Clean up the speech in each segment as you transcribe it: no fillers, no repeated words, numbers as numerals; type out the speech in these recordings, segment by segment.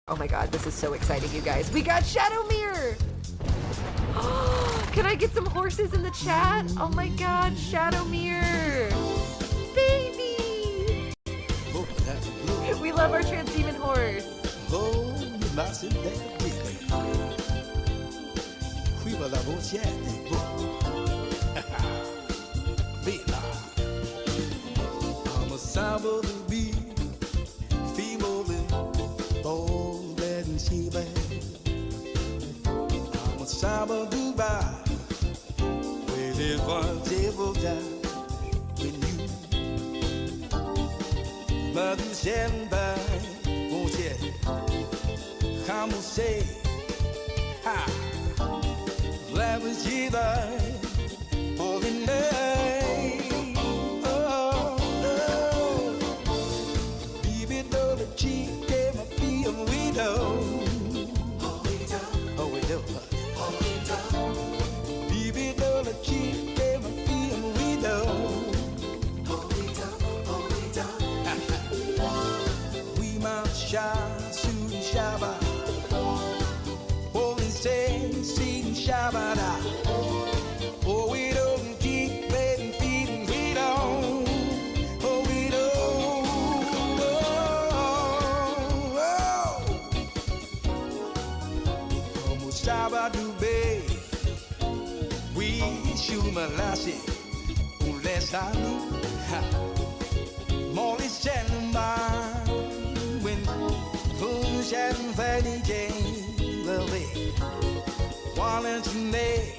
Oh my god, this is so exciting, you guys. We got Shadow Mirror! Can I get some horses in the chat? Oh my god, Shadow Mirror! Baby! We love our trans demon horse. Saba Dubai, where there's one devil down when you Mother stand by, won't you? Come on, say, ha, that was you for the night. Oh, no, baby, though the cheek gave my feel we know. Oh, we do. Shabba, holy sing Shabba. Oh, we don't keep letting feeding we don't. Oh, we don't. Oh, Shabba do babe. We shoot my lassie. Unless I need Molly Shannon when Shannon Fanny Jane the way Wallet May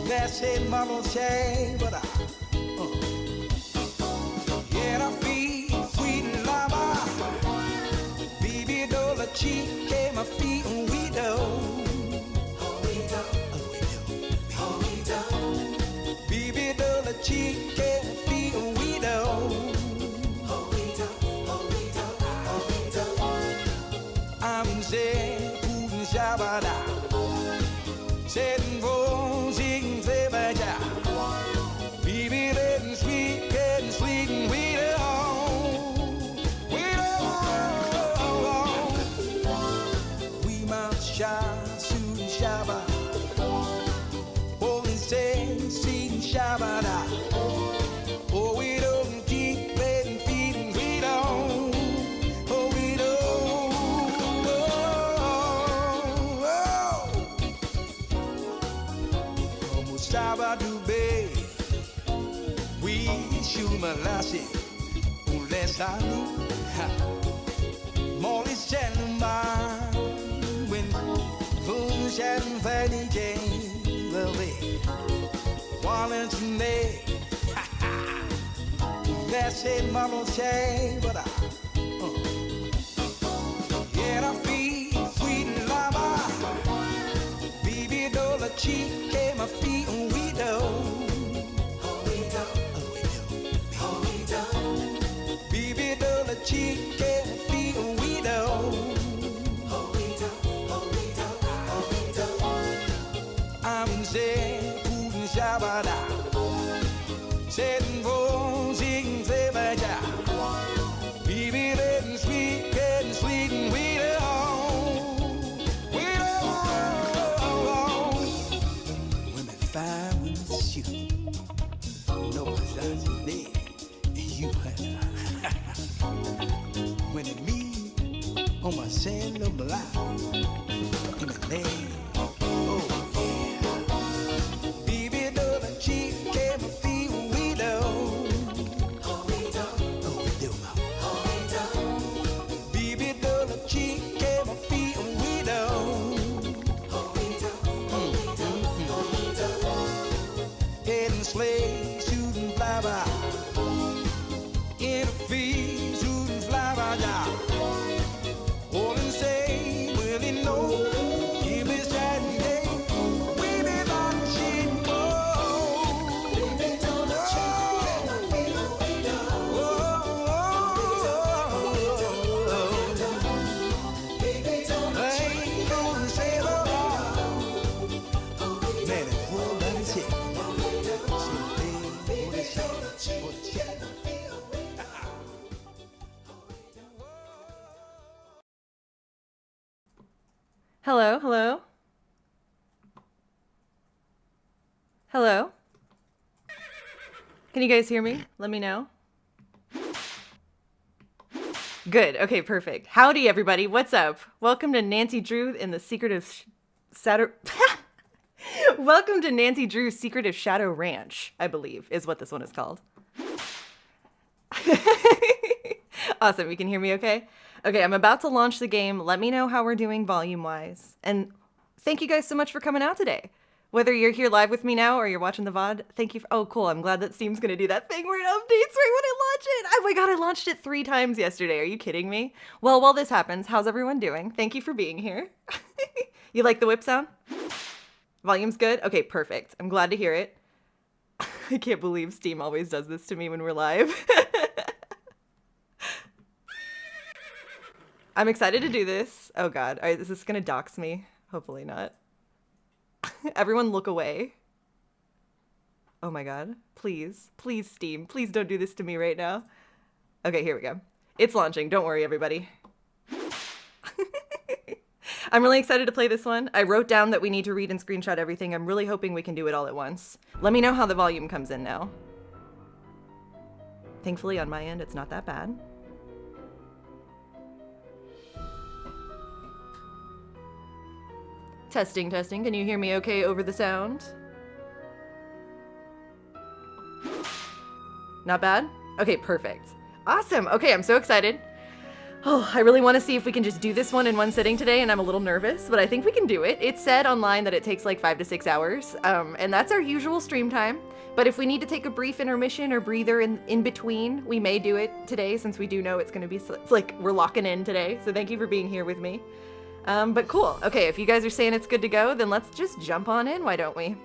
That's it, Mama say, but yeah, I feel sweet and lava. Baby, though the cheek came my feet and we do. Baby, though the cheek came my feet and we do. I'm saying, Putin Shabada, setting for sing Sebaja. Baby, letting sweet, getting sweet, and we don't. We must shine, soon Shabba. Holy saying, sing Shabada. Oh, we don't keep letting feeding, we don't. Shabba do babe, we shoot my lassie, unless I need Molly Shannon when Boom Shannon Fanny Jane the way Wallet May, that's it, Mama say, but yeah, I feel sweet and lava. Baby, though the cheek came my feet and we do. Baby, though the cheek came my feet and we do. I'm saying, Putin Shabada, setting for sing Sebaja. Baby, letting sweet, getting sweet and we do. Fine with you, no besides me, you when it me on my sand of life, in my name, oh yeah, baby, though the cheek came my feet, we do, oh we do, baby, though the cheek came my feet, we do. Sleigh, shooting fly by in a field, shooting fly by now. All and say, will he know? Give me Hello, hello? Hello? Can you guys hear me? Let me know. Good. Okay, perfect. Howdy, everybody. What's up? Welcome to Nancy Drew in the Secret of Shadow. Welcome to Nancy Drew's Secret of Shadow Ranch, I believe, is what this one is called. Awesome. You can hear me okay? Okay, I'm about to launch the game. Let me know how we're doing volume-wise. And thank you guys so much for coming out today. Whether you're here live with me now or you're watching the VOD, thank you. Oh, cool. I'm glad that Steam's going to do that thing where it updates right when I launch it. Oh my god, I launched it 3 times yesterday. Are you kidding me? Well, while this happens, how's everyone doing? Thank you for being here. You like the whip sound? Volume's good? Okay, perfect. I'm glad to hear it. I can't believe Steam always does this to me when we're live. I'm excited to do this. Oh god, all right, is this going to dox me? Hopefully not. Everyone look away. Oh my god. Please. Please, Steam. Please don't do this to me right now. Okay, here we go. It's launching. Don't worry, everybody. I'm really excited to play this one. I wrote down that we need to read and screenshot everything. I'm really hoping we can do it all at once. Let me know how the volume comes in now. Thankfully, on my end, it's not that bad. Testing, testing. Can you hear me okay over the sound? Not bad? Okay, perfect. Awesome. Okay, I'm so excited. Oh, I really want to see if we can just do this one in one sitting today, and I'm a little nervous, but I think we can do it. It said online that it takes like 5 to 6 hours, and that's our usual stream time. But if we need to take a brief intermission or breather in between, we may do it today, since we do know it's going to be, like, we're locking in today. So thank you for being here with me. But cool. Okay, if you guys are saying it's good to go, then let's just jump on in, why don't we?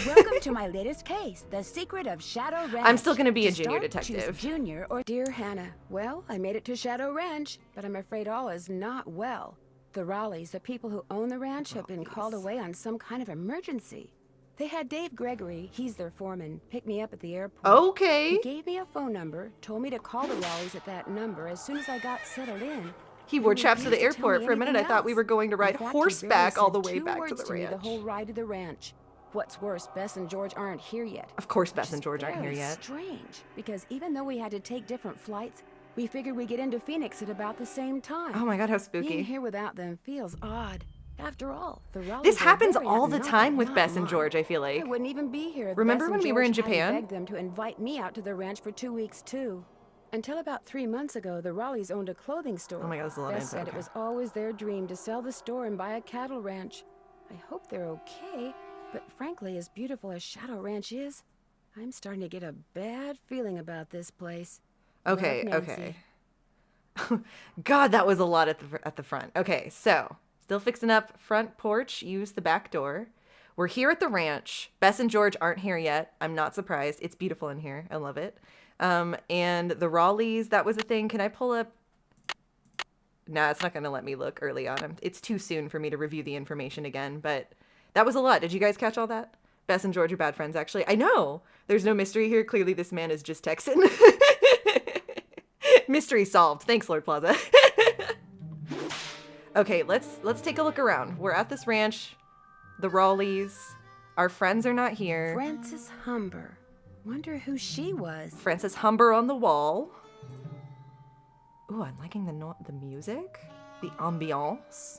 Welcome to my latest case, The Secret of Shadow Ranch. I'm still gonna be a To junior start, detective. choose junior or Dear Hannah. Well, I made it to Shadow Ranch, but I'm afraid all is not well. The Raleighs, the people who own the ranch, have been called away on some kind of emergency. They had Dave Gregory, he's their foreman, pick me up at the airport. Okay. He gave me a phone number, told me to call the Raleighs at that number as soon as I got settled in. He wore chaps to the refused to tell airport. me For a minute, I anything thought we else. were going to ride In fact, he horseback barely all the said way 2 back to words the me ranch. the whole ride to the ranch. What's worse, Bess and George aren't here yet. Of course, Which Bess is and George aren't here very yet. Strange, because even though we had to take different flights, we figured we'd get into Phoenix at about the same time. Oh my god, how Being spooky. here without them feels odd. After all, the Raleighs This are happens very all the outnumbered. time with My, Bess and my. George, I feel like. I wouldn't even be here if Remember Bess when and we were in George hadn't Japan? begged them to invite me out to the ranch for 2 weeks too. Until about 3 months ago, the Raleighs owned a clothing store. Oh my god, that's a lot of Bess info. said it Okay. was always their dream to sell the store and buy a cattle ranch. I hope they're okay, but frankly, as beautiful as Shadow Ranch is, I'm starting to get a bad feeling about this place. Okay, Love, Nancy. okay. God, that was a lot at the front. Okay, so still fixing up front porch. Use the back door. We're here at the ranch. Bess and George aren't here yet. I'm not surprised. It's beautiful in here. I love it. And the Raleighs, that was a thing. Can I pull up? Nah, it's not going to let me look early on. It's too soon for me to review the information again, but that was a lot. Did you guys catch all that? Bess and George are bad friends, actually. I know. There's no mystery here. Clearly, this man is just Texan. Mystery solved. Thanks, Lord Plaza. Okay, let's take a look around. We're at this ranch. The Raleighs. Our friends are not here. Frances Humber. Wonder who she was. Frances Humber on the wall. Ooh, I'm liking the music. The ambiance.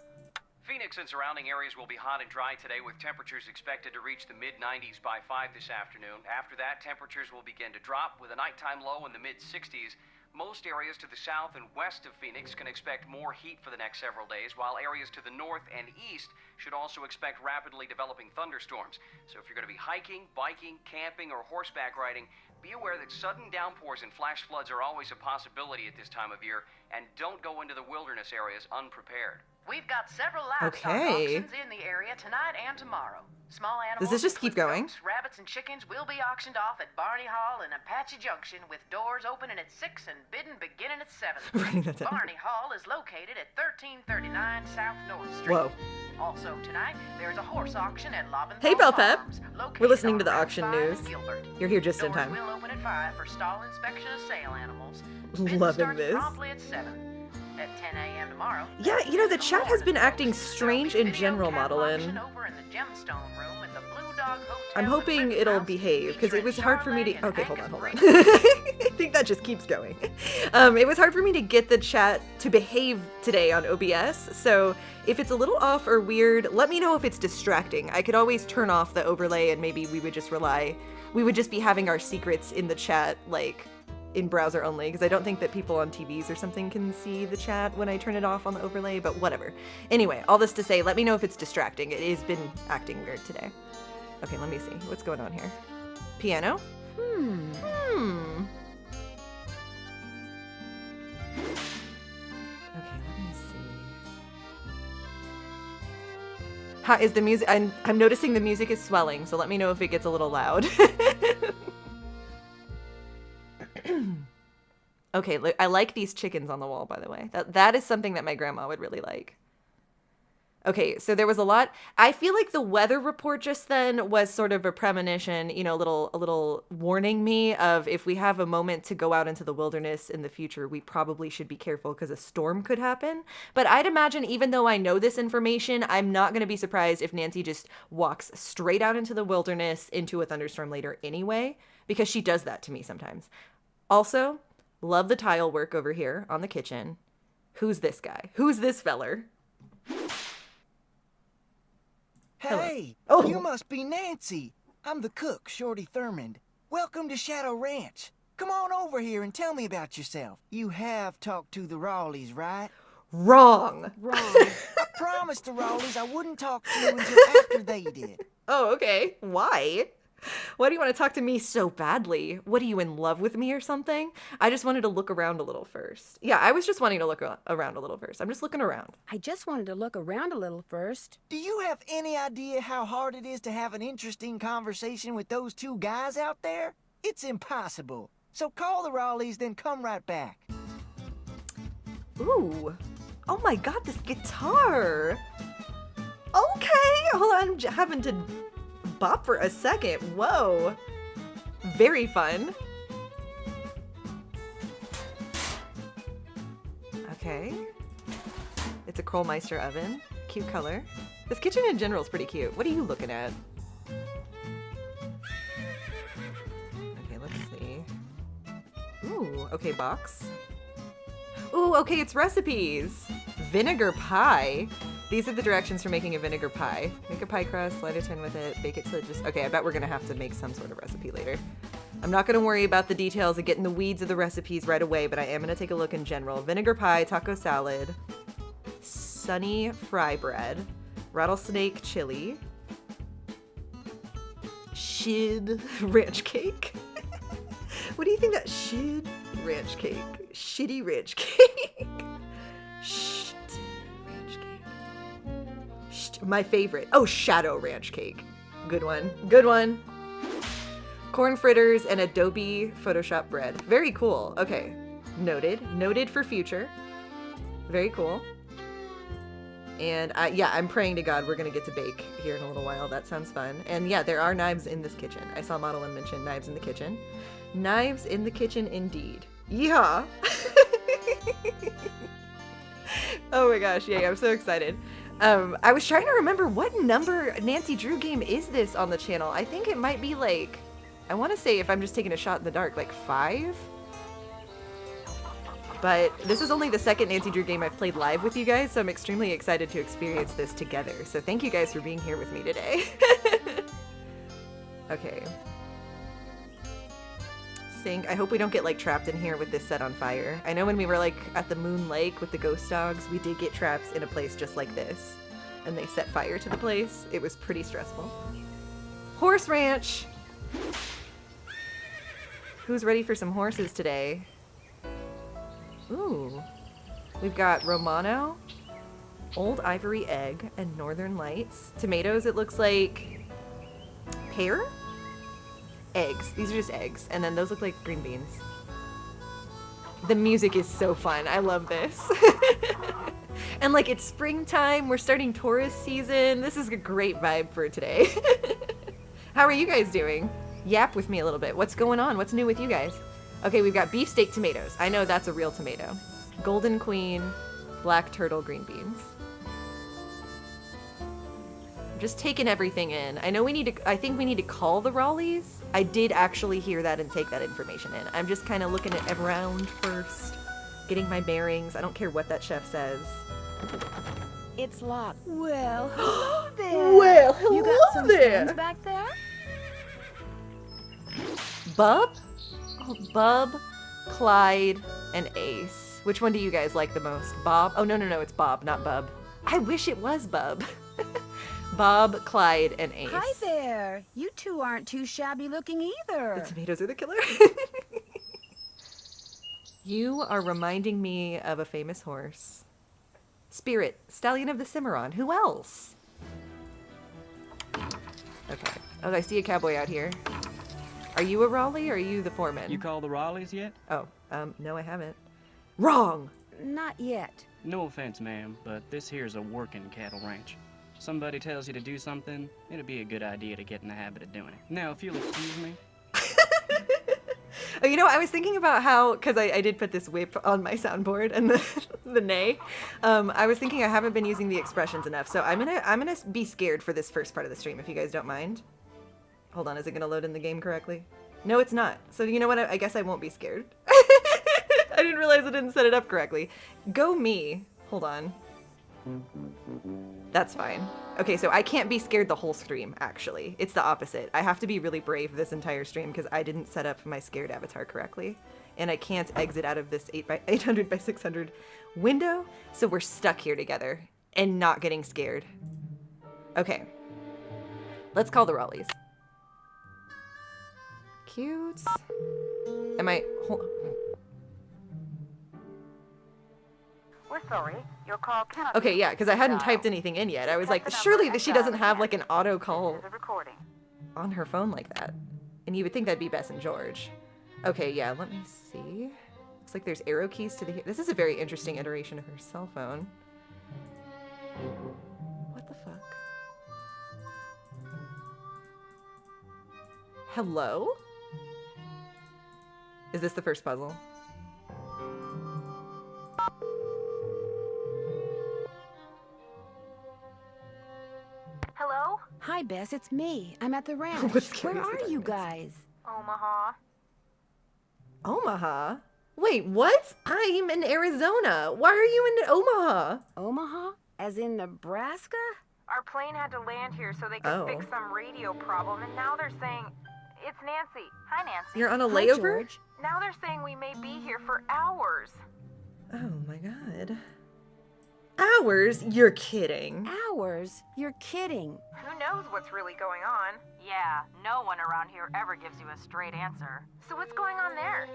Phoenix and surrounding areas will be hot and dry today, with temperatures expected to reach the mid-90s by 5 this afternoon. After that, temperatures will begin to drop, with a nighttime low in the mid-60s. Most areas to the south and west of Phoenix can expect more heat for the next several days, while areas to the north and east should also expect rapidly developing thunderstorms. So if you're going to be hiking, biking, camping, or horseback riding, be aware that sudden downpours and flash floods are always a possibility at this time of year, and don't go into the wilderness areas unprepared. We've got several livestock Okay. auctions in the area tonight and tomorrow. Small animals, Does this just keep including going? goats, rabbits, and chickens will be auctioned off at Barney Hall in Apache Junction, with doors opening at 6 and bidding beginning at 7. Writing that down. Barney Hall is located at 1339 South North Street. Whoa. Also tonight, there's a horse auction at Lobenthal Hey, Belpep. Farms, located We're listening on to the Route auction 5 in news. Gilbert. You're here just in Doors time. will open at 5 for stall inspection of sale animals. Bidding Loving starts this. promptly at 7. at 10 a.m. tomorrow. Yeah, you know, the chat has been acting strange in general, Modelin. Over in the Gemstone Room at the Blue Dog Hotel I'm in hoping it'll Rittenhouse, behave, because it was hard for me to... featuring Okay, hold on, Charlotte hold on. and Angus I think that just keeps going. It was hard for me to get the chat to behave today on OBS, so if it's a little off or weird, let me know if it's distracting. I could always turn off the overlay and maybe we would just be having our secrets in the chat, like, in browser only, because I don't think that people on TVs or something can see the chat when I turn it off on the overlay, but whatever. Anyway, all this to say, let me know if it's distracting. It has been acting weird today. Okay, let me see. What's going on here? Piano? Okay, let me see. Is the music... I'm noticing the music is swelling, so let me know if it gets a little loud. Okay, look, I like these chickens on the wall, by the way. That is something that my grandma would really like. Okay, so there was a lot. I feel like the weather report just then was sort of a premonition, you know, a little warning me of if we have a moment to go out into the wilderness in the future, we probably should be careful because a storm could happen. But I'd imagine even though I know this information, I'm not going to be surprised if Nancy just walks straight out into the wilderness into a thunderstorm later anyway, because she does that to me sometimes. Also, love the tile work over here on the kitchen. Who's this guy? Who's this feller? Hey, Oh. you must be Nancy. I'm the cook, Shorty Thurmond. Welcome to Shadow Ranch. Come on over here and tell me about yourself. You have talked to the Rawleys, right? Wrong. Wrong. I promised the Rawleys I wouldn't talk to you until after they did. Oh, okay. Why? Why do you want to talk to me so badly? What, are you in love with me or something? I just wanted to look around a little first. Yeah, I was just wanting to look around a little first. I'm just looking around. I just wanted to look around a little first. Do you have any idea how hard it is to have an interesting conversation with those two guys out there? It's impossible. So call the Rawleys, then come right back. Ooh. Oh my god, this guitar. Okay, hold on. I'm having to bop for a second. Whoa. Very fun. Okay. It's a Krollmeister oven. Cute color. This kitchen in general is pretty cute. What are you looking at? Okay, let's see. Ooh, okay, box. Ooh, okay, it's recipes. Vinegar pie. These are the directions for making a vinegar pie. Make a pie crust, light a tin with it, bake it till it just... Okay, I bet we're gonna have to make some sort of recipe later. I'm not gonna worry about the details and get in the weeds of the recipes right away, but I am gonna take a look in general. Vinegar pie, taco salad, sunny fry bread, rattlesnake chili, shid ranch cake. What do you think that shid ranch cake? Shitty ranch cake. Shit ranch cake. My favorite. Oh, shadow ranch cake. Good one. Good one. Corn fritters and Adobe Photoshop bread. Very cool. Okay. Noted. Noted for future. Very cool. And yeah, I'm praying to God we're going to get to bake here in a little while. That sounds fun. And yeah, there are knives in this kitchen. I saw Modelin mention knives in the kitchen. Knives in the kitchen indeed. Yeah. Oh my gosh. Yeah, I'm so excited. I was trying to remember what number Nancy Drew game is this on the channel. I think it might be like, I want to say, if I'm just taking a shot in the dark, like 5? But this is only the second Nancy Drew game I've played live with you guys, so I'm extremely excited to experience this together. So thank you guys for being here with me today. Okay. Sink. I hope we don't get like trapped in here with this set on fire. I know when we were like at the Moon Lake with the ghost dogs, we did get trapped in a place just like this. And they set fire to the place. It was pretty stressful. Horse ranch! Who's ready for some horses today? Ooh. We've got Romano, Old Ivory Egg, and Northern Lights. Tomatoes, it looks like pear? Eggs. These are just eggs. And then those look like green beans. The music is so fun. I love this. And like it's springtime. We're starting tourist season. This is a great vibe for today. How are you guys doing? Yap with me a little bit. What's going on? What's new with you guys? Okay, we've got beefsteak tomatoes. I know that's a real tomato. Golden Queen, Black turtle, green beans. I'm just taking everything in. I know I think we need to call the Raleighs. I did actually hear that and take that information in. I'm just kind of looking at around first, getting my bearings. I don't care what that chef says. It's locked. Well, hello there. Well, hello You got some there. friends back there? Bub? Oh, Bub, Clyde, and Ace. Which one do you guys like the most? Bob? Oh, no, it's Bob, not Bub. I wish it was Bub. Bob, Clyde, and Ace. Hi there. You two aren't too shabby looking either. The tomatoes are the killer. You are reminding me of a famous horse. Spirit, stallion of the Cimarron. Who else? Okay. Oh, I see a cowboy out here. Are you a Raleigh or are you the foreman? You called the Raleighs yet? Oh, no, I haven't. Wrong! Not yet. No offense, ma'am, but this here's a working cattle ranch. Somebody tells you to do something, it'd be a good idea to get in the habit of doing it. Now, if you'll excuse me. Oh, you know, I was thinking about how, because I did put this whip on my soundboard and the neigh. I was thinking I haven't been using the expressions enough, so I'm gonna be scared for this first part of the stream, if you guys don't mind. Hold on, is it gonna load in the game correctly? No, it's not. So you know what? I guess I won't be scared. I didn't realize I didn't set it up correctly. Go me. Hold on. That's fine. Okay, so I can't be scared the whole stream, actually. It's the opposite. I have to be really brave this entire stream because I didn't set up my scared avatar correctly. And I can't exit out of this 800 by 600 window, so we're stuck here together and not getting scared. Okay. Let's call the Raleighs. Cute. Am I... We're sorry, your call cannot Okay, be yeah, because I hadn't dialed. typed anything in yet. I was Press like, the number surely and she doesn't dial have again. like an auto call This is a recording. on her phone like that. And you would think that'd be Bess and George. Okay, yeah, let me see. Looks like there's arrow keys to the... This is a very interesting iteration of her cell phone. What the fuck? Hello? Is this the first puzzle? Hello? Hi, Bess. It's me. I'm at the ranch. What's scary Where is the are you darkness. guys? Omaha. Omaha? Wait, what? I'm in Arizona. Why are you in Omaha? Omaha? As in Nebraska? Our plane had to land here so they could Oh. fix some radio problem, and now they're saying... It's Nancy. Hi, Nancy. You're on a Hi, layover? George. Now they're saying we may be here for hours. Oh my god. Hours? You're kidding. Hours? You're kidding. Who knows what's really going on? Yeah, no one around here ever gives you a straight answer. So what's going on there?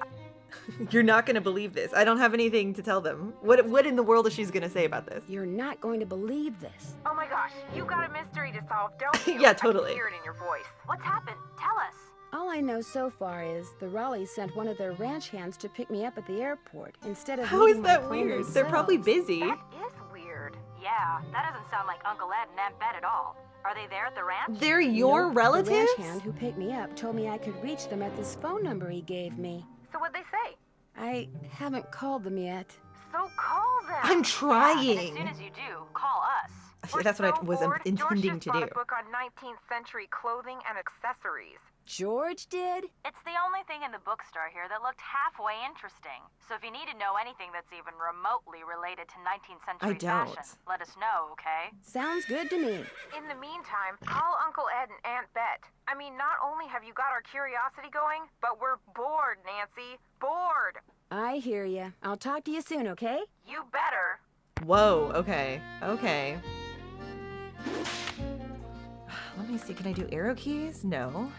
You're not gonna believe this. I don't have anything to tell them. What in the world is she gonna say about this? You're not going to believe this. Oh my gosh, you got a mystery to solve, don't you? Yeah, I totally. can hear it in your voice. What's happened? Tell us. All I know so far is the Raleighs sent one of their ranch hands to pick me up at the airport instead of How is leaving my that plane weird? They're probably themselves. busy. That is weird. Yeah, that doesn't sound like Uncle Ed and Aunt Bet at all. Are they there at the ranch? They're your Nope, relatives? The ranch hand who picked me up told me I could reach them at this phone number he gave me. So what'd they say? I haven't called them yet. So call them. I'm And trying. as soon as you do, call us. We're That's what so I was bored. intending George to just do. bought a book on 19th century clothing and accessories. George did? It's the only thing in the bookstore here that looked halfway interesting. So if you need to know anything that's even remotely related to 19th century don't. fashion, let us know, okay? Sounds good to me. In the meantime, call Uncle Ed and Aunt Bet. I mean, not only have you got our curiosity going, but we're bored, Nancy. Bored. I hear ya. I'll talk to you soon, okay? You better. Whoa, okay. Okay. Let me see, can I do arrow keys? No.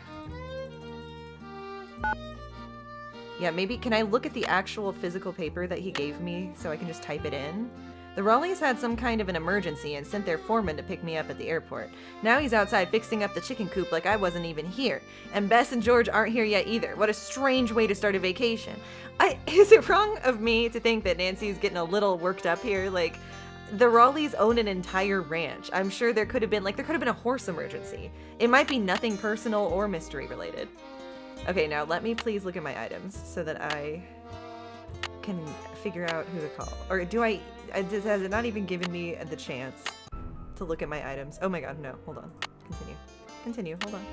Yeah, maybe, can I look at the actual physical paper that he gave me so I can just type it in? The Raleighs had some kind of an emergency and sent their foreman to pick me up at the airport. Now he's outside fixing up the chicken coop like I wasn't even here. And Bess and George aren't here yet either. What a strange way to start a vacation. Is it wrong of me to think that Nancy's getting a little worked up here? Like, the Raleighs own an entire ranch. I'm sure there could have been a horse emergency. It might be nothing personal or mystery related. Okay, now let me please look at my items so that I can figure out who to call. Or do I... Has it not even given me the chance to look at my items? Oh my god, no. Hold on. Continue. Continue. Hold on.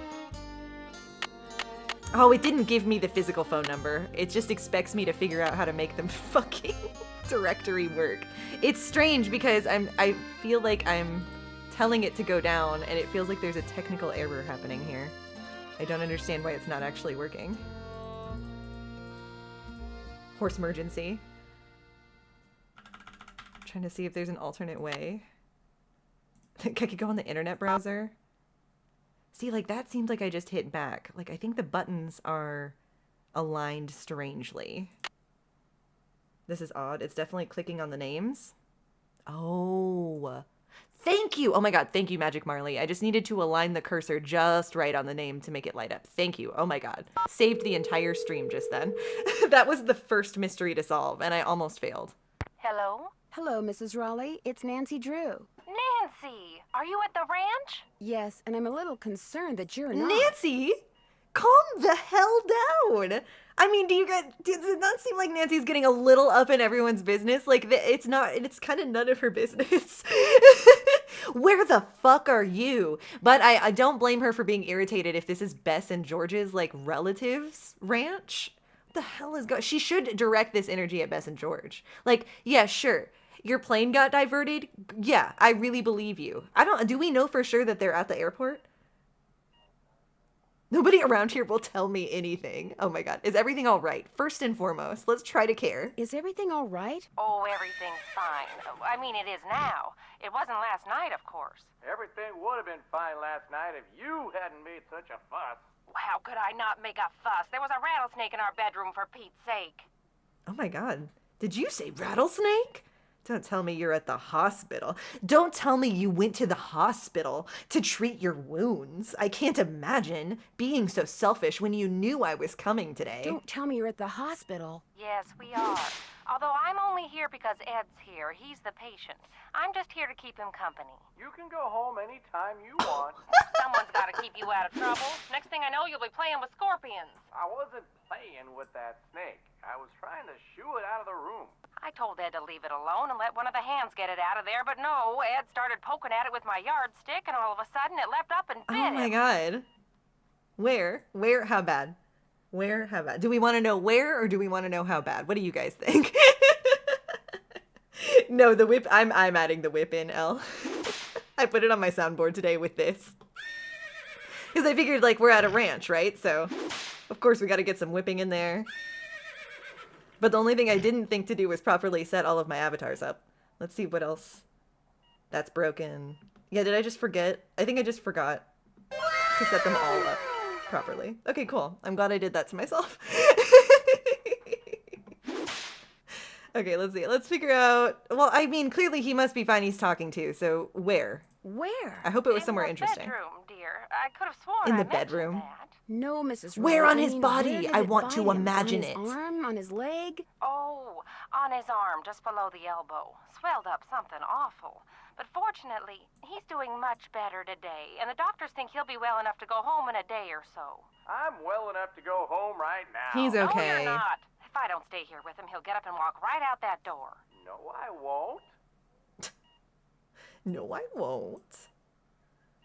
Oh, it didn't give me the physical phone number. It just expects me to figure out how to make them fucking directory work. It's strange because I feel like I'm telling it to go down and it feels like there's a technical error happening here. I don't understand why it's not actually working. Horse emergency. I'm trying to see if there's an alternate way. I think I could go on the internet browser. See, like, that seems like I just hit back. Like, I think the buttons are aligned strangely. This is odd. It's definitely clicking on the names. Oh. Thank you! Oh my god, thank you, Magic Marley. I just needed to align the cursor just right on the name to make it light up. Thank you. Oh my god. Saved the entire stream just then. That was the first mystery to solve, and I almost failed. Hello? Hello, Mrs. Raleigh. It's Nancy Drew. Nancy, are you at the ranch? Yes, and I'm a little concerned that you're not. Nancy! Calm the hell down! I mean, does it not seem like Nancy's getting a little up in everyone's business? Like, it's kind of none of her business. Where the fuck are you? But I don't blame her for being irritated if this is Bess and George's, like, relatives' ranch. What the hell is going... She should direct this energy at Bess and George. Like, yeah, sure. Your plane got diverted? Yeah, I really believe you. Do we know for sure that they're at the airport? Nobody around here will tell me anything. Oh my god. Is everything all right? First and foremost, let's try to care. Is everything all right? Oh, everything's fine. I mean, it is now. It wasn't last night, of course. Everything would have been fine last night if you hadn't made such a fuss. How could I not make a fuss? There was a rattlesnake in our bedroom, for Pete's sake. Oh my god. Did you say rattlesnake? Don't tell me you're at the hospital. Don't tell me you went to the hospital to treat your wounds. I can't imagine being so selfish when you knew I was coming today. Don't tell me you're at the hospital. Yes, we are. Although I'm only here because Ed's here. He's the patient. I'm just here to keep him company. You can go home anytime you want. Someone's got to keep you out of trouble. Next thing I know, you'll be playing with scorpions. I wasn't playing with that snake. I was trying to shoo it out of the room. I told Ed to leave it alone and let one of the hands get it out of there, but no, Ed started poking at it with my yardstick, and all of a sudden it leapt up and bit him. Oh my god. Where? How bad? Where? How bad? Do we want to know where, or do we want to know how bad? What do you guys think? No, the whip. I'm adding the whip in, Elle. I put it on my soundboard today with this. Because I figured, like, we're at a ranch, right? So, of course, we got to get some whipping in there. But the only thing I didn't think to do was properly set all of my avatars up. Let's see what else. That's broken. Yeah, did I just forget? I think I just forgot to set them all up properly. Okay, cool. I'm glad I did that to myself. Okay, let's see. Let's figure out... Well, I mean, clearly he must be fine. He's talking to, so where? Where? I hope it was somewhere interesting. In the bedroom, dear. I could have sworn In I the bedroom? mentioned that. No, Mrs. Where Raleigh. on his body? Where did I it want bite to him? imagine it. On his arm? On his leg? Oh, on his arm, just below the elbow. Swelled up something awful. But fortunately, he's doing much better today, and the doctors think he'll be well enough to go home in a day or so. I'm well enough to go home right now. He's No, okay. you're not. If I don't stay here with him, he'll get up and walk right out that door. No, I won't. No, I won't.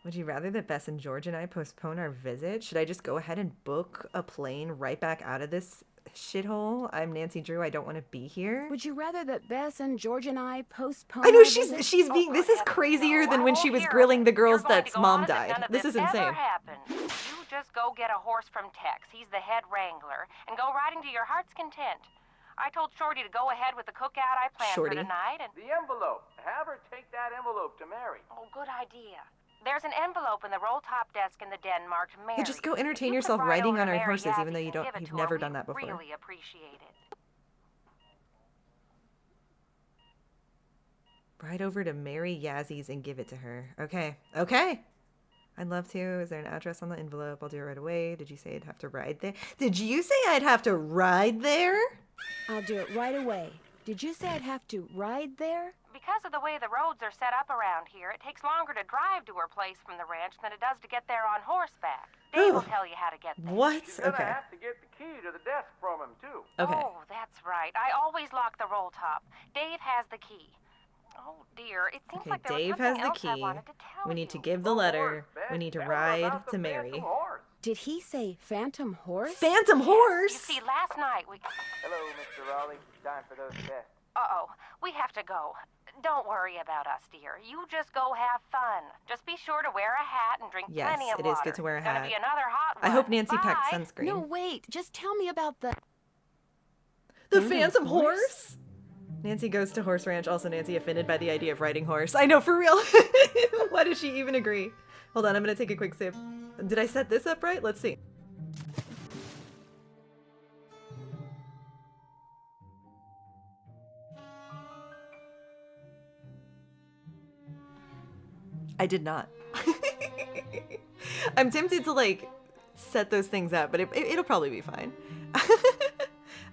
Would you rather that Bess and George and I postpone our visit? Should I just go ahead and book a plane right back out of this shithole? I'm Nancy Drew. I don't want to be here. Would you rather that Bess and George and I postpone I know our she's visit? being. This is heavens, crazier no, than I when won't she was hear grilling it. the girls You're going that's to go mom on as if died. none of This is ever insane. happened. You just go get a horse from Tex. He's the head wrangler, and go riding to your heart's content. I told Shorty to go ahead with the cookout I planned Shorty? for tonight, and The envelope. Have her take that envelope to Mary. oh, good idea. There's an envelope in the roll-top desk in the den marked Mary. Yeah, just go entertain If you yourself could ride riding over on to our Mary horses, even though Yazzie and give it you've to never her, done that we'd before. Really appreciate it. Ride over to Mary Yazzy's and give it to her. Okay. Okay. I'd love to. Is there an address on the envelope? I'll do it right away. Did you say I'd have to ride there? Did you say I'd have to ride there? I'll do it right away. Did you say I'd have to ride there? Because of the way the roads are set up around here, it takes longer to drive to her place from the ranch than it does to get there on horseback. Dave will Ugh. tell you how to get there. What? She's gonna Okay. have to get the key to the desk from him, too. Okay. Oh, that's right. I always lock the roll top. Dave has the key. Oh dear, it seems Okay, like there Dave was has something the else I key. wanted to tell We need to you. give the letter. We need to Tell her ride about the to Mary. phantom horse. Did he say phantom horse? Phantom You horse? see, last night we... Hello, Mr. Raleigh. Time for those tests. Uh-oh, we have to go. Don't worry about us, dear. You just go have fun. Just be sure to wear a hat and drink Yes, plenty of it water. is good to wear a It's gonna hat. be another hot I one. hope Nancy packed Bye. sunscreen. No, wait. Just tell me about the... The Phantom Phantom horse? horse? Nancy goes to horse ranch. Also, Nancy offended by the idea of riding horse. I know, for real. Why does she even agree? Hold on, I'm gonna take a quick sip. Did I set this up right? Let's see. I did not. I'm tempted to like set those things up, but it'll probably be fine.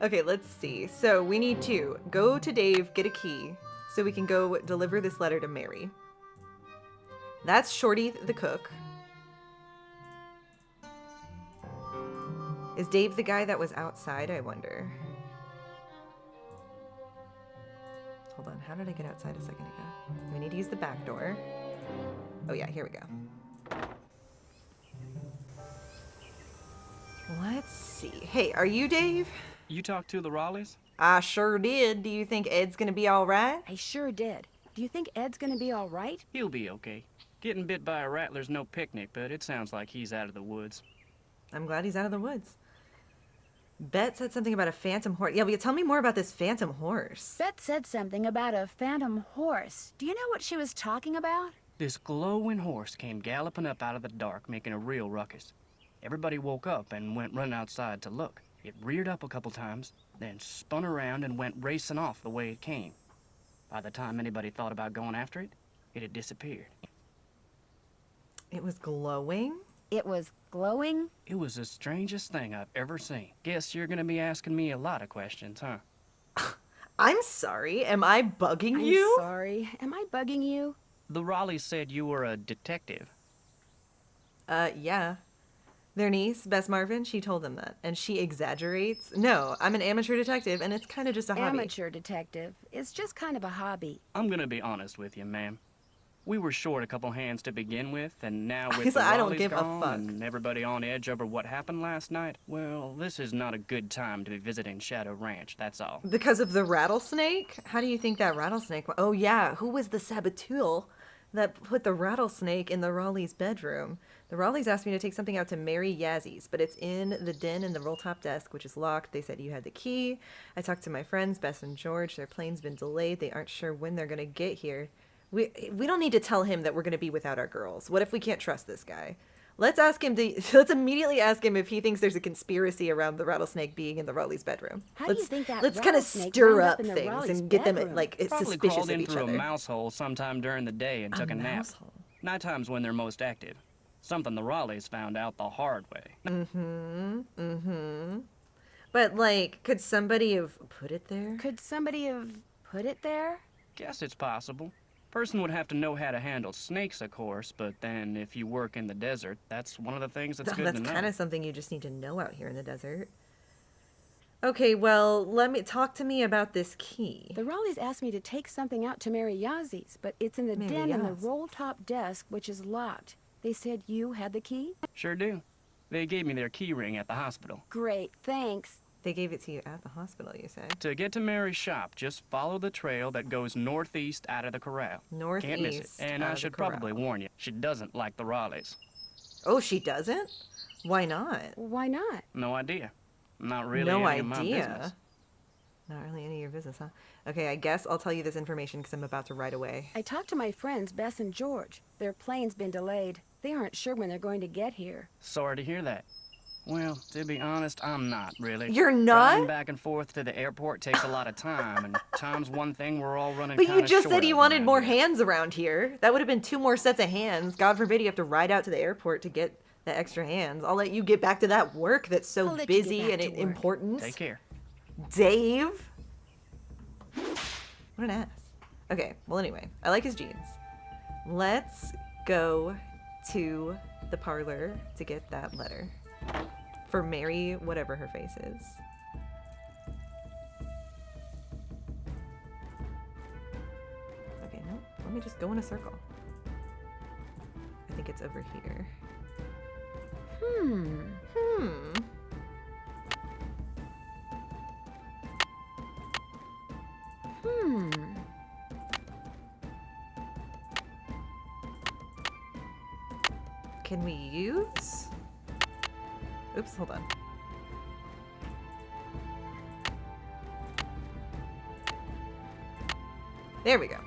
Okay, let's see. So we need to go to Dave, get a key, so we can go deliver this letter to Mary. That's Shorty the cook. Is Dave the guy that was outside, I wonder? Hold on, how did I get outside a second ago? We need to use the back door. Oh yeah, here we go. Let's see. Hey, are you Dave? You talked to the Raleighs? I sure did. Do you think Ed's gonna be all right? I sure did. Do you think Ed's gonna be all right? He'll be okay. Getting bit by a rattler's no picnic, but it sounds like he's out of the woods. I'm glad he's out of the woods. Bet said something about a phantom horse. Yeah, will you tell me more about this phantom horse? Beth said something about a phantom horse. Do you know what she was talking about? This glowing horse came galloping up out of the dark, making a real ruckus. Everybody woke up and went running outside to look. It reared up a couple times, then spun around and went racing off the way it came. By the time anybody thought about going after it, it had disappeared. It was glowing? It was glowing? It was the strangest thing I've ever seen. Guess you're gonna be asking me a lot of questions, huh? I'm sorry. Am I bugging I'm you? sorry. Am I bugging you? The Raleighs said you were a detective. Yeah. Their niece, Bess Marvin, she told them that. And she exaggerates. No, I'm an amateur detective, and it's kind of just a hobby. Amateur detective. It's just kind of a hobby. I'm gonna be honest with you, ma'am. We were short a couple hands to begin with, and now He's with the like, "I don't Raleighs give a gone fuck." and everybody on edge over what happened last night, well, this is not a good time to be visiting Shadow Ranch, that's all. Because of the rattlesnake? How do you think that rattlesnake... Oh, yeah. Who was the saboteur that put the rattlesnake in the Raleigh's bedroom? The Raleighs asked me to take something out to Mary Yazzy's, but it's in the den in the roll-top desk, which is locked. They said you had the key. I talked to my friends, Bess and George. Their plane's been delayed. They aren't sure when they're going to get here. We don't need to tell him that we're going to be without our girls. What if we can't trust this guy? Let's immediately ask him if he thinks there's a conspiracy around the rattlesnake being in the Raleigh's bedroom. How do you think that Let's kind of rattlesnake stir wound up up in the things Raleigh's and get them bedroom? like Probably suspicious crawled of in each through other. a mouse hole sometime during the day and took a nap. mouse hole. Nighttime's when they're most active. Something the Raleighs found out the hard way. But like, could somebody have put it there? Could somebody have put it there? Guess it's possible. Person would have to know how to handle snakes, of course, but then if you work in the desert, that's one of the things that's good That's to know. kind of something you just need to know out here in the desert. Okay, well, talk to me about this key. The Raleighs asked me to take something out to Mary Yazzy's, but it's in the Mary den in the Yazzie. roll-top desk, which is locked. They said you had the key? Sure do. They gave me their key ring at the hospital. Great, thanks. They gave it to you at the hospital, you say? To get to Mary's shop, just follow the trail that goes northeast out of the corral. Can't miss it. Northeast And out I of the should probably corral. warn you, she doesn't like the Raleighs. Oh, she doesn't? Why not? Why not? No idea. Not really No any of my idea. business. Not really any of your business, huh? Okay, I guess I'll tell you this information because I'm about to ride away. I talked to my friends, Bess and George. Their plane's been delayed. They aren't sure when they're going to get here. Sorry to hear that. Well, to be honest, I'm not really. You're not? Driving back and forth to the airport takes a lot of time, and time's one thing we're all running But you kinda just short said you of wanted around more here. hands around here. That would have been 2 more sets of hands. God forbid you have to ride out to the airport to get the extra hands. I'll let you get back to that work that's so I'll let you get busy back and to work. important. Take care. Dave? What an ass. Okay, well anyway, I like his jeans. Let's go to the parlor to get that letter. For Mary, whatever her face is. Okay, no, let me just go in a circle. I think it's over here. Can we use? Oops, hold on. There we go.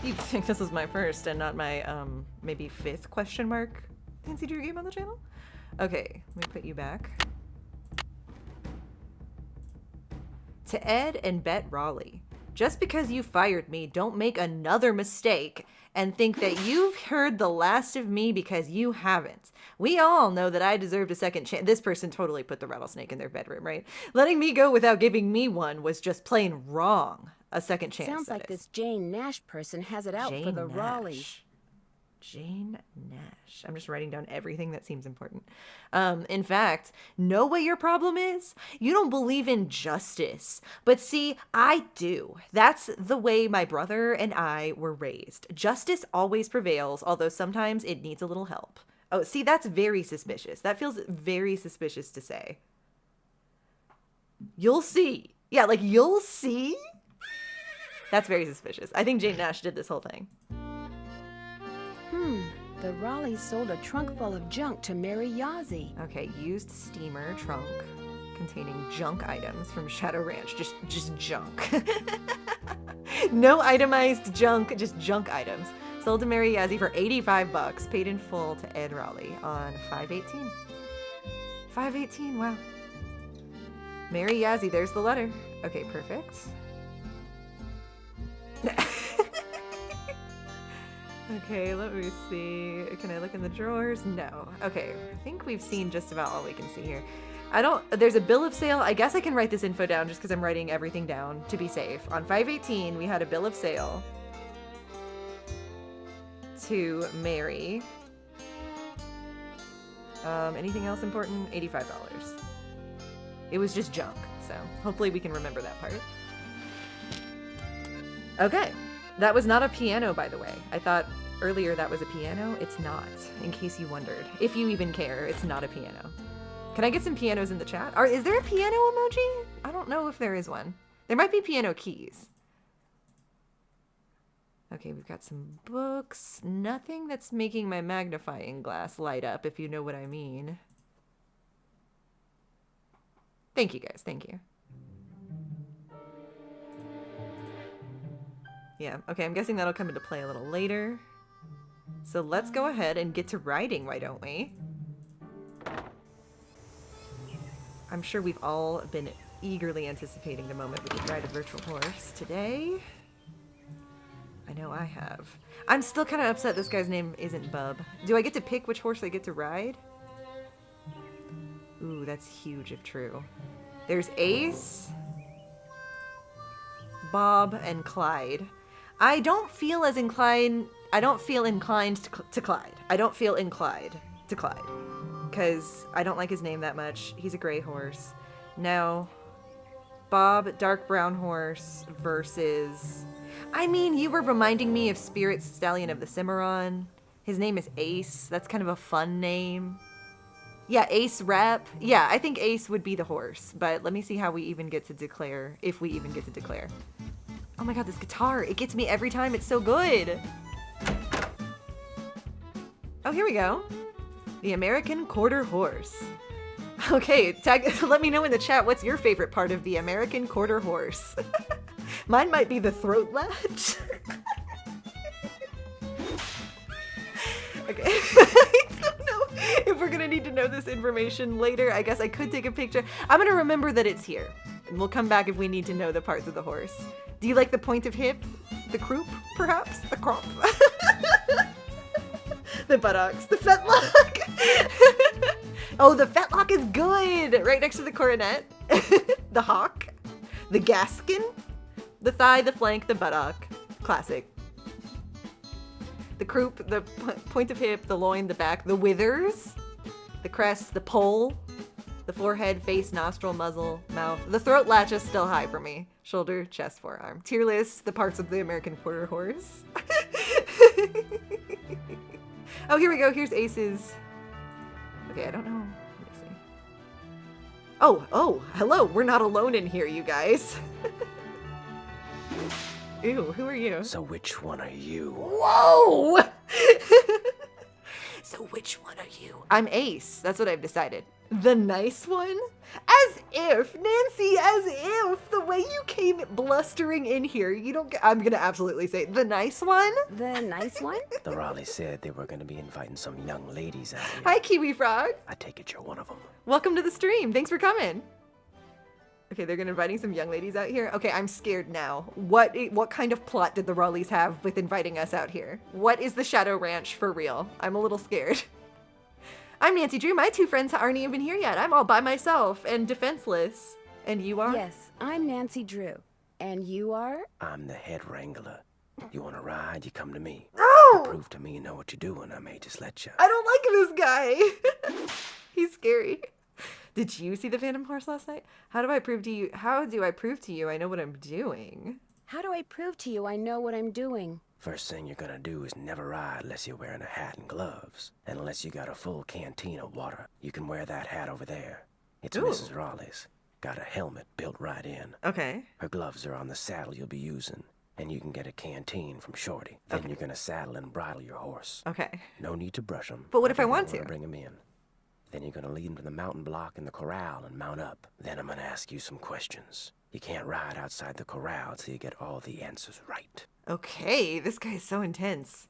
You'd think this was my first and not my, maybe 5th question mark Fancy Drew game on the channel? Okay, let me put you back. To Ed and Bet Raleigh. Just because you fired me, don't make another mistake and think that you've heard the last of me because you haven't. We all know that I deserved a second chance. This person totally put the rattlesnake in their bedroom, right? Letting me go without giving me one was just plain wrong. A second chance. Sounds like this Jane Nash person has it out for the Raleighs. Jane Nash. I'm just writing down everything that seems important. In fact, know what your problem is? You don't believe in justice. But see, I do. That's the way my brother and I were raised. Justice always prevails, although sometimes it needs a little help. Oh, see, that's very suspicious. That feels very suspicious to say. You'll see. Yeah, like, you'll see? That's very suspicious. I think Jane Nash did this whole thing. The Raleighs sold a trunk full of junk to Mary Yazzie. Okay, used steamer trunk containing junk items from Shadow Ranch. Just junk. No itemized junk, just junk items. Sold to Mary Yazzie for $85, paid in full to Ed Raleigh on 5/18. 5/18, wow. Mary Yazzie, there's the letter. Okay, perfect. Okay, let me see. Can I look in the drawers? No. Okay, I think we've seen just about all we can see here. There's a bill of sale. I guess I can write this info down just because I'm writing everything down to be safe. On 5/18, we had a bill of sale to Mary. Anything else important? $85. It was just junk, so hopefully we can remember that part. Okay. That was not a piano, by the way. I thought earlier that was a piano. It's not, in case you wondered. If you even care, it's not a piano. Can I get some pianos in the chat? Is there a piano emoji? I don't know if there is one. There might be piano keys. Okay, we've got some books. Nothing that's making my magnifying glass light up, if you know what I mean. Thank you, guys. Thank you. Yeah, okay, I'm guessing that'll come into play a little later. So let's go ahead and get to riding, why don't we? I'm sure we've all been eagerly anticipating the moment we could ride a virtual horse today. I know I have. I'm still kind of upset this guy's name isn't Bub. Do I get to pick which horse I get to ride? Ooh, that's huge if true. There's Ace, Bob, and Clyde. I don't feel inclined to Clyde. I don't feel inclined to Clyde. Because I don't like his name that much. He's a gray horse. Now, Bob, dark brown horse versus... I mean, you were reminding me of Spirit Stallion of the Cimarron. His name is Ace. That's kind of a fun name. Yeah, Ace Rep. Yeah, I think Ace would be the horse. But let me see how we even get to declare, if we even get to declare. Oh my god, this guitar, it gets me every time. It's so good. Oh, here we go. The American Quarter Horse. Okay, let me know in the chat what's your favorite part of the American Quarter Horse. Mine might be the throat latch. Okay. I don't know if we're gonna need to know this information later. I guess I could take a picture. I'm gonna remember that it's here. And we'll come back if we need to know the parts of the horse. Do you like the point of hip? The croup, perhaps? The crop? The buttocks. The fetlock. Oh, the fetlock is good! Right next to the coronet. The hawk. The gaskin, the thigh, the flank, the buttock. Classic. The croup, the point of hip, the loin, the back, the withers, the crest, the pole, the forehead, face, nostril, muzzle, mouth. The throat latch is still high for me. Shoulder, chest, forearm. Tier list, the parts of the American quarter horse. Oh, here we go. Here's Ace's. Okay, I don't know. Let me see. Oh, hello. We're not alone in here, you guys. Ew, who are you? So which one are you? Whoa! So which one are you? I'm Ace. That's what I've decided. The nice one? As if, Nancy, as if the way you came blustering in here, you don't get, I'm gonna absolutely say, the nice one? The nice one? The Raleighs said they were going to be inviting some young ladies out here. Hi, Kiwi Frog. I take it you're one of them. Welcome to the stream. Thanks for coming. Okay, they're gonna inviting some young ladies out here. Okay, I'm scared now. What kind of plot did the Raleighs have with inviting us out here? What is the Shadow Ranch for real? I'm a little scared. I'm Nancy Drew. My two friends aren't even here yet. I'm all by myself and defenseless. And you are? Yes, I'm Nancy Drew. And you are? I'm the head wrangler. You want to ride, you come to me. No! To prove to me you know what you're doing, I may just let you. I don't like this guy. He's scary. Did you see the Phantom Horse last night? How do I prove to you I know what I'm doing? How do I prove to you I know what I'm doing? First thing you're gonna do is never ride unless you're wearing a hat and gloves. And unless you got a full canteen of water. You can wear that hat over there. It's Ooh. Mrs. Raleigh's. Got a helmet built right in. Okay. Her gloves are on the saddle you'll be using. And you can get a canteen from Shorty. Then you're gonna saddle and bridle your horse. Okay. No need to brush him. But what if I want to? Bring him in. Then you're gonna lead him to the mountain block in the corral and mount up. Then I'm gonna ask you some questions. You can't ride outside the corral till you get all the answers right. Okay, this guy is so intense.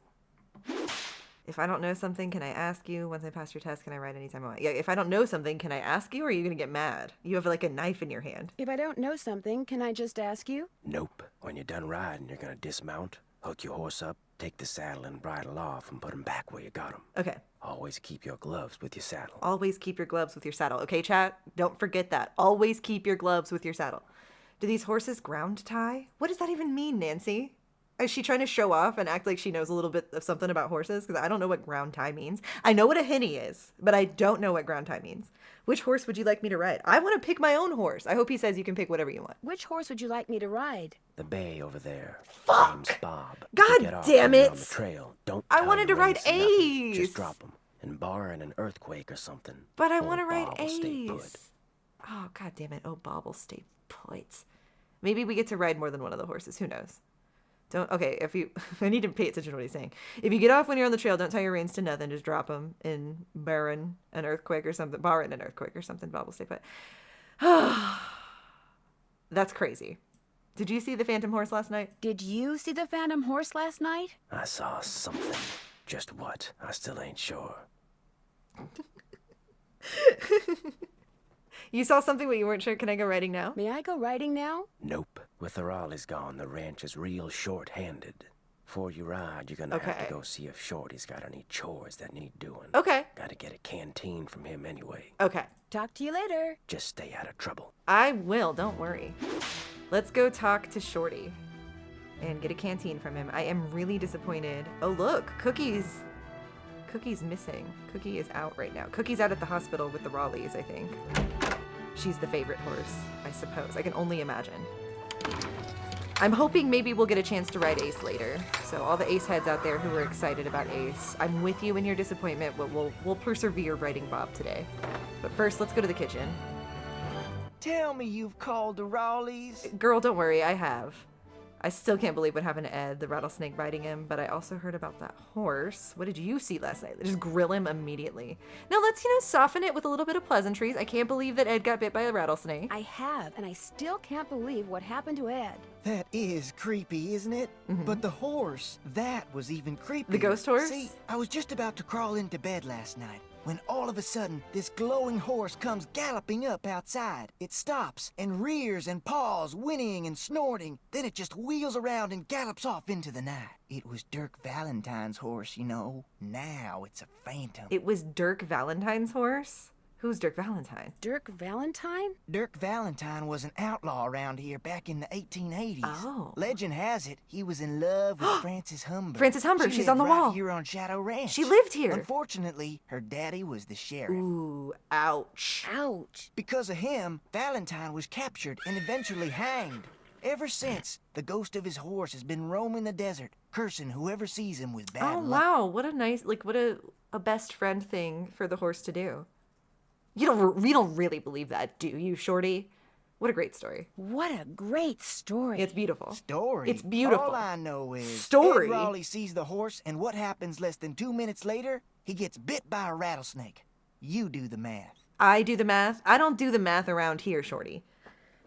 If I don't know something, can I ask you? Once I pass your test, can I ride anytime I want? Yeah, if I don't know something, can I ask you, or are you gonna get mad? You have like a knife in your hand. If I don't know something, can I just ask you? Nope. When you're done riding, you're gonna dismount, hook your horse up, take the saddle and bridle off, and put him back where you got him. Okay. Always keep your gloves with your saddle. Always keep your gloves with your saddle. Okay, chat? Don't forget that. Always keep your gloves with your saddle. Do these horses ground tie? What does that even mean, Nancy? Is she trying to show off and act like she knows a little bit of something about horses? Because I don't know what ground tie means. I know what a henny is, but I don't know what ground tie means. Which horse would you like me to ride? I want to pick my own horse. I hope he says you can pick whatever you want. Which horse would you like me to ride? The bay over there. Fuck! Name's Bob. God You get off damn when you're it! On the trail. Don't I tie wanted your to ride reins to nothing. Ace. Just drop them. And barring an earthquake or something. But I old want to ride Bob will stay put. Ace. Oh, god damn it. Oh, Bob will stay put. Maybe we get to ride more than one of the horses. Who knows? Don't. Okay, if you. I need to pay attention to what he's saying. If you get off when you're on the trail, don't tie your reins to nothing. Just drop them in barring an earthquake or something. Barring an earthquake or something. Bob will stay put. That's crazy. Did you see the Phantom Horse last night? Did you see the Phantom Horse last night? I saw something. Just what? I still ain't sure. You saw something but you weren't sure. Can I go riding now? May I go riding now? Nope. With the Raleighs gone, the ranch is real short-handed. Before you ride, you're gonna have Okay. to go see if Shorty's got any chores that need doing. Okay. Gotta get a canteen from him anyway. Okay. Talk to you later. Just stay out of trouble. I will. Don't worry. Let's go talk to Shorty and get a canteen from him. I am really disappointed. Oh, look. Cookie's missing. Cookie is out right now. Cookie's out at the hospital with the Raleighs, I think. She's the favorite horse, I suppose. I can only imagine. I'm hoping maybe we'll get a chance to ride Ace later. So all the Ace heads out there who are excited about Ace, I'm with you in your disappointment, but we'll persevere riding Bob today. But first, let's go to the kitchen. Tell me you've called the Raleighs. Girl, don't worry, I have. I still can't believe what happened to Ed, the rattlesnake biting him, but I also heard about that horse. What did you see last night? Just grill him immediately. Now let's, soften it with a little bit of pleasantries. I can't believe that Ed got bit by a rattlesnake. I have, and I still can't believe what happened to Ed. That is creepy, isn't it? But the horse, that was even creepier. The ghost horse? See, I was just about to crawl into bed last night when all of a sudden this glowing horse comes galloping up outside. It stops and rears and paws, whinnying and snorting. Then it just wheels around and gallops off into the night. It was Dirk Valentine's horse, you know. Now it's a phantom. It was Dirk Valentine's horse? Who's Dirk Valentine? Dirk Valentine? Dirk Valentine was an outlaw around here back in the 1880s. Oh. Legend has it he was in love with Frances Humber. Frances Humber, She she's on the lived right wall. here on Shadow Ranch. She lived here. Unfortunately, her daddy was the sheriff. Ooh, ouch. Ouch. Because of him, Valentine was captured and eventually hanged. Ever since, the ghost of his horse has been roaming the desert, cursing whoever sees him with bad Oh, luck. wow. What a nice, like, what a best friend thing for the horse to do. You don't really believe that, do you, Shorty? What a great story. What a great story. It's beautiful. Story? It's beautiful. All I know is Story? Ed Raleigh sees the horse, and what happens less than 2 minutes later? He gets bit by a rattlesnake. You do the math. I do the math. I don't do the math around here, Shorty.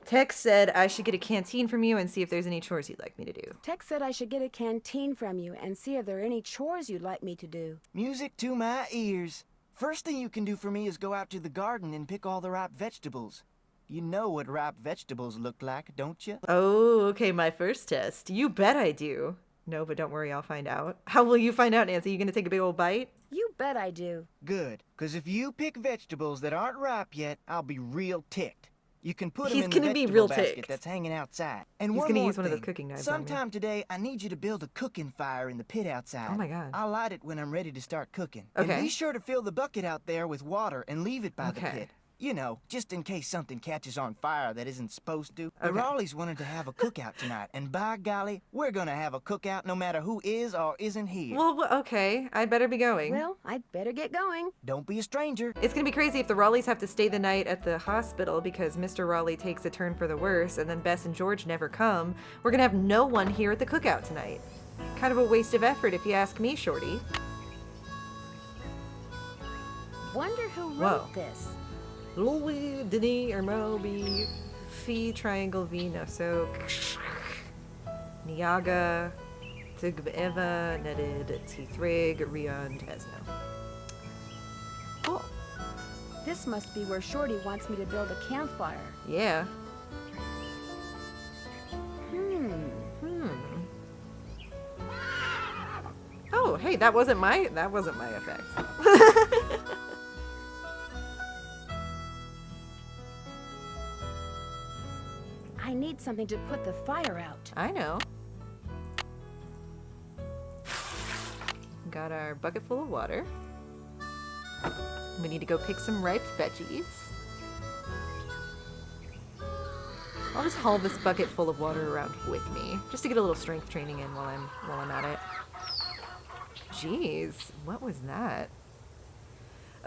Tex said I should get a canteen from you and see if there's any chores you'd like me to do. Tex said I should get a canteen from you and see if there are any chores you'd like me to do. Music to my ears. First thing you can do for me is go out to the garden and pick all the ripe vegetables. You know what ripe vegetables look like, don't you? Oh, okay, my first test. You bet I do. No, but don't worry, I'll find out. How will you find out, Nancy? You gonna take a big old bite? You bet I do. Good, 'cause if you pick vegetables that aren't ripe yet, I'll be real ticked. You can put them He's in the gonna be vegetable real basket ticked. that's hanging outside. And He's one gonna more use one of those thing. cooking knives on me. Sometime today, I need you to build a cooking fire in the pit outside. Oh my God. I'll light it when I'm ready to start cooking. Okay. And be sure to fill the bucket out there with water and leave it by the Okay. pit. You know, just in case something catches on fire that isn't supposed to. The Okay. Raleighs wanted to have a cookout tonight, and by golly, we're gonna have a cookout no matter who is or isn't here. Well, okay, I better be going. Well, I'd better get going. Don't be a stranger. It's gonna be crazy if the Raleighs have to stay the night at the hospital because Mr. Raleigh takes a turn for the worse and then Bess and George never come. We're gonna have no one here at the cookout tonight. Kind of a waste of effort if you ask me, Shorty. Wonder who Whoa. wrote this. Louis, Denis, Hermobi, Phi, Triangle, V, No Soak, Niaga, Tigveva, Netted, T-Thrig, Rion, Tesno. Cool. This must be where Shorty wants me to build a campfire. Yeah. Oh, hey, that wasn't my effect. I need something to put the fire out. I know. Got our bucket full of water. We need to go pick some ripe veggies. I'll just haul this bucket full of water around with me, just to get a little strength training in while I'm at it. Jeez, what was that?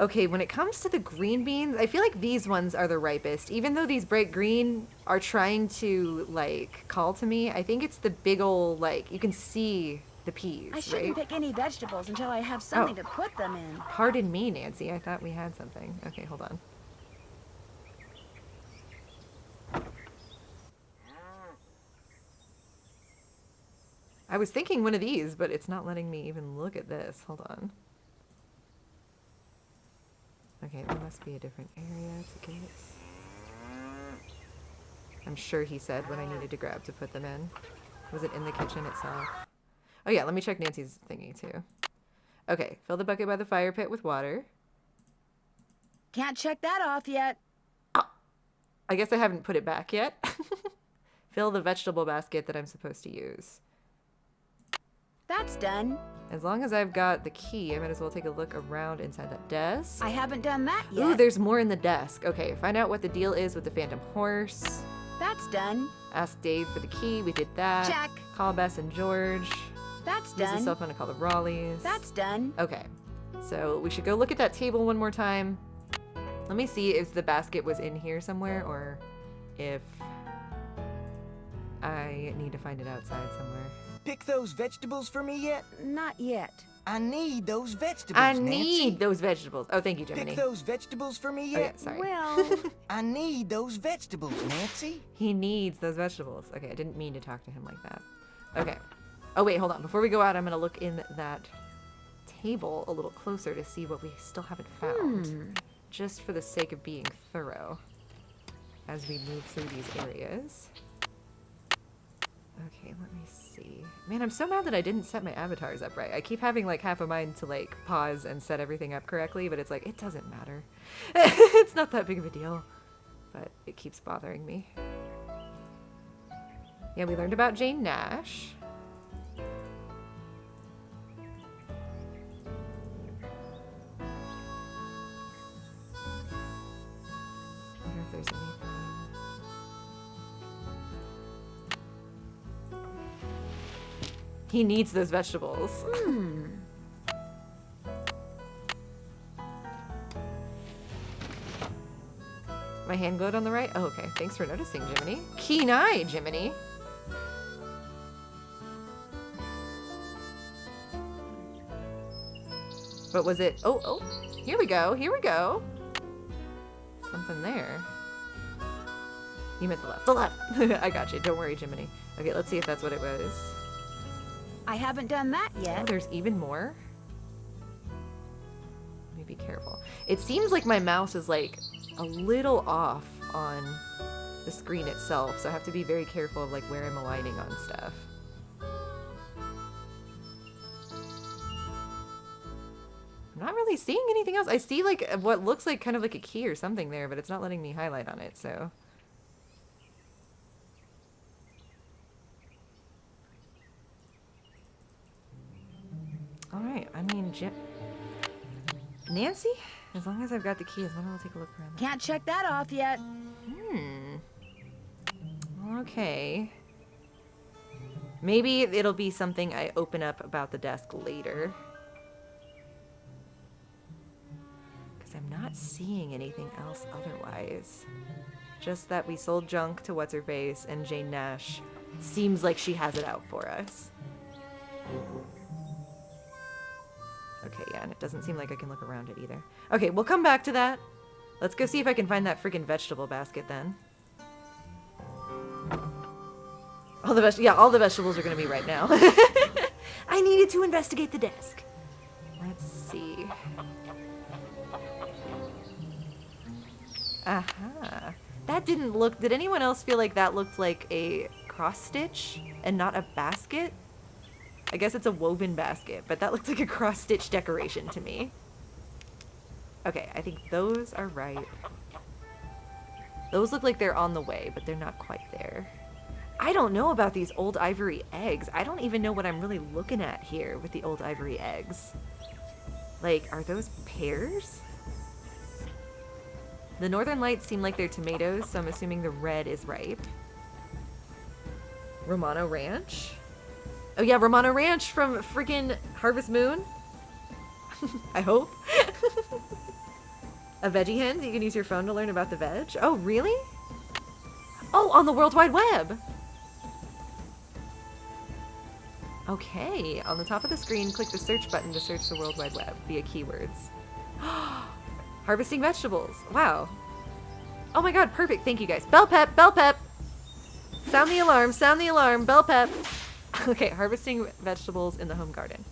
Okay, when it comes to the green beans, I feel like these ones are the ripest. Even though these bright green are trying to, like, call to me, I think it's the big ol', like, you can see the peas, I shouldn't right? pick any vegetables until I have something to put them in. Pardon me, Nancy. I thought we had something. Okay, hold on. I was thinking one of these, but it's not letting me even look at this. Hold on. Okay, there must be a different area to get. I'm sure he said what I needed to grab to put them in. Was it in the kitchen itself? Oh yeah, let me check Nancy's thingy too. Okay, fill the bucket by the fire pit with water. Can't check that off yet. I guess I haven't put it back yet. Fill the vegetable basket that I'm supposed to use. That's done. As long as I've got the key, I might as well take a look around inside that desk. I haven't done that yet. Ooh, there's more in the desk. Okay, find out what the deal is with the phantom horse. That's done. Ask Dave for the key. We did that. Check. Call Bess and George. That's Use the done. cell phone to call the Raleighs. That's done. Okay, so we should go look at that table one more time. Let me see if the basket was in here somewhere or if I need to find it outside somewhere. Pick those vegetables for me yet? Not yet. I need those vegetables, I Nancy. need those vegetables. Oh, thank you, Pick Jiminy. those vegetables for me Oh, yeah, yet? sorry. Well, I need those vegetables, Nancy. He needs those vegetables. Okay, I didn't mean to talk to him like that. Okay. Oh, wait, hold on. Before we go out, I'm going to look in that table a little closer to see what we still haven't found. Just for the sake of being thorough as we move through these areas. Okay, let me see. Man, I'm so mad that I didn't set my avatars up right. I keep having like half a mind to like pause and set everything up correctly, but it's like, it doesn't matter. It's not that big of a deal, but it keeps bothering me. Yeah, we learned about Jane Nash. I wonder if there's anything. He needs those vegetables. My hand glowed on the right? Oh, okay. Thanks for noticing, Jiminy. Keen eye, Jiminy. What was it? Oh, oh. Here we go. Here we go. Something there. You meant the left. The left! I got you. Don't worry, Jiminy. Okay, let's see if that's what it was. I haven't done that Oh, yet. there's even more? Let me be careful. It seems like my mouse is like a little off on the screen itself, so I have to be very careful of like where I'm aligning on stuff. I'm not really seeing anything else. I see like what looks like kind of like a key or something there, but it's not letting me highlight on it, so. All right, I mean, Nancy? As long as I've got the keys, then I'll take a look around. Can't check that off yet. Okay. Maybe it'll be something I open up about the desk later. Because I'm not seeing anything else otherwise. Just that we sold junk to What's-Her-Face, and Jane Nash seems like she has it out for us. Okay, yeah, and it doesn't seem like I can look around it either. Okay, we'll come back to that. Let's go see if I can find that friggin' vegetable basket then. All the vegetables are gonna be right now. I needed to investigate the desk. Let's see. Aha. That didn't look... Did anyone else feel like that looked like a cross stitch and not a basket? I guess it's a woven basket, but that looks like a cross-stitch decoration to me. Okay, I think those are right. Those look like they're on the way, but they're not quite there. I don't know about these old ivory eggs. I don't even know what I'm really looking at here with the old ivory eggs. Like, are those pears? The northern lights seem like they're tomatoes, so I'm assuming the red is ripe. Romano Ranch? Oh yeah, Romano Ranch from freaking Harvest Moon. I hope. A veggie hen, you can use your phone to learn about the veg. Oh, really? Oh, on the World Wide Web. Okay, on the top of the screen, click the search button to search the World Wide Web via keywords. Harvesting vegetables. Wow. Oh my god, perfect. Thank you guys. Bell pep, bell pep. Sound the alarm, bell pep. Okay, harvesting vegetables in the home garden.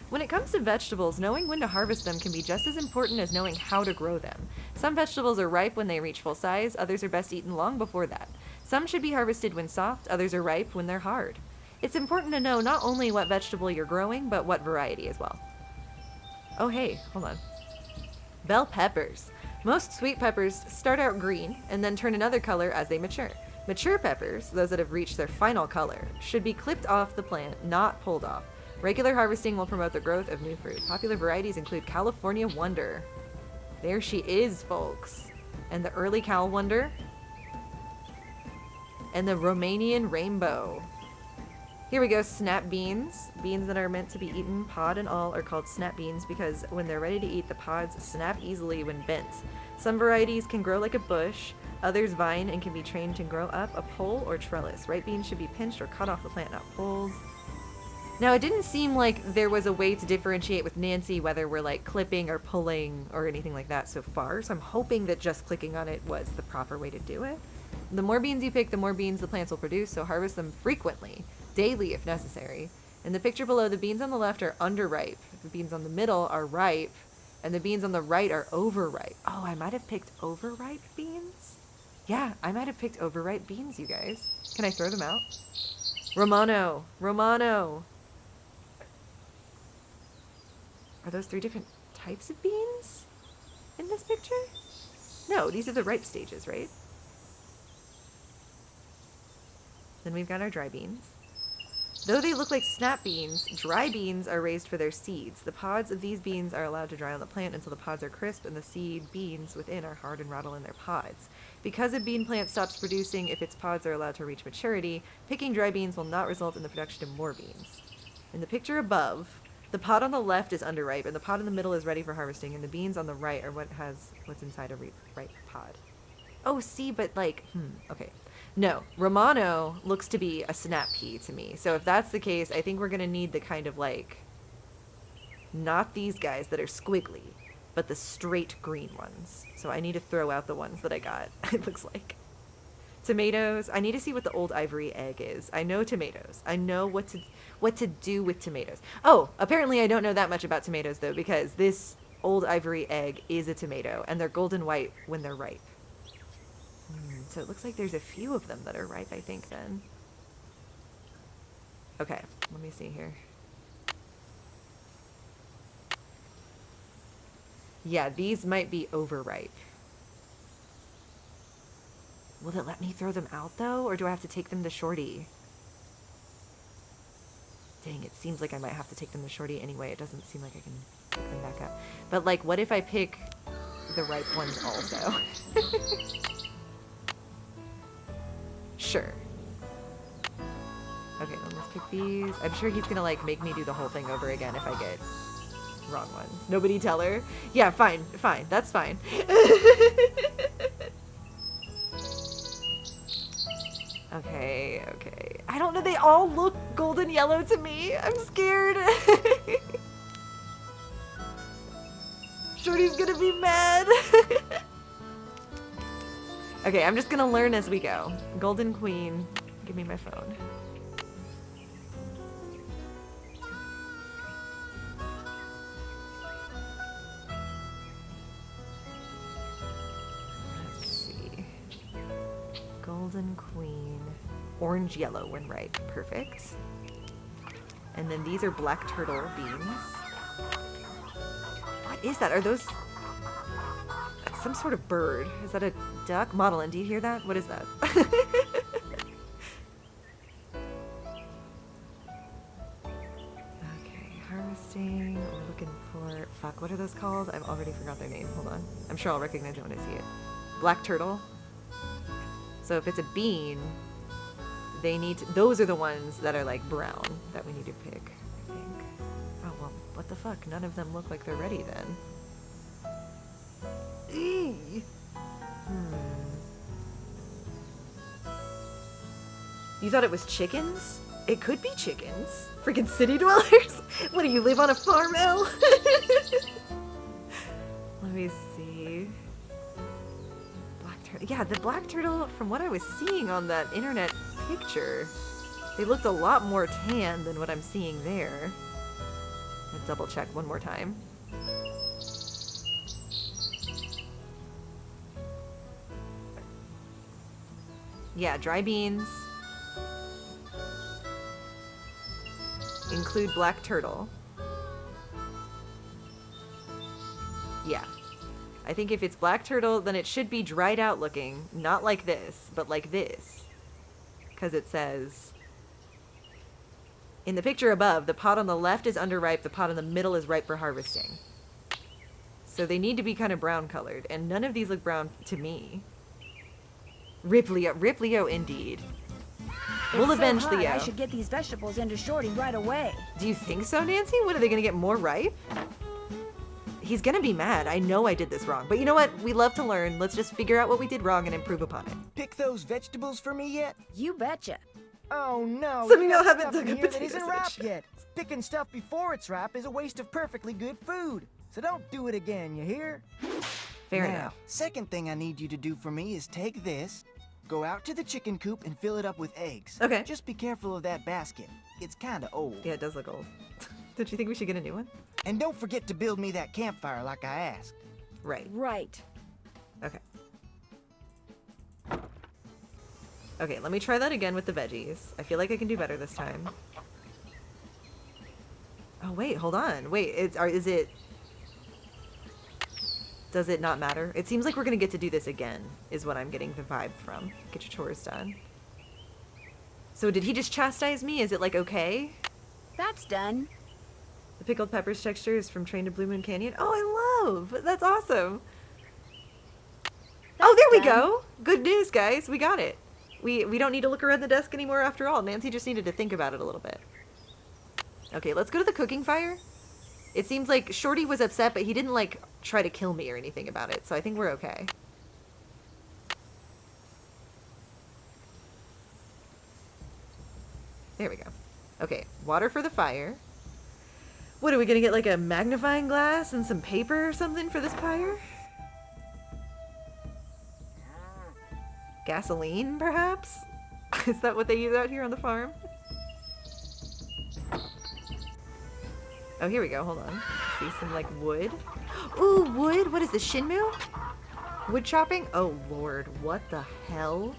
When it comes to vegetables, knowing when to harvest them can be just as important as knowing how to grow them. Some vegetables are ripe when they reach full size, others are best eaten long before that. Some should be harvested when soft, others are ripe when they're hard. It's important to know not only what vegetable you're growing, but what variety as well. Oh hey, hold on. Bell peppers. Most sweet peppers start out green and then turn another color as they mature. Mature peppers, those that have reached their final color, should be clipped off the plant, not pulled off. Regular harvesting will promote the growth of new fruit. Popular varieties include California Wonder. There she is, folks. And the early Cal Wonder. And the Romanian Rainbow. Here we go, snap beans. Beans that are meant to be eaten, pod and all, are called snap beans because when they're ready to eat, the pods snap easily when bent. Some varieties can grow like a bush. Others vine and can be trained to grow up a pole or trellis. Ripe beans should be pinched or cut off the plant, not poles. Now, it didn't seem like there was a way to differentiate with Nancy whether we're like clipping or pulling or anything like that so far. So I'm hoping that just clicking on it was the proper way to do it. The more beans you pick, the more beans the plants will produce, so harvest them frequently, daily if necessary. In the picture below, the beans on the left are underripe. The beans on the middle are ripe, and the beans on the right are overripe. Oh, I might have picked overripe beans? Yeah, I might have picked overripe beans, you guys. Can I throw them out? Romano. Romano. Are those 3 different types of beans in this picture? No, these are the ripe stages, right? Then we've got our dry beans. Though they look like snap beans, dry beans are raised for their seeds. The pods of these beans are allowed to dry on the plant until the pods are crisp and the seed beans within are hard and rottle in their pods. Because a bean plant stops producing if its pods are allowed to reach maturity, picking dry beans will not result in the production of more beans. In the picture above, the pod on the left is underripe and the pod in the middle is ready for harvesting, and the beans on the right are what's inside a ripe pod. Oh, see, but like, okay. No, Romano looks to be a snap pea to me. So if that's the case, I think we're going to need the kind of like, not these guys that are squiggly, but the straight green ones. So I need to throw out the ones that I got, it looks like. Tomatoes, I need to see what the old ivory egg is. I know tomatoes. I know what to do with tomatoes. Oh, apparently I don't know that much about tomatoes though, because this old ivory egg is a tomato and they're golden white when they're ripe. So it looks like there's a few of them that are ripe, I think, then. Okay, let me see here. Yeah, these might be overripe. Will it let me throw them out, though? Or do I have to take them to Shorty? Dang, it seems like I might have to take them to Shorty anyway. It doesn't seem like I can pick them back up. But, like, what if I pick the ripe ones also? Sure. Okay, let's pick these. I'm sure he's gonna like make me do the whole thing over again if I get wrong ones. Nobody tell her? Yeah, fine, fine, that's fine. Okay, okay. I don't know, they all look golden yellow to me. I'm scared. Shorty's gonna be mad. Okay, I'm just gonna learn as we go. Golden Queen, give me my phone. Let's see. Golden Queen. Orange yellow when ripe. Perfect. And then these are black turtle beans. What is that? Are those... That's some sort of bird. Is that a duck? Modelin, do you hear that? What is that? Okay, harvesting. We're looking for... Fuck, what are those called? I've already forgot their name. Hold on. I'm sure I'll recognize it when I see it. Black turtle. So if it's a bean, they need to... Those are the ones that are like brown that we need to pick, I think. Oh, well, what the fuck? None of them look like they're ready then. You thought it was chickens? It could be chickens. Freaking city dwellers? What do you live on a farm, Elle? Let me see. Black turtle. Yeah, the black turtle, from what I was seeing on that internet picture, they looked a lot more tan than what I'm seeing there. Let's double check one more time. Yeah, dry beans. Include black turtle. Yeah. I think if it's black turtle, then it should be dried out looking. Not like this, but like this. Because it says... In the picture above, the pod on the left is underripe, the pod in the middle is ripe for harvesting. So they need to be kind of brown colored, and none of these look brown to me. Rip Leo indeed. We'll avenge Leo. I should get these vegetables into Shorty right away. Do you think so, Nancy? What, are they gonna get more ripe? He's gonna be mad. I know I did this wrong. But you know what? We love to learn. Let's just figure out what we did wrong and improve upon it. Pick those vegetables for me yet? You betcha. Oh no, Some of you y'all got haven't stuff in dug a here that potato isn't ripe yet. Picking stuff before it's ripe is a waste of perfectly good food. So don't do it again, you hear? Fair Now, enough. second thing I need you to do for me is take this, go out to the chicken coop and fill it up with eggs. Okay. Just be careful of that basket. It's kinda old. Yeah, it does look old. Don't you think we should get a new one? And don't forget to build me that campfire like I asked. Right. Right. Okay. Okay, let me try that again with the veggies. I feel like I can do better this time. Oh, wait, hold on. Wait, is it... Does it not matter? It seems like we're going to get to do this again, is what I'm getting the vibe from. Get your chores done. So did he just chastise me? Is it, like, okay? That's done. The pickled peppers texture is from Train to Blue Moon Canyon. Oh, I love! That's awesome! Oh, there we go! Good news, guys. We got it. We don't need to look around the desk anymore after all. Nancy just needed to think about it a little bit. Okay, let's go to the cooking fire. It seems like Shorty was upset, but he didn't, like, try to kill me or anything about it, so I think we're okay. There we go. Okay, water for the fire. What, are we gonna get, like, a magnifying glass and some paper or something for this fire? Gasoline, perhaps? Is that what they use out here on the farm? Oh, here we go. Hold on. See some, like, wood. Ooh, wood? What is this, Shinmu? Wood chopping? Oh, Lord. What the hell?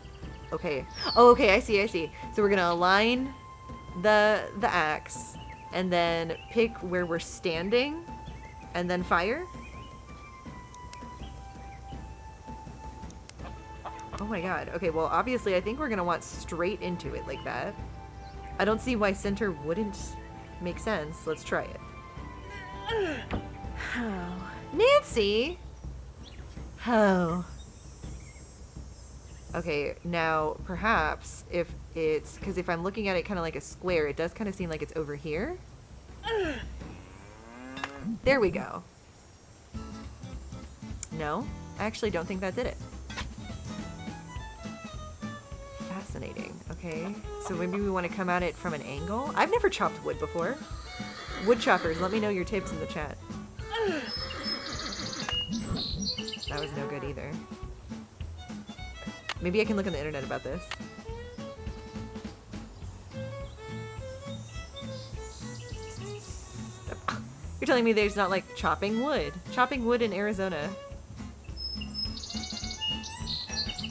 Okay. Oh, okay. I see. So we're going to align the axe and then pick where we're standing and then fire. Oh, my God. Okay, well, obviously, I think we're going to want straight into it like that. I don't see why center wouldn't make sense. Let's try it. Oh. Nancy! Oh. Okay, now, perhaps, if it's... Because if I'm looking at it kind of like a square, it does kind of seem like it's over here. There we go. No? I actually don't think that did it. Fascinating. Okay, so maybe we want to come at it from an angle? I've never chopped wood before. Wood choppers, let me know your tips in the chat. That was no good either. Maybe I can look on the internet about this. You're telling me there's not, like, chopping wood? Chopping wood in Arizona.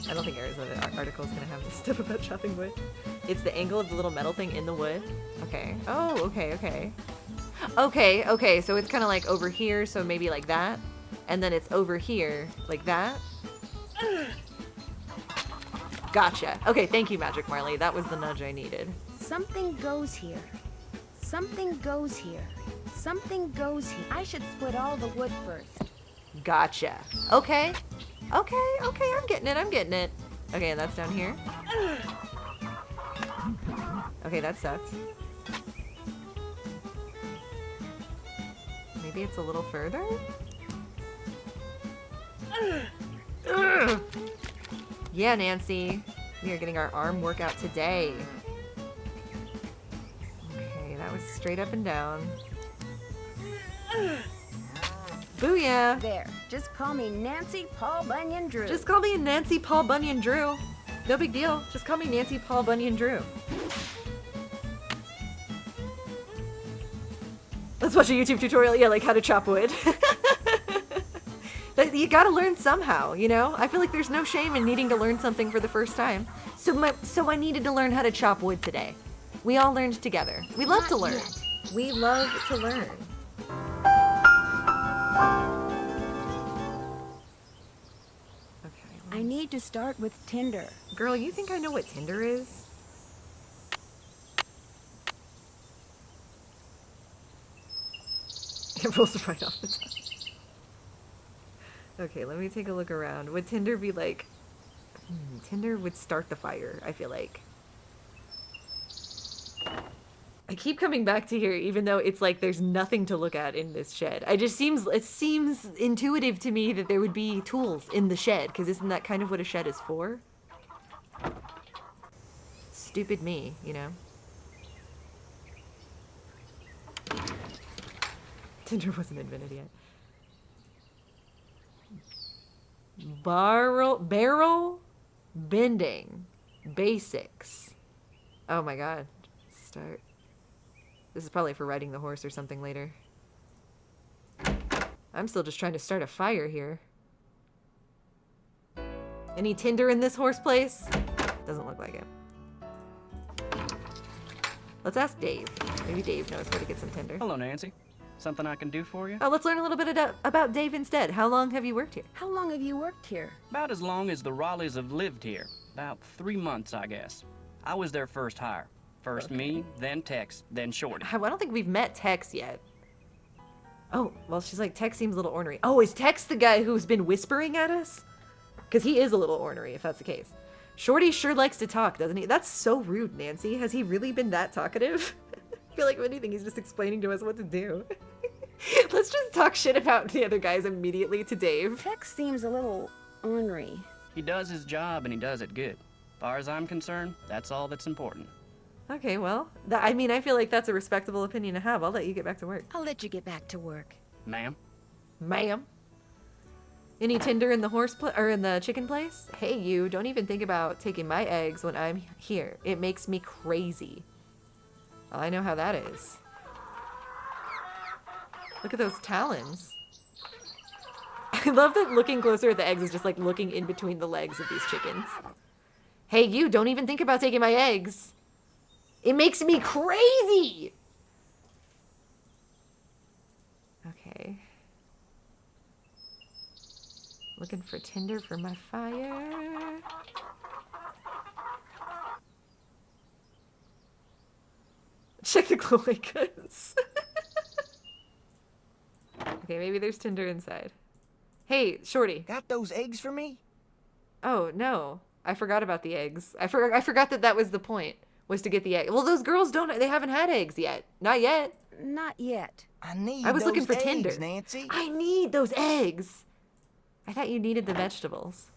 I don't think Arizona article is going to have this stuff about chopping wood. It's the angle of the little metal thing in the wood. Okay. Oh, okay. Okay, so it's kind of like over here, so maybe like that. And then it's over here, like that. Gotcha. Okay, thank you, Magic Marley. That was the nudge I needed. Something goes here. Something goes here. Something goes here. I should split all the wood first. Gotcha. Okay, I'm getting it. Okay, and that's down here. Okay, that sucks. Maybe it's a little further? Yeah, Nancy. We are getting our arm workout today. Okay, that was straight up and down. Booyah! There. Just call me Nancy Paul Bunyan Drew. Just call me Nancy Paul Bunyan Drew. No big deal. Just call me Nancy Paul Bunyan Drew. Let's watch a YouTube tutorial. Yeah, like how to chop wood. You gotta learn somehow, you know? I feel like there's no shame in needing to learn something for the first time. So I needed to learn how to chop wood today. We all learned together. We love to learn. We love to learn. Okay. I need to start with tinder. Girl, you think I know what Tinder is? It rolls right off the top. Okay, let me take a look around. Would Tinder be like... Tinder would start the fire, I feel like. I keep coming back to here, even though it's like there's nothing to look at in this shed. It seems intuitive to me that there would be tools in the shed, because isn't that kind of what a shed is for? Stupid me, you know? Tinder wasn't invented yet. Barrel bending basics. Oh my god. Start. This is probably for riding the horse or something later. I'm still just trying to start a fire here. Any tinder in this horse place? Doesn't look like it. Let's ask Dave. Maybe Dave knows where to get some tinder. Hello, Nancy. Something I can do for you? Oh, let's learn a little bit about Dave instead. How long have you worked here? How long have you worked here? About as long as the Raleighs have lived here. About 3 months, I guess. I was their first hire. First me, then Tex, then Shorty. I don't think we've met Tex yet. Oh, well, she's like, Tex seems a little ornery. Oh, is Tex the guy who's been whispering at us? Because he is a little ornery, if that's the case. Shorty sure likes to talk, doesn't he? That's so rude, Nancy. Has he really been that talkative? I feel like if anything, he's just explaining to us what to do. Let's just talk shit about the other guys immediately to Dave. Tex seems a little ornery. He does his job and he does it good. Far as I'm concerned, that's all that's important. Okay, well, I mean, I feel like that's a respectable opinion to have. I'll let you get back to work. I'll let you get back to work. Ma'am? Ma'am? Any Tinder in the or in the chicken place? Hey, you, don't even think about taking my eggs when I'm here. It makes me crazy. Well, I know how that is. Look at those talons. I love that looking closer at the eggs is just like looking in between the legs of these chickens. Hey, you, don't even think about taking my eggs. It makes me crazy! Okay. Looking for tinder for my fire. Check the glowing goods. Okay, maybe there's tinder inside. Hey, Shorty. Got those eggs for me? Oh, no. I forgot about the eggs. I forgot that was the point, was to get the egg. Well, those girls they haven't had eggs yet. Not yet. Not yet. I was looking for eggs, tinder. Nancy. I need those eggs. I thought you needed the vegetables.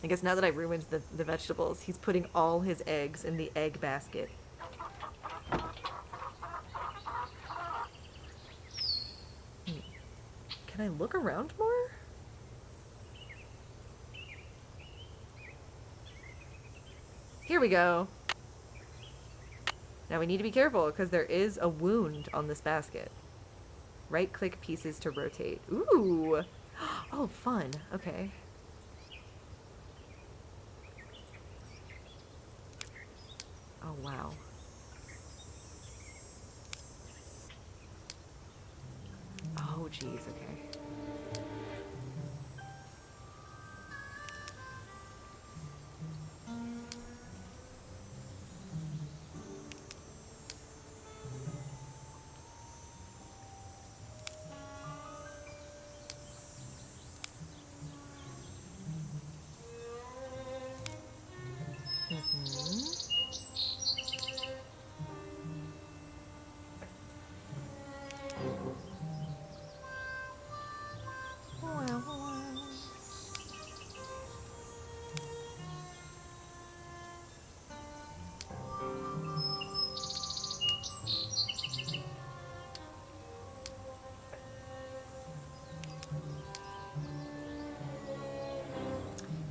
I guess now that I ruined the vegetables, he's putting all his eggs in the egg basket. Can I look around more? Here we go. Now we need to be careful because there is a wound on this basket. Right-click pieces to rotate. Ooh! Oh, fun. Okay. Oh, wow. Oh, geez, okay.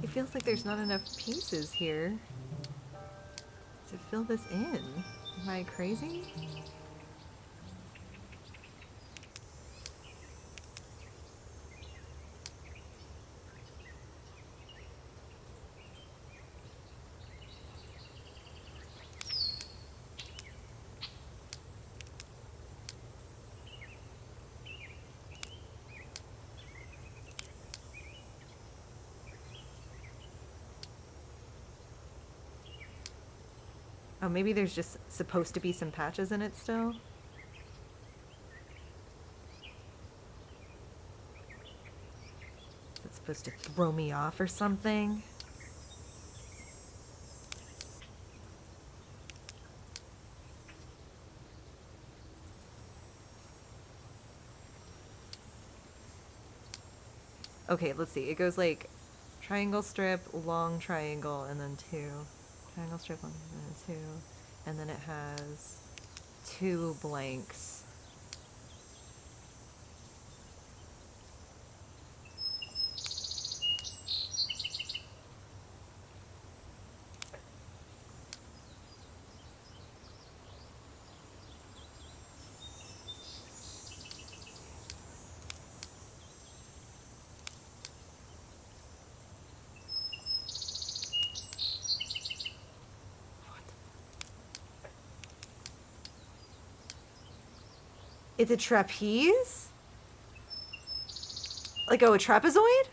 It feels like there's not enough pieces here to fill this in. Am I crazy? Oh, maybe there's just supposed to be some patches in it still? Is it supposed to throw me off or something? Okay, let's see. It goes like triangle strip, long triangle, and then two. Triangle strip, long, and then two. And then it has two blanks. It's a trapeze? Like, oh, a trapezoid?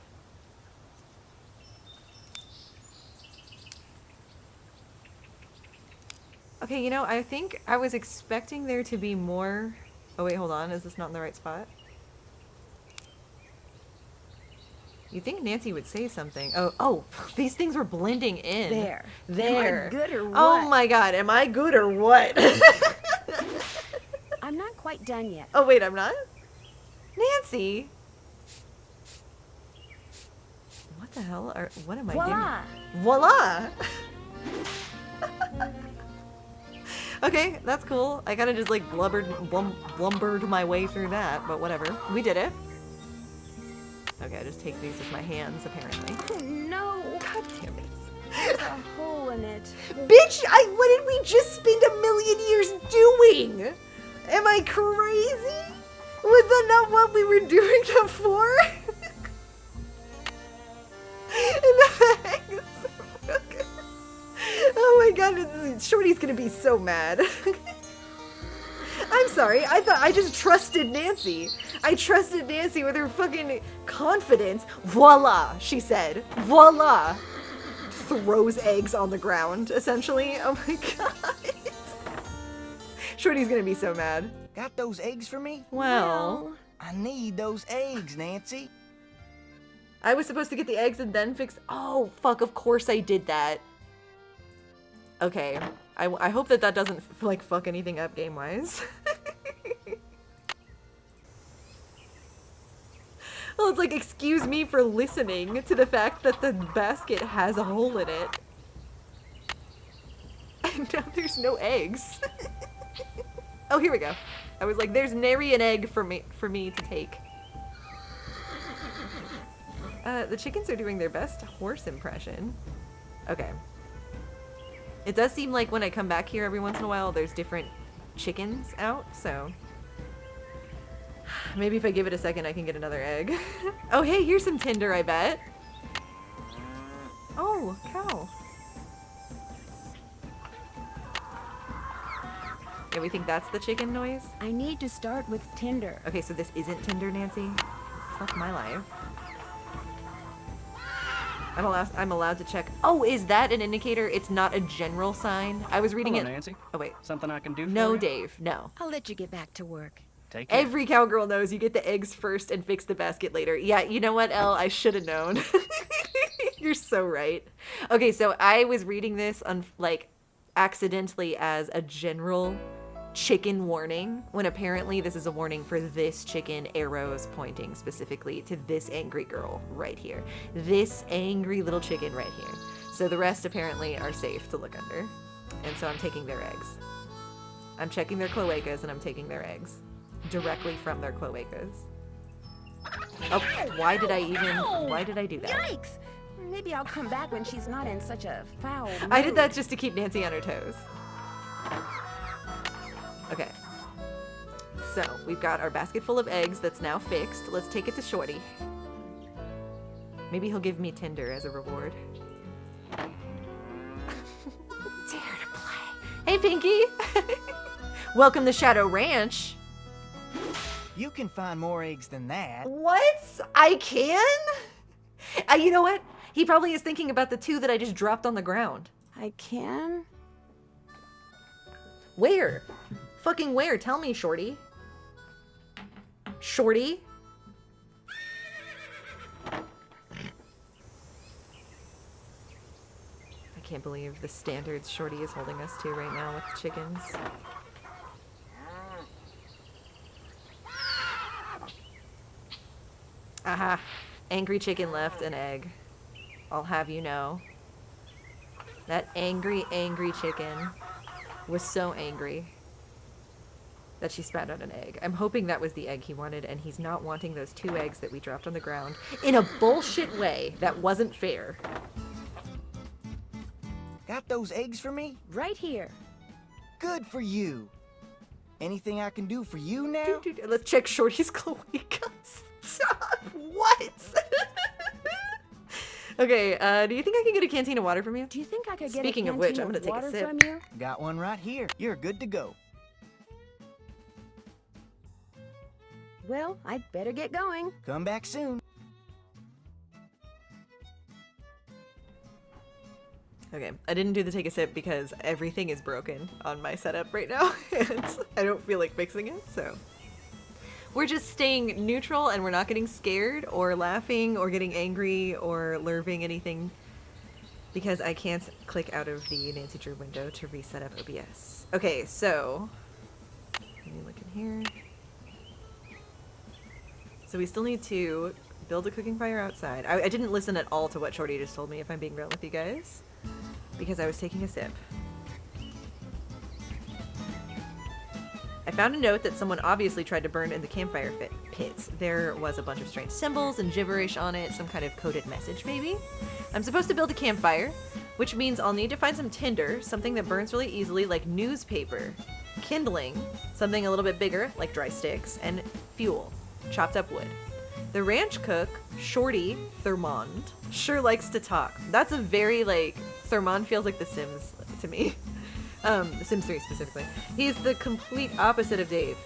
Okay, you know, I think I was expecting there to be more... Oh, wait, hold on. Is this not in the right spot? You'd think Nancy would say something. Oh, these things were blending in. There. There. Am I good or what? Oh my god, am I good or what? I'm not quite done yet. Oh, wait, I'm not? Nancy? What the hell? What am I doing? Voila! Okay, that's cool. I kind of just like blumbered my way through that, but whatever. We did it. Okay, I just take these with my hands, apparently. Oh no! God damn it. There's a hole in it. Bitch, what did we just spend 1,000,000 years doing? Am I crazy? Was that not what we were doing before? Oh my god, Shorty's gonna be so mad. I'm sorry, I just trusted Nancy. I trusted Nancy with her fucking confidence. Voila, she said. Voila. Throws eggs on the ground, essentially. Oh my god. Shorty's gonna be so mad. Got those eggs for me? Well, I need those eggs, Nancy. I was supposed to get the eggs and then fix... Oh, fuck, of course I did that. Okay, I hope that doesn't, like, fuck anything up game-wise. Well, it's like, excuse me for listening to the fact that the basket has a hole in it. And now there's no eggs. Oh, here we go. I was like, there's nary an egg for me to take. The chickens are doing their best horse impression. Okay. It does seem like when I come back here every once in a while, there's different chickens out, so... Maybe if I give it a second, I can get another egg. Oh, hey, here's some tinder, I bet. Oh, cow. Yeah, we think that's the chicken noise? I need to start with tinder. Okay, so this isn't tinder, Nancy? Fuck my life. I'm allowed to check. Oh, is that an indicator? It's not a general sign. I was reading Hello, it. Nancy. Oh, wait. Something I can do for No, you? Dave. No. I'll let you get back to work. Take care. Every cowgirl knows you get the eggs first and fix the basket later. Yeah, you know what, Elle? I should have known. You're so right. Okay, so I was reading this on, like, accidentally as a general chicken warning, when apparently this is a warning for this chicken, arrows pointing specifically to this angry girl right here. This angry little chicken right here. So the rest apparently are safe to look under. And so I'm taking their eggs. I'm checking their cloacas and I'm taking their eggs. Directly from their cloacas. Oh, why did I do that? Yikes! Maybe I'll come back when she's not in such a foul mood. I did that just to keep Nancy on her toes. Okay. So, we've got our basket full of eggs that's now fixed. Let's take it to Shorty. Maybe he'll give me tinder as a reward. Dare to play. Hey, Pinky! Welcome to Shadow Ranch. You can find more eggs than that. What? I can? You know what? He probably is thinking about the 2 that I just dropped on the ground. I can? Where? Fucking where? Tell me, Shorty. Shorty? I can't believe the standards Shorty is holding us to right now with chickens. Aha. Angry chicken left an egg. I'll have you know. That angry, angry chicken was so angry that she spat out an egg. I'm hoping that was the egg he wanted, and he's not wanting those 2 eggs that we dropped on the ground in a bullshit way that wasn't fair. Got those eggs for me? Right here. Good for you. Anything I can do for you now? Let's check Shorty's cloacas. Stop. What? Okay, do you think I can get a canteen of water from you? Do you think I could get Speaking a of which, canteen I'm gonna of take a water sip. from you? Got one right here. You're good to go. Well, I'd better get going. Come back soon. Okay, I didn't do the take a sip because everything is broken on my setup right now, and I don't feel like fixing it, so. We're just staying neutral, and we're not getting scared, or laughing, or getting angry, or lurving anything, because I can't click out of the Nancy Drew window to reset up OBS. Okay, so, let me look in here. So we still need to build a cooking fire outside. I didn't listen at all to what Shorty just told me, if I'm being real with you guys, because I was taking a sip. I found a note that someone obviously tried to burn in the campfire pit. There was a bunch of strange symbols and gibberish on it, some kind of coded message maybe. I'm supposed to build a campfire, which means I'll need to find some tinder, something that burns really easily like newspaper, kindling, something a little bit bigger like dry sticks, and fuel, chopped up wood. The ranch cook, Shorty Thurmond, sure likes to talk. That's a very, like, Thurmond feels like The Sims to me. The Sims 3 specifically. He's the complete opposite of Dave.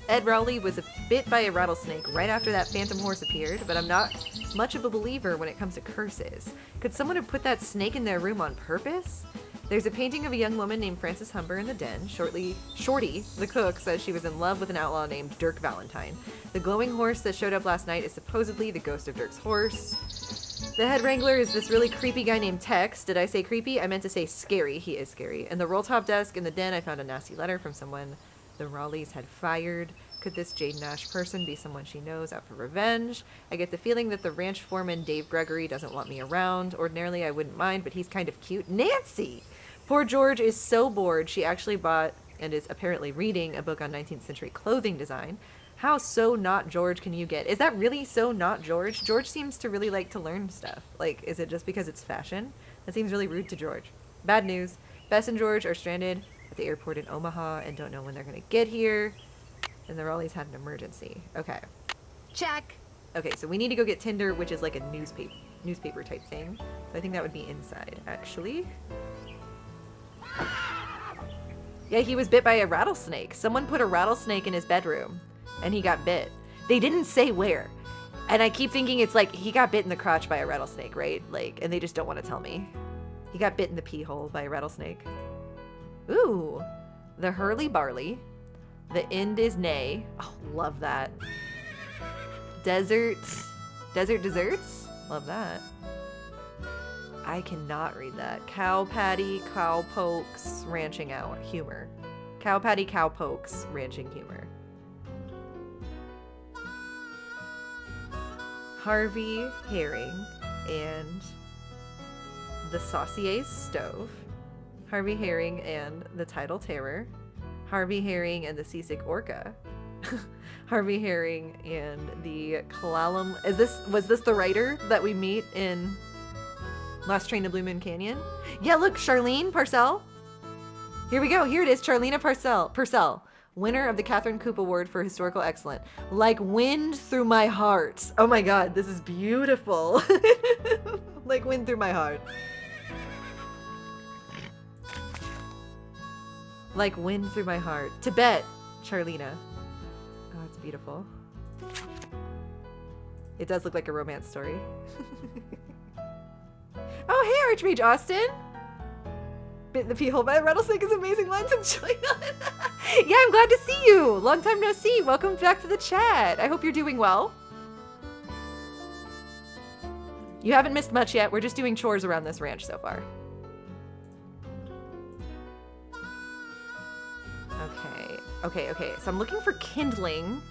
Ed Rowley was bit by a rattlesnake right after that phantom horse appeared, but I'm not much of a believer when it comes to curses. Could someone have put that snake in their room on purpose? There's a painting of a young woman named Frances Humber in the den. Shorty, the cook, says she was in love with an outlaw named Dirk Valentine. The glowing horse that showed up last night is supposedly the ghost of Dirk's horse. The head wrangler is this really creepy guy named Tex. Did I say creepy? I meant to say scary. He is scary. And the roll-top desk in the den, I found a nasty letter from someone the Raleighs had fired. Could this Jade Nash person be someone she knows out for revenge? I get the feeling that the ranch foreman, Dave Gregory, doesn't want me around. Ordinarily, I wouldn't mind, but he's kind of cute. Nancy! Poor George is so bored, she actually bought and is apparently reading a book on 19th century clothing design. How so not George can you get? Is that really so not George? George seems to really like to learn stuff. Like, is it just because it's fashion? That seems really rude to George. Bad news. Bess and George are stranded at the airport in Omaha and don't know when they're going to get here. And the Raleighs had an emergency. Okay. Check. Okay, so we need to go get Tinder, which is like a newspaper type thing. So I think that would be inside, actually. Yeah, he was bit by a rattlesnake. Someone put a rattlesnake in his bedroom, and he got bit. They didn't say where. And I keep thinking it's like he got bit in the crotch by a rattlesnake, right? Like, and they just don't want to tell me. He got bit in the pee hole by a rattlesnake. Ooh, the Hurley Barley. The end is nay. Oh, love that. Desert desserts? Love that. I cannot read that. Cow patty, cow pokes, ranching out. Humor. Cow patty, cow pokes, ranching humor. Harvey Herring and the Saucier's Stove. Harvey Herring and the Tidal Terror. Harvey Herring and the Seasick Orca. Harvey Herring and the Clallam. Was this the writer that we meet in Last Train to Blue Moon Canyon? Yeah, look, Charlene Parcell. Here we go. Here it is, Charlena Purcell, winner of the Catherine Coop Award for Historical Excellence. Like wind through my heart. Oh my God, this is beautiful. Like wind through my heart. Like wind through my heart. Tibet, Charlena. Oh, it's beautiful. It does look like a romance story. Oh, hey, Archmage Austin. Bit in the pee hole by a rattlesnake is amazing. Let's enjoy it. Yeah, I'm glad to see you. Long time no see. Welcome back to the chat. I hope you're doing well. You haven't missed much yet. We're just doing chores around this ranch so far. Okay. So I'm looking for kindling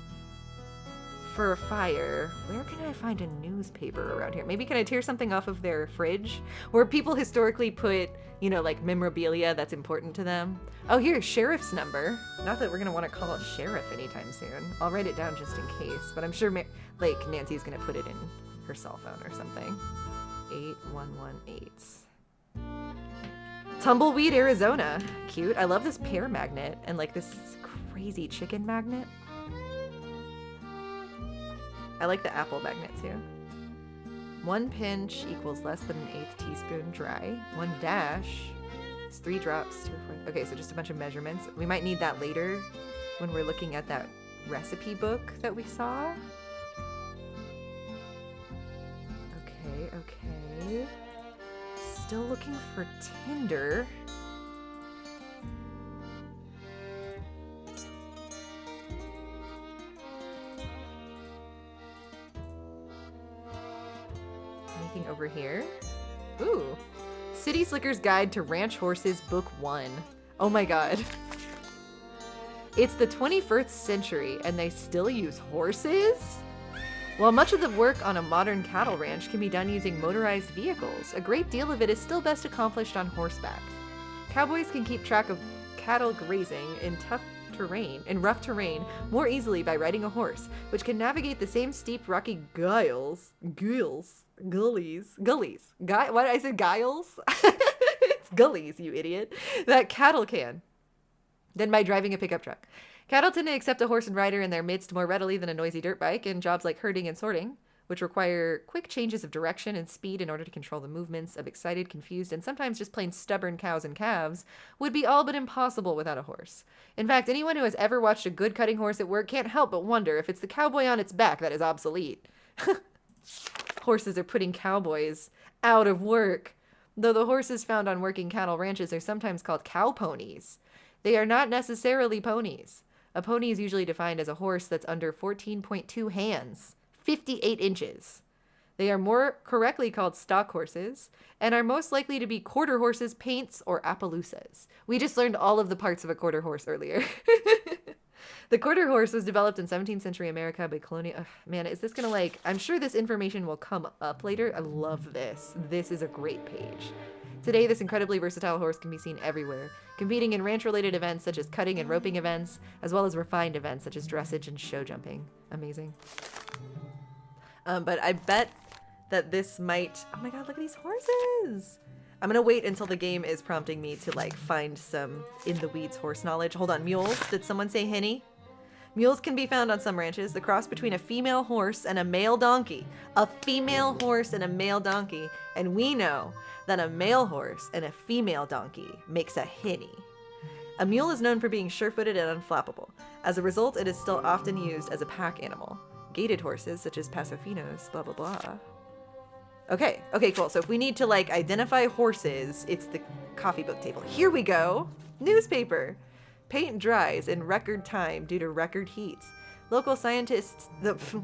for a fire. Where can I find a newspaper around here? Maybe can I tear something off of their fridge? Where people historically put, you know, like memorabilia that's important to them. Oh, here, sheriff's number. Not that we're gonna want to call a sheriff anytime soon. I'll write it down just in case, but I'm sure like Nancy's gonna put it in her cell phone or something. 8118. Tumbleweed, Arizona. Cute. I love this pear magnet and like this crazy chicken magnet. I like the apple magnet too. 1 pinch equals less than 1/8 teaspoon dry. 1 dash is 3 drops. 2 or 4. Okay, so just a bunch of measurements. We might need that later when we're looking at that recipe book that we saw. Okay. Still looking for tinder. Anything over here? Ooh. City Slicker's Guide to Ranch Horses, Book 1. Oh my god. It's the 21st century and they still use horses? While much of the work on a modern cattle ranch can be done using motorized vehicles, a great deal of it is still best accomplished on horseback. Cowboys can keep track of cattle grazing in rough terrain more easily by riding a horse, which can navigate the same steep, rocky gullies. Why did I say gullies? It's gullies, you idiot. That cattle can. Than by driving a pickup truck. Cattle tend to accept a horse and rider in their midst more readily than a noisy dirt bike in jobs like herding and sorting, which require quick changes of direction and speed in order to control the movements of excited, confused, and sometimes just plain stubborn cows and calves, would be all but impossible without a horse. In fact, anyone who has ever watched a good cutting horse at work can't help but wonder if it's the cowboy on its back that is obsolete. Horses are putting cowboys out of work. Though the horses found on working cattle ranches are sometimes called cow ponies. They are not necessarily ponies. A pony is usually defined as a horse that's under 14.2 hands, 58 inches. They are more correctly called stock horses and are most likely to be quarter horses, paints, or Appaloosas. We just learned all of the parts of a quarter horse earlier. The quarter horse was developed in 17th century America by colonial... man, is this gonna I'm sure this information will come up later. I love this. This is a great page. Today, this incredibly versatile horse can be seen everywhere, competing in ranch-related events such as cutting and roping events, as well as refined events such as dressage and show jumping. Amazing. But I bet that this might... oh my god, look at these horses! I'm gonna wait until the game is prompting me to, find some in-the-weeds horse knowledge. Hold on, mules? Did someone say henny? Mules can be found on some ranches. The cross between a female horse and a male donkey. A female horse and a male donkey. And we know that a male horse and a female donkey makes a henny. A mule is known for being sure-footed and unflappable. As a result, it is still often used as a pack animal. Gaited horses, such as Pasofinos, blah, blah, blah. Okay, cool. So if we need to, identify horses, it's the coffee book table. Here we go. Newspaper. Paint dries in record time due to record heat. The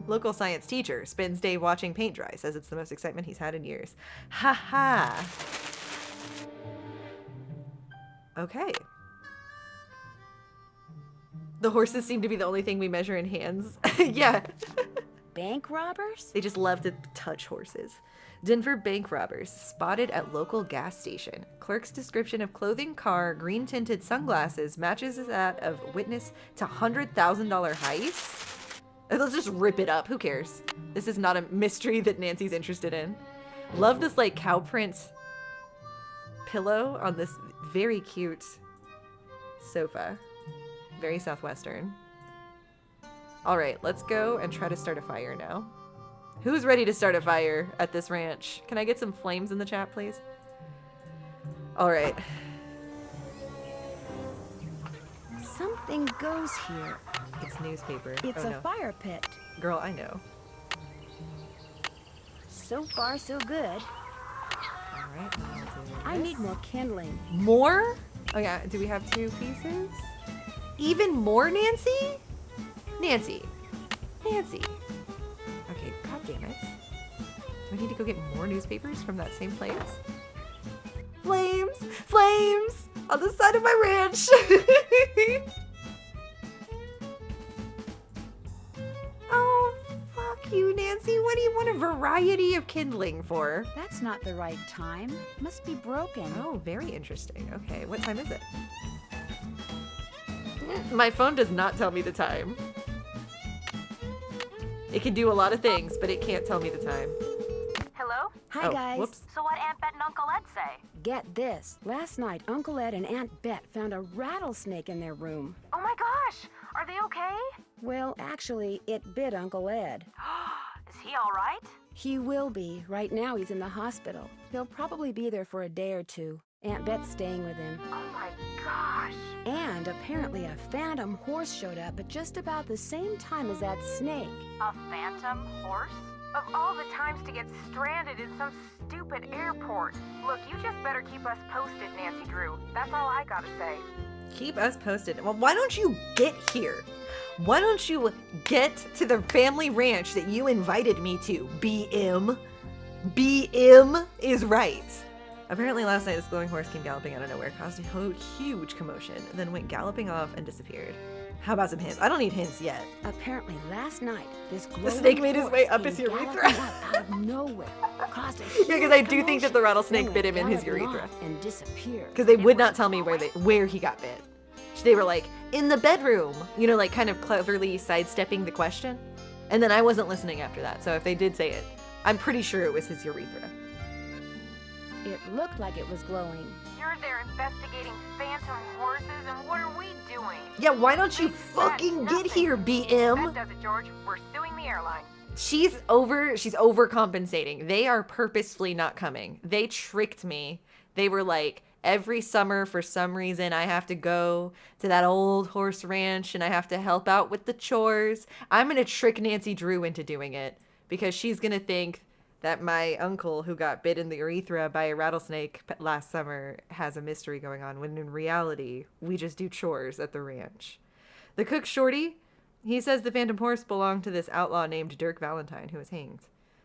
local science teacher spends day watching paint dry, says it's the most excitement he's had in years. Ha ha. Okay. The horses seem to be the only thing we measure in hands. Yeah. Bank robbers? They just love to touch horses. Denver bank robbers spotted at local gas station. Clerk's description of clothing, car, green-tinted sunglasses matches that of witness to $100,000 heist. Let's just rip it up. Who cares? This is not a mystery that Nancy's interested in. Love this cow print pillow on this very cute sofa. Very Southwestern. All right, let's go and try to start a fire now. Who's ready to start a fire at this ranch? Can I get some flames in the chat, please? All right. Something goes here. It's newspaper. It's oh, a no. fire pit. Girl, I know. So far, so good. All right. I need more kindling. More? Oh, yeah. Do we have 2 pieces? Even more, Nancy? Nancy. Okay, god damn it. Do I need to go get more newspapers from that same place? Flames! Flames! On the side of my ranch! Oh, fuck you, Nancy. What do you want a variety of kindling for? That's not the right time. Must be broken. Oh, very interesting. Okay, what time is it? My phone does not tell me the time. It can do a lot of things, but it can't tell me the time. Hello? Hi, guys. Whoops. So what Aunt Bet and Uncle Ed say? Get this. Last night, Uncle Ed and Aunt Bet found a rattlesnake in their room. Oh my gosh! Are they okay? Well, actually, it bit Uncle Ed. Is he all right? He will be. Right now, he's in the hospital. He'll probably be there for a day or 2. Aunt Bet's staying with him. Oh my gosh. And apparently a phantom horse showed up at just about the same time as that snake. A phantom horse? Of all the times to get stranded in some stupid airport. Look, you just better keep us posted, Nancy Drew. That's all I gotta say. Keep us posted. Well, why don't you get here? Why don't you get to the family ranch that you invited me to, BM? BM is right. Apparently last night this glowing horse came galloping out of nowhere, caused a huge commotion, then went galloping off and disappeared. How about some hints? I don't need hints yet. Apparently last night, this The glowing snake made his horse way up came his urethra. galloping up out of nowhere, caused a Yeah, because I do think that the rattlesnake bit him in his galloping urethra. off and disappeared. Because they would not tell me where he got bit. They were like, in the bedroom, you know, like kind of cleverly sidestepping the question. And then I wasn't listening after that. So if they did say it, I'm pretty sure it was his urethra. It looked like it was glowing. You're there investigating phantom horses, and what are we doing? Yeah, why don't you They said fucking get nothing. here, BM? That does it, George. We're suing the airline. She's overcompensating. They are purposefully not coming. They tricked me. They were like, every summer for some reason I have to go to that old horse ranch and I have to help out with the chores. I'm going to trick Nancy Drew into doing it because she's going to think that my uncle who got bit in the urethra by a rattlesnake last summer has a mystery going on, when in reality, we just do chores at the ranch. The cook, Shorty, he says the phantom horse belonged to this outlaw named Dirk Valentine, who was hanged.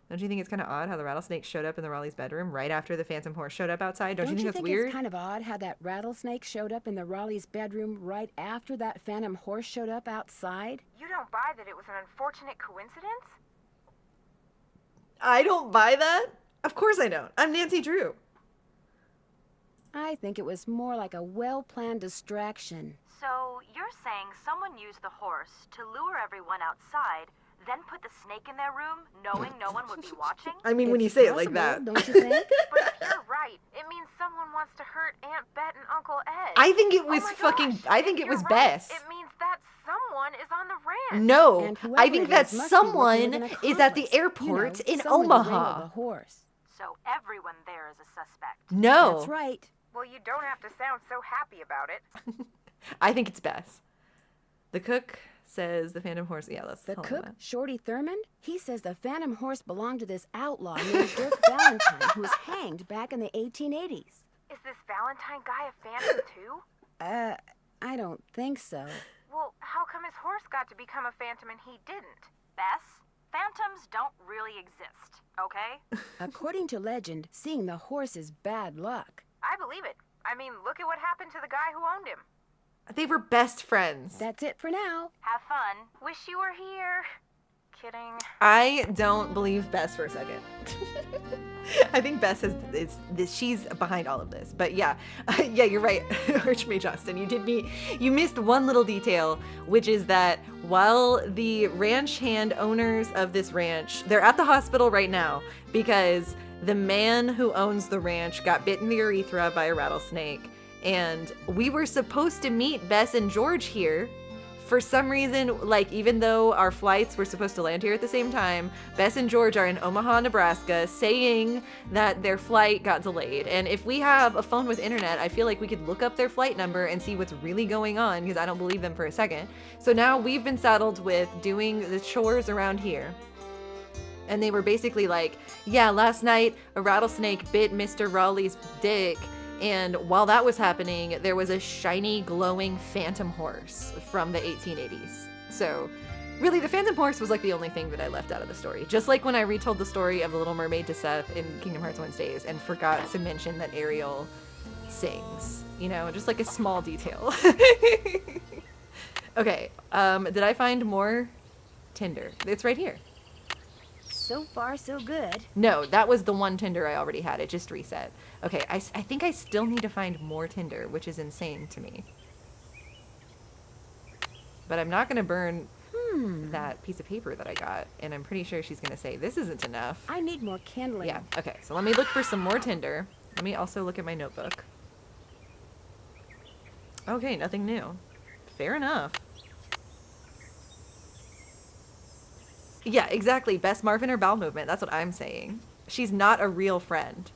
Don't you think it's kind of odd how the rattlesnake showed up in the Raleigh's bedroom right after the phantom horse showed up outside? Don't you think that's weird? It's kind of odd how that rattlesnake showed up in the Raleigh's bedroom right after that phantom horse showed up outside? You don't buy that it was an unfortunate coincidence? I don't buy that. Of course I don't. I'm Nancy Drew. I think it was more like a well-planned distraction. So you're saying someone used the horse to lure everyone outside, then put the snake in their room, knowing no one would be watching? I mean, when you It's say it like possible, that. don't you think? But if you're right, it means someone wants to hurt Aunt Bet and Uncle Ed. I think it was Oh my fucking, gosh, I think if it was you're right, Bess. It means that someone is on the ranch. No, And whoever I think it that is must be working someone with an is at the accomplice. airport You know, in someone to wrangle Omaha. the horse. So everyone there is a suspect. No, That's right. Well, you don't have to sound so happy about it. I think it's Bess. The cook says the phantom horse. Yeah, let's The tell him cook, that. Shorty Thurmond, he says the phantom horse belonged to this outlaw named Dirk Valentine, who was hanged back in the 1880s. Is this Valentine guy a phantom too? I don't think so. Well, how come his horse got to become a phantom and he didn't? Bess, phantoms don't really exist, okay? According to legend, seeing the horse is bad luck. I believe it. I mean, look at what happened to the guy who owned him. They were best friends. That's it for now. Have fun. Wish you were here. Kidding. I don't believe Bess for a second. I think Bess she's behind all of this. But yeah, yeah, you're right, Archmage Justin. You missed one little detail, which is that while the ranch hand owners of this ranch, they're at the hospital right now because the man who owns the ranch got bit in the urethra by a rattlesnake. And we were supposed to meet Bess and George here. For some reason, like, even though our flights were supposed to land here at the same time, Bess and George are in Omaha, Nebraska, saying that their flight got delayed. And if we have a phone with internet, I feel like we could look up their flight number and see what's really going on, because I don't believe them for a second. So now we've been saddled with doing the chores around here. And they were basically like, yeah, last night a rattlesnake bit Mr. Raleigh's dick. And while that was happening, there was a shiny, glowing phantom horse from the 1880s. So really, the phantom horse was like the only thing that I left out of the story. Just like when I retold the story of the Little Mermaid to Seth in Kingdom Hearts Wednesdays and forgot to mention that Ariel sings. You know, just like a small detail. Okay, did I find more Tinder? It's right here. So far, so good. No, that was the one Tinder I already had. It just reset. Okay, I think I still need to find more Tinder, which is insane to me. But I'm not going to burn that piece of paper that I got, and I'm pretty sure she's going to say, this isn't enough. I need more kindling. Yeah, okay, so let me look for some more Tinder. Let me also look at my notebook. Okay, nothing new. Fair enough. Yeah, exactly. Best Marvin or bowel movement. That's what I'm saying. She's not a real friend.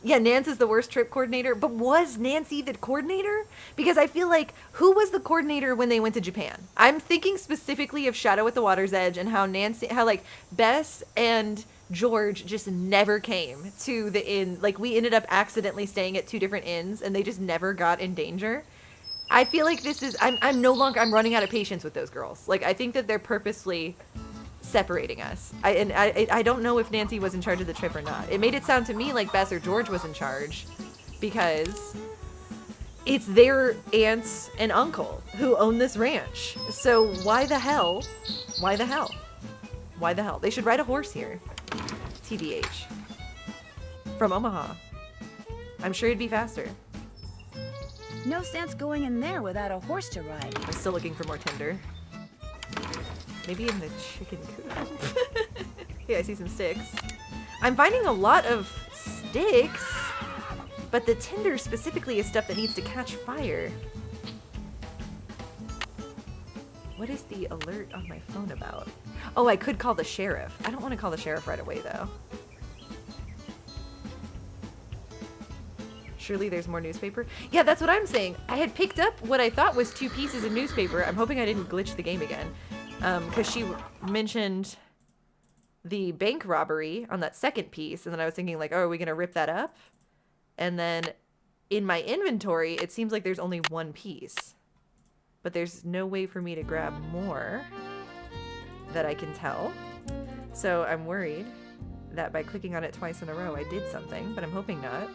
Yeah, Nance is the worst trip coordinator, but was Nancy the coordinator? Because I feel like, who was the coordinator when they went to Japan? I'm thinking specifically of Shadow at the Water's Edge and how like Bess and George just never came to the inn. Like, we ended up accidentally staying at 2 different inns and they just never got in danger. I feel like this is, I'm running out of patience with those girls. Like, I think that they're purposely separating us. I don't know if Nancy was in charge of the trip or not. It made it sound to me like Bess or George was in charge because it's their aunts and uncle who own this ranch. So why the hell? Why the hell? Why the hell? They should ride a horse here. TBH. From Omaha. I'm sure it'd be faster. No sense going in there without a horse to ride. I'm still looking for more tinder. Maybe in the chicken coop. Yeah, I see some sticks. I'm finding a lot of sticks, but the tinder specifically is stuff that needs to catch fire. What is the alert on my phone about? Oh, I could call the sheriff. I don't want to call the sheriff right away, though. Surely there's more newspaper. Yeah, that's what I'm saying. I had picked up what I thought was 2 pieces of newspaper. I'm hoping I didn't glitch the game again. Because she mentioned the bank robbery on that second piece, and then I was thinking like, oh, are we gonna rip that up? And then in my inventory, it seems like there's only 1 piece, but there's no way for me to grab more that I can tell. So I'm worried that by clicking on it twice in a row, I did something, but I'm hoping not.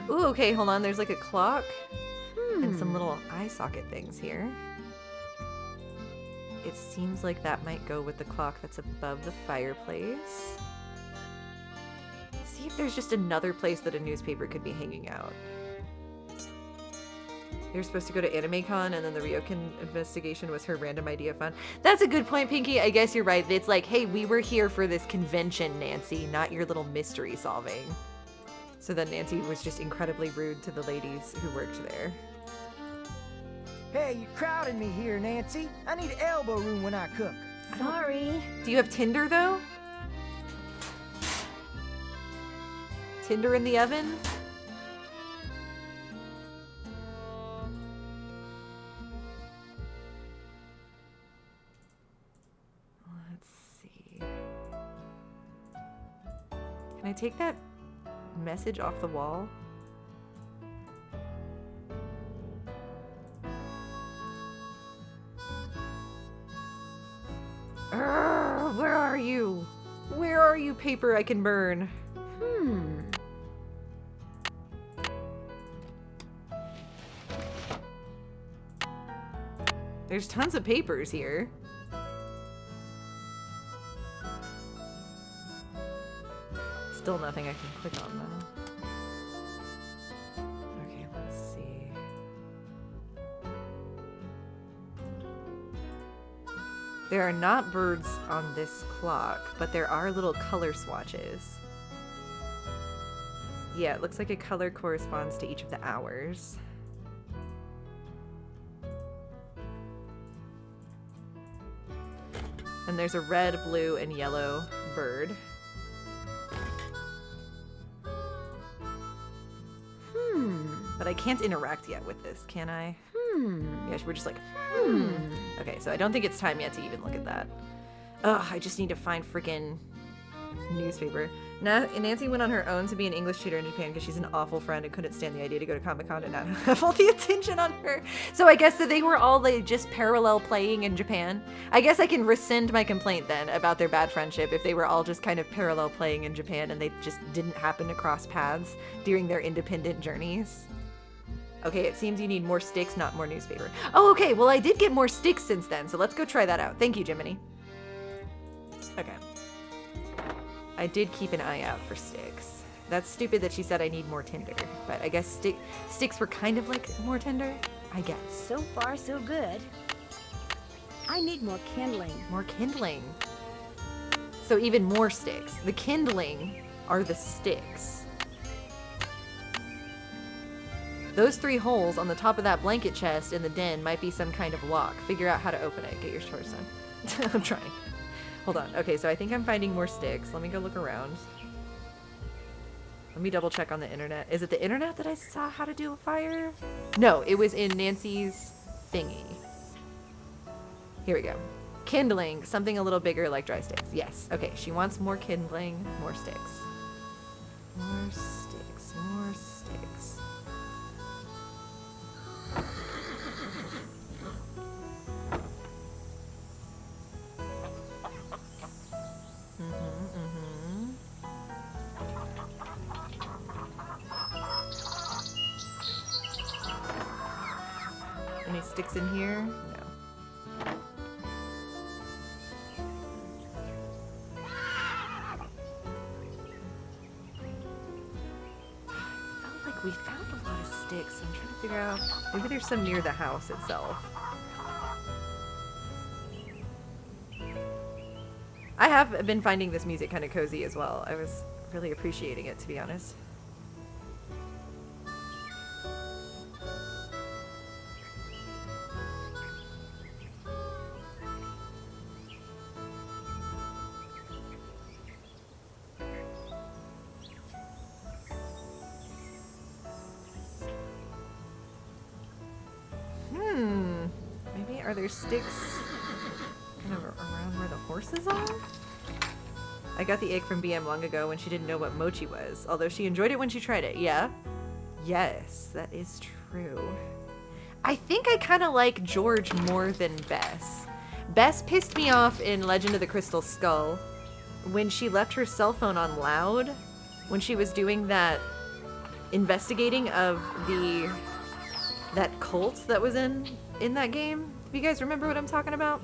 Ooh, okay, hold on. There's like a clock and some little eye socket things here. It seems like that might go with the clock that's above the fireplace. Let's see if there's just another place that a newspaper could be hanging out. You're supposed to go to AnimeCon, and then the Ryokan investigation was her random idea fun. That's a good point, Pinky. I guess you're right. It's like, hey, we were here for this convention, Nancy, not your little mystery solving. So then Nancy was just incredibly rude to the ladies who worked there. Hey, you're crowding me here, Nancy. I need elbow room when I cook. Sorry. Do you have tinder, though? Tinder in the oven? Let's see. Can I take that message off the wall? Where are you? Where are you, paper I can burn? There's tons of papers here. Still nothing I can click on, though. Okay, let's see. There are not birds on this clock, but there are little color swatches. Yeah, it looks like a color corresponds to each of the hours. And there's a red, blue, and yellow bird. But I can't interact yet with this, can I? Yeah, we're just like, Okay, so I don't think it's time yet to even look at that. Ugh, I just need to find freaking newspaper. Nancy went on her own to be an English tutor in Japan because she's an awful friend and couldn't stand the idea to go to Comic-Con and not have all the attention on her. So I guess that they were all like just parallel playing in Japan. I guess I can rescind my complaint then about their bad friendship if they were all just kind of parallel playing in Japan and they just didn't happen to cross paths during their independent journeys. Okay, it seems you need more sticks, not more newspaper. Oh, okay, well I did get more sticks since then, so let's go try that out. Thank you, Jiminy. Okay. I did keep an eye out for sticks. That's stupid that she said I need more tinder, but I guess sticks were kind of like more tinder, I guess. So far, so good. I need more kindling. More kindling. So even more sticks. The kindling are the sticks. Those 3 holes on the top of that blanket chest in the den might be some kind of lock. Figure out how to open it. Get your chores done. I'm trying. Hold on. Okay, so I think I'm finding more sticks. Let me go look around. Let me double check on the internet. Is it the internet that I saw how to do a fire? No, it was in Nancy's thingy. Here we go. Kindling, something a little bigger like dry sticks. Yes. Okay, she wants more kindling, more sticks. More sticks, more sticks. Any sticks in here? No. We found a lot of sticks. I'm trying to figure out, maybe there's some near the house itself. I have been finding this music kind of cozy as well. I was really appreciating it, to be honest. Maybe are there sticks kind of around where the horses are? I got the egg from BM long ago when she didn't know what mochi was, although she enjoyed it when she tried it. Yeah? Yes, that is true. I think I kind of like George more than Bess. Bess pissed me off in Legend of the Crystal Skull when she left her cell phone on loud when she was doing that investigating of that cult that was in that game. Do you guys remember what I'm talking about?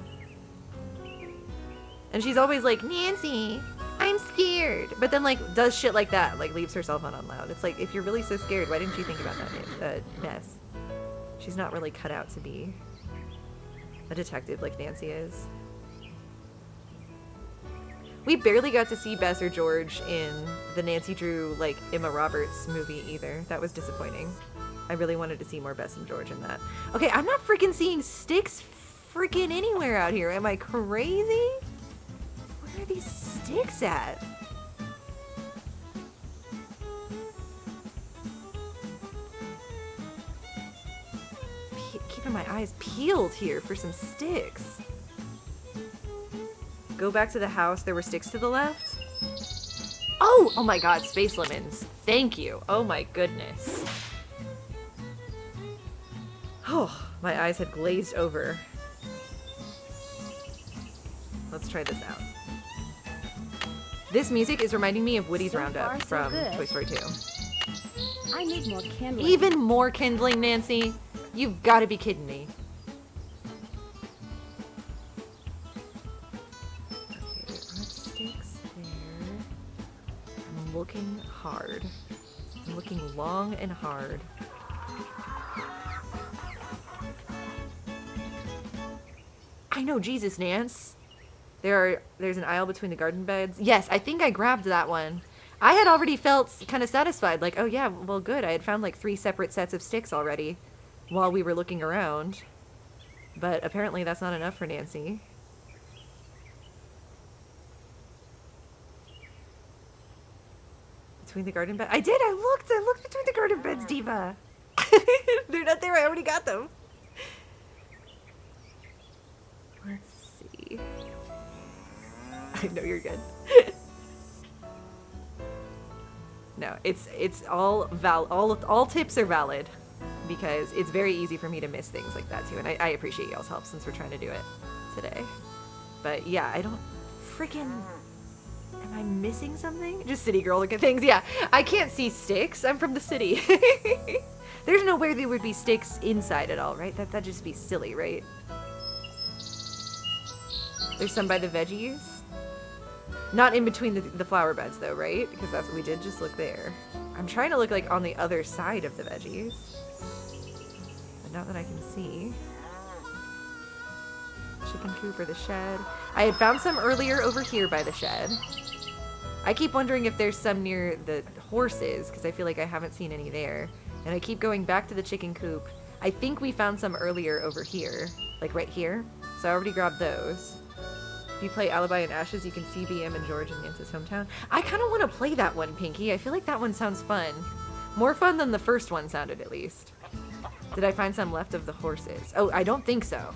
And she's always like, Nancy, I'm scared. But then like does shit like that, like leaves her cell phone on loud. It's like, if you're really so scared, why didn't you think about that, Bess? She's not really cut out to be a detective like Nancy is. We barely got to see Bess or George in the Nancy Drew, like, Emma Roberts movie either. That was disappointing. I really wanted to see more Bess and George in that. Okay, I'm not freaking seeing sticks freaking anywhere out here. Am I crazy? Where are these sticks at? Keeping my eyes peeled here for some sticks. Go back to the house. There were sticks to the left. Oh! Oh my god, space lemons. Thank you. Oh my goodness. Oh, my eyes had glazed over. Let's try this out. This music is reminding me of Woody's Roundup from Toy Story 2. I need more kindling. Even more kindling, Nancy? You've got to be kidding me. Looking hard. I'm looking long and hard. I know, Jesus, Nance. There's an aisle between the garden beds. Yes, I think I grabbed that one. I had already felt kind of satisfied, like, oh yeah, well good. I had found like 3 separate sets of sticks already while we were looking around. But apparently that's not enough for Nancy. Between the garden beds? I did! I looked between the garden beds, Diva! They're not there, I already got them. Let's see. I know you're good. No, it's all tips are valid because it's very easy for me to miss things like that too, and I appreciate y'all's help since we're trying to do it today. But yeah, I don't freaking... Am I missing something? Just city girl look at things. Yeah, I can't see sticks. I'm from the city. There's no way there would be sticks inside at all, right? That'd just be silly, right? There's some by the veggies. Not in between the flower beds though, right? Because that's what we did, just look there. I'm trying to look like on the other side of the veggies. But not that I can see. Chicken coop or the shed. I had found some earlier over here by the shed. I keep wondering if there's some near the horses, because I feel like I haven't seen any there. And I keep going back to the chicken coop. I think we found some earlier over here. Like right here. So I already grabbed those. If you play Alibi and Ashes, you can see BM and George in Nance's hometown. I kind of want to play that one, Pinky. I feel like that one sounds fun. More fun than the first one sounded, at least. Did I find some left of the horses? Oh, I don't think so.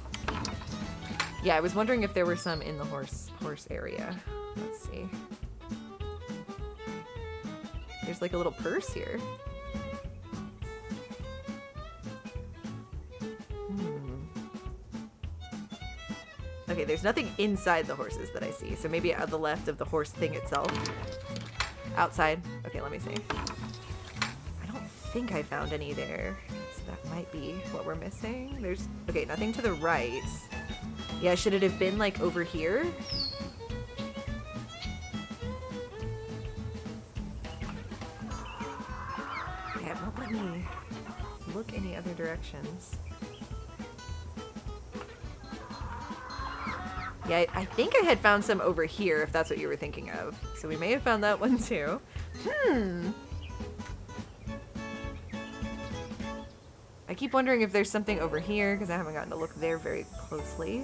Yeah, I was wondering if there were some in the horse area. Let's see. There's like a little purse here. Okay, there's nothing inside the horses that I see, so maybe at the left of the horse thing itself. Outside. Okay, let me see. I don't think I found any there, so that might be what we're missing. There's, okay, nothing to the right. Yeah, should it have been like over here? Yeah, it won't let me look any other directions. Yeah, I think I had found some over here, if that's what you were thinking of. So we may have found that one too. I keep wondering if there's something over here, because I haven't gotten to look there very closely.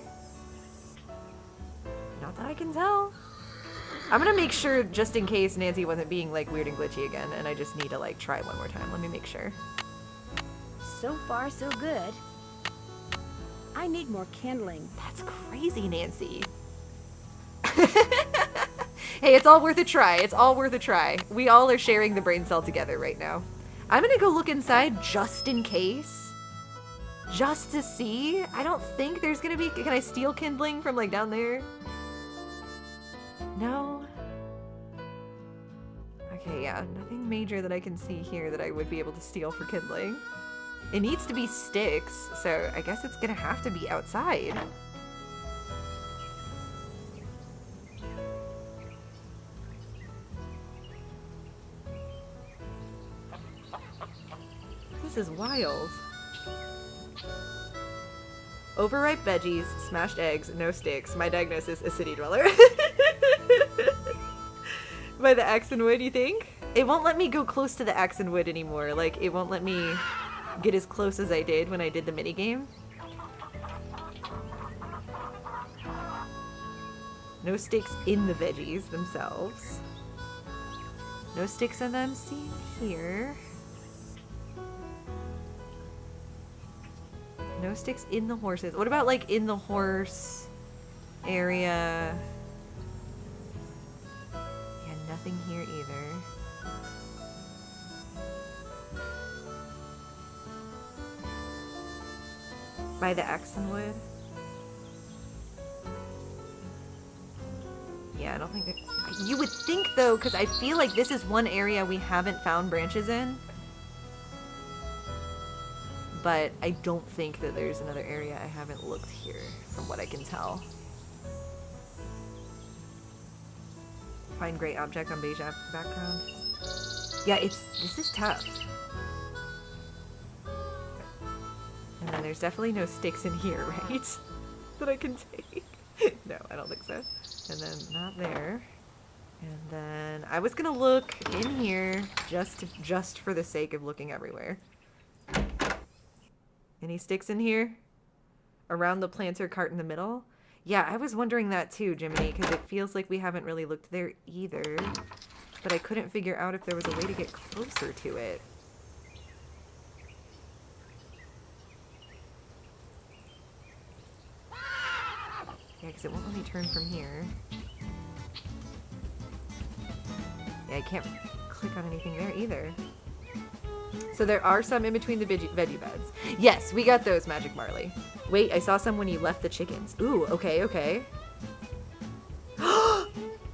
Not that I can tell. I'm gonna make sure, just in case Nancy wasn't being like weird and glitchy again, and I just need to like try one more time. Let me make sure. So far, so good. I need more kindling. That's crazy, Nancy. Hey, it's all worth a try. It's all worth a try. We all are sharing the brain cell together right now. I'm gonna go look inside just in case. Just to see. I don't think there's gonna be... Can I steal kindling from like down there? No? Okay, yeah. Nothing major that I can see here that I would be able to steal for kindling. It needs to be sticks, so I guess it's gonna have to be outside. This is wild. Overripe veggies, smashed eggs, no sticks. My diagnosis is city dweller. By the axe and wood, you think? It won't let me go close to the axe and wood anymore. Like, it won't let me get as close as I did when I did the minigame. No sticks in the veggies themselves. No sticks in them seen here. No sticks in the horses. What about like in the horse area? Yeah, nothing here either. By the Axonwood? Yeah, I don't think that... You would think, though, because I feel like this is one area we haven't found branches in. But I don't think that there's another area I haven't looked here, from what I can tell. Find great object on beige background. Yeah, this is tough. And then there's definitely no sticks in here, right? That I can take. No, I don't think so. And then not there. And then I was gonna look in here just for the sake of looking everywhere. Any sticks in here? Around the planter cart in the middle? Yeah, I was wondering that too, Jiminy, because it feels like we haven't really looked there either. But I couldn't figure out if there was a way to get closer to it. Yeah, because it won't let me turn from here. Yeah, I can't click on anything there either. So there are some in between the veggie beds. Yes, we got those, Magic Marley. Wait, I saw some when you left the chickens. Ooh, okay, okay.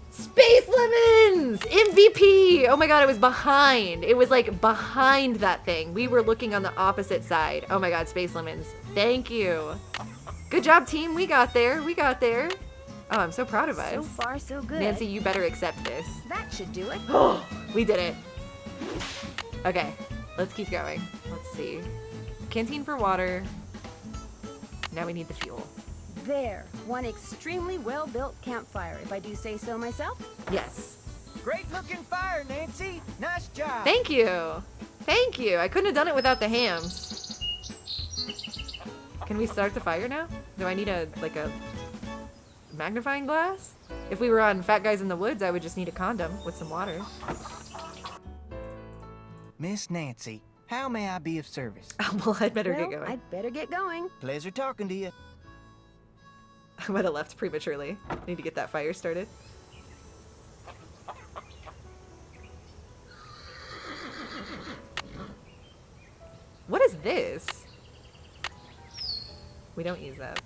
Space Lemons! MVP! Oh my god, it was behind. It was like behind that thing. We were looking on the opposite side. Oh my god, Space Lemons. Thank you. Good job, team. We got there. We got there. Oh, I'm so proud of us. So far, so good. Nancy, you better accept this. That should do it. We did it. Okay, let's keep going. Let's see. Canteen for water. Now we need the fuel. There. One extremely well-built campfire, if I do say so myself. Yes. Great looking fire, Nancy. Nice job. Thank you. Thank you. I couldn't have done it without the hams. Can we start the fire now? Do I need a magnifying glass? If we were on Fat Guys in the Woods, I would just need a condom with some water. Miss Nancy, how may I be of service? Well, I'd better Well, get going. I'd better get going. Pleasure talking to you. I might have left prematurely. Need to get that fire started. What is this? We don't use that.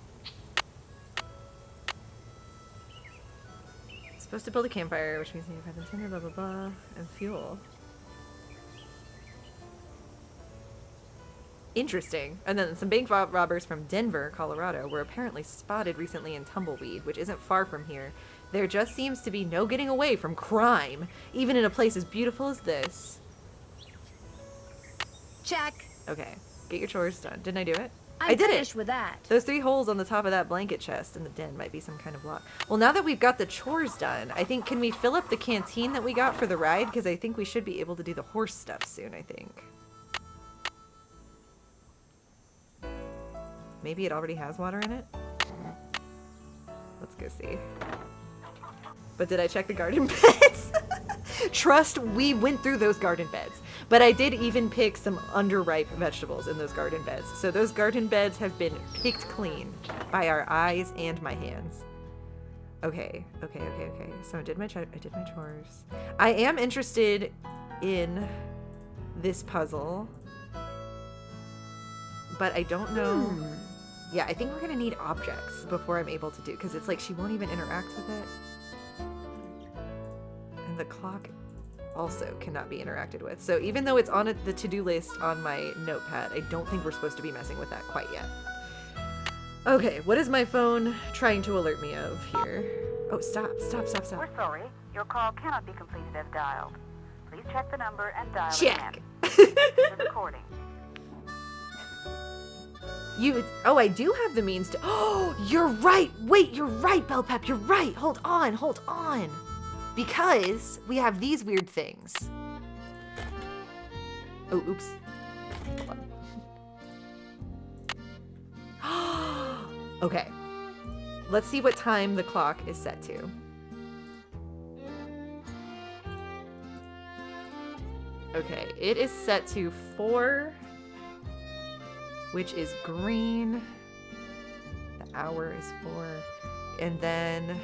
Supposed to build a campfire, which means you need to have tinder, blah blah blah, and fuel. Interesting. And then some bank robbers from Denver, Colorado, were apparently spotted recently in Tumbleweed, which isn't far from here. There just seems to be no getting away from crime, even in a place as beautiful as this. Check. Okay, get your chores done. Didn't I do it? I'm I did finished it. with that. Those 3 holes on the top of that blanket chest in the den might be some kind of lock. Well, now that we've got the chores done, I think, can we fill up the canteen that we got for the ride? Because I think we should be able to do the horse stuff soon, I think. Maybe it already has water in it? Let's go see. But did I check the garden beds? Trust, we went through those garden beds. But I did even pick some underripe vegetables in those garden beds. So those garden beds have been picked clean by our eyes and my hands. Okay. So I did my chores. I am interested in this puzzle. But I don't know. Yeah, I think we're gonna need objects before I'm able to do, because it's like she won't even interact with it. And the clock also cannot be interacted with. So even though it's on the to-do list on my notepad, I don't think we're supposed to be messing with that quite yet. Okay, what is my phone trying to alert me of here? Oh, stop. We're sorry. Your call cannot be completed as dialed. Please check the number and dial Check. again. The recording. Oh, I do have the means to. Oh, you're right. Wait, you're right, Belle Pep. You're right. Hold on. Because we have these weird things. Oh, oops. Okay. Let's see what time the clock is set to. Okay, it is set to 4, which is green. The hour is 4. And then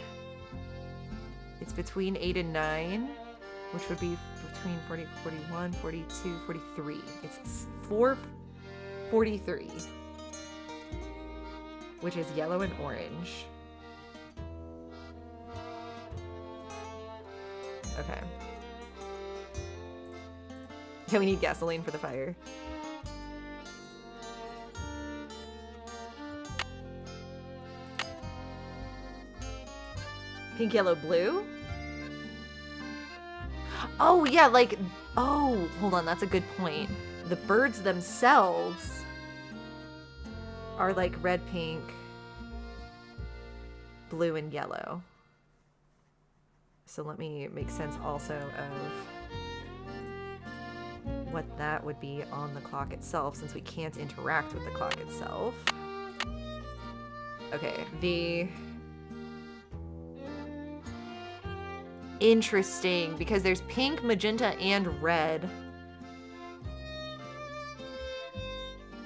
it's between 8 and 9, which would be between 40, 41, 42, 43. It's 4:43, which is yellow and orange. Okay. Yeah, we need gasoline for the fire. Pink, yellow, blue? Oh, yeah, like... Oh, hold on, that's a good point. The birds themselves are like red, pink, blue, and yellow. So let me make sense also of what that would be on the clock itself, since we can't interact with the clock itself. Okay, the... Interesting, because there's pink, magenta, and red.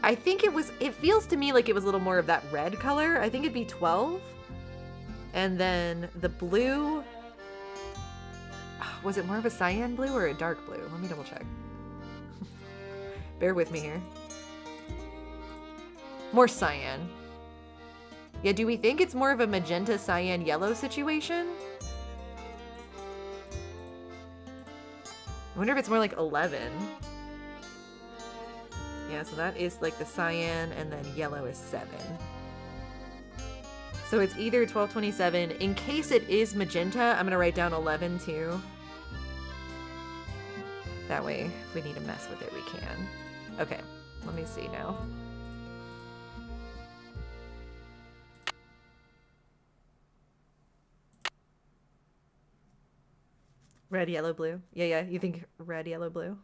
I think it feels to me like it was a little more of that red color. I think it'd be 12. And then the blue, was it more of a cyan blue or a dark blue? Let me double check. Bear with me here. More cyan. Yeah, do we think it's more of a magenta, cyan, yellow situation? I wonder if it's more like 11. Yeah, so that is like the cyan, and then yellow is 7. So it's either 1227. In case it is magenta, I'm gonna write down 11 too. That way, if we need to mess with it, we can. Okay, let me see now. Red, yellow, blue. Yeah, you think red, yellow, blue?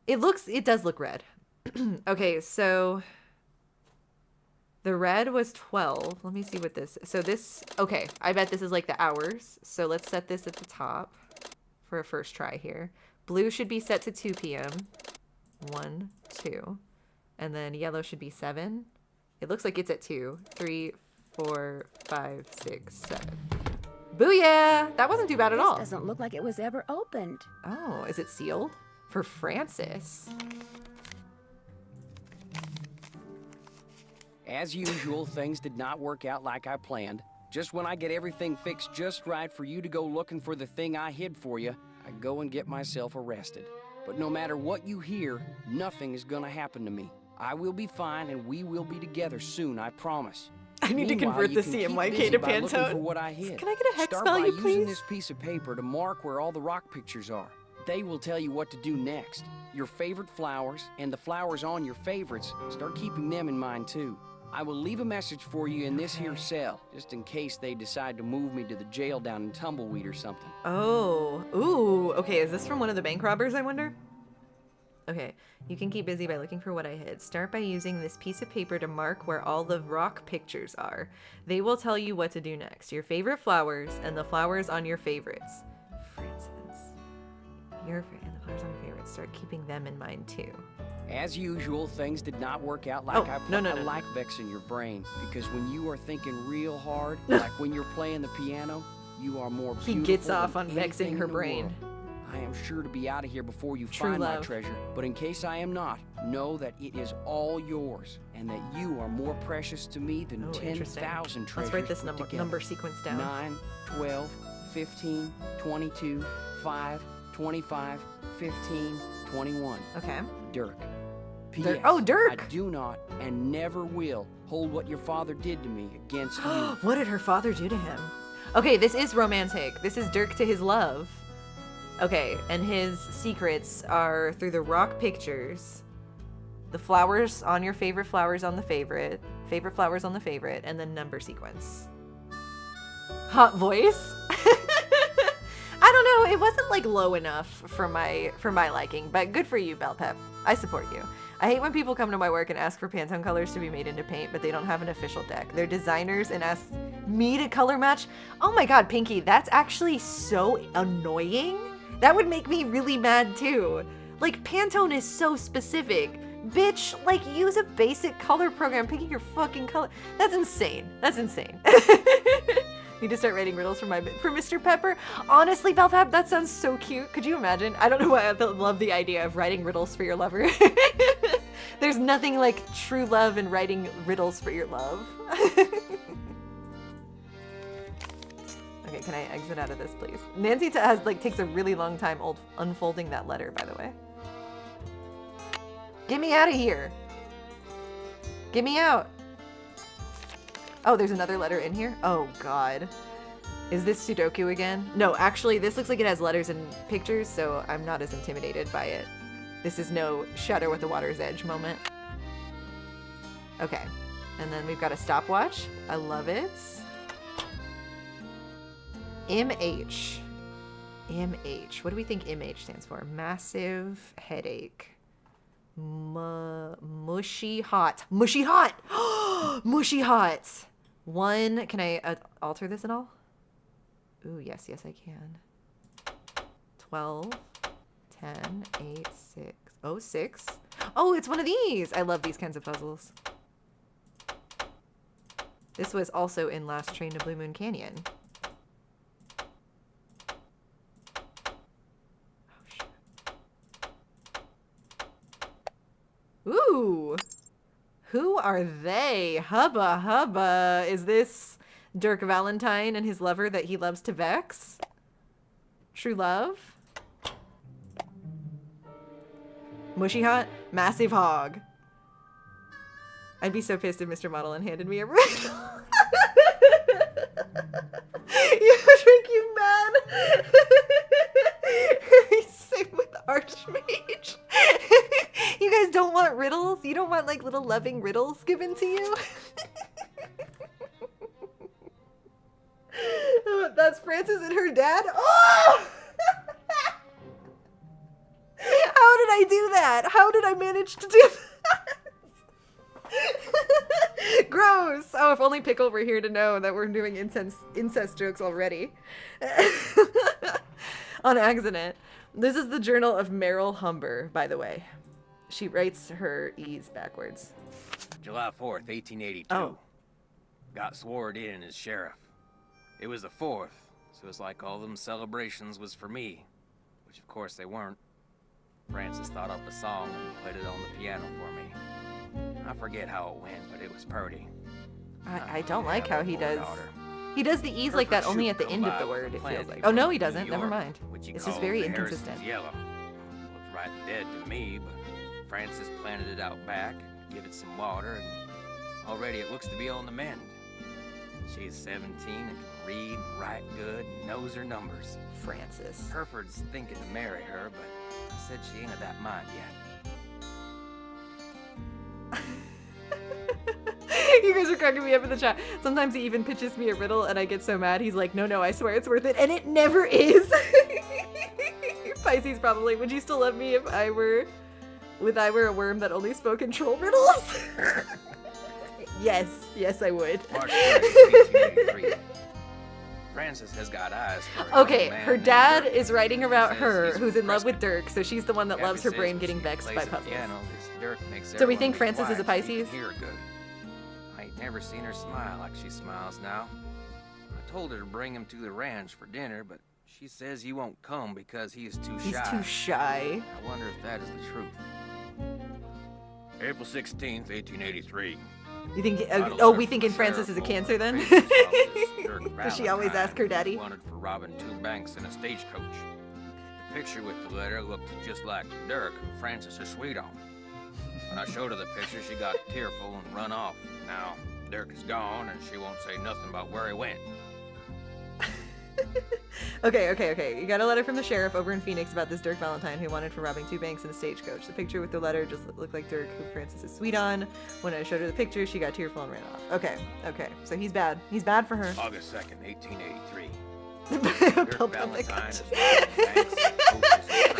It does look red. Okay, so the red was 12. Let me see what this, so this, okay, I bet this is like the hours. So let's set this at the top for a first try here. Blue should be set to 2 p.m. 1, 2. And then yellow should be 7. It looks like it's at 2. 3, 4, 5, 6, 7. Booyah! That wasn't too bad at all. This doesn't look like it was ever opened. Oh, is it sealed? For Francis. As usual, things did not work out like I planned. Just when I get everything fixed just right for you to go looking for the thing I hid for you, I go and get myself arrested. But no matter what you hear, nothing is gonna happen to me. I will be fine and we will be together soon, I promise. I need to Meanwhile, convert you the can keep CMYK busy to by looking Pantone. for what I hid. Can I get a hex Start value, by please? using this piece of paper to mark where all the rock pictures are. They will tell you what to do next. Your favorite flowers and the flowers on your favorites, start keeping them in mind too. I will leave a message for you in this here cell, just in case they decide to move me to the jail down in Tumbleweed or something. Oh, ooh, okay, is this from one of the bank robbers, I wonder? Okay, you can keep busy by looking for what I hid. Start by using this piece of paper to mark where all the rock pictures are. They will tell you what to do next. Your favorite flowers and the flowers on your favorites. Francis. And the flowers on your favorites. Start keeping them in mind too. As usual, things did not work out like I planned. No. I like vexing your brain, because when you are thinking real hard, like when you're playing the piano, you are more beautiful. He gets off than on vexing anything her in the brain. world. I am sure to be out of here before you True find my love. treasure, but in case I am not, know that it is all yours, and that you are more precious to me than Oh, interesting. 10,000 treasures. Let's write this put together. number sequence down. 9, 12, 15, 22, 5, 25, 15, 21. Okay. Dirk. Dirk. P.S. Oh, Dirk! I do not and never will hold what your father did to me against you. What did her father do to him? Okay, this is romantic. This is Dirk to his love. Okay, and his secrets are through the rock pictures, the flowers on your favorite flowers on the favorite flowers on the favorite, and the number sequence. Hot voice? I don't know, it wasn't like low enough for my liking, but good for you, Belle Pep. I support you. I hate when people come to my work and ask for Pantone colors to be made into paint, but they don't have an official deck. They're designers and ask me to color match. Oh my god, Pinky, that's actually so annoying. That would make me really mad too. Like, Pantone is so specific. Bitch, like, use a basic color program, picking your fucking color. That's insane. That's insane. Need to start writing riddles for Mr. Pepper. Honestly, Belfab, that sounds so cute. Could you imagine? I don't know why I love the idea of writing riddles for your lover. There's nothing like true love and writing riddles for your love. Okay, can I exit out of this, please? Nancy takes a really long time unfolding that letter, by the way. Get me out of here. Get me out. Oh, there's another letter in here? Oh, God. Is this Sudoku again? No, actually, this looks like it has letters and pictures, so I'm not as intimidated by it. This is no Shadow at the Water's Edge moment. Okay. And then we've got a stopwatch. I love it. MH. MH. What do we think MH stands for? Massive headache. Mushy hot. Mushy hot! Mushy hot! 1, can I alter this at all? Ooh, yes, I can. 12, 10, 8, 6. Oh, 6. Oh, it's one of these! I love these kinds of puzzles. This was also in Last Train to Blue Moon Canyon. Ooh! Who are they? Hubba hubba. Is this Dirk Valentine and his lover that he loves to vex? True love? Mushy hot? Massive hog. I'd be so pissed if Mr. Model handed me a riddle. You make you mad. Same with Archmage. You guys don't want riddles? You don't want like little loving riddles given to you? That's Frances and her dad? Oh! How did I I do that? How did I manage to do that? Gross. Oh, if only Pickle were here to know that we're doing incest jokes already. On accident. This is the journal of Meryl Humber, by the way. She writes her E's backwards. July 4th, 1882. Oh. Got sworn in as sheriff. It was the 4th, so it's like all them celebrations was for me. Which of course they weren't. Francis thought up a song and played it on the piano for me. I forget how it went, but it was purty. I don't like how he does. He does the E's like that only at the end of the word, it feels like. Oh, no, he doesn't. Never mind. It's just very inconsistent. Yellow. Looked right dead to me, but Francis planted it out back, give it some water, and already it looks to be on the mend. She's 17 and can read and write good and knows her numbers. Francis. Hereford's thinking to marry her, but I said she ain't of that mind yet. You guys are cracking me up in the chat. Sometimes he even pitches me a riddle and I get so mad. He's like, no, I swear it's worth it. And it never is. Pisces probably. Would you still love me if I were a worm that only spoke in troll riddles? Yes, I would. March 3rd, 1883. Francis has got eyes for a Okay, young man her named dad Dirk. is writing about Says her, he's who's from in love with Prescott. Dirk, so she's the one that Gabby loves her says brain when getting she vexed plays by the puzzles. piano, this Dirk makes So we everyone think be Francis is a quiet so he Pisces? can hear good. I ain't never seen her smile like she smiles now. I told her to bring him to the ranch for dinner, but she says he won't come because he is too shy. He's too shy. I wonder if that is the truth. April 16th, 1883. You think? Got a Oh, letter we from thinking the Francis sheriff is a over Cancer then? Francis' office, Dirk Does she always ask her Valentine, daddy? wanted for robbing 2 banks in a stagecoach. The picture with the letter looked just like Dirk, who Francis is sweet on. When I showed her the picture, she got tearful and run off. Now, Dirk is gone, and she won't say nothing about where he went. Okay. You got a letter from the sheriff over in Phoenix about this Dirk Valentine who wanted for robbing 2 banks in a stagecoach. The picture with the letter just looked like Dirk, who Francis is sweet on. When I showed her the picture, she got tearful and ran off. Okay. So he's bad. He's bad for her. August 2nd, 1883. Dirk Dirk Valentine is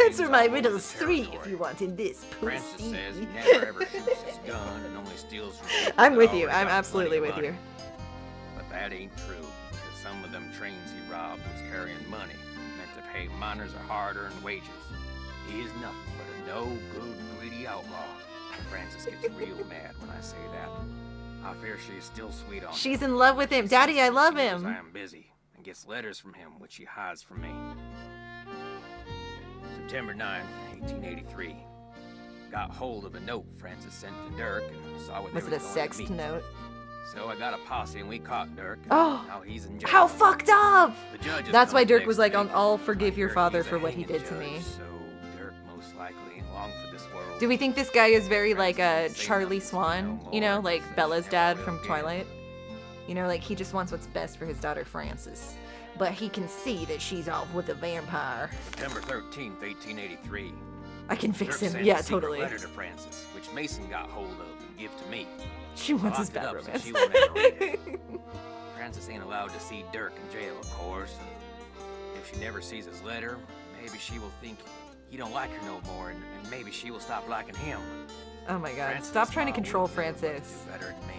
Answer my riddles 3 if you want in this Francis pussy. says he never ever shoots his gun and only steals from people I'm that with you. already I'm got absolutely plenty with of you. money. But that ain't true, because some of them trains he robbed was carrying money meant to pay miners a hard-earned wages. He is nothing but a no-good, greedy outlaw. Francis gets real mad when I say that. I fear she is still sweet on him. She's in love with him. Daddy, I love him. I am busy and gets letters from him, which he hides from me. September 9th, 1883. Got hold of a note Francis sent to Dirk and saw what Was they it a was going to sext meet. note? So I got a posse and we caught Dirk. And Oh, now he's in jail. how fucked up! The judge is That's why coming Dirk next was like, week. I'll forgive I your hear father he's a for what he hanging did to me. judge, So Dirk most likely ain't long for this world. Do we think this guy is very like a Francis ain't Charlie say Swan? nothing no You know, more, like says Bella's never dad will from again. Twilight? You know, like he just wants what's best for his daughter Frances. But he can see that she's off with a vampire. September 13th, 1883. I can fix Dirk him. sent Yeah, a secret totally. letter to Francis, which Mason got hold of and give to me. She wants his Locked it bad up so romance. she won't ever read it. Francis ain't allowed to see Dirk in jail, of course. If she never sees his letter, maybe she will think he don't like her no more, and maybe she will stop liking him. Oh my god. Francis' Stop trying to mom control would've never looked Francis. better than me.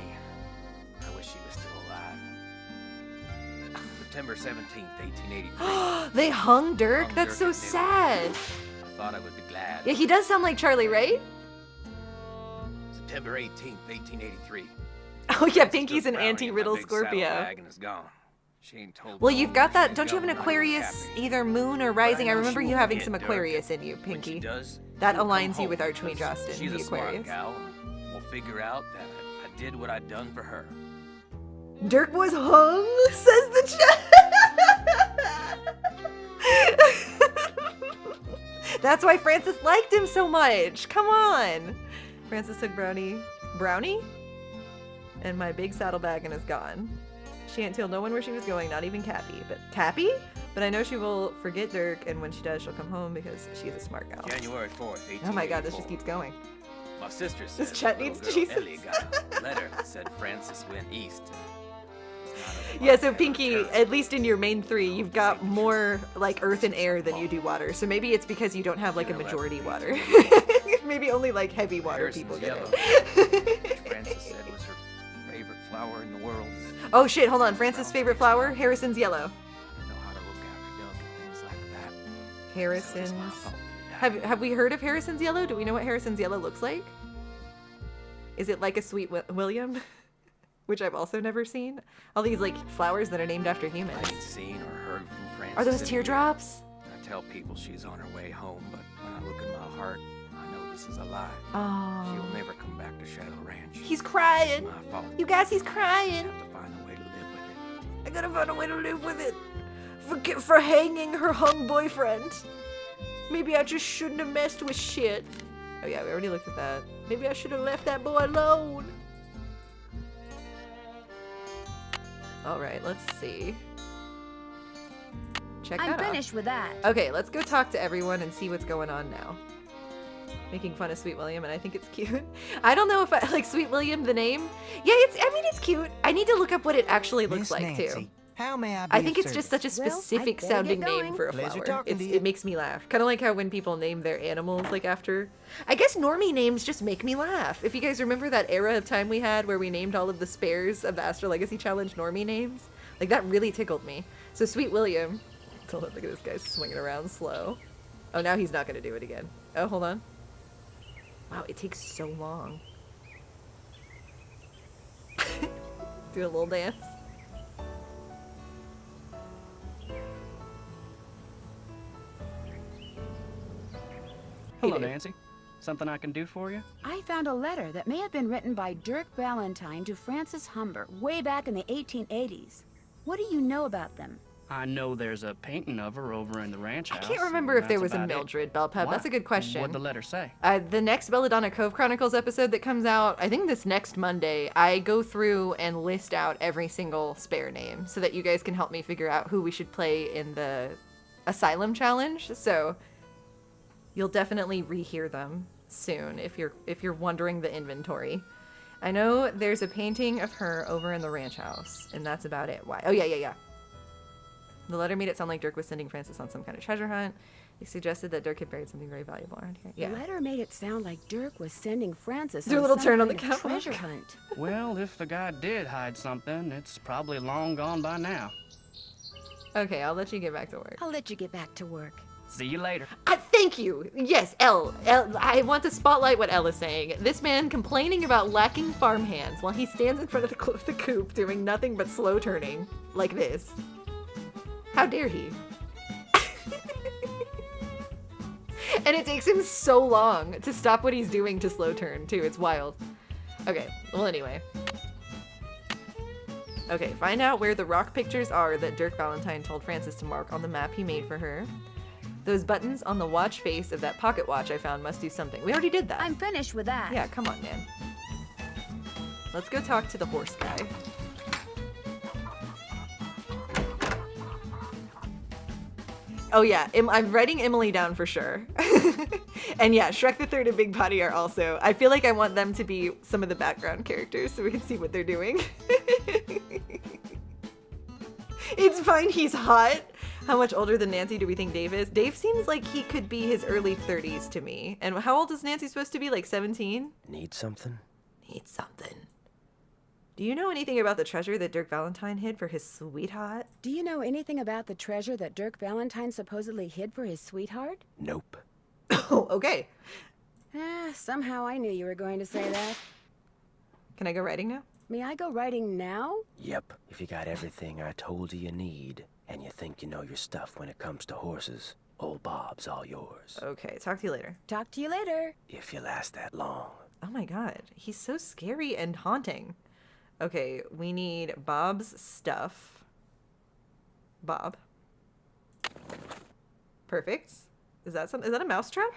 I wish she was still alive. September 17th, 1883. They hung Dirk? Hung That's Dirk so at noon. sad. I thought I would be glad. Yeah, he does sound like Charlie, right? September 18th, 1883. Oh yeah, Francis Pinky's took an Brownie in my anti-riddle big Scorpio. saddlebag and is gone. She ain't told Well, no you've one got where that. she's Don't you have an going, not even Aquarius, happy. either moon or But I rising? I know remember she you won't having forget some Dirk, Aquarius in you, and when she Pinky. does, That she'll come aligns you with home, our tween because Justin, she's the a smart Aquarius. gal, and we'll figure out that I did what I'd done for her. Dirk was hung, says the chat. That's why Francis liked him so much. Come on. Francis took Brownie? And my big saddlebag and is gone. She ain't told no one where she was going, not even Cappy. But Cappy? But I know she will forget Dirk, and when she does, she'll come home because she's a smart gal. January 4th, 1884. Oh my god, this just keeps going. My sister says chat little needs girl Jesus. Ellie got a letter that said Francis went east. It's Yeah, so Pinky, at least in your main 3, you've got more like earth and air than you do water. So maybe it's because you don't have like a majority water. Maybe only like heavy water people get it. Francis said was her favorite flower in the world. Oh shit, hold on. Francis' favorite flower? Harrison's yellow. Know how to look after Doug and things like that. Harrison's. So it's my fault he died. Have we heard of Harrison's yellow? Do we know what Harrison's yellow looks like? Is it like a sweet William? Which I've also never seen. All these like flowers that are named after humans. I ain't seen or heard from Francis. Are those in teardrops? I tell people she's on her way home, but when I look in my heart, I know this is a lie. Oh. She'll never come back to Shadow Ranch. He's crying. It's my fault. You guys, he's I crying. have to find a way to live with it. I gotta find a way to live with it. For hanging her hung boyfriend. Maybe I just shouldn't have messed with shit. Oh yeah, we already looked at that. Maybe I should have left that boy alone. Alright, let's see. Check that I'm out. finished with that. Okay, let's go talk to everyone and see what's going on now. Making fun of Sweet William, and I think it's cute. I don't know if I like Sweet William, the name. Yeah, it's cute. I need to look up what it actually looks Miss like, Nancy, too. how may I be I of think it's just service? such a Well, specific I'd better sounding get name going. for a Pleasure flower. talking to you. It makes me laugh. Kind of like how when people name their animals like after. I guess normie names just make me laugh. If you guys remember that era of time we had where we named all of the spares of the Astro Legacy Challenge normie names, like that really tickled me. So Sweet William. Look at this guy swinging around slow. Oh, now he's not going to do it again. Oh, hold on. Wow, it takes so long. Do a little dance. Hello, Dave. Nancy. Something I can do for you? I found a letter that may have been written by Dirk Valentine to Francis Humber way back in the 1880s. What do you know about them? I know there's a painting of her over in the ranch I house. can't remember if there That's was a about it. Mildred Belpep. Why? That's a good question. What'd the letter say? The next Belladonna Cove Chronicles episode that comes out, I think this next Monday, I go through and list out every single spare name so that you guys can help me figure out who we should play in the Asylum Challenge. So you'll definitely rehear them soon if you're wondering the inventory. I know there's a painting of her over in the ranch house, and that's about it. Why? Oh yeah. The letter made it sound like Dirk was sending Francis on some kind of treasure hunt. He suggested that Dirk had buried something very valuable around here. Yeah. The letter made it sound like Dirk was sending Francis Do a on little some turn on kind the of catwalk. treasure hunt. Well, if the guy did hide something, it's probably long gone by now. Okay, I'll let you get back to work. I'll let you get back to work. See you later. Thank you. Yes, L. I want to spotlight what Elle is saying. This man complaining about lacking farm hands while he stands in front of the coop doing nothing but slow turning like this. How dare he? And it takes him so long to stop what he's doing to slow turn, too. It's wild. Okay, well, anyway. Okay, find out where the rock pictures are that Dirk Valentine told Francis to mark on the map he made for her. Those buttons on the watch face of that pocket watch I found must do something. We already did that. I'm finished with that. Yeah, come on, man. Let's go talk to the horse guy. Oh yeah, I'm writing Emily down for sure. And yeah, Shrek the Third and Big Body are also. I feel like I want them to be some of the background characters so we can see what they're doing. It's fine, he's hot. How much older than Nancy do we think Dave is? Dave seems like he could be his early 30s to me. And how old is Nancy supposed to be? Like 17? Need something? Need something. Do you know anything about the treasure that Dirk Valentine hid for his sweetheart? Do you know anything about the treasure that Dirk Valentine supposedly hid for his sweetheart? Nope. Oh, okay. Somehow I knew you were going to say that. Can I go writing now? May I go writing now? Yep. If you got everything I told you need, and you think you know your stuff when it comes to horses, old Bob's all yours. Okay, talk to you later. Talk to you later. If you last that long. Oh my god, he's so scary and haunting. Okay, we need Bob's stuff. Bob. Perfect. Is that a mousetrap?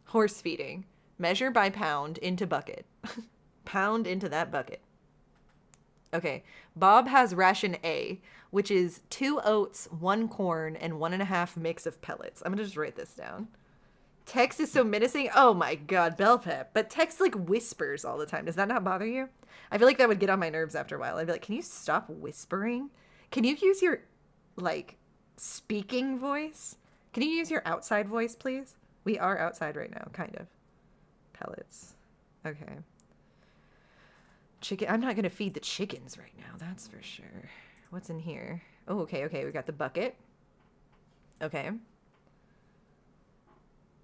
Horse feeding. Measure by pound into bucket. Pound into that bucket. Okay, Bob has ration A, which is 2 oats, 1 corn, and 1.5 mix of pellets. I'm gonna just write this down. Tex is so menacing. Oh my god, Bell Pep. But Tex like whispers all the time. Does that not bother you? I feel like that would get on my nerves after a while. I'd be like, can you stop whispering? Can you use your, like, speaking voice? Can you use your outside voice, please? We are outside right now, kind of. Pellets. Okay. Chicken. I'm not going to feed the chickens right now, that's for sure. What's in here? Oh, okay, okay. We got the bucket. Okay.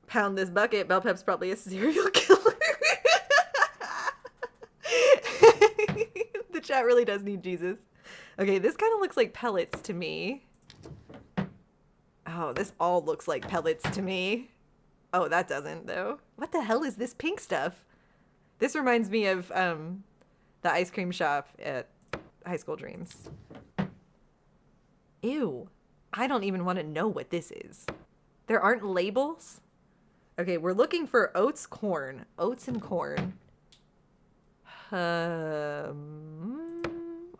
Pound this bucket. Bell Pep's probably a serial killer. The chat really does need Jesus. Okay, this kind of looks like pellets to me. Oh, this all looks like pellets to me. Oh, that doesn't, though. What the hell is this pink stuff? This reminds me of the ice cream shop at High School Dreams. Ew. I don't even want to know what this is. There aren't labels? Okay, we're looking for oats, corn. Oats and corn.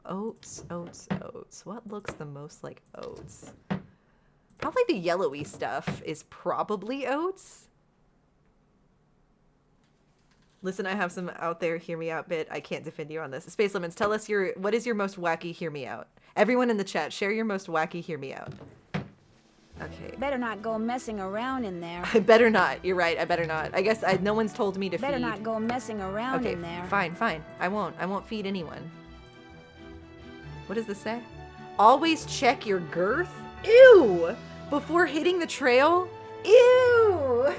Oats, oats, oats. What looks the most like oats? Probably the yellowy stuff is probably oats. Listen, I have some out there, hear me out bit. I can't defend you on this. Space Lemons, tell us what is your most wacky hear me out? Everyone in the chat, share your most wacky hear me out. Okay. Better not go messing around in there. I better not. You're right. I better not. I guess no one's told me to feed. Better not go messing around in there. Fine, fine. I won't feed anyone. What does this say? Always check your girth? Ew! Before hitting the trail? Ew!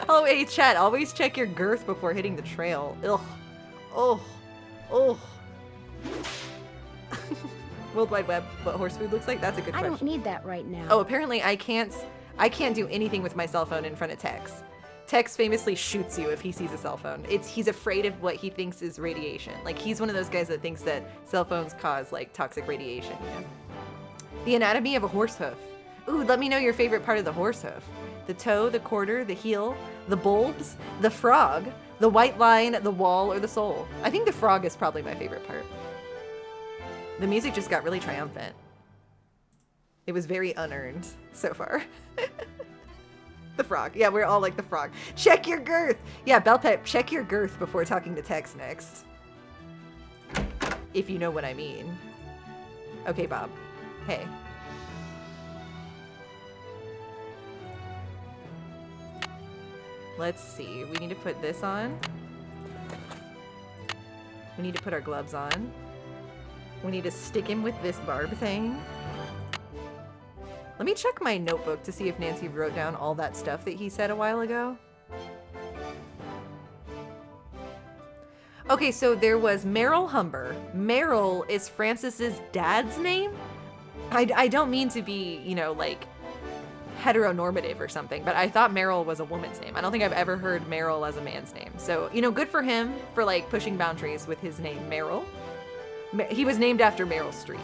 Oh, wait, chat. Always check your girth before hitting the trail. Ugh. Oh. Oh. World Wide Web, what horse food looks like? That's a good question. I don't need that right now. Oh, apparently I can't do anything with my cell phone in front of Tex. Tex famously shoots you if he sees a cell phone. He's afraid of what he thinks is radiation. Like, he's one of those guys that thinks that cell phones cause, like, toxic radiation, you know? The anatomy of a horse hoof. Ooh, let me know your favorite part of the horse hoof. The toe, the quarter, the heel, the bulbs, the frog, the white line, the wall, or the sole. I think the frog is probably my favorite part. The music just got really triumphant. It was very unearned so far. The frog. Yeah, we're all like the frog. Check your girth. Yeah, Bell Pep, check your girth before talking to Tex next. If you know what I mean. Okay, Bob. Hey. Let's see. We need to put this on. We need to put our gloves on. We need to stick him with this barb thing. Let me check my notebook to see if Nancy wrote down all that stuff that he said a while ago. Okay, so there was Merrill Humber. Merrill is Francis's dad's name? I don't mean to be, you know, like, heteronormative or something, but I thought Merrill was a woman's name. I don't think I've ever heard Merrill as a man's name. So, you know, good for him for, like, pushing boundaries with his name, Merrill. He was named after Meryl Streep.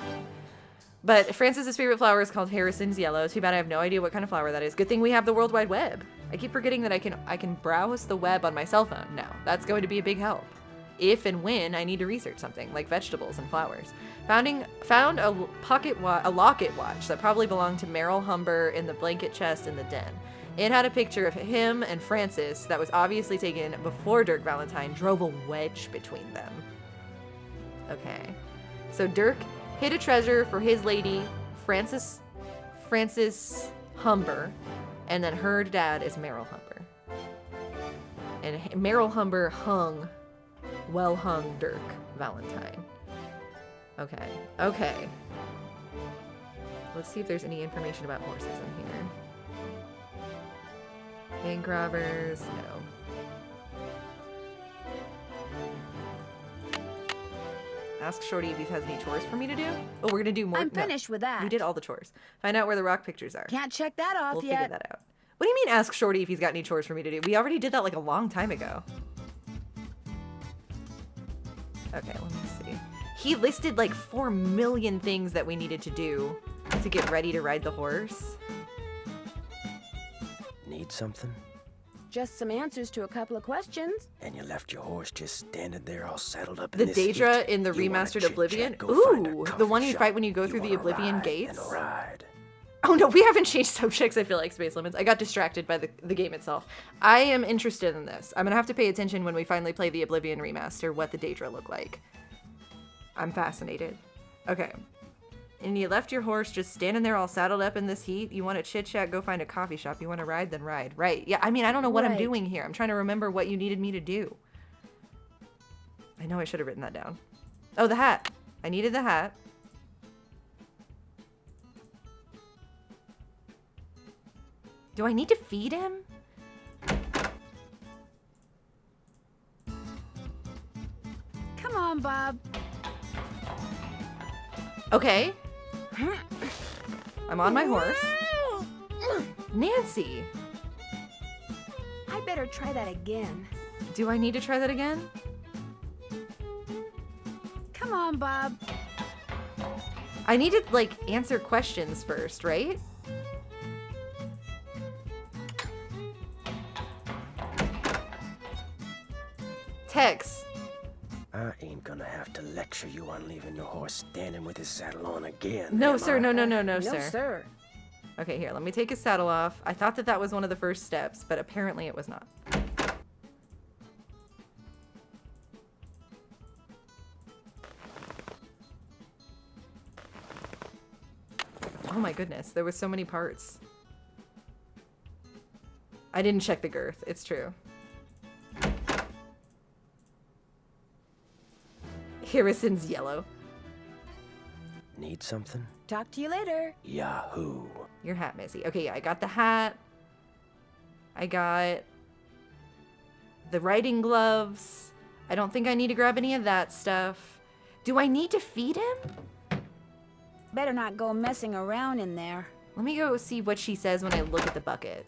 But Francis's favorite flower is called Harrison's Yellow. Too bad I have no idea what kind of flower that is. Good thing we have the World Wide Web. I keep forgetting that I can browse the web on my cell phone now. That's going to be a big help. If and when I need to research something, like vegetables and flowers. Found a locket watch that probably belonged to Merrill Humber in the blanket chest in the den. It had a picture of him and Francis that was obviously taken before Dirk Valentine drove a wedge between them. Okay. So Dirk hid a treasure for his lady, Francis Humber, and then her dad is Merrill Humber. And Merrill Humber hung Dirk Valentine. Okay. Okay. Let's see if there's any information about horses in here. Bank robbers, no. Ask Shorty if he has any chores for me to do. Oh, we're gonna do more. I'm finished with that. We did all the chores. Find out where the rock pictures are. Can't check that off We'll yet. figure that out. What do you mean ask Shorty if he's got any chores for me to do? We already did that like a long time ago. Okay, let me see. He listed like 4 million things that we needed to do to get ready to ride the horse. Need something? Just some answers to a couple of questions. And you left your horse just standing there all saddled up The in this Daedra heat. in the You wanna remastered chit-chat, Oblivion? go find a Ooh, coffee the one you shop. fight when you go through the wanna Oblivion ride gates? and ride. Oh no, we haven't changed subjects, I feel like, Space Limits. I got distracted by the game itself. I am interested in this. I'm gonna have to pay attention when we finally play the Oblivion remaster, what the Daedra look like. I'm fascinated. Okay. And you left your horse just standing there all saddled up in this heat. You want to chit-chat, go find a coffee shop. You want to ride, then ride. Right. Yeah, I mean, I don't know what I'm doing here. I'm trying to remember what you needed me to do. I know I should have written that down. Oh, the hat. I needed the hat. Do I need to feed him? Come on, Bob. Okay. I'm on my horse. Nancy! I better try that again. Do I need to try that again? Come on, Bob. I need to, like, answer questions first, right? Tex. I ain't gonna have to lecture you on leaving your horse standing with his saddle on again. No, am sir. I? No, No, sir. Okay, here, let me take his saddle off. I thought that that was one of the first steps, but apparently it was not. Oh my goodness, there was so many parts. I didn't check the girth, it's true. Harrison's yellow. Need something? Talk to you later. Yahoo. Your hat, Missy. Okay, yeah, I got the hat. I got the riding gloves. I don't think I need to grab any of that stuff. Do I need to feed him? Better not go messing around in there. Let me go see what she says when I look at the bucket.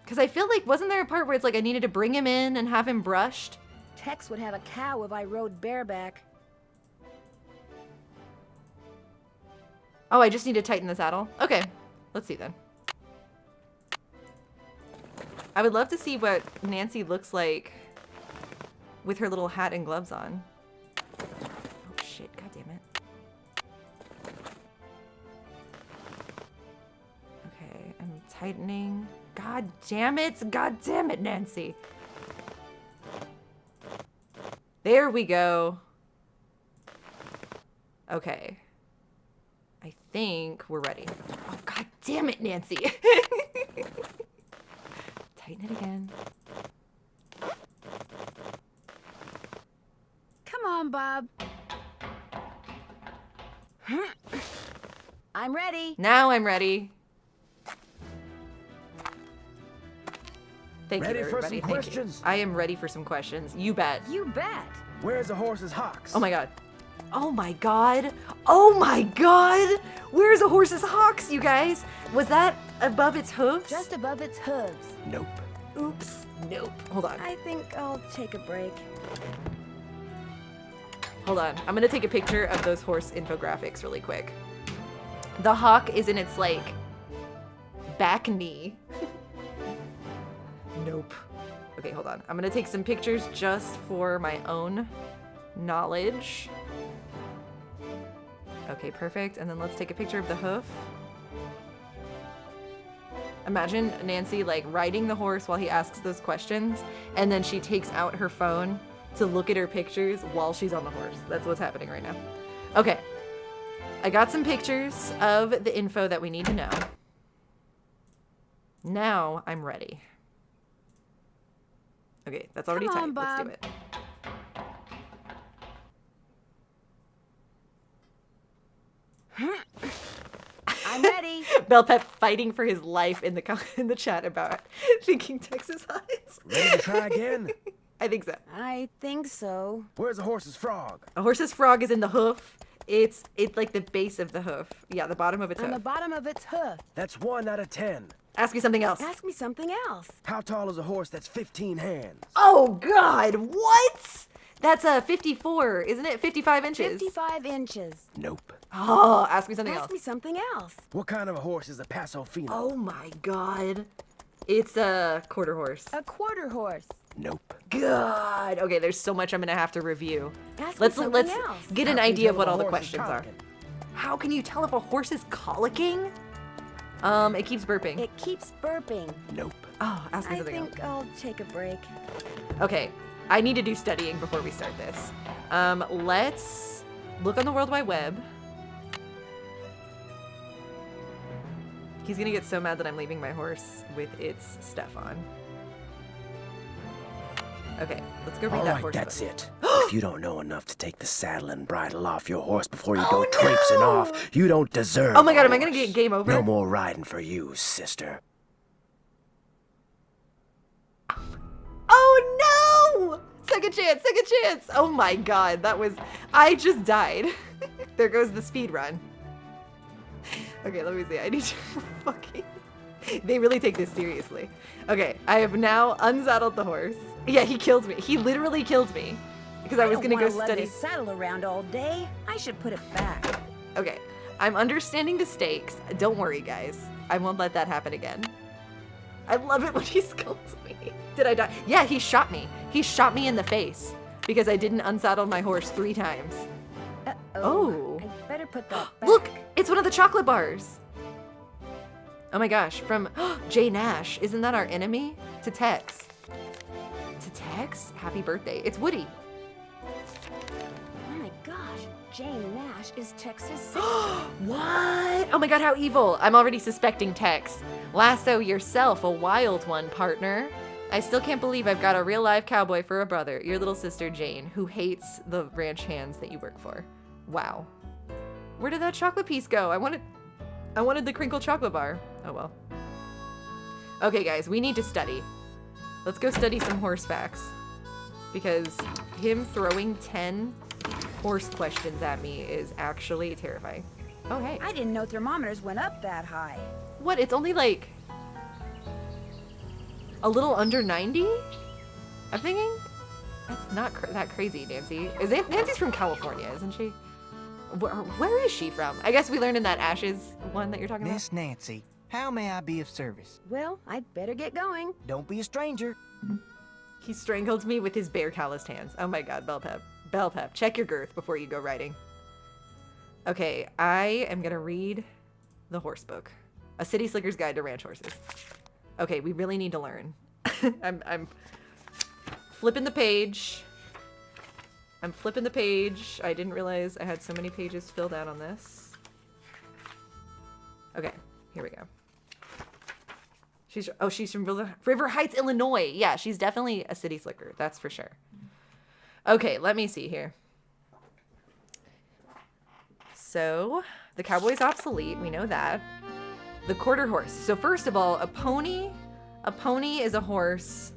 Because I feel like, wasn't there a part where it's like I needed to bring him in and have him brushed? Tex would have a cow if I rode bareback. Oh, I just need to tighten the saddle? Okay, let's see then. I would love to see what Nancy looks like with her little hat and gloves on. Oh shit, god damn it. Okay, I'm tightening. God damn it, Nancy. There we go. Okay. I think we're ready. Oh, god damn it, Nancy. Tighten it again. Come on, Bob. I'm ready. Now I'm ready. Thank Ready you, for everybody. some Thank questions? you. I am ready for some questions. You bet. You bet. Where's the horse's hocks? Oh my god. Oh my god. Oh my god. Where's a horse's hocks, you guys? Was that above its hooves? Just above its hooves. Nope. Oops. Nope. Hold on. I think I'll take a break. Hold on. I'm gonna take a picture of those horse infographics really quick. The hawk is in its, like, back knee. Nope. Okay, hold on. I'm gonna take some pictures just for my own knowledge. Okay, perfect. And then let's take a picture of the hoof. Imagine Nancy, like, riding the horse while he asks those questions, and then she takes out her phone to look at her pictures while she's on the horse. That's what's happening right now. Okay. I got some pictures of the info that we need to know. Now I'm ready. Okay, that's already Come on, tight. Let's do Bob. it. I'm ready. Bell Pep fighting for his life in the chat about thinking Texas hides. Ready to try again? I think so. I think so. Where's the horse's frog? A horse's frog is in the hoof. It's like the base of the hoof. Yeah, the bottom of its On hoof. the bottom of its hoof. That's 1 out of 10. Ask me something else. Ask me something else. How tall is a horse that's 15 hands? Oh God, what? That's a 54, isn't it? 55 inches. 55 inches. Nope. Oh, ask me something Ask else. me something else. What kind of a horse is a Paso Fino? Oh my God. It's a quarter horse. A quarter horse. Nope. God. Okay, there's so much I'm gonna have to review. Ask Let's me something else. get How an can you idea of tell what if a all the horse is questions are. colicking? How can you tell if a horse is colicking? It keeps burping. It keeps burping. Nope. Oh, ask me I something else. think I'll take a break. Okay, I need to do studying before we start this. Let's look on the World Wide Web. He's gonna get so mad that I'm leaving my horse with its stuff on. Okay, let's go read All that right, horse that's book. it. If you don't know enough to take the saddle and bridle off your horse before you go traipsing off, you don't deserve Oh my god, a am I gonna horse. get game over? No more riding for you, sister. Oh no! Second chance, second chance! Oh my god, that was... I just died. There goes the speed run. Okay, let me see. I need to fucking... They really take this seriously. Okay, I have now unsaddled the horse. Yeah, he killed me. He literally killed me. Because I was gonna go study... this saddle around all day. I should put it back. Okay, I'm understanding the stakes. Don't worry, guys. I won't let that happen again. I love it when he scolds me. Did I die? Yeah, he shot me. He shot me in the face because I didn't unsaddle my horse 3 times. Oh. I better put that back. Look, it's one of the chocolate bars. Oh my gosh, from Jay Nash. Isn't that our enemy? To Tex. To Tex? Happy birthday. It's Woody. Oh my gosh, Jane Nash is Tex's sister. What? Oh my god, how evil. I'm already suspecting Tex. Lasso yourself a wild one, partner. I still can't believe I've got a real live cowboy for a brother, your little sister Jane, who hates the ranch hands that you work for. Wow. Where did that chocolate piece go? I wanted the crinkle chocolate bar. Oh well. Okay guys, we need to study. Let's go study some horse facts. Because him throwing 10 horse questions at me is actually terrifying. Oh hey. I didn't know thermometers went up that high. What? It's only like a little under 90? I'm thinking that's not that crazy, Nancy. Nancy's from California, isn't she? Where is she from? I guess we learned in that Ashes one that you're talking Miss Nancy, how may I be of service? Well, I'd better get going. Don't be a stranger. He strangled me with his bare calloused hands. Oh my god, Belle Pep. Belle Pep, check your girth before you go riding. Okay, I am gonna read the horse book. A City Slicker's Guide to Ranch Horses. Okay, we really need to learn. I'm flipping the page. I'm flipping the page. I didn't realize I had so many pages filled out on this. Okay, here we go. She's from River Heights, Illinois. Yeah, she's definitely a city slicker. That's for sure. Okay, let me see here. So, the cowboy's obsolete. We know that. The quarter horse. So first of all, a pony is a horse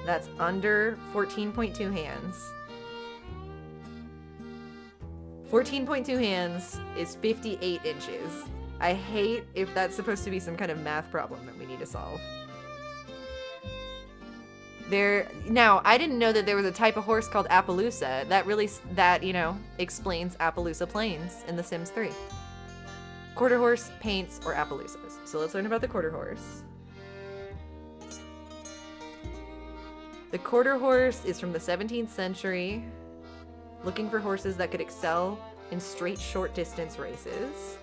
that's under 14.2 hands. 14.2 hands is 58 inches. I hate if that's supposed to be some kind of math problem that we need to solve. Now, I didn't know that there was a type of horse called Appaloosa. That, you know, explains Appaloosa Plains in The Sims 3. Quarter horse, paints, or Appaloosas. So let's learn about the quarter horse. The quarter horse is from the 17th century, looking for horses that could excel in straight short distance races.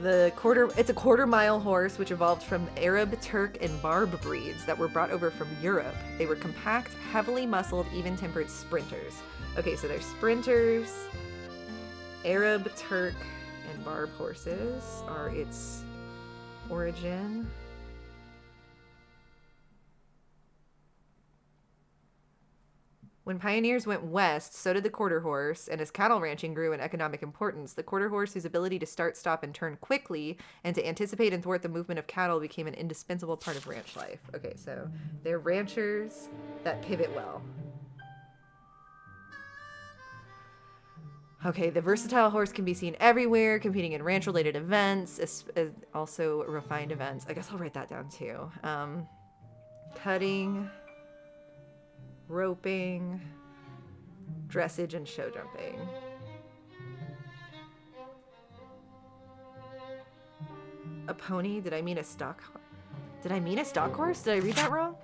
It's a quarter-mile horse which evolved from Arab, Turk, and Barb breeds that were brought over from Europe. They were compact, heavily muscled, even-tempered sprinters. Okay, so they're sprinters. Arab, Turk, and Barb horses are its origin. When pioneers went west, so did the quarter horse, and as cattle ranching grew in economic importance, the quarter horse, whose ability to start, stop, and turn quickly, and to anticipate and thwart the movement of cattle, became an indispensable part of ranch life. Okay, so they're ranchers that pivot well. Okay, the versatile horse can be seen everywhere, competing in ranch-related events, also refined events. I guess I'll write that down too. Cutting, roping, dressage, and show jumping. A pony? Did I mean a stock? Did I mean a stock horse? Did I read that wrong?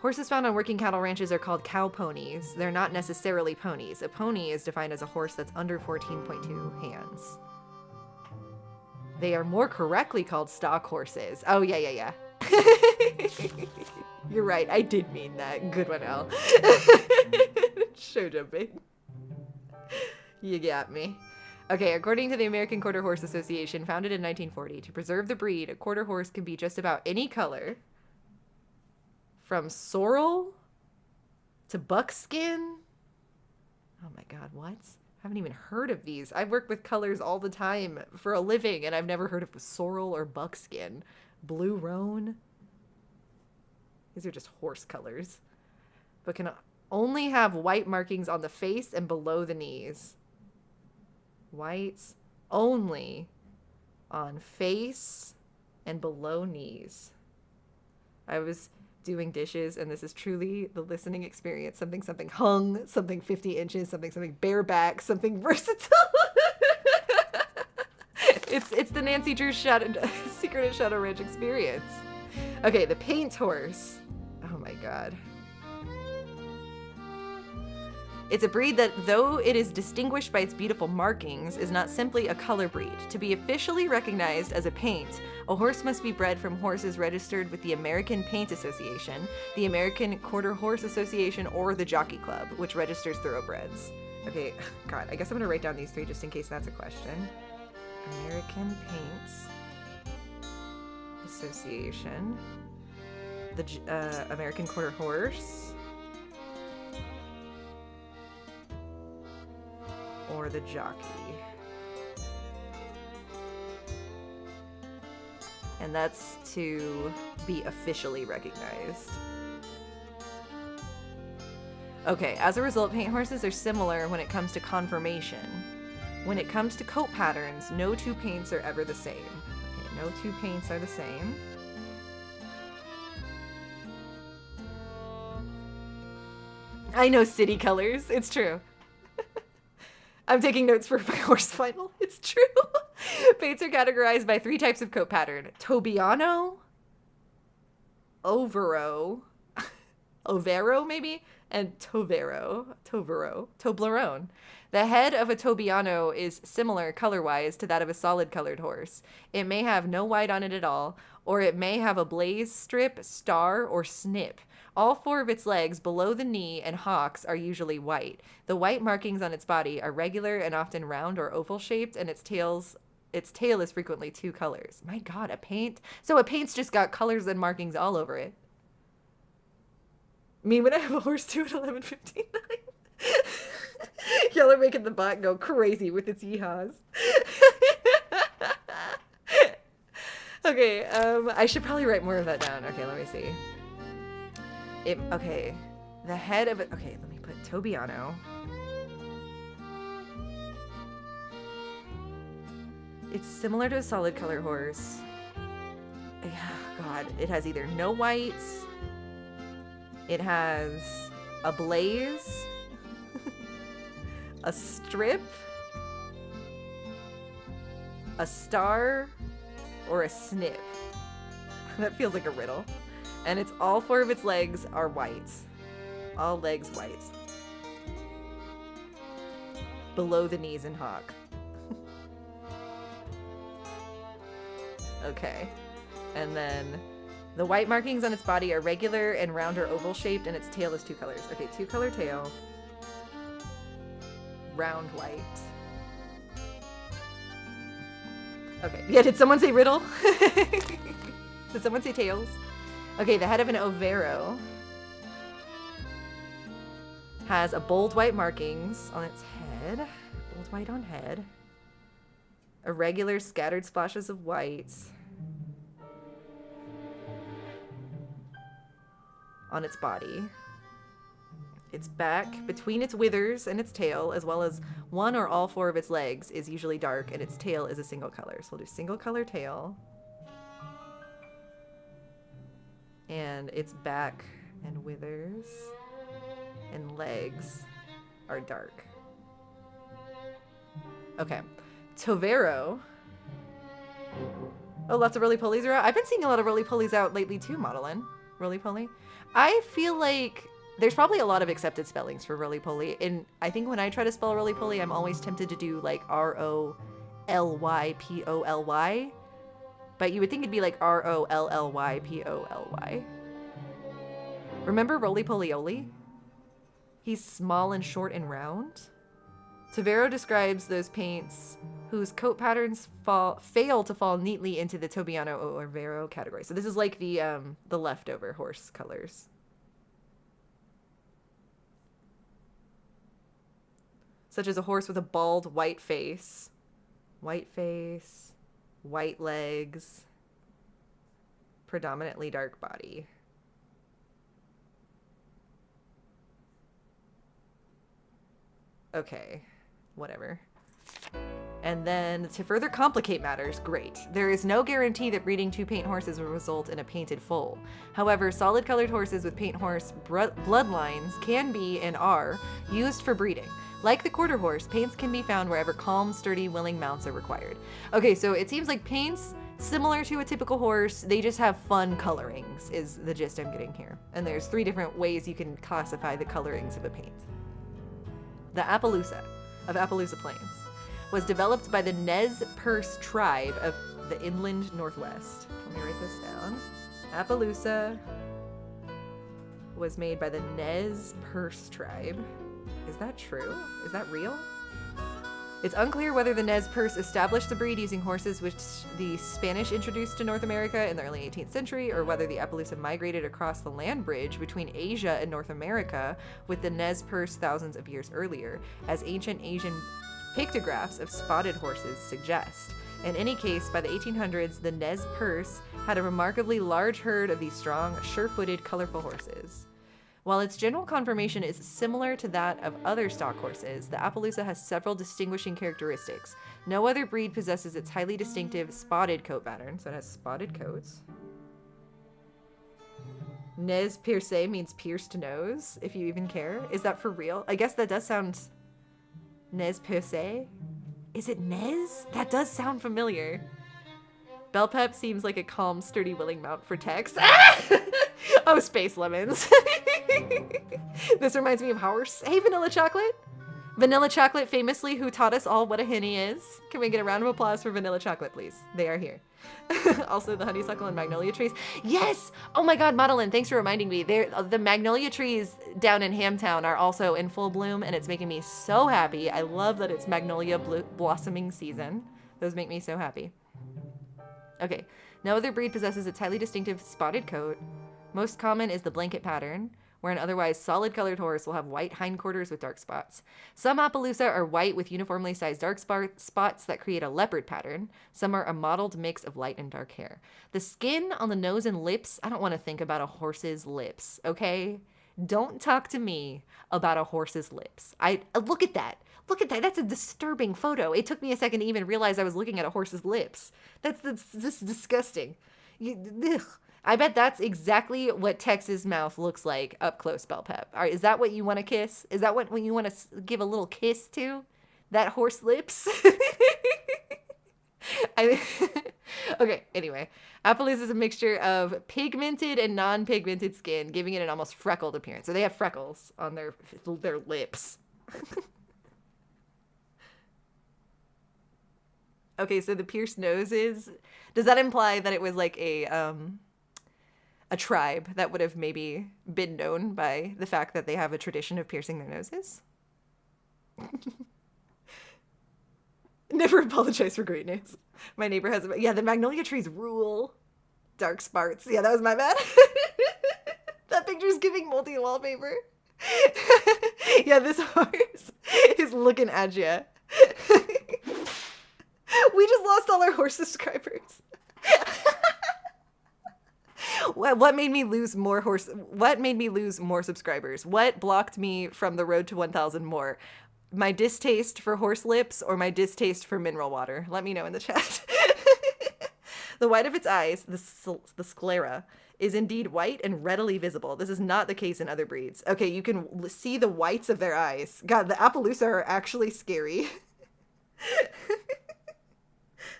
Horses found on working cattle ranches are called cow ponies. They're not necessarily ponies. A pony is defined as a horse that's under 14.2 hands. They are more correctly called stock horses. Oh, yeah. You're right. I did mean that. Good one, Al. Show jumping. You got me. Okay, according to the American Quarter Horse Association, founded in 1940, to preserve the breed, a quarter horse can be just about any color, from sorrel to buckskin. Oh my god, what? I haven't even heard of these. I work with colors all the time for a living, and I've never heard of sorrel or buckskin. Blue roan. These are just horse colors. But can only have white markings on the face and below the knees. Whites only on face and below knees. I was doing dishes, and this is truly the listening experience. Something hung, something 50 inches, something bareback, something versatile. It's the Nancy Drew Secret at Shadow Ranch experience. Okay, the paint horse. Oh my god. It's a breed that, though it is distinguished by its beautiful markings, is not simply a color breed. To be officially recognized as a paint, a horse must be bred from horses registered with the American Paint Association, the American Quarter Horse Association, or the Jockey Club, which registers thoroughbreds. Okay, god, I guess I'm gonna write down these three just in case that's a question. American Paint Association, the American Quarter Horse, or the jockey. And that's to be officially recognized. Okay, as a result, paint horses are similar when it comes to conformation. When it comes to coat patterns, no two paints are ever the same. Okay, no two paints are the same. I know city colors, it's true. I'm taking notes for my horse final. It's true. Paints are categorized by three types of coat pattern. Tobiano, Overo, Overo maybe, and Toblerone. The head of a Tobiano is similar color-wise to that of a solid-colored horse. It may have no white on it at all, or it may have a blaze strip, star, or snip. All four of its legs below the knee and hocks are usually white. The white markings on its body are regular and often round or oval shaped, and its tail is frequently two colors. My god, a paint? So a paint's just got colors and markings all over it. Me when I have a horse too at 11:59. Y'all are making the bot go crazy with its yeehaws. Okay, I should probably write more of that down. Okay, let me see. Okay, the head of it. Okay, let me put Tobiano. It's similar to a solid color horse. God, it has either no whites, it has a blaze, a strip, a star, or a snip. That feels like a riddle. And it's all four of its legs are white. All legs white. Below the knees and hock. Okay. And then the white markings on its body are regular and round or oval shaped, and its tail is two colors. Okay, two color tail. Round white. Okay. Yeah, did someone say riddle? Did someone say tails? Okay, the head of an Overo has a bold white markings on its head. Bold white on head. Irregular scattered splashes of white on its body. Its back, between its withers and its tail, as well as one or all four of its legs, is usually dark, and its tail is a single color. So we'll do single color tail. And its back and withers and legs are dark. Okay. Tovero. Oh, lots of roly-polies are out. I've been seeing a lot of roly-polies out lately too, Modelin. roly-poly. I feel like there's probably a lot of accepted spellings for roly-poly, and I think when I try to spell roly-poly, I'm always tempted to do like ROLYPOLY, but you would think it'd be like ROLLYPOLY. Remember roly-poly-oly? He's small and short and round. Tavero describes those paints whose coat patterns fail to fall neatly into the Tobiano or Vero category. So this is like the leftover horse colors. Such as a horse with a bald white face, white legs, predominantly dark body. Okay, whatever. And then to further complicate matters, great. There is no guarantee that breeding two paint horses will result in a painted foal. However, solid colored horses with paint horse bloodlines can be and are used for breeding. Like the quarter horse, paints can be found wherever calm, sturdy, willing mounts are required. Okay, so it seems like paints similar to a typical horse, they just have fun colorings is the gist I'm getting here. And there's 3 different ways you can classify the colorings of a paint. The Appaloosa of Appaloosa Plains was developed by the Nez Perce tribe of the inland Northwest. Let me write this down. Appaloosa was made by the Nez Perce tribe. Is that true? Is that real? It's unclear whether the Nez Perce established the breed using horses which the Spanish introduced to North America in the early 18th century, or whether the Appaloosa migrated across the land bridge between Asia and North America with the Nez Perce thousands of years earlier, as ancient Asian pictographs of spotted horses suggest. In any case, by the 1800s, the Nez Perce had a remarkably large herd of these strong, sure-footed, colorful horses. While its general conformation is similar to that of other stock horses, the Appaloosa has several distinguishing characteristics. No other breed possesses its highly distinctive spotted coat pattern, so it has spotted coats. Nez Perce means pierced nose, if you even care. Is that for real? I guess that does sound... Nez Perce? Is it Nez? That does sound familiar. Bellpep seems like a calm, sturdy, willing mount for Tex. Oh, Space Lemons. This reminds me of horse. Hey, Vanilla Chocolate. Vanilla Chocolate, famously, who taught us all what a henny is. Can we get a round of applause for Vanilla Chocolate, please? They are here. Also, the honeysuckle and magnolia trees. Yes! Oh my god, Madeline, thanks for reminding me. The magnolia trees down in Hamtown are also in full bloom, and it's making me so happy. I love that it's magnolia blossoming season. Those make me so happy. Okay, no other breed possesses its highly distinctive spotted coat. Most common is the blanket pattern, where an otherwise solid colored horse will have white hindquarters with dark spots. Some Appaloosa are white with uniformly sized dark spots that create a leopard pattern. Some are a mottled mix of light and dark hair. The skin on the nose and lips, I don't want to think about a horse's lips, okay? Don't talk to me about a horse's lips. Look at that. Look at that. That's a disturbing photo. It took me a second to even realize I was looking at a horse's lips. That's just disgusting. I bet that's exactly what Tex's mouth looks like up close, Bellpep. All right, is that what you want to kiss? Is that what you want to give a little kiss to? That horse lips? Okay, anyway. Appaloosa is a mixture of pigmented and non-pigmented skin, giving it an almost freckled appearance. So they have freckles on their lips. Okay, so the pierced noses, does that imply that it was like a tribe that would have maybe been known by the fact that they have a tradition of piercing their noses? Never apologize for greatness. My neighbor has yeah, the magnolia trees rule. Dark sparks. Yeah, that was my bad. That picture's giving multi-wallpaper. Yeah, this horse is looking at you. We just lost all our horse subscribers. What made me lose more subscribers? What blocked me from the road to 1,000 more? My distaste for horse lips or my distaste for mineral water? Let me know in the chat. The white of its eyes, the sclera, is indeed white and readily visible. This is not the case in other breeds. Okay, you can see the whites of their eyes. God, the Appaloosa are actually scary.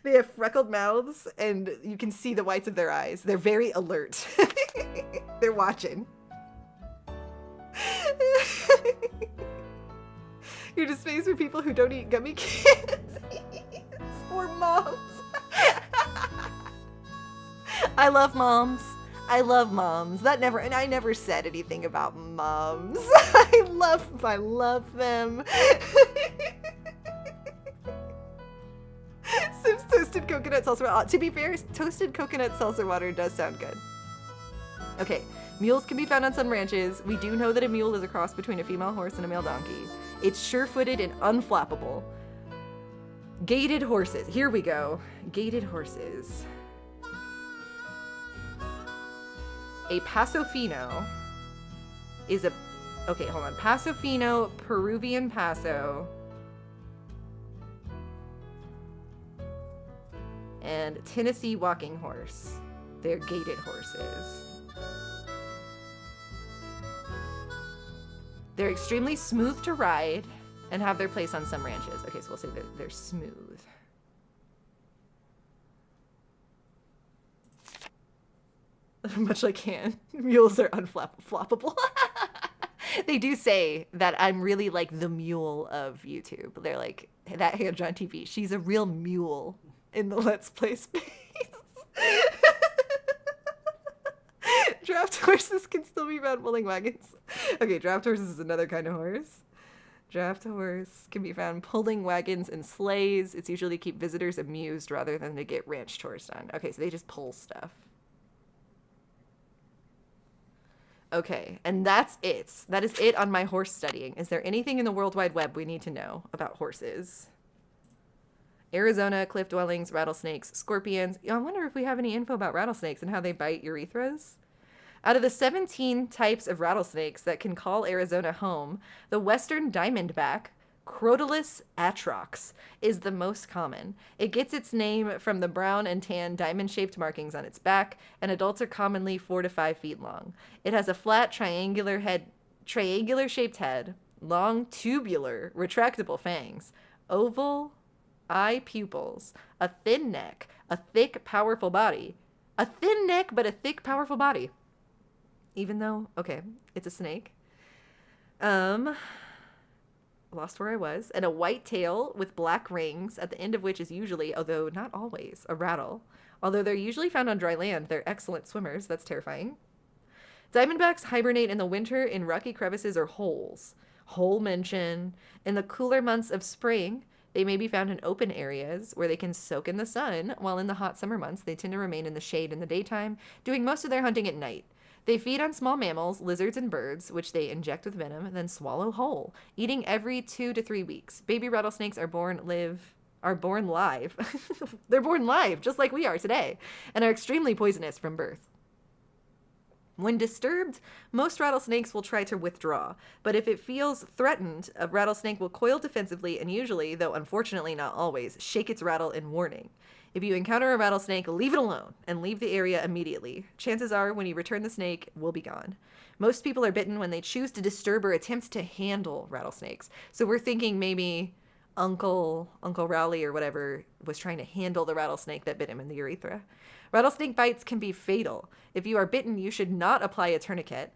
They have freckled mouths, and you can see the whites of their eyes. They're very alert. They're watching. You're just faced with people who don't eat gummy candies. Or moms. I love moms. I love moms. And I never said anything about moms. I love them. Sim's toasted coconut salsa water. To be fair, toasted coconut salsa water does sound good. Okay, mules can be found on some ranches. We do know that a mule is a cross between a female horse and a male donkey. It's sure-footed and unflappable. Gaited horses. Here we go. Gaited horses. A Paso Fino is a... Okay, hold on. Paso Fino, Peruvian Paso. And Tennessee Walking Horse. They're gaited horses. They're extremely smooth to ride and have their place on some ranches. Okay, so we'll say that they're smooth. Much like mules are unflappable. They do say that I'm really like the mule of YouTube. They're like, that Hand on TV, she's a real mule in the Let's Play space. Draft horses can still be found pulling wagons. Okay, draft horses is another kind of horse. Draft horse can be found pulling wagons and sleighs. It's usually to keep visitors amused rather than to get ranch chores done. Okay, so they just pull stuff. Okay, and that's it. That is it on my horse studying. Is there anything in the World Wide Web we need to know about horses? Arizona, cliff dwellings, rattlesnakes, scorpions. I wonder if we have any info about rattlesnakes and how they bite urethras. Out of the 17 types of rattlesnakes that can call Arizona home, the western diamondback, Crotalus atrox, is the most common. It gets its name from the brown and tan diamond-shaped markings on its back, and adults are commonly 4 to 5 feet long. It has a flat triangular-shaped head, long tubular, retractable fangs, oval eye pupils, a thin neck, a thick, powerful body. A thin neck, but a thick, powerful body. Even though, okay, it's a snake. Lost where I was. And a white tail with black rings, at the end of which is usually, although not always, a rattle. Although they're usually found on dry land, they're excellent swimmers. That's terrifying. Diamondbacks hibernate in the winter in rocky crevices or holes. Hole mention. In the cooler months of spring, they may be found in open areas where they can soak in the sun, while in the hot summer months, they tend to remain in the shade in the daytime, doing most of their hunting at night. They feed on small mammals, lizards, and birds, which they inject with venom, then swallow whole, eating every 2 to 3 weeks. Baby rattlesnakes are born live. They're born live, just like we are today, and are extremely poisonous from birth. When disturbed, most rattlesnakes will try to withdraw, but if it feels threatened, a rattlesnake will coil defensively and usually, though unfortunately not always, shake its rattle in warning. If you encounter a rattlesnake, leave it alone and leave the area immediately. Chances are, when you return the snake, it will be gone. Most people are bitten when they choose to disturb or attempt to handle rattlesnakes. So we're thinking maybe Uncle Rowley or whatever was trying to handle the rattlesnake that bit him in the urethra. Rattlesnake bites can be fatal. If you are bitten, you should not apply a tourniquet.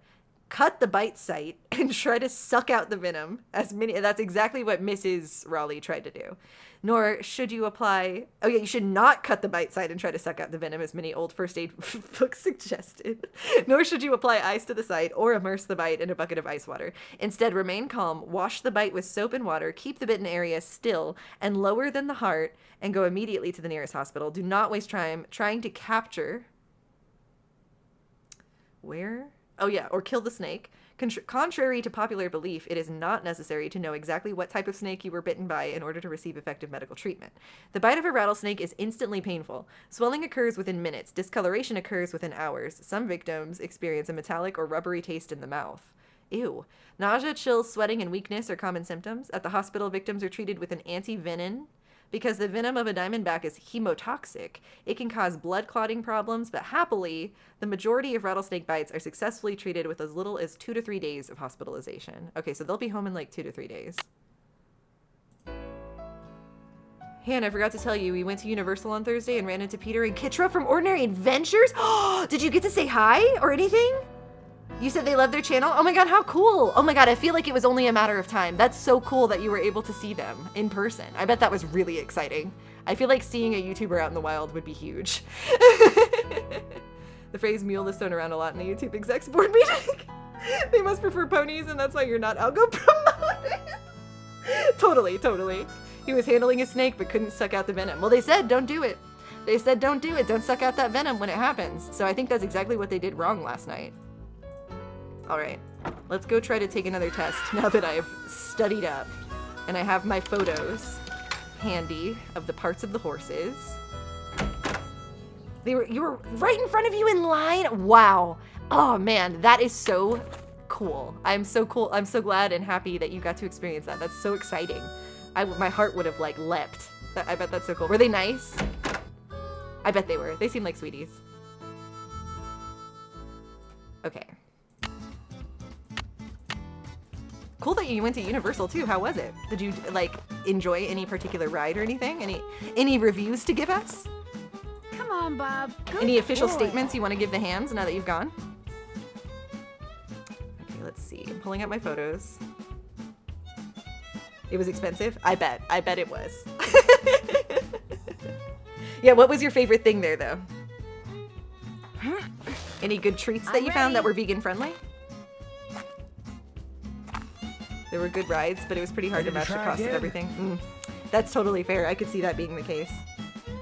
Cut the bite site and try to suck out the venom. That's exactly what Mrs. Raleigh tried to do. Nor should you apply... Oh yeah, you should not cut the bite site and try to suck out the venom, as many old first aid books suggested. Nor should you apply ice to the site or immerse the bite in a bucket of ice water. Instead, remain calm, wash the bite with soap and water, keep the bitten area still and lower than the heart, and go immediately to the nearest hospital. Do not waste time trying to capture... Where? Oh yeah, or kill the snake. Contrary to popular belief, it is not necessary to know exactly what type of snake you were bitten by in order to receive effective medical treatment. The bite of a rattlesnake is instantly painful. Swelling occurs within minutes. Discoloration occurs within hours. Some victims experience a metallic or rubbery taste in the mouth. Ew. Nausea, chills, sweating, and weakness are common symptoms. At the hospital, victims are treated with an anti-venom. Because the venom of a diamondback is hemotoxic, it can cause blood clotting problems, but happily, the majority of rattlesnake bites are successfully treated with as little as 2 to 3 days of hospitalization. Okay, so they'll be home in like 2 to 3 days. Han, I forgot to tell you, we went to Universal on Thursday and ran into Peter and Kitra from Ordinary Adventures. Did you get to say hi or anything? You said they love their channel? Oh my god, how cool. Oh my god, I feel like it was only a matter of time. That's so cool that you were able to see them in person. I bet that was really exciting. I feel like seeing a YouTuber out in the wild would be huge. The phrase mule is thrown around a lot in the YouTube execs board meeting. They must prefer ponies and that's why you're not algo promoted. Totally. He was handling a snake but couldn't suck out the venom. Well, they said don't do it. They said don't do it. Don't suck out that venom when it happens. So I think that's exactly what they did wrong last night. All right, let's go try to take another test now that I've studied up and I have my photos handy of the parts of the horses. You were right in front of you in line. Wow. Oh man, that is so cool. I'm so glad and happy that you got to experience that. That's so exciting. My heart would have like leapt. I bet that's so cool. Were they nice? I bet they were. They seemed like sweeties. Okay. Cool that you went to Universal too. How was it? Did you like enjoy any particular ride or anything? Any reviews to give us? Come on, Bob. Good Any official boy. statements you want to give the hams now that you've gone? Okay, let's see. I'm pulling up my photos. It was expensive? I bet it was. Yeah, what was your favorite thing there though? Any good treats that you found that were vegan friendly? There were good rides, but it was pretty hard to match the cost of everything. That's totally fair. I could see that being the case.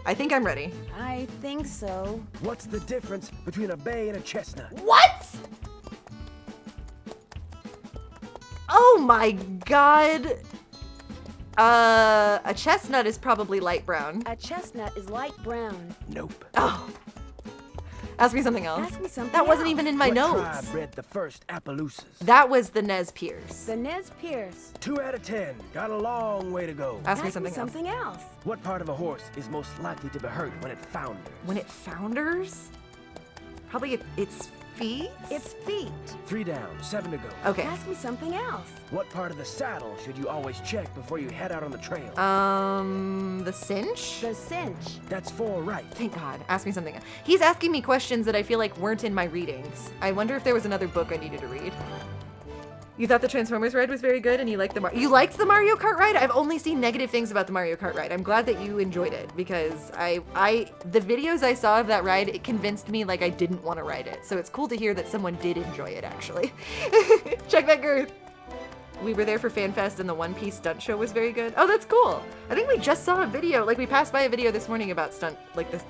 I think I'm ready. I think so. What's the difference between a bay and a chestnut? What? Oh my god. A chestnut is probably light brown. A chestnut is light brown. Nope. Oh. Ask me something else. Ask me something That wasn't else. even in my What notes. tribe bred the first Appaloosas? That was the Nez Pierce. The Nez Pierce. 2 out of 10. Got a long way to go. Ask me something else. What part of a horse is most likely to be hurt when it founders? When it founders? Probably its feet? Its feet. 3 down, 7 to go. Okay. Ask me something else. What part of the saddle should you always check before you head out on the trail? The cinch? The cinch. That's 4 right. Thank God. Ask me something else. He's asking me questions that I feel like weren't in my readings. I wonder if there was another book I needed to read. You thought the Transformers ride was very good and you liked the You liked the Mario Kart ride? I've only seen negative things about the Mario Kart ride. I'm glad that you enjoyed it because the videos I saw of that ride, it convinced me like I didn't want to ride it. So it's cool to hear that someone did enjoy it actually. Check that girth. We were there for FanFest and the One Piece stunt show was very good. Oh, that's cool. I think we just saw a video, like we passed by a video this morning about stunt, like this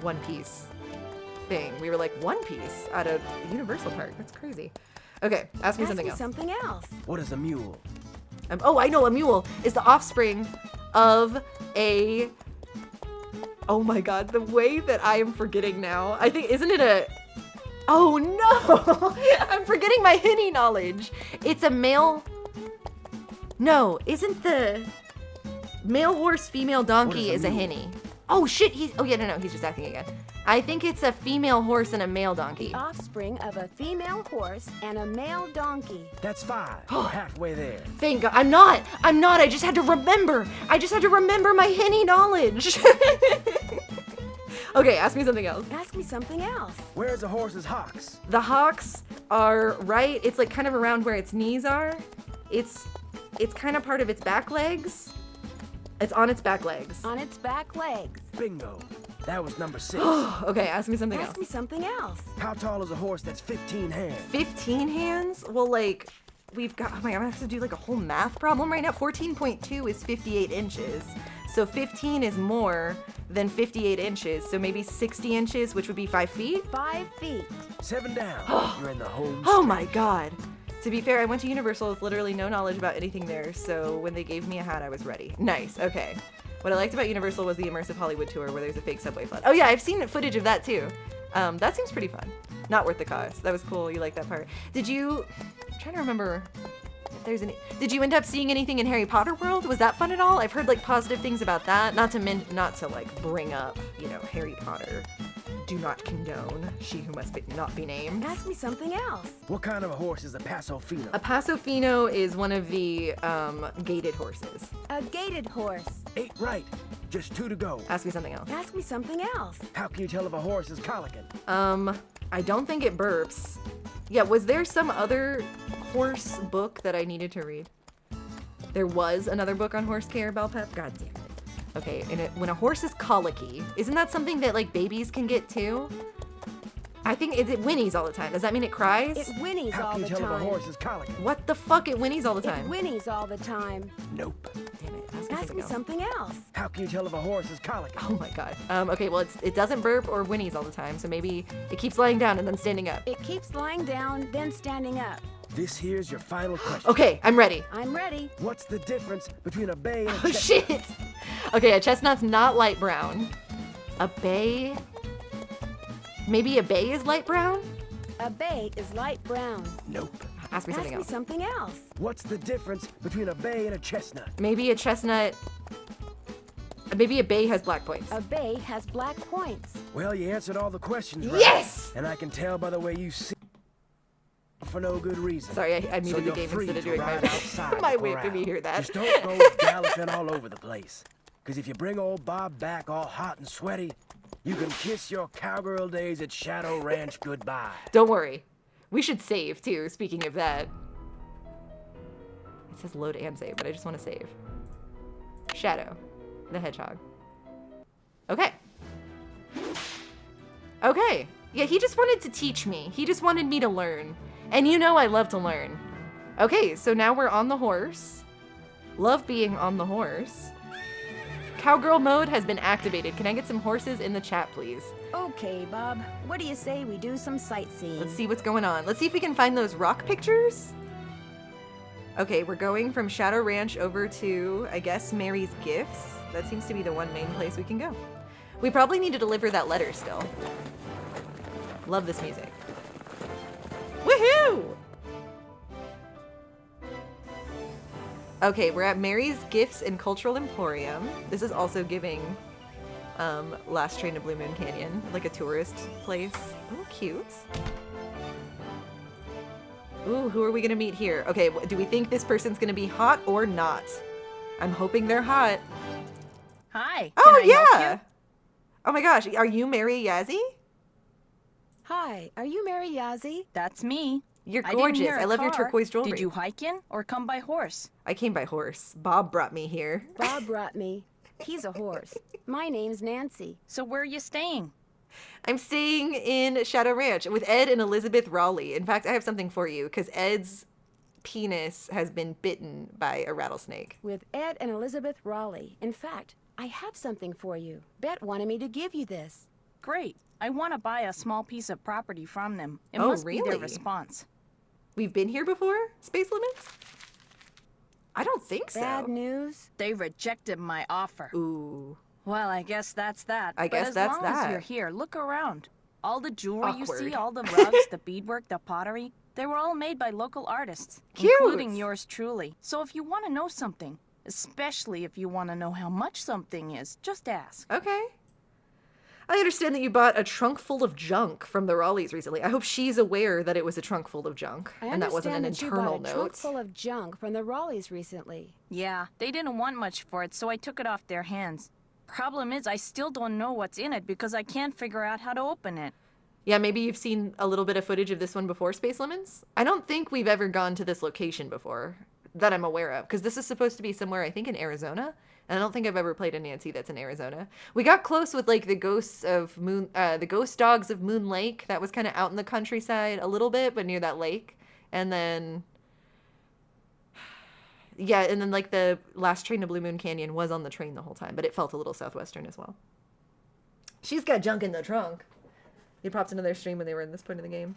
One Piece thing. We were like, One Piece at a Universal Park. That's crazy. Okay, ask me something else. Something else. What is a mule? Oh, I know. A mule is the offspring of a... Oh my god, the way that I am forgetting now. I think, isn't it a... Oh no! I'm forgetting my Henny knowledge. It's a male... No, isn't the... Male horse, female donkey is a Henny. Oh shit, oh yeah, no, he's just acting again. I think it's a female horse and a male donkey. The offspring of a female horse and a male donkey. That's 5. We're halfway there. Thank God. I'm not. I just had to remember. My Henny knowledge. Okay, ask me something else. Ask me something else. Where's a horse's hocks? The hocks are right. It's like kind of around where its knees are. It's kind of part of its back legs. It's on its back legs. On its back legs. Bingo. That was number 6. Okay, ask me something else. Ask me something else. How tall is a horse that's 15 hands? 15 hands? Well, like, we've got... Oh my God, I'm gonna have to do like a whole math problem right now. 14.2 is 58 inches. So 15 is more than 58 inches. So maybe 60 inches, which would be 5 feet? 5 feet. 7 down. You're in the home. Oh my God. To be fair, I went to Universal with literally no knowledge about anything there, so when they gave me a hat, I was ready. Nice, okay. What I liked about Universal was the immersive Hollywood tour where there's a fake subway flood. Oh yeah, I've seen footage of that too. That seems pretty fun. Not worth the cost. That was cool, you like that part. I'm trying to remember if there's any, did you end up seeing anything in Harry Potter World? Was that fun at all? I've heard like positive things about that. Not to like bring up, Harry Potter do not condone. She who must not be named. Ask me something else. What kind of a horse is a Paso Fino? A Paso Fino is one of the gated horses. A gated horse. 8 right. Just 2 to go. Ask me something else. Ask me something else. How can you tell if a horse is colicking? I don't think it burps. Yeah, was there some other horse book that I needed to read? There was another book on horse care, Belpep? God damn it. Okay, and when a horse is colicky, isn't that something that, like, babies can get too? I think it whinnies all the time. Does that mean it cries? It whinnies How all can the you tell if a time. horse is colicking? What the fuck? It whinnies all the time. It whinnies all the time. Nope. Damn it. Ask me something else. How can you tell if a horse is colicking? Oh my god. Okay, well, it doesn't burp or whinnies all the time, so maybe it keeps lying down and then standing up. It keeps lying down, then standing up. This here's your final question. Okay, I'm ready. I'm ready. What's the difference between a bay and a Oh, chestnut? shit. Okay, a chestnut's not light brown. A bay... Maybe a bay is light brown? A bay is light brown. Nope. Ask me something else. Something else. What's the difference between a bay and a chestnut? Maybe a chestnut... Maybe a bay has black points. A bay has black points. Well, you answered all the questions right. Yes! And I can tell by the way you see for no good reason. Sorry, I muted So the you're game free instead of to doing my ride mouth. outside My the way, did corral. you hear that? Just don't go galloping all over the place. Because if you bring old Bob back all hot and sweaty, you can kiss your cowgirl days at Shadow Ranch goodbye. Don't worry. We should save, too, speaking of that. It says load and save, but I just want to save. Shadow, the hedgehog. Okay. Okay. Yeah, he just wanted to teach me. He just wanted me to learn. And you know I love to learn. Okay, so now we're on the horse. Love being on the horse. Cowgirl mode has been activated. Can I get some horses in the chat, please? Okay, Bob. What do you say we do some sightseeing? Let's see what's going on. Let's see if we can find those rock pictures. Okay, we're going from Shadow Ranch over to, I guess, Mary's Gifts. That seems to be the one main place we can go. We probably need to deliver that letter still. Love this music. Woohoo! Okay, we're at Mary's Gifts and Cultural Emporium. This is also giving Last Train to Blue Moon Canyon, like a tourist place. Oh, cute. Ooh, who are we gonna meet here? Okay, do we think this person's gonna be hot or not? I'm hoping they're hot. Hi. Oh, can I help yeah. you? Oh my gosh, are you Mary Yazzie? Hi, are you Mary Yazzie? That's me. You're I didn't gorgeous. hear a I love your car. turquoise jewelry. Did you hike in or come by horse? I came by horse. Bob brought me here. Bob brought me. He's a horse. My name's Nancy. So where are you staying? I'm staying in Shadow Ranch with Ed and Elizabeth Raleigh. In fact, I have something for you because Ed's penis has been bitten by a rattlesnake. With Ed and Elizabeth Raleigh. In fact, I have something for you. Bet wanted me to give you this. Great. I want to buy a small piece of property from them. It Oh, must be their really? response. We've been here before? Space Limits? I don't think so. Bad news? They rejected my offer. Ooh. Well, I guess that's that. I guess but that's as long that. as you're here, look around. All the jewelry you Awkward. see, all the rugs, the beadwork, the pottery, they were all made by local artists, Cute. including yours truly. So if you want to know something, especially if you want to know how much something is, just ask. Okay. I understand that you bought a trunk full of junk from the Raleighs recently. I hope she's aware that it was a trunk full of junk I and that wasn't an understand that internal you bought a note. trunk full of junk from the Raleighs recently. Yeah, they didn't want much for it, so I took it off their hands. Problem is, I still don't know what's in it because I can't figure out how to open it. Yeah, maybe you've seen a little bit of footage of this one before, Space Lemons? I don't think we've ever gone to this location before that I'm aware of, because this is supposed to be somewhere, I think, in Arizona. And I don't think I've ever played a Nancy that's in Arizona. We got close with like the ghosts of the ghost dogs of Moon Lake. That was kind of out in the countryside a little bit, but near that lake. And then, yeah, and then like the last train to Blue Moon Canyon was on the train the whole time, but it felt a little southwestern as well. She's got junk in the trunk. They popped into their stream when they were in this point of the game.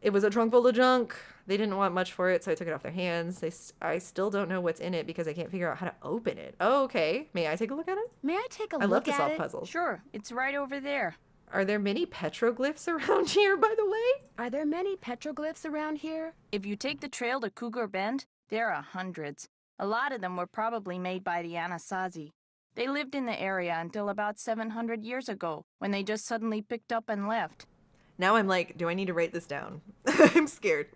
It was a trunk full of junk. They didn't want much for it, so I took it off their hands. I still don't know what's in it because I can't figure out how to open it. Oh, okay. May I take a look at it? May I take a I look love to at solve it? puzzles. Sure, it's right over there. Are there many petroglyphs around here, by the way? Are there many petroglyphs around here? If you take the trail to Cougar Bend, there are hundreds. A lot of them were probably made by the Anasazi. They lived in the area until about 700 years ago, when they just suddenly picked up and left. Now I'm like, do I need to write this down? I'm scared.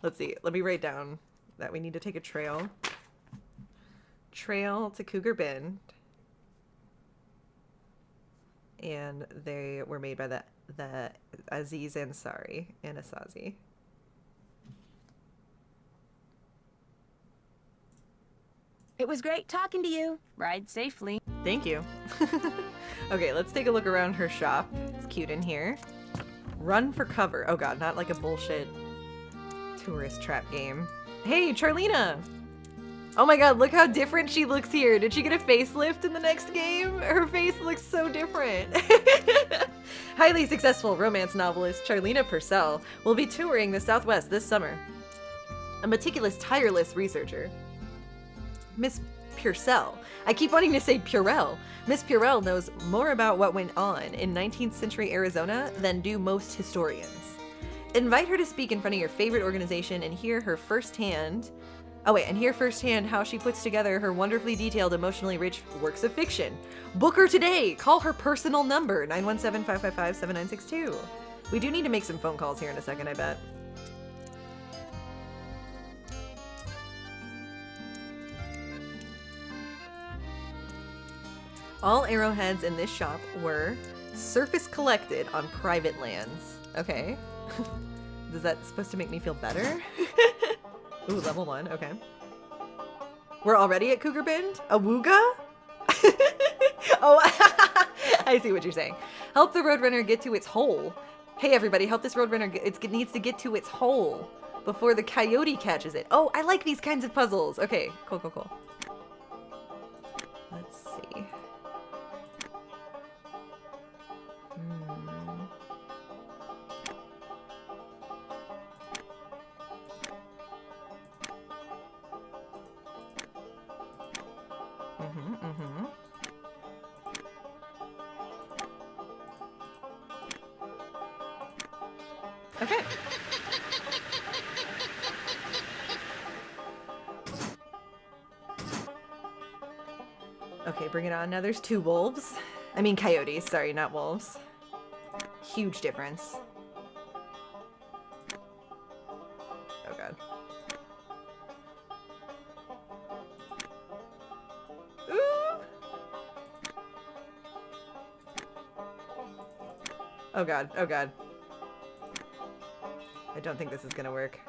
Let's see. Let me write down that we need to take a trail. Trail to Cougar Bend. And they were made by the Aziz Ansari and Asazi. It was great talking to you. Ride safely. Thank you. Okay, let's take a look around her shop. It's cute in here. Run for cover. Oh god, not like a bullshit tourist trap game. Hey, Charlena! Oh my god, look how different she looks here. Did she get a facelift in the next game? Her face looks so different. Highly successful romance novelist Charlena Purcell will be touring the Southwest this summer. A meticulous, tireless researcher. Miss Purcell. I keep wanting to say Purell. Miss Purell knows more about what went on in 19th century Arizona than do most historians. Invite her to speak in front of your favorite organization and hear firsthand how she puts together her wonderfully detailed, emotionally rich works of fiction. Book her today. Call her personal number, 917-555-7962. We do need to make some phone calls here in a second, I bet. All arrowheads in this shop were surface collected on private lands. Okay. Is that supposed to make me feel better? Ooh, level 1, okay. We're already at Cougar Bend? Awooga? Oh, I see what you're saying. Help the Roadrunner get to its hole. Hey everybody, help this Roadrunner, it needs to get to its hole before the coyote catches it. Oh, I like these kinds of puzzles. Okay, cool, cool, cool. Let's see. Okay. Okay, bring it on. Now there's 2 wolves. I mean coyotes, sorry, not wolves. Huge difference. Oh god. Ooh! Oh god, oh god. I don't think this is gonna work.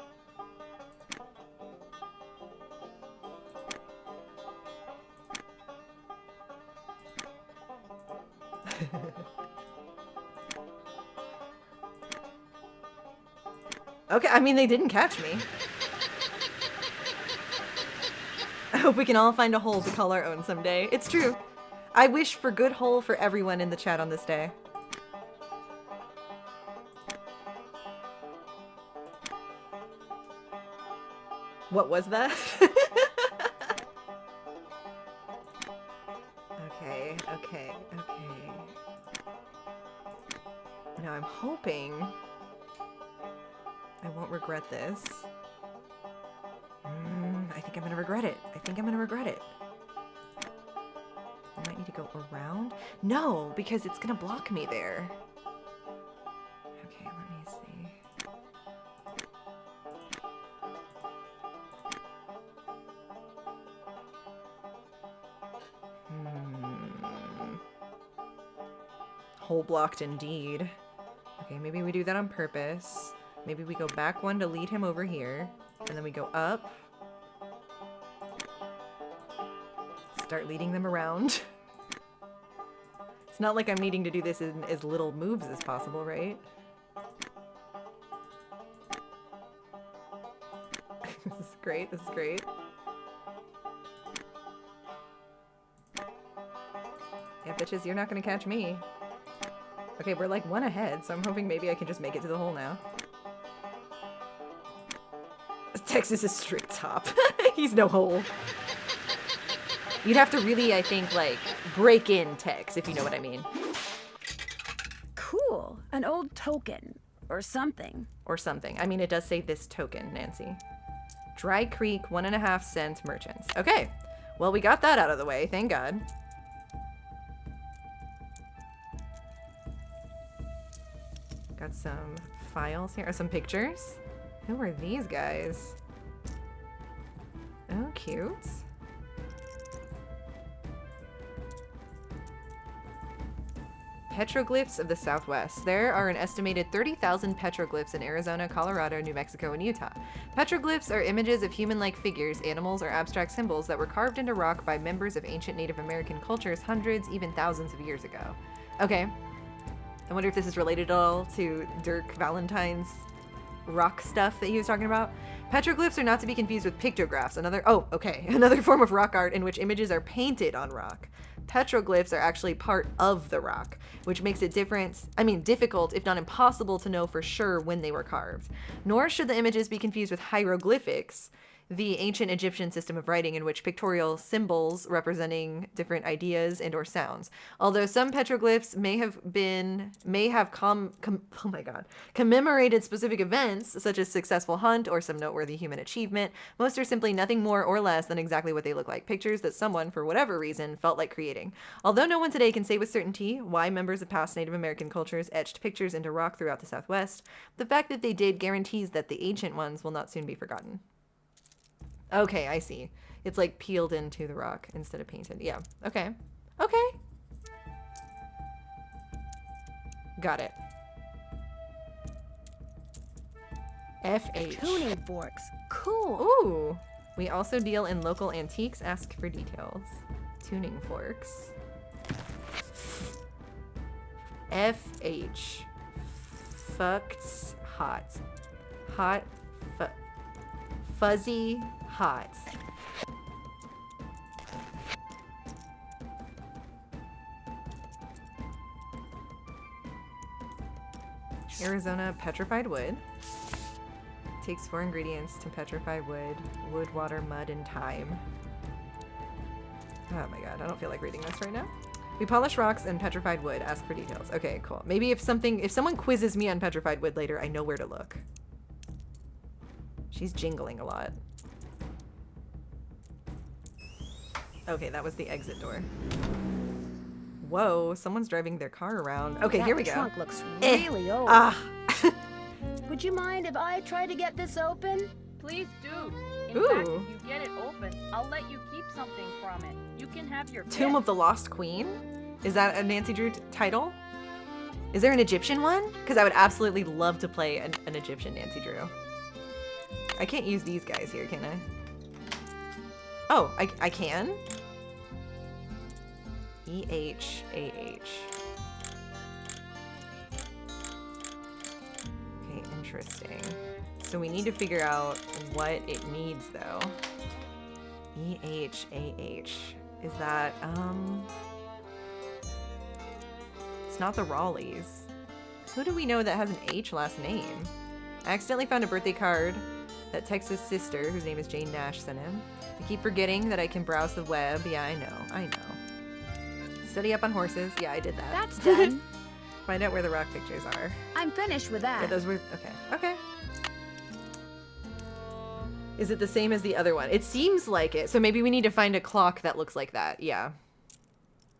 Okay, I mean, they didn't catch me. I hope we can all find a hole to call our own someday. It's true. I wish for good hole for everyone in the chat on this day. What was that? Okay, okay, okay. Now I'm hoping I won't regret this. I think I'm gonna regret it. I think I'm gonna regret it. I might need to go around. No, because it's gonna block me there. Okay, let me see. Hole blocked indeed. Okay, maybe we do that on purpose. Maybe we go back 1 to lead him over here. And then we go up. Start leading them around. It's not like I'm needing to do this in as little moves as possible, right? This is great, this is great. Yeah, bitches, you're not gonna catch me. Okay, we're like 1 ahead, so I'm hoping maybe I can just make it to the hole now. Texas is strict top. He's no hole. You'd have to really, I think, like, break in Tex, if you know what I mean. Cool. An old token. Or something. Or something. I mean, it does say this token, Nancy. Dry Creek, 1.5 cents merchants. Okay. Well, we got that out of the way, thank God. Got some files here, or some pictures. Who are these guys? Oh, cute. Petroglyphs of the Southwest. There are an estimated 30,000 petroglyphs in Arizona, Colorado, New Mexico, and Utah. Petroglyphs are images of human-like figures, animals, or abstract symbols that were carved into rock by members of ancient Native American cultures hundreds, even thousands of years ago. Okay. I wonder if this is related at all to Dirk Valentine's rock stuff that he was talking about. Petroglyphs are not to be confused with pictographs, another form of rock art in which images are painted on rock. Petroglyphs are actually part of the rock, which makes it difficult, if not impossible, to know for sure when they were carved. Nor should the images be confused with hieroglyphics, the ancient Egyptian system of writing in which pictorial symbols representing different ideas and or sounds. Although some petroglyphs may have commemorated specific events such as successful hunt or some noteworthy human achievement, most are simply nothing more or less than exactly what they look like, pictures that someone, for whatever reason, felt like creating. Although no one today can say with certainty why members of past Native American cultures etched pictures into rock throughout the Southwest, the fact that they did guarantees that the ancient ones will not soon be forgotten. Okay, I see. It's like peeled into the rock instead of painted. Yeah, okay. Okay. Got it. FH. Tuning forks. Cool. Ooh. We also deal in local antiques. Ask for details. Tuning forks. FH. Fucked hot. Hot. Fuzzy hot. Arizona petrified wood. Takes 4 ingredients to petrify wood. Wood, water, mud, and thyme. Oh my god, I don't feel like reading this right now. We polish rocks and petrified wood. Ask for details. Okay, cool. Maybe if someone quizzes me on petrified wood later, I know where to look. She's jingling a lot. Okay, that was the exit door. Whoa, someone's driving their car around. Okay, here we go. That trunk looks really old. Would you mind if I try to get this open? Please do. In fact, if you get it open, I'll let you keep something from it. You can have your Tomb of the Lost Queen? Is that a Nancy Drew title? Is there an Egyptian one? Because I would absolutely love to play an Egyptian Nancy Drew. I can't use these guys here, can I? Oh, I can? E-H-A-H. Okay, interesting. So we need to figure out what it needs, though. E-H-A-H. Is that, It's not the Raleighs. Who do we know that has an H last name? I accidentally found a birthday card that Texas sister, whose name is Jane Nash, sent him. I keep forgetting that I can browse the web. Yeah, I know. Study up on horses. Yeah, I did that. That's done. Find out where the rock pictures are. I'm finished with that. Yeah, those were... Okay. Is it the same as the other one? It seems like it. So maybe we need to find a clock that looks like that. Yeah.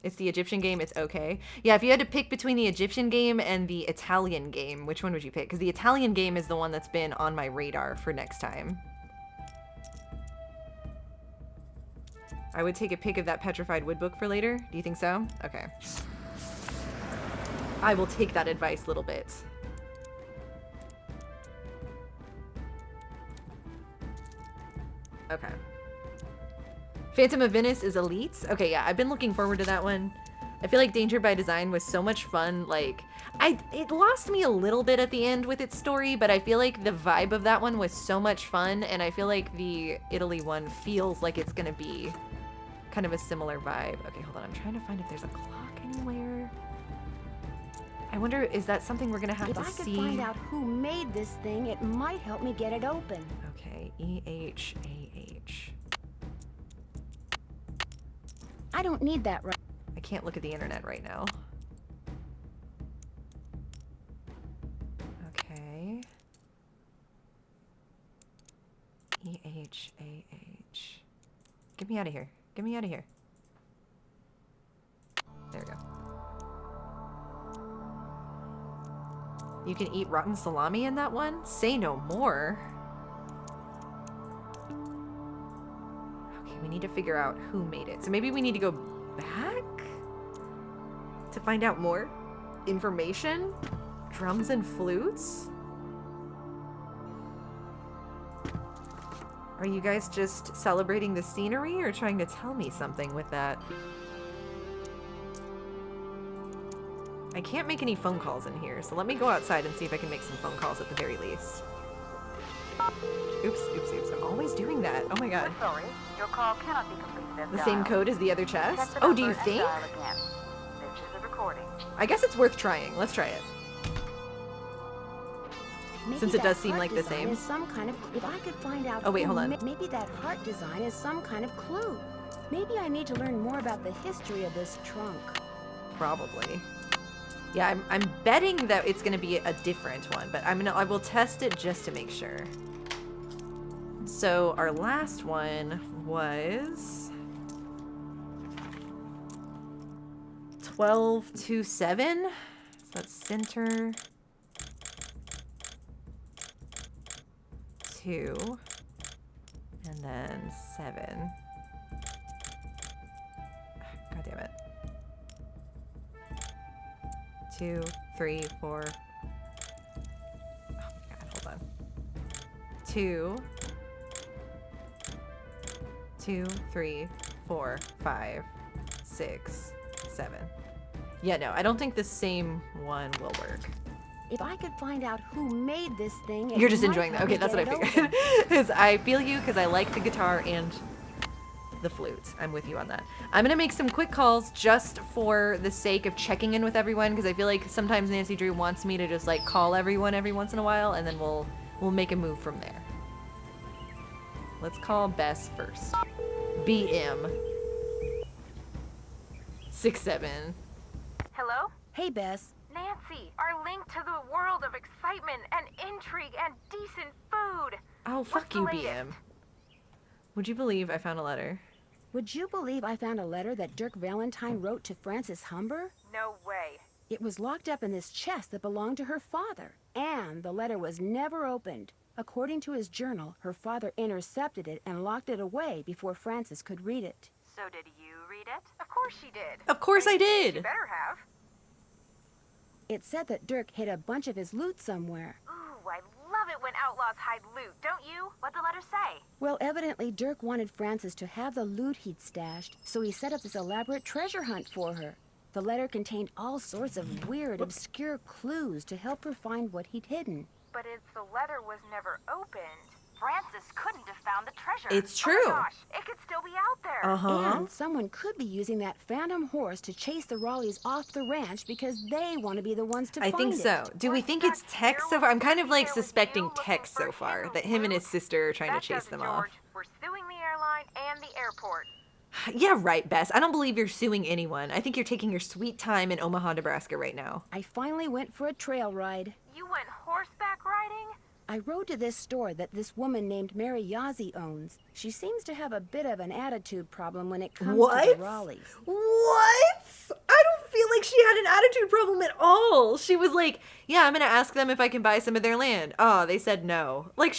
It's the Egyptian game. It's okay. Yeah, if you had to pick between the Egyptian game and the Italian game, which one would you pick? Because the Italian game is the one that's been on my radar for next time. I would take a pic of that petrified wood book for later. Do you think so? Okay. I will take that advice, little bit. Okay. Phantom of Venice is elite. Okay, yeah, I've been looking forward to that one. I feel like Danger by Design was so much fun. Like, it lost me a little bit at the end with its story, but I feel like the vibe of that one was so much fun, and I feel like the Italy one feels like it's gonna be kind of a similar vibe. Okay, hold on. I'm trying to find if there's a clock anywhere. I wonder, is that something we're gonna have to see? If I could find out who made this thing, it might help me get it open. Okay, E-H-A-H. I don't need that right. I can't look at the internet right now. Okay. E-H-A-H. Get me out of here. Get me out of here. There we go. You can eat rotten salami in that one? Say no more. Okay, we need to figure out who made it. So maybe we need to go back to find out more information? Drums and flutes? Are you guys just celebrating the scenery or trying to tell me something with that? I can't make any phone calls in here, so let me go outside and see if I can make some phone calls at the very least. Oops, oops, oops. I'm always doing that. Oh my god. Sorry, your call cannot be completed as The same dialed. code as the other Check chest? the Oh, do you number and think? dial again. This is a recording. I guess it's worth trying. Let's try it. Maybe Since it that does seem heart like the design same. is some kind of, if I could find out. Oh, wait, who hold on. Maybe that heart design is some kind of clue. Maybe I need to learn more about the history of this trunk. Probably. Yeah, I'm betting that it's gonna be a different one, but I will test it just to make sure. So our last one was 1227. So that's center 2 and then 7. God damn it. 2, 3, 4. Oh my god, hold on. 2, 3, 4, 5, 6, 7. Yeah, no, I don't think the same one will work. If I could find out who made this thing, You're it just might enjoying that. help Okay, me that's what I get it figured. open. Because I feel you, because I like the guitar and the flute. I'm with you on that. I'm going to make some quick calls just for the sake of checking in with everyone, because I feel like sometimes Nancy Drew wants me to just like call everyone every once in a while, and then we'll make a move from there. Let's call Bess first. BM 67. Hello? Hey, Bess. Nancy, our link to the world of excitement and intrigue and decent food. Oh, What's fuck the you, latest? BM. Would you believe I found a letter? Would you believe I found a letter that Dirk Valentine wrote to Frances Humber? No way. It was locked up in this chest that belonged to her father, and the letter was never opened. According to his journal, her father intercepted it and locked it away before Frances could read it. So did you read it? Of course she did. Of course I She did! better have. It said that Dirk hid a bunch of his loot somewhere. Ooh, I love it when outlaws hide loot, don't you? What'd the letter say? Well, evidently Dirk wanted Frances to have the loot he'd stashed, so he set up this elaborate treasure hunt for her. The letter contained all sorts of weird, obscure clues to help her find what he'd hidden. But if the letter was never opened... Francis couldn't have found the treasure. It's Oh true. my gosh, it could still be out there. Uh-huh. And someone could be using that phantom horse to chase the Raleighs off the ranch because they want to be the ones to I find think it. so. Do we think it's Tex so far? I'm kind of like suspecting Tex so far, that him and his sister are trying to chase them off. George. We're suing the airline and the airport. Yeah, right, Bess. I don't believe you're suing anyone. I think you're taking your sweet time in Omaha, Nebraska right now. I finally went for a trail ride. You went horseback riding? I rode to this store that this woman named Mary Yazzie owns. She seems to have a bit of an attitude problem when it comes to What? the Raleighs. What? I don't feel like she had an attitude problem at all. She was like, yeah, I'm going to ask them if I can buy some of their land. Oh, they said no. Like,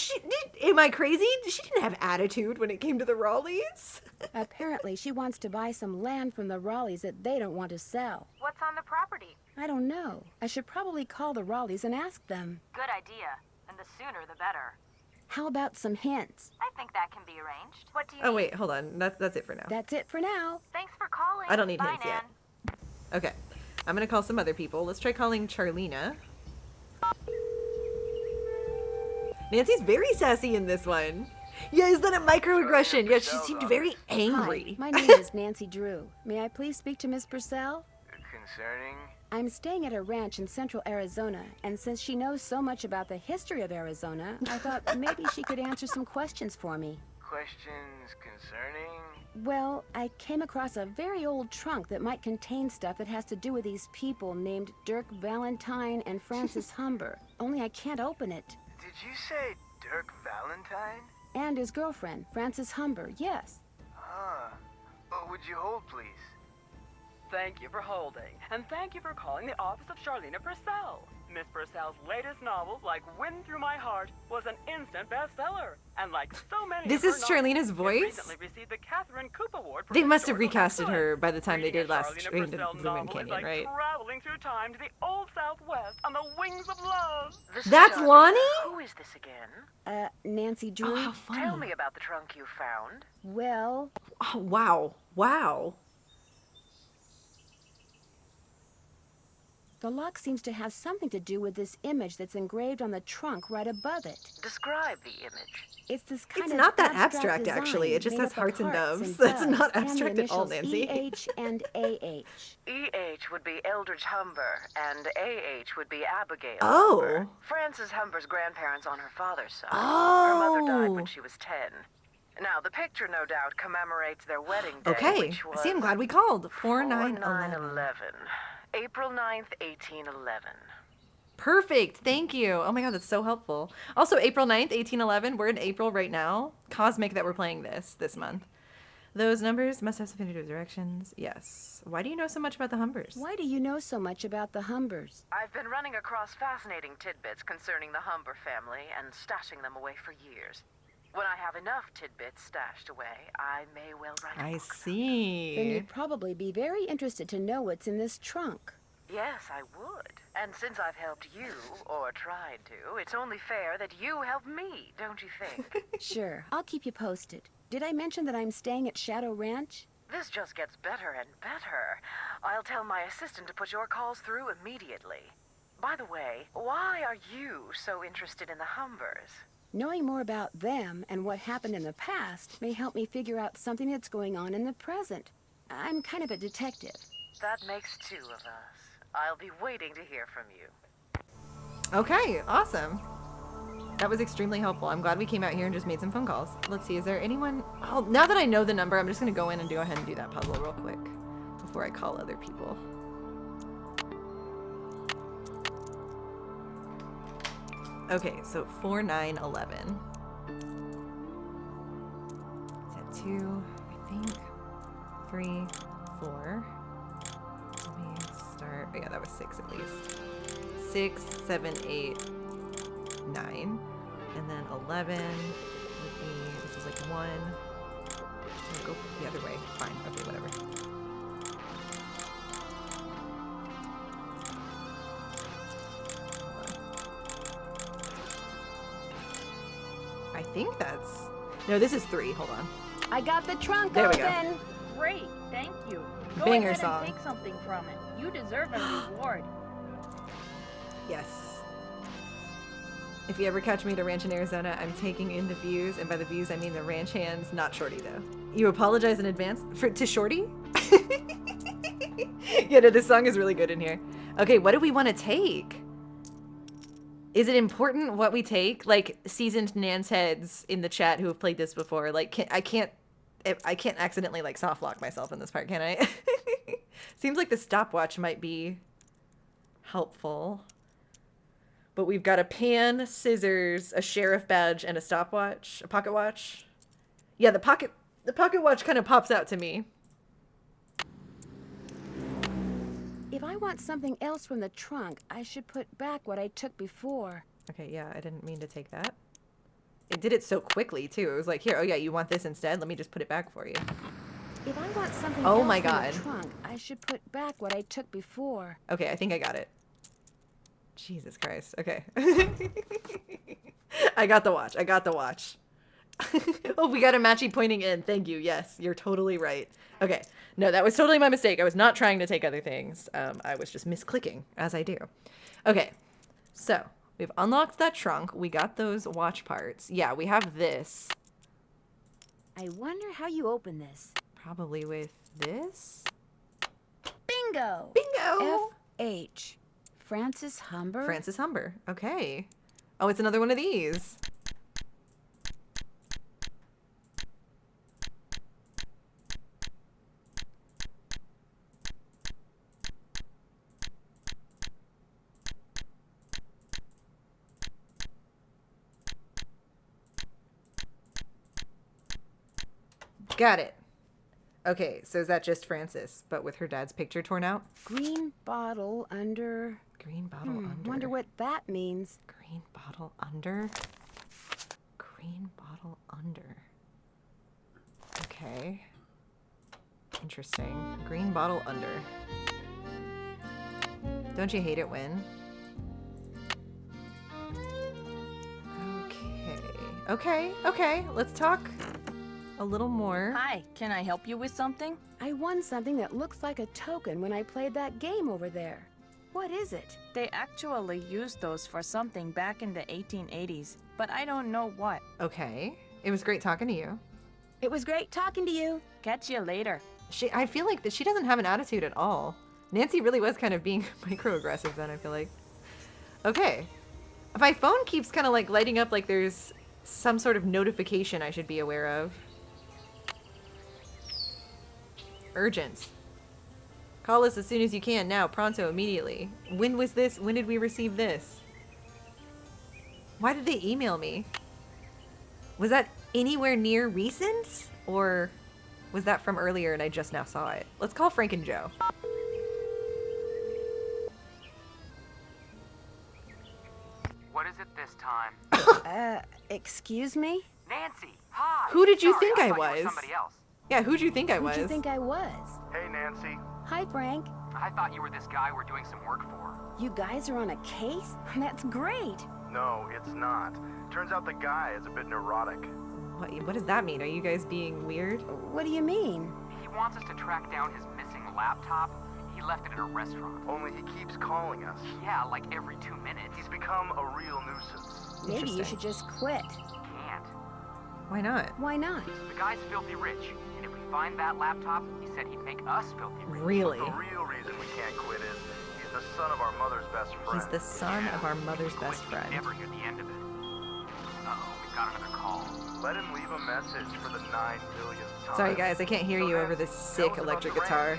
am I crazy? She didn't have attitude when it came to the Raleighs. Apparently, she wants to buy some land from the Raleighs that they don't want to sell. What's on the property? I don't know. I should probably call the Raleighs and ask them. Good idea. And the sooner the better. How about some hints? I think that can be arranged. What do you Oh, need? wait, hold on. That's it for now. That's it for now. Thanks for calling. I don't need Bye, hints Nan. yet. Okay. I'm going to call some other people. Let's try calling Charlena. Nancy's very sassy in this one. Yeah, is that a microaggression? Yeah, she seemed very angry. Hi, my name is Nancy Drew. May I please speak to Miss Purcell? Concerning? I'm staying at a ranch in central Arizona, and since she knows so much about the history of Arizona, I thought maybe she could answer some questions for me. Questions concerning? Well, I came across a very old trunk that might contain stuff that has to do with these people named Dirk Valentine and Frances Humber. Only I can't open it. Did you say Dirk Valentine? And his girlfriend, Frances Humber, yes. Would you hold, please? Thank you for holding, and thank you for calling the office of Charlena Purcell. Miss Purcell's latest novel, like Wind Through My Heart, was an instant bestseller. And like so many This of is her novels, Charlena's it voice? recently received the Catherine Cooper Award for They must have historical recasted excellence. her by the time they Reading did a last Charlena Train to Purcell Blue novel Canyon, is like right? traveling through time to the old Southwest on the wings of love. That's Lonnie? Who is this again? Nancy Drew. Oh, how funny. Tell me about the trunk you found. Well, Oh, wow. Wow. the lock seems to have something to do with this image that's engraved on the trunk right above it. Describe the image. It's this kind It's of not that abstract abstract, actually. It just design has made up hearts of and doves. and That's doves not and the abstract at all, initials Nancy. EH and AH. EH would be Eldridge Humber, and AH would be Abigail Oh. Humber. Frances Humber's grandparents on her father's side. Oh. Her mother died when she was 10. Now, the picture, no doubt, commemorates their wedding day, Okay. which was See, I'm glad we called. 4911. 4911. April 9th, 1811. Perfect. Thank you. Oh my god, that's so helpful. Also, April 9th, 1811. We're in April right now. Cosmic that we're playing this month. Those numbers must have something to do with directions. Yes. Why do you know so much about the Humbers? Why do you know so much about the Humbers? I've been running across fascinating tidbits concerning the Humber family and stashing them away for years. When I have enough tidbits stashed away, I may well write a I book. see. Then you'd probably be very interested to know what's in this trunk. Yes, I would. And since I've helped you, or tried to, it's only fair that you help me, don't you think? Sure, I'll keep you posted. Did I mention that I'm staying at Shadow Ranch? This just gets better and better. I'll tell my assistant to put your calls through immediately. By the way, why are you so interested in the Humbers? Knowing more about them and what happened in the past may help me figure out something that's going on in the present. I'm kind of a detective. That makes two of us. I'll be waiting to hear from you. Okay, awesome. That was extremely helpful. I'm glad we came out here and just made some phone calls. Let's see, is there anyone... Oh, now that I know the number, I'm just going to go in and go ahead and do that puzzle real quick before I call other people. Okay, so 4911. Is that 2, I think. 3, 4. Let me start. Oh, yeah, that was 6 at least. 6, 7, 8, 9. And then 11 would be, this is like 1. I'll go the other way. Fine. Okay, whatever. I think that's... No, this is 3. Hold on. I got the trunk There we open. go. Great, thank you. Go Banger ahead song. and take something from it. You deserve a reward. Yes. If you ever catch me at a ranch in Arizona, I'm taking in the views, and by the views I mean the ranch hands, not Shorty though. You apologize in advance to Shorty? Yeah, no, this song is really good in here. Okay, what do we want to take? Is it important what we take? Like seasoned Nans heads in the chat who have played this before. Like, I can't accidentally like soft lock myself in this part, can I? Seems like the stopwatch might be helpful. But we've got a pan, scissors, a sheriff badge, and a stopwatch, a pocket watch. Yeah, the pocket watch kind of pops out to me. If I want something else from the trunk, I should put back what I took before. Okay, yeah, I didn't mean to take that. It did it so quickly, too. It was like, here, oh yeah, you want this instead? Let me just put it back for you. If I want something Oh else my from God. the trunk, I should put back what I took before. Okay, I think I got it. Jesus Christ. Okay. I got the watch. I got the watch. Oh, we got a matchy pointing in. Thank you. Yes, you're totally right. Okay. No, that was totally my mistake. I was not trying to take other things. I was just misclicking, as I do. Okay. So, we've unlocked that trunk. We got those watch parts. Yeah, we have this. I wonder how you open this. Probably with this. Bingo! Bingo! F-H. Frances Humber? Frances Humber. Okay. Oh, it's another one of these. Got it. Okay, so is that just Frances, but with her dad's picture torn out? Green bottle under... Green bottle under. Wonder what that means. Green bottle under? Green bottle under. Okay. Interesting. Green bottle under. Don't you hate it when? Okay. Let's talk a little more. Hi, can I help you with something? I won something that looks like a token when I played that game over there. What is it? They actually used those for something back in the 1880s, but I don't know what. Okay. It was great talking to you. It was great talking to you. Catch you later. I feel like that she doesn't have an attitude at all. Nancy really was kind of being microaggressive then, I feel like. Okay. My phone keeps kind of like lighting up like there's some sort of notification I should be aware of. Urgent. Call us as soon as you can now, pronto, immediately. When was this? When did we receive this? Why did they email me? Was that anywhere near recent? Or was that from earlier and I just now saw it? Let's call Frank and Joe. What is it this time? Excuse me? Nancy, hi. Who did you Sorry, think I thought you were was? somebody else. Yeah, who'd you think I was? Who'd you think I was? Hey, Nancy. Hi, Frank. I thought you were this guy we're doing some work for. You guys are on a case? That's great. No, it's not. Turns out the guy is a bit neurotic. What does that mean? Are you guys being weird? What do you mean? He wants us to track down his missing laptop. He left it at a restaurant. Only he keeps calling us. Yeah, like every 2 minutes. He's become a real nuisance. Maybe you should just quit. Can't. Why not? Why not? The guy's filthy rich, and if we find that laptop, he said he'd make us filthy rich. Really? The real reason we can't quit is he's the son of our mother's best friend. He's the son of our mother's best friend. Never hear the end of it. Uh-oh, we've got another call. Let him leave a message for the 9 billionth time. Sorry guys, I can't hear you over this sick electric guitar.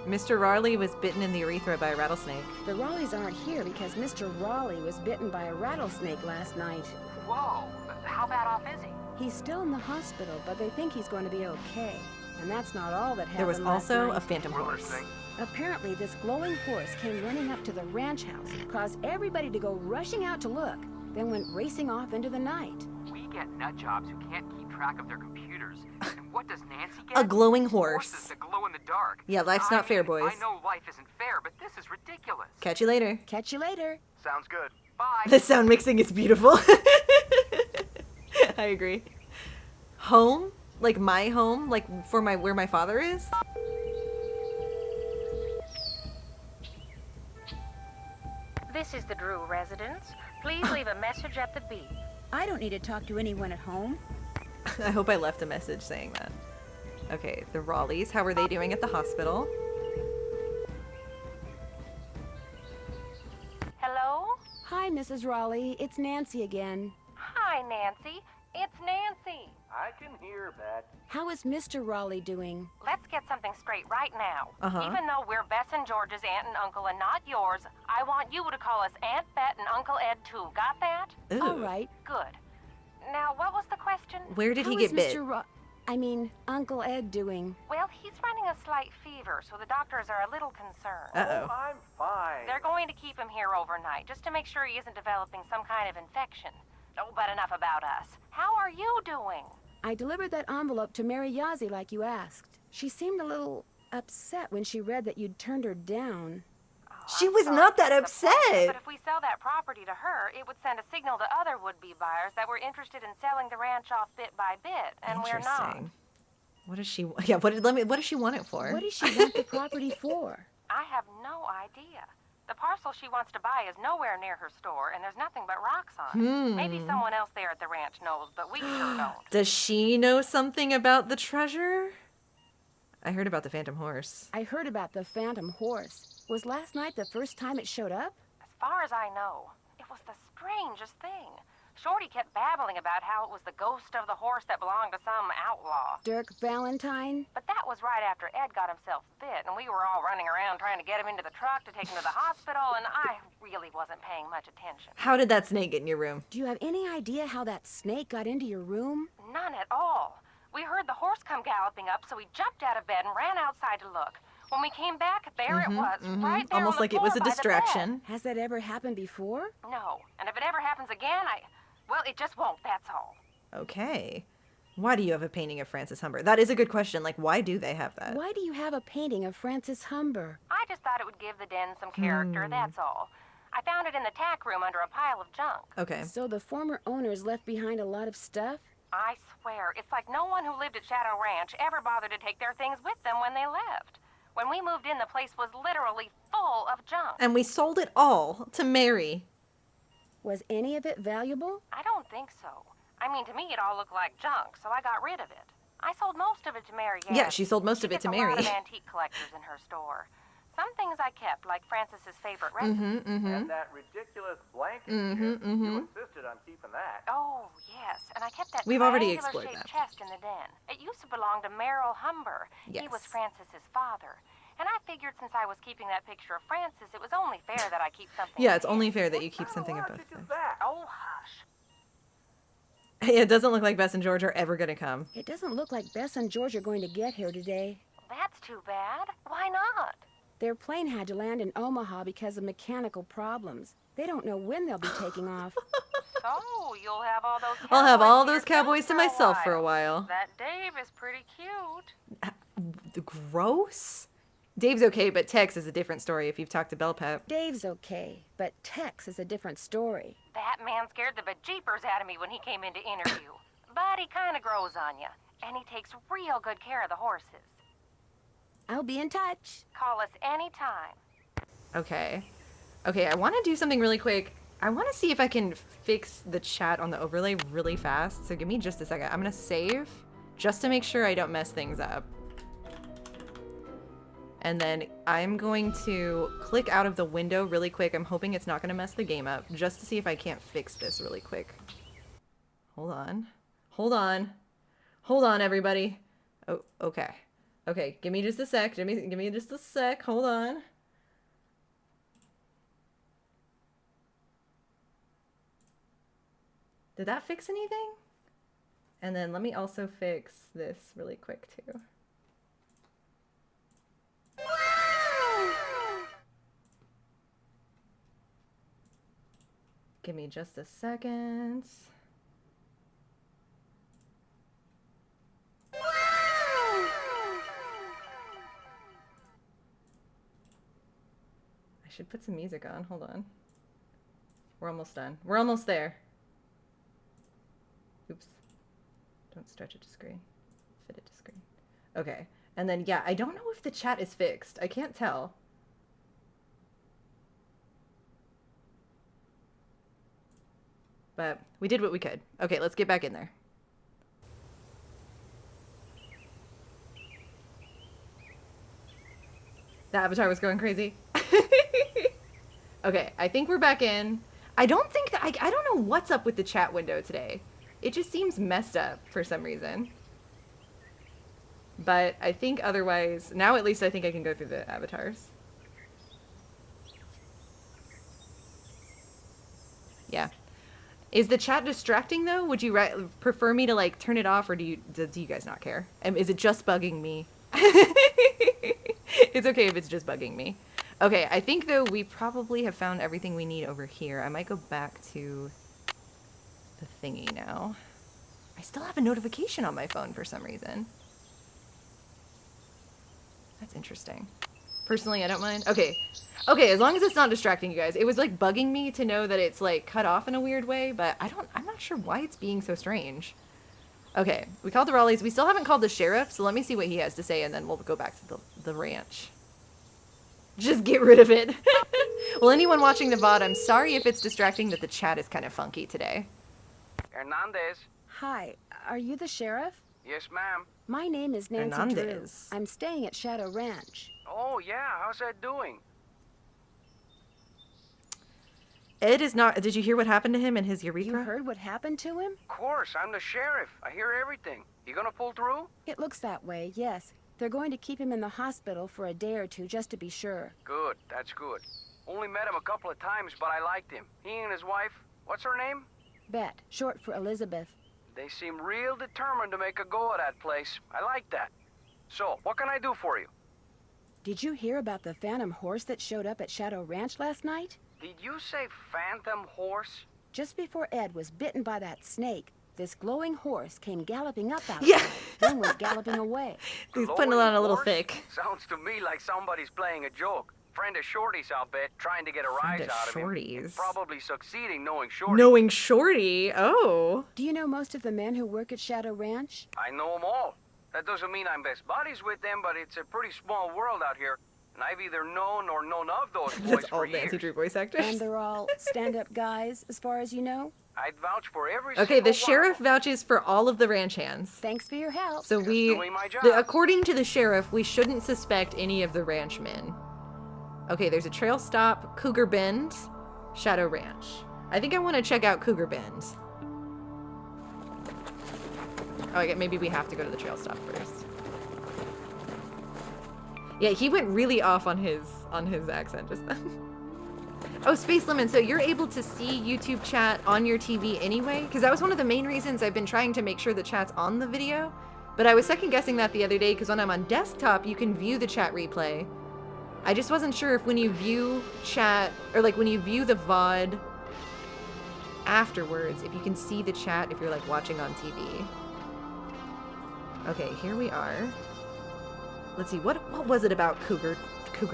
Mr. Raleigh was bitten in the urethra by a rattlesnake. The Raleighs aren't here because Mr. Raleigh was bitten by a rattlesnake last night. Whoa, how bad off is he? He's still in the hospital, but they think he's going to be okay. And that's not all that happened. There was last also night. a phantom horse. Apparently, this glowing horse came running up to the ranch house, caused everybody to go rushing out to look, then went racing off into the night. We get nut jobs who can't keep track of their computers. And what does Nancy get? A glowing horse. Horses that glow in the dark. Yeah, life's not fair, boys. I know life isn't fair, but this is ridiculous. Catch you later. Catch you later. Sounds good. Bye. The sound mixing is beautiful. I agree. Home? Like my home? Like for where my father is? This is the Drew residence. Please leave a message at the beep. I don't need to talk to anyone at home. I hope I left a message saying that. Okay, the Raleighs. How are they doing at the hospital? Hello? Hi, Mrs. Raleigh. It's Nancy again. Hi, Nancy. It's Nancy. I can hear that. How is Mr. Raleigh doing? Let's get something straight right now. Uh-huh. Even though we're Bess and George's aunt and uncle and not yours, I want you to call us Aunt Bet and Uncle Ed too. Got that? Ooh. All right. Good. Now, what was the question? Where did he How get is bit? Uncle Ed doing? Well, he's running a slight fever, so the doctors are a little concerned. Uh-oh. I'm fine. They're going to keep him here overnight, just to make sure he isn't developing some kind of infection. Oh, but enough about us. How are you doing? I delivered that envelope to Mary Yazzie like you asked. She seemed a little upset when she read that you'd turned her down. She was not that upset. But if we sell that property to her, it would send a signal to other would-be buyers that we're interested in selling the ranch off bit by bit, and we're not. Interesting. What does she? Yeah. What does she want it for? What does she want the property for? I have no idea. The parcel she wants to buy is nowhere near her store, and there's nothing but rocks on it. Maybe someone else there at the ranch knows, but we sure don't. Does she know something about the treasure? I heard about the phantom horse. I heard about the phantom horse. Was last night the first time it showed up? As far as I know, it was the strangest thing. Shorty kept babbling about how it was the ghost of the horse that belonged to some outlaw. Dirk Valentine? But that was right after Ed got himself bit, and we were all running around trying to get him into the truck to take him to the hospital, and I really wasn't paying much attention. How did that snake get in your room? Do you have any idea how that snake got into your room? None at all. We heard the horse come galloping up, so we jumped out of bed and ran outside to look. When we came back, there it was, right there Almost on the like it was floor a by the distraction. Has that ever happened before? bed. No, and if it ever happens again, well, it just won't, that's all. Okay. Why do you have a painting of Francis Humber? That is a good question. Like, why do they have that? Why do you have a painting of Francis Humber? I just thought it would give the den some character, that's all. I found it in the tack room under a pile of junk. Okay. So the former owners left behind a lot of stuff? I swear, it's like no one who lived at Shadow Ranch ever bothered to take their things with them when they left. When we moved in, the place was literally full of junk. And we sold it all to Mary. Was any of it valuable? I don't think so. I mean, to me, it all looked like junk, so I got rid of it. I sold most of it to Mary. Yeah, she sold most of it to Mary. She gets a lot of antique collectors in her store. Some things I kept, like Francis's favorite recipe. And that ridiculous blanket chair. You insisted on keeping that. Oh, yes. And I kept that We've already explored triangular-shaped that. chest in the den. It used to belong to Merrill Humber. Yes. He was Francis's father. And I figured since I was keeping that picture of Francis, it was only fair that I keep something. Yeah, it's only fair that you keep something of both. Oh, hush. It doesn't look like Bess and George are ever going to come. It doesn't look like Bess and George are going to get here today. That's too bad. Why not? Their plane had to land in Omaha because of mechanical problems. They don't know when they'll be taking off. So, you'll have all those I'll have all cowboys those cowboys to myself for a while. That Dave is pretty cute. Gross? Dave's okay, but Tex is a different story if you've talked to Bell Pep. Dave's okay, but Tex is a different story. That man scared the bejeepers out of me when he came in to interview. But he kind of grows on you. And he takes real good care of the horses. I'll be in touch. Call us anytime. Okay. Okay, I want to do something really quick. I want to see if I can fix the chat on the overlay really fast. So give me just a second. I'm going to save just to make sure I don't mess things up. And then I'm going to click out of the window really quick. I'm hoping it's not going to mess the game up, just to see if I can't fix this really quick. Hold on. Hold on. Hold on, everybody. Oh, okay. Okay, give me just a sec. Give me just a sec. Hold on. Did that fix anything? And then let me also fix this really quick too. Give me just a second. I should put some music on. Hold on. We're almost done. We're almost there. Oops. Don't stretch it to screen. Fit it to screen. Okay. And then, yeah, I don't know if the chat is fixed. I can't tell. But we did what we could. Okay, let's get back in there. The avatar was going crazy. Okay, I think we're back in. I don't think that I don't know what's up with the chat window today. It just seems messed up for some reason. But I think otherwise, now at least I think I can go through the avatars. Yeah. Is the chat distracting though? Would you prefer me to like turn it off, or do you guys not care? Is it just bugging me? It's okay if it's just bugging me. Okay, I think though we probably have found everything we need over here. I might go back to the thingy now. I still have a notification on my phone for some reason. That's interesting. Personally, I don't mind. Okay. Okay, as long as it's not distracting you guys. It was like bugging me to know that it's like cut off in a weird way, but I'm not sure why it's being so strange. Okay, we called the Raleighs. We still haven't called the sheriff, so let me see what he has to say and then we'll go back to the ranch. Just get rid of it. Well, anyone watching the VOD, I'm sorry if it's distracting that the chat is kind of funky today. Hernandez. Hi, are you the sheriff? Yes, ma'am. My name is Nancy Hernandez. Drew. I'm staying at Shadow Ranch. Oh, yeah. How's that doing? Ed is not... Did you hear what happened to him in his urethra? You heard what happened to him? Of course. I'm the sheriff. I hear everything. You gonna pull through? It looks that way, yes. They're going to keep him in the hospital for a day or two just to be sure. Good. That's good. Only met him a couple of times, but I liked him. He and his wife, what's her name? Bet, short for Elizabeth. They seem real determined to make a go of that place. I like that. So, what can I do for you? Did you hear about the phantom horse that showed up at Shadow Ranch last night? Did you say phantom horse? Just before Ed was bitten by that snake, this glowing horse came galloping up out Yeah. then went galloping away. He's putting it on a little thick. Sounds to me like somebody's playing a joke. Friend of Shorty's, I'll bet, trying to get a Friend rise of out of him. Shorty's. Probably succeeding knowing Shorty. Knowing Shorty? Oh. Do you know most of the men who work at Shadow Ranch? I know them all. That doesn't mean I'm best buddies with them, but it's a pretty small world out here. And I've either known or known of those boys That's for all years. Nancy Drew voice actors. And they're all stand-up guys, as far as you know? I'd vouch for every Okay, single the one. sheriff vouches for all of the ranch hands. Thanks for your help. So doing my job. according to the sheriff, we shouldn't suspect any of the ranchmen. Okay, there's a trail stop, Cougar Bend, Shadow Ranch. I think I want to check out Cougar Bend. Oh, maybe we have to go to the trail stop first. Yeah, he went really off on his accent just then. Oh, Space Lemon, so you're able to see YouTube chat on your TV anyway? Because that was one of the main reasons I've been trying to make sure the chat's on the video. But I was second guessing that the other day because when I'm on desktop, you can view the chat replay. I just wasn't sure if when you view chat, or like when you view the VOD afterwards, if you can see the chat if you're like watching on TV. Okay, here we are. Let's see, what was it about Cougar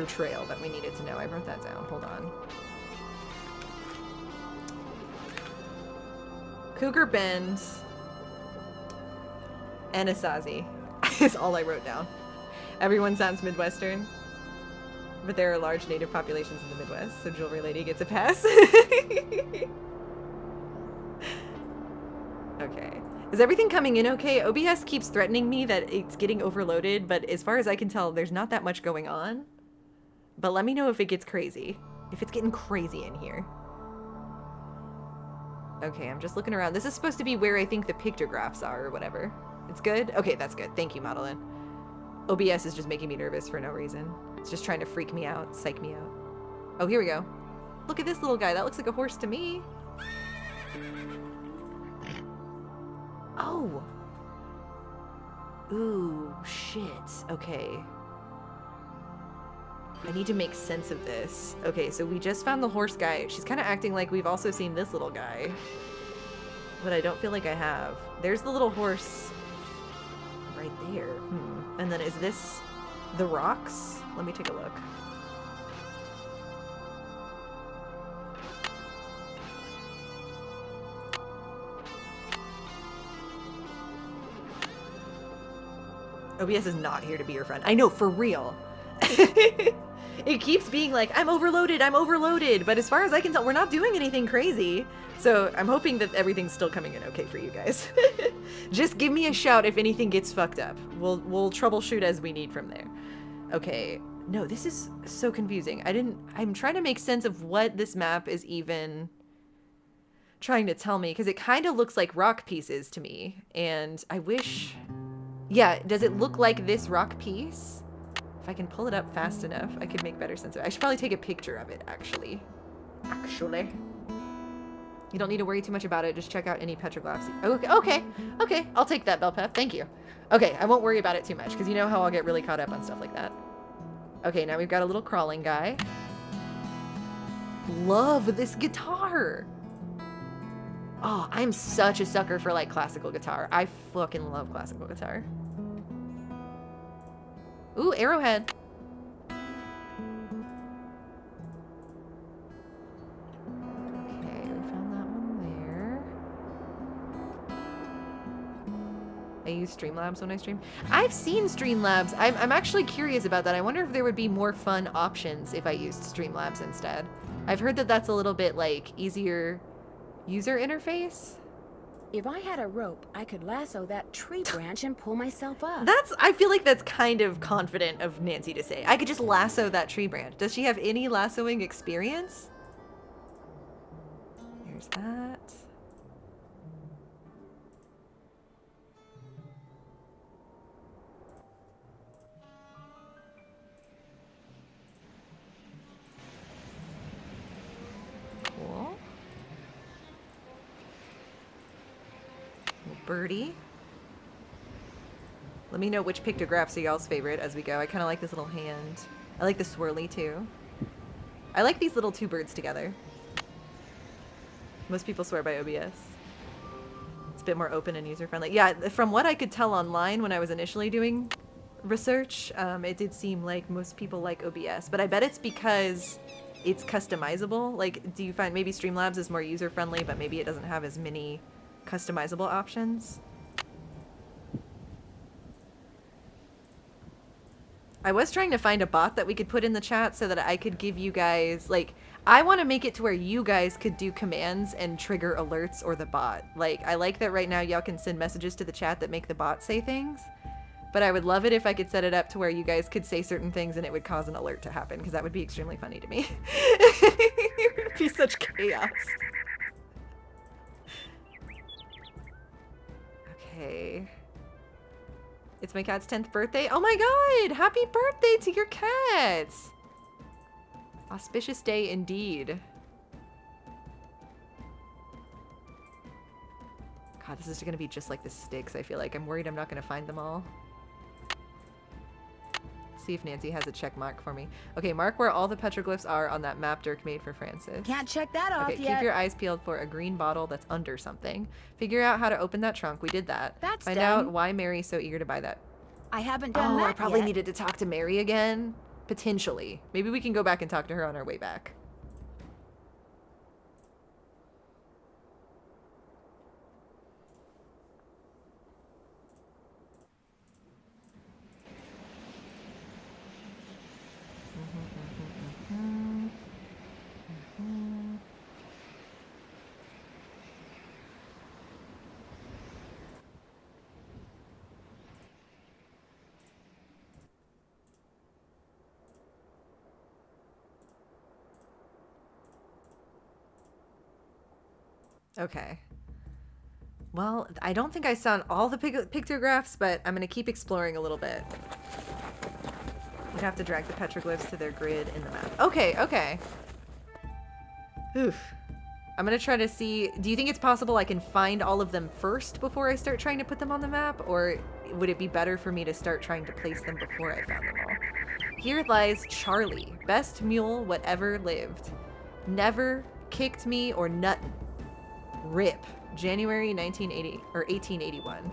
Trail that we needed to know? I wrote that down, hold on. Cougar Bend, Anasazi is all I wrote down. Everyone sounds Midwestern, but there are large native populations in the Midwest, so Jewelry Lady gets a pass. Okay. Is everything coming in okay? OBS keeps threatening me that it's getting overloaded, but as far as I can tell, there's not that much going on. But let me know if it gets crazy. If it's getting crazy in here. Okay, I'm just looking around. This is supposed to be where I think the pictographs are or whatever. It's good? Okay, that's good. Thank you, Madeline. OBS is just making me nervous for no reason. It's just trying to freak me out, psych me out. Oh, here we go. Look at this little guy. That looks like a horse to me. Oh. Ooh, shit. Okay. I need to make sense of this. Okay, so we just found the horse guy. She's kind of acting like we've also seen this little guy. But I don't feel like I have. There's the little horse right there. And then is this the rocks? Let me take a look. OBS is not here to be your friend. I know, for real. It keeps being like, I'm overloaded, but as far as I can tell, we're not doing anything crazy. So I'm hoping that everything's still coming in okay for you guys. Just give me a shout if anything gets fucked up. We'll troubleshoot as we need from there. Okay. No, this is so confusing. I'm trying to make sense of what this map is even trying to tell me, because it kind of looks like rock pieces to me. And I wish... Yeah, does it look like this rock piece? If I can pull it up fast enough, I could make better sense of it. I should probably take a picture of it, actually. You don't need to worry too much about it. Just check out any petroglyphs. Okay. I'll take that, Bell Pep. Thank you. Okay, I won't worry about it too much, because you know how I'll get really caught up on stuff like that. Okay, now we've got a little crawling guy. Love this guitar! Oh, I'm such a sucker for, like, classical guitar. I fucking love classical guitar. Ooh, arrowhead. Okay, we found that one there. I use Streamlabs when I stream. I've seen Streamlabs. I'm actually curious about that. I wonder if there would be more fun options if I used Streamlabs instead. I've heard that that's a little bit, like, easier user interface. If I had a rope, I could lasso that tree branch and pull myself up. I feel like that's kind of confident of Nancy to say. I could just lasso that tree branch. Does she have any lassoing experience? There's that. Cool. birdie. Let me know which pictographs are y'all's favorite as we go. I kind of like this little hand. I like the swirly too. I like these little two birds together. Most people swear by OBS. It's a bit more open and user-friendly. Yeah, from what I could tell online when I was initially doing research, it did seem like most people like OBS. But I bet it's because it's customizable. Like, do you find maybe Streamlabs is more user-friendly, but maybe it doesn't have as many customizable options? I was trying to find a bot that we could put in the chat so that I could give you guys, like, I want to make it to where you guys could do commands and trigger alerts or the bot. Like, I like that right now y'all can send messages to the chat that make the bot say things, but I would love it if I could set it up to where you guys could say certain things and it would cause an alert to happen, because that would be extremely funny to me. It would be such chaos. Okay. It's my cat's 10th birthday. Oh my god! Happy birthday to your cats! Auspicious day indeed. God, this is gonna be just like the sticks, I feel like. I'm worried I'm not gonna find them all. Let's see if Nancy has a check mark for me. Okay, mark where all the petroglyphs are on that map Dirk made for Francis. Can't check that off yet. yet. Keep your eyes peeled for a green bottle that's under something. Figure out how to open that trunk. We did that. That's Find done. out why Mary's so eager to buy that. I haven't done that I probably yet. needed to talk to Mary again. Potentially. Maybe we can go back and talk to her on our way back. Okay. Well, I don't think I found all the pictographs, but I'm going to keep exploring a little bit. You'd have to drag the petroglyphs to their grid in the map. Okay, okay. Oof. I'm going to try to see... Do you think it's possible I can find all of them first before I start trying to put them on the map? Or would it be better for me to start trying to place them before I found them all? Here lies Charlie. Best mule whatever lived. Never kicked me or nuttin'. RIP. January 1980 or 1881.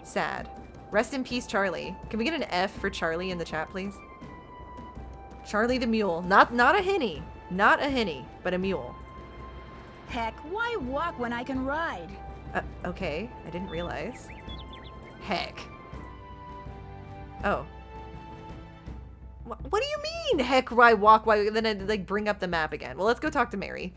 Sad. Rest in peace, Charlie. Can we get an F for Charlie in the chat, please? Charlie the mule. Not a henny. Not a henny, but a mule. Heck, why walk when I can ride? Okay. I didn't realize. Heck. Oh. What do you mean? Heck, why walk? Why? Then I'd like bring up the map again. Well, let's go talk to Mary.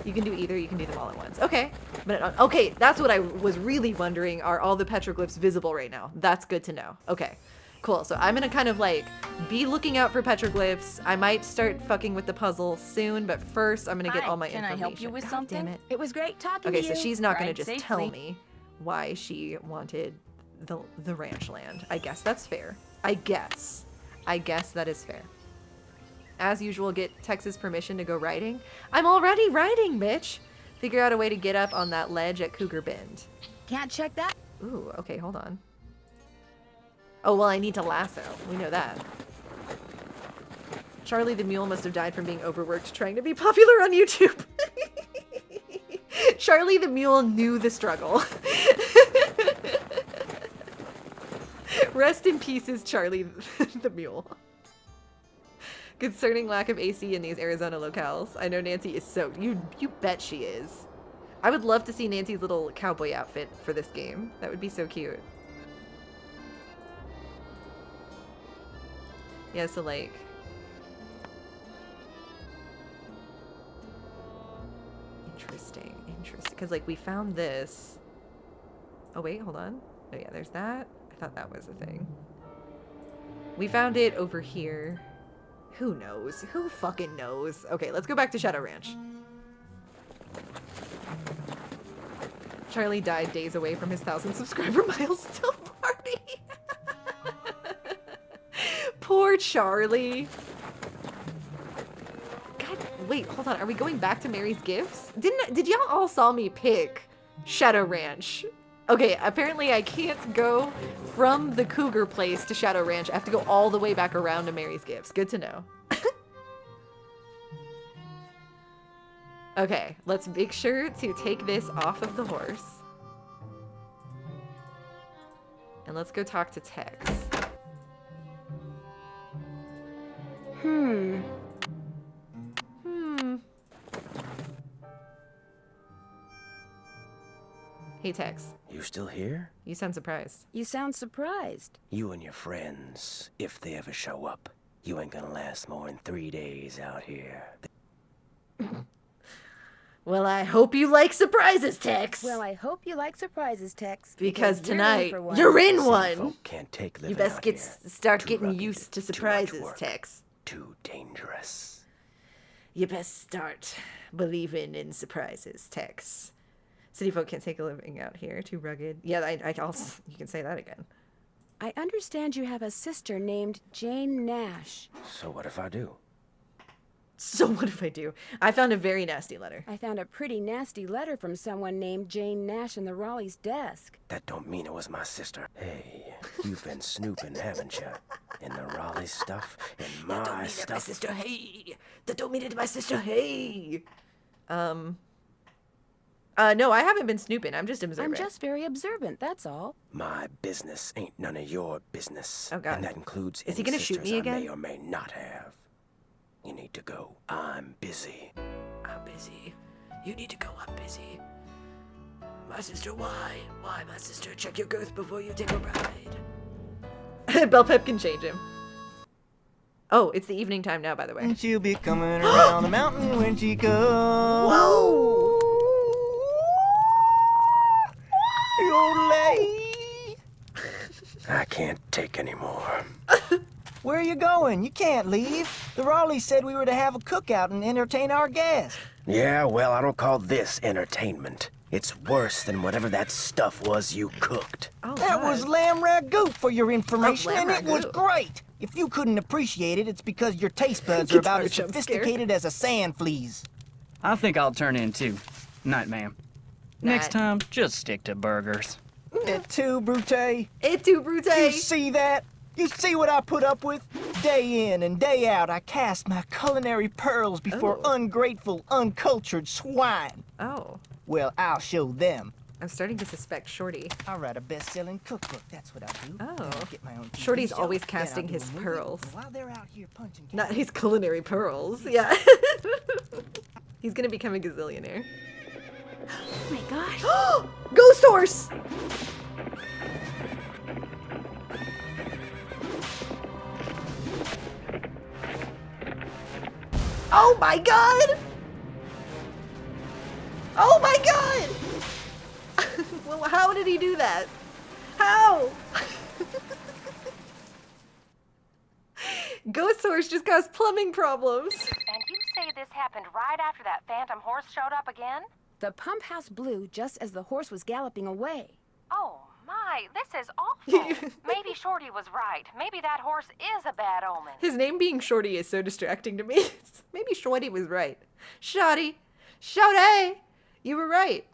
You can do either. You can do them all at once. Okay. But okay, that's what I was really wondering. Are all the petroglyphs visible right now? That's good to know. Okay. Cool. So I'm going to kind of like be looking out for petroglyphs. I might start fucking with the puzzle soon, but first I'm going to get all my information. Can I help you with something? Damn it. It was great talking to Okay, you. so she's not going to just safely. tell me why she wanted the ranch land. I guess that's fair. I guess that is fair. As usual, get Tex's permission to go riding. I'm already riding, bitch! Figure out a way to get up on that ledge at Cougar Bend. Can't check that. Ooh, okay, hold on. Oh, well, I need to lasso. We know that. Charlie the mule must have died from being overworked trying to be popular on YouTube. Charlie the mule knew the struggle. Rest in pieces, Charlie the mule. Concerning lack of AC in these Arizona locales. I know Nancy is so... You bet she is. I would love to see Nancy's little cowboy outfit for this game. That would be so cute. Yeah, so like... Interesting. Because like we found this... Oh wait, hold on. Oh yeah, there's that. I thought that was a thing. We found it over here. Who knows? Who fucking knows? Okay, let's go back to Shadow Ranch. Charlie died days away from his 1,000 subscriber milestone party. Poor Charlie. God, wait, hold on. Are we going back to Mary's gifts? Did y'all all saw me pick Shadow Ranch. Okay, apparently I can't go from the cougar place to Shadow Ranch. I have to go all the way back around to Mary's Gifts. Good to know. Okay, let's make sure to take this off of the horse. And let's go talk to Tex. Hey, Tex. You still here? You sound surprised. You sound surprised. You and your friends, if they ever show up, you ain't gonna last more than 3 days out here. Well, I hope you like surprises, Tex. Well, I hope you like surprises, Tex. Because you're tonight, in for one. you're in Some one. folk can't take You living best out get here. start Too getting rugged, used to too much surprises, work, Tex. Too dangerous. You best start believing in surprises, Tex. City folk can't take a living out here. Too rugged. Yeah, I also, you can say that again. I understand you have a sister named Jane Nash. So what if I do? So what if I do? I found a very nasty letter. I found a pretty nasty letter from someone named Jane Nash in the Raleigh's desk. That don't mean it was my sister. Hey, you've been snooping, haven't you? In the Raleigh stuff, in my stuff. My sister, hey. That don't mean it to my sister, hey. No, I haven't been snooping. I'm just observing. I'm just very observant, that's all. My business ain't none of your business. Oh, God. And that includes Is he any gonna shoot sisters me I again? may or may not have. You need to go. I'm busy. I'm busy. You need to go. I'm busy. My sister, why? Why, my sister? Check your girth before you take a ride. Bell Pep can change him. Oh, it's the evening time now, by the way. And she'll be coming around the mountain when she comes. Whoa! Yodelay. I can't take any more. Where are you going? You can't leave. The Raleigh said we were to have a cookout and entertain our guests. Yeah, well, I don't call this entertainment. It's worse than whatever that stuff was you cooked. Oh, That was lamb ragout for your information, lamb and it was ragout. great. If you couldn't appreciate it, it's because your taste buds are about Guitar as jump scare. sophisticated as a sand flea's. I think I'll turn in too. Night, ma'am. Next time, just stick to burgers. Et tu, Brute? Et tu, Brute? You see that? You see what I put up with? Day in and day out, I cast my culinary pearls before ungrateful, uncultured swine. Oh. Well, I'll show them. I'm starting to suspect Shorty. I'll write a best-selling cookbook. That's what I'll do. Oh. Then I'll get my own TV Shorty's show. always Then casting I'll do his a movie. pearls. And while they're out here punching Not his culinary pearls. Yeah. He's gonna become a gazillionaire. Oh my gosh. Ghost horse! Oh my god! Oh my god! Well, how did he do that? How? Ghost horse just caused plumbing problems. And you say this happened right after that phantom horse showed up again? The pump house blew just as the horse was galloping away. Oh my, this is awful. Maybe Shorty was right. Maybe that horse is a bad omen. His name being Shorty is so distracting to me. Maybe Shorty was right. Shorty! Shorty! You were right.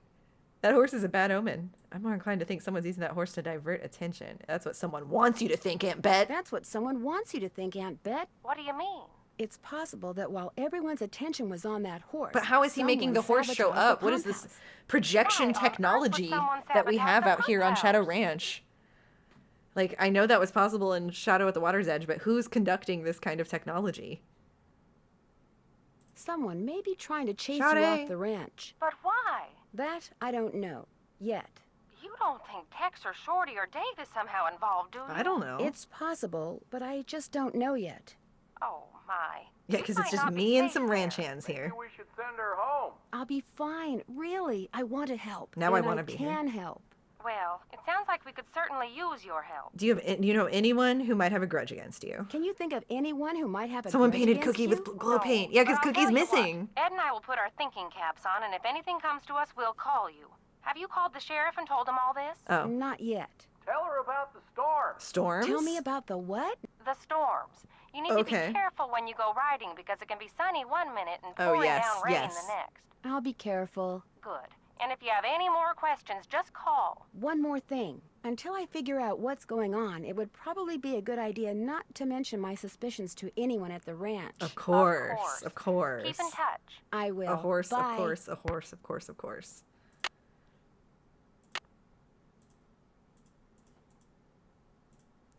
That horse is a bad omen. I'm more inclined to think someone's using that horse to divert attention. That's what someone wants you to think, Aunt Bet. That's what someone wants you to think, Aunt Bet. What do you mean? It's possible that while everyone's attention was on that horse... But how is he making the someone horse show sabotaged the up? What is pump this house. projection technology that we have out here on Shadow Ranch? Like, I know that was possible in Shadow at the Water's Edge, but who's conducting this kind of technology? Someone may be trying to chase Shawty. you off the ranch. But why? That I don't know. Yet. You don't think Tex or Shorty or Dave is somehow involved, do you? I don't know. It's possible, but I just don't know yet. Oh, my. Yeah, because it's just me and some ranch hands here. We should send her home. I'll be fine. Really. I want to help. Now I and wanna be here. can help. Well, it sounds like we could certainly use your help. Do you know anyone who might have a grudge against you? Can you think of anyone who might have a Someone grudge painted against Cookie you? with glow paint. Yeah, because But I'll Cookie's tell you what, missing. Ed and I will put our thinking caps on, and if anything comes to us, we'll call you. Have you called the sheriff and told him all this? Oh. Not yet. Tell her about the storm. Storms? Tell me about the what? The storms. You need to Okay. be careful when you go riding because it can be sunny one minute and Oh, pouring yes, down rain yes. the next. I'll be careful. Good. And if you have any more questions, just call. One more thing. Until I figure out what's going on, it would probably be a good idea not to mention my suspicions to anyone at the ranch. Of course. Of course. Keep in touch. I will. A horse, Bye. of course, a horse, of course, of course.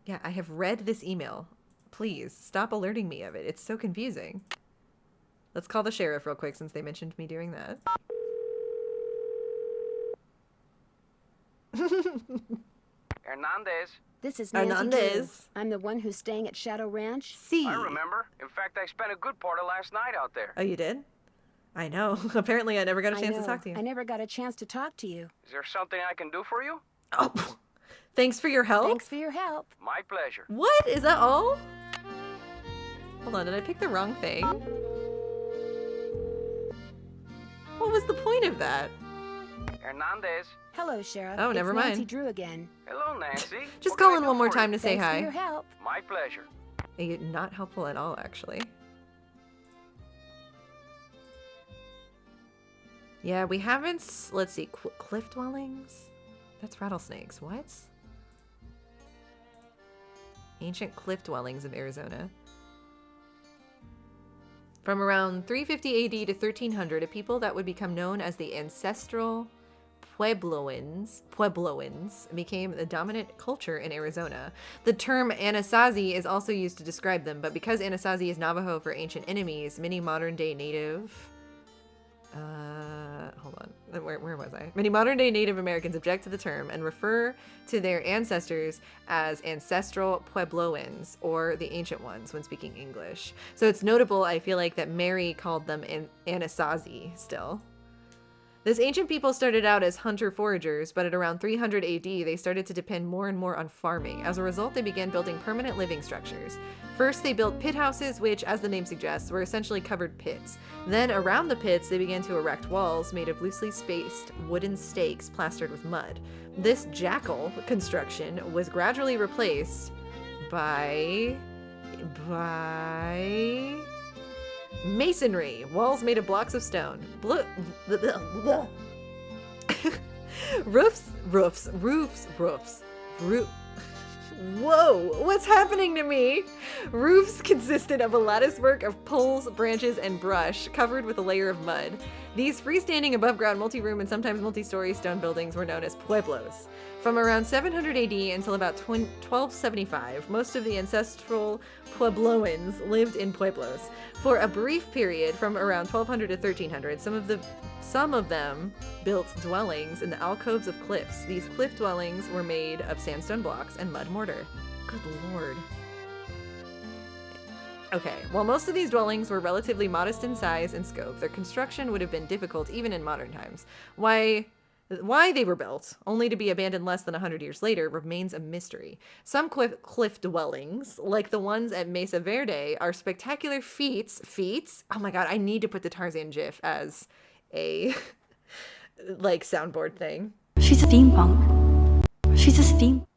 Yeah, I have read this email. Please, stop alerting me of it. It's so confusing. Let's call the sheriff real quick since they mentioned me doing that. Hernandez. This is Nancy Hernandez. Drew. I'm the one who's staying at Shadow Ranch. See. I remember. In fact, I spent a good part of last night out there. Oh, you did? I know. Apparently I never got a I chance know. to talk to you. I never got a chance to talk to you. Is there something I can do for you? Oh, thanks for your help. Thanks for your help. My pleasure. What? Is that all? Hold on, did I pick the wrong thing? What was the point of that? Hernandez. Hello, Sheriff. Oh, never it's Nancy mind. Drew again. Hello, Nancy. Just What can I call in do one more for time you? to say Thanks hi. for your help. My pleasure. Not helpful at all, actually. Yeah, we haven't... Let's see. Cliff dwellings? That's rattlesnakes. What? Ancient cliff dwellings of Arizona. From around 350 AD to 1300, a people that would become known as the ancestral Puebloans became the dominant culture in Arizona. The term Anasazi is also used to describe them, but because Anasazi is Navajo for ancient enemies, many modern-day native... hold on. Where was I? Many modern-day Native Americans object to the term and refer to their ancestors as ancestral Puebloans, or the ancient ones, when speaking English. So it's notable, I feel like, that Mary called them Anasazi still. This ancient people started out as hunter-foragers, but at around 300 AD, they started to depend more and more on farming. As a result, they began building permanent living structures. First, they built pit houses, which, as the name suggests, were essentially covered pits. Then, around the pits, they began to erect walls made of loosely spaced wooden stakes plastered with mud. This jackal construction was gradually replaced by masonry, walls made of blocks of stone. Roofs. Whoa, what's happening to me? Roofs consisted of a latticework of poles, branches, and brush covered with a layer of mud. These freestanding above-ground multi-room and sometimes multi-story stone buildings were known as pueblos. From around 700 AD until about 1275, most of the ancestral Puebloans lived in pueblos. For a brief period from around 1200 to 1300, some of them built dwellings in the alcoves of cliffs. These cliff dwellings were made of sandstone blocks and mud mortar. Good lord. Okay, while most of these dwellings were relatively modest in size and scope, their construction would have been difficult even in modern times. Why they were built, only to be abandoned less than 100 years later, remains a mystery. Some cliff dwellings, like the ones at Mesa Verde, are spectacular feats. Oh my god, I need to put the Tarzan gif as a like soundboard thing. She's a steampunk. She's a steam.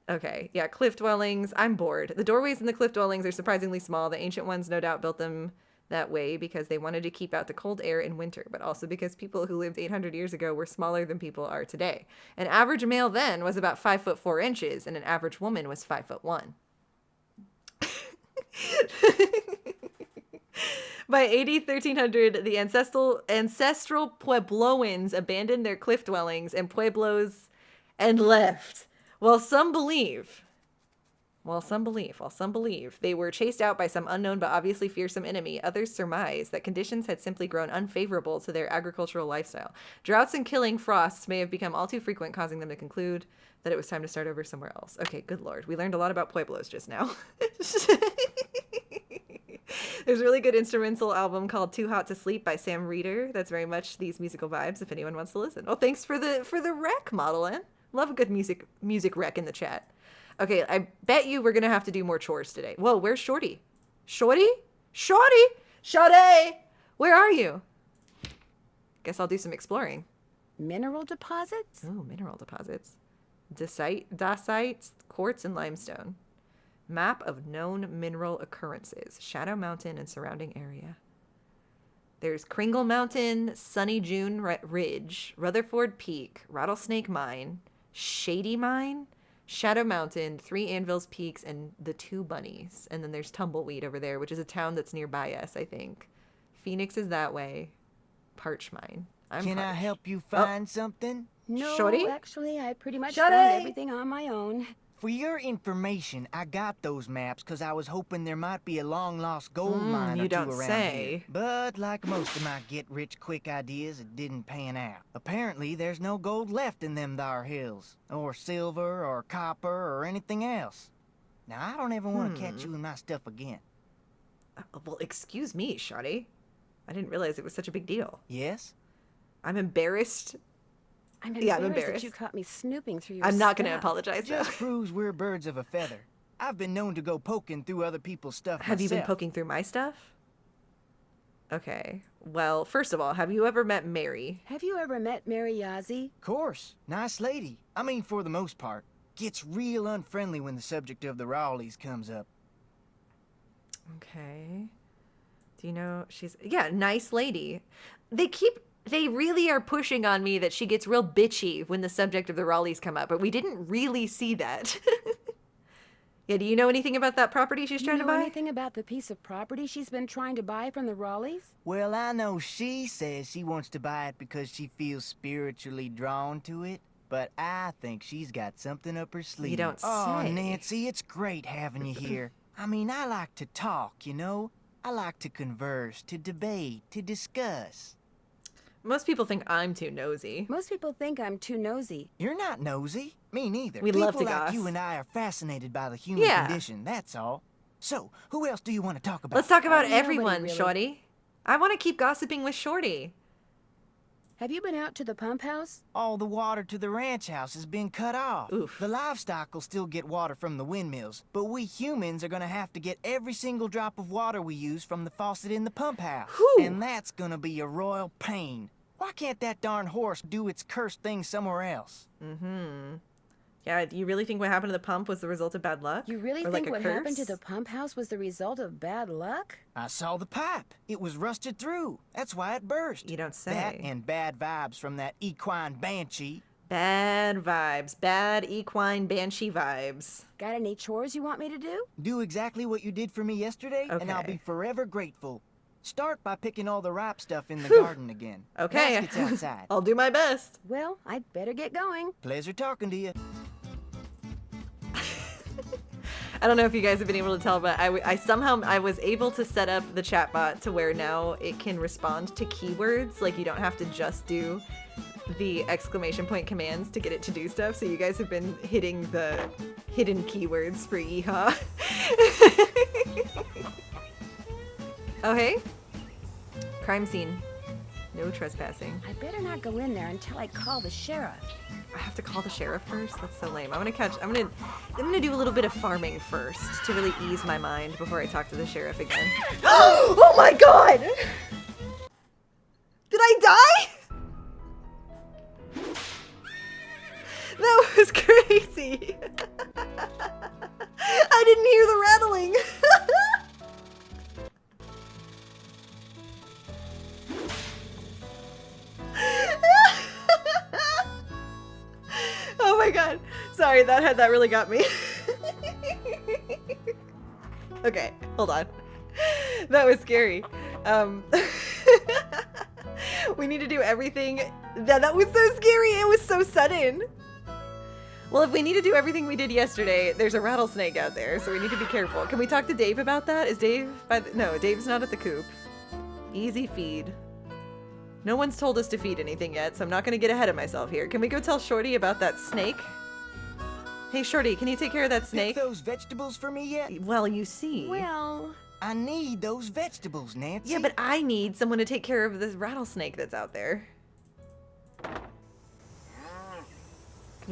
Okay, yeah, cliff dwellings. I'm bored. The doorways in the cliff dwellings are surprisingly small. The ancient ones no doubt built them that way because they wanted to keep out the cold air in winter, but also because people who lived 800 years ago were smaller than people are today. An average male then was about 5'4" and an average woman was 5'1". By AD 1300, the ancestral Puebloans abandoned their cliff dwellings and pueblos and left. While some believe they were chased out by some unknown but obviously fearsome enemy, others surmise that conditions had simply grown unfavorable to their agricultural lifestyle. Droughts and killing frosts may have become all too frequent, causing them to conclude that it was time to start over somewhere else. Okay, good lord. We learned a lot about pueblos just now. There's a really good instrumental album called Too Hot to Sleep by Sam Reeder. That's very much these musical vibes if anyone wants to listen. Well, thanks for the rec, Modelin. Love a good music rec in the chat. Okay, I bet you we're going to have to do more chores today. Whoa, where's Shorty? Shorty? Where are you? Guess I'll do some exploring. Mineral deposits? Oh, mineral deposits. Dacites, quartz, and limestone. Map of known mineral occurrences. Shadow Mountain and surrounding area. There's Kringle Mountain, Sunny June Ridge, Rutherford Peak, Rattlesnake Mine, Shady Mine, Shadow Mountain, 3 Anvils Peaks, and the 2 Bunnies. And then there's Tumbleweed over there, which is a town that's nearby us, I think. Phoenix is that way. Parch Mine. Can I help you find something? No, Shorty? actually, I pretty much Shorty? found everything on my own. For your information, I got those maps because I was hoping there might be a long-lost gold mine you or two don't around say. here. But like most of my get-rich-quick ideas, it didn't pan out. Apparently, there's no gold left in them thar hills, or silver, or copper, or anything else. Now, I don't ever want to catch you in my stuff again. Well, excuse me, Shawty. I didn't realize it was such a big deal. Yes? I'm embarrassed. I'm Yeah, I'm embarrassed embarrassed. that you caught me snooping through your I'm not going to stuff. apologize, though. Just proves we're birds of a feather. I've been known to go poking through other people's stuff Have you been myself. poking through my stuff? Okay. Well, first of all, have you ever met Mary? Have you ever met Mary Yazzie? Course. Nice lady. I mean, for the most part. Gets real unfriendly when the subject of the Rowleys comes up. Okay. Do you know she's... Yeah, nice lady. They really are pushing on me that she gets real bitchy when the subject of the Raleighs come up, but we didn't really see that. Yeah, do you know anything about that property she's trying to buy? Anything about the piece of property she's been trying to buy from the Raleighs? Well, I know she says she wants to buy it because she feels spiritually drawn to it, but I think she's got something up her sleeve. You don't Oh, say. Nancy, it's great having you here. I mean, I like to talk, you know? I like to converse, to debate, to discuss. Most people think I'm too nosy. Most people think I'm too nosy. You're not nosy. Me neither. We People love to like goss. you and I are fascinated by the human Yeah. condition, that's all. So, who else do you want to talk about? Let's talk about Nobody everyone, really. Shorty. I want to keep gossiping with Shorty. Have you been out to the pump house? All the water to the ranch house has been cut off. Oof. The livestock will still get water from the windmills, but we humans are gonna have to get every single drop of water we use from the faucet in the pump house. Whew. And that's gonna be a royal pain. Why can't that darn horse do its cursed thing somewhere else? Mm-hmm. Yeah, do you really think what happened to the pump was the result of bad luck? You really Or think like a what happened to curse? the pump house was the result of bad luck? I saw the pipe. It was rusted through. That's why it burst. You don't say. That and bad vibes from that equine banshee. Bad vibes. Bad equine banshee vibes. Got any chores you want me to do? Do exactly what you did for me yesterday, and I'll Okay. be forever grateful. Start by picking all the ripe stuff in the garden again. Okay. Baskets outside. I'll do my best. Well, I'd better get going. Pleasure talking to you. I don't know if you guys have been able to tell, but I somehow was able to set up the chatbot to where now it can respond to keywords. Like, you don't have to just do the exclamation point commands to get it to do stuff. So you guys have been hitting the hidden keywords for yeehaw. Oh, hey. Crime scene. No trespassing. I better not go in there until I call the sheriff. I have to call the sheriff first? That's so lame. I'm gonna do a little bit of farming first to really ease my mind before I talk to the sheriff again. Oh my god! Did I die? That was crazy. I didn't hear the rattling. Oh my god. Sorry, that really got me. Okay, hold on. That was scary. We need to do everything. That was so scary. It was so sudden. Well, if we need to do everything we did yesterday, there's a rattlesnake out there, so we need to be careful. Can we talk to Dave about that? Is Dave no, Dave's not at the coop. Easy feed. No one's told us to feed anything yet, so I'm not gonna get ahead of myself here. Can we go tell Shorty about that snake? Hey, Shorty, can you take care of that snake? Pick those vegetables for me yet? Well, you see. Well, I need those vegetables, Nancy. Yeah, but I need someone to take care of this rattlesnake that's out there. Can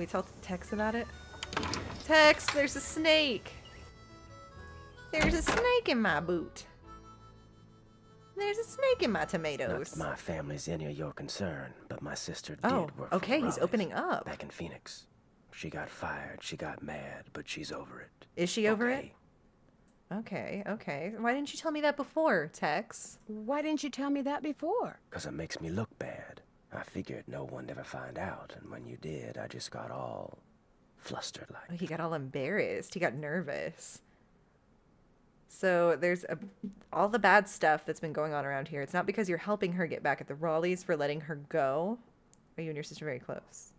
we tell Tex about it? Tex, there's a snake. There's a snake in my boot. There's a snake in my Not tomatoes. that my family's any of your concern, but my sister Oh, did work for okay, the he's Raleighs opening up. back in Phoenix. She got fired, she got mad, but she's over it. Is she over it? Okay. Okay, okay. Why didn't you tell me that before, Tex? Why didn't you tell me that before? 'Cause it makes me look bad. I figured no one'd ever find out, and when you did, I just got all flustered like. Oh, he got all embarrassed. He got nervous. So there's all the bad stuff that's been going on around here. It's not because you're helping her get back at the Raleighs for letting her go. Are you and your sister very close?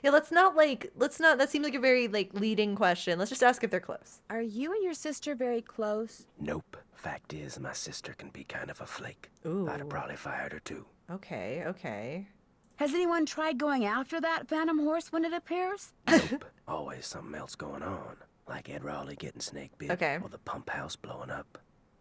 Yeah, let's not, that seems like a very, leading question. Let's just ask if they're close. Are you and your sister very close? Nope. Fact is, my sister can be kind of a flake. Ooh. I'd have probably fired her too. Okay, okay. Has anyone tried going after that phantom horse when it appears? Nope. Always something else going on. Like Ed Raleigh getting snake bit. Okay. Or the pump house blowing up.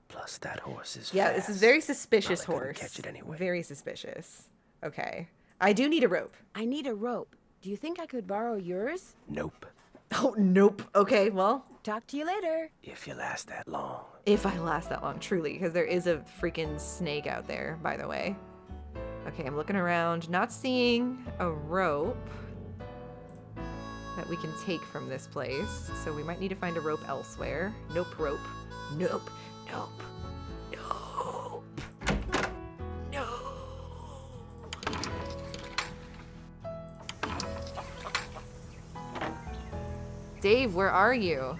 Plus, that horse is Yeah, fast. this is very suspicious Raleigh couldn't horse. catch it anyway. Very suspicious. Okay. I do need a rope. I need a rope. Do you think I could borrow yours? Nope. Oh, nope. Okay, well. Talk to you later. If you last that long. If I last that long, truly. Because there is a freaking snake out there, by the way. Okay, I'm looking around. Not seeing a rope that we can take from this place. So we might need to find a rope elsewhere. Nope, rope. Nope, nope, nope. No. Dave, where are you?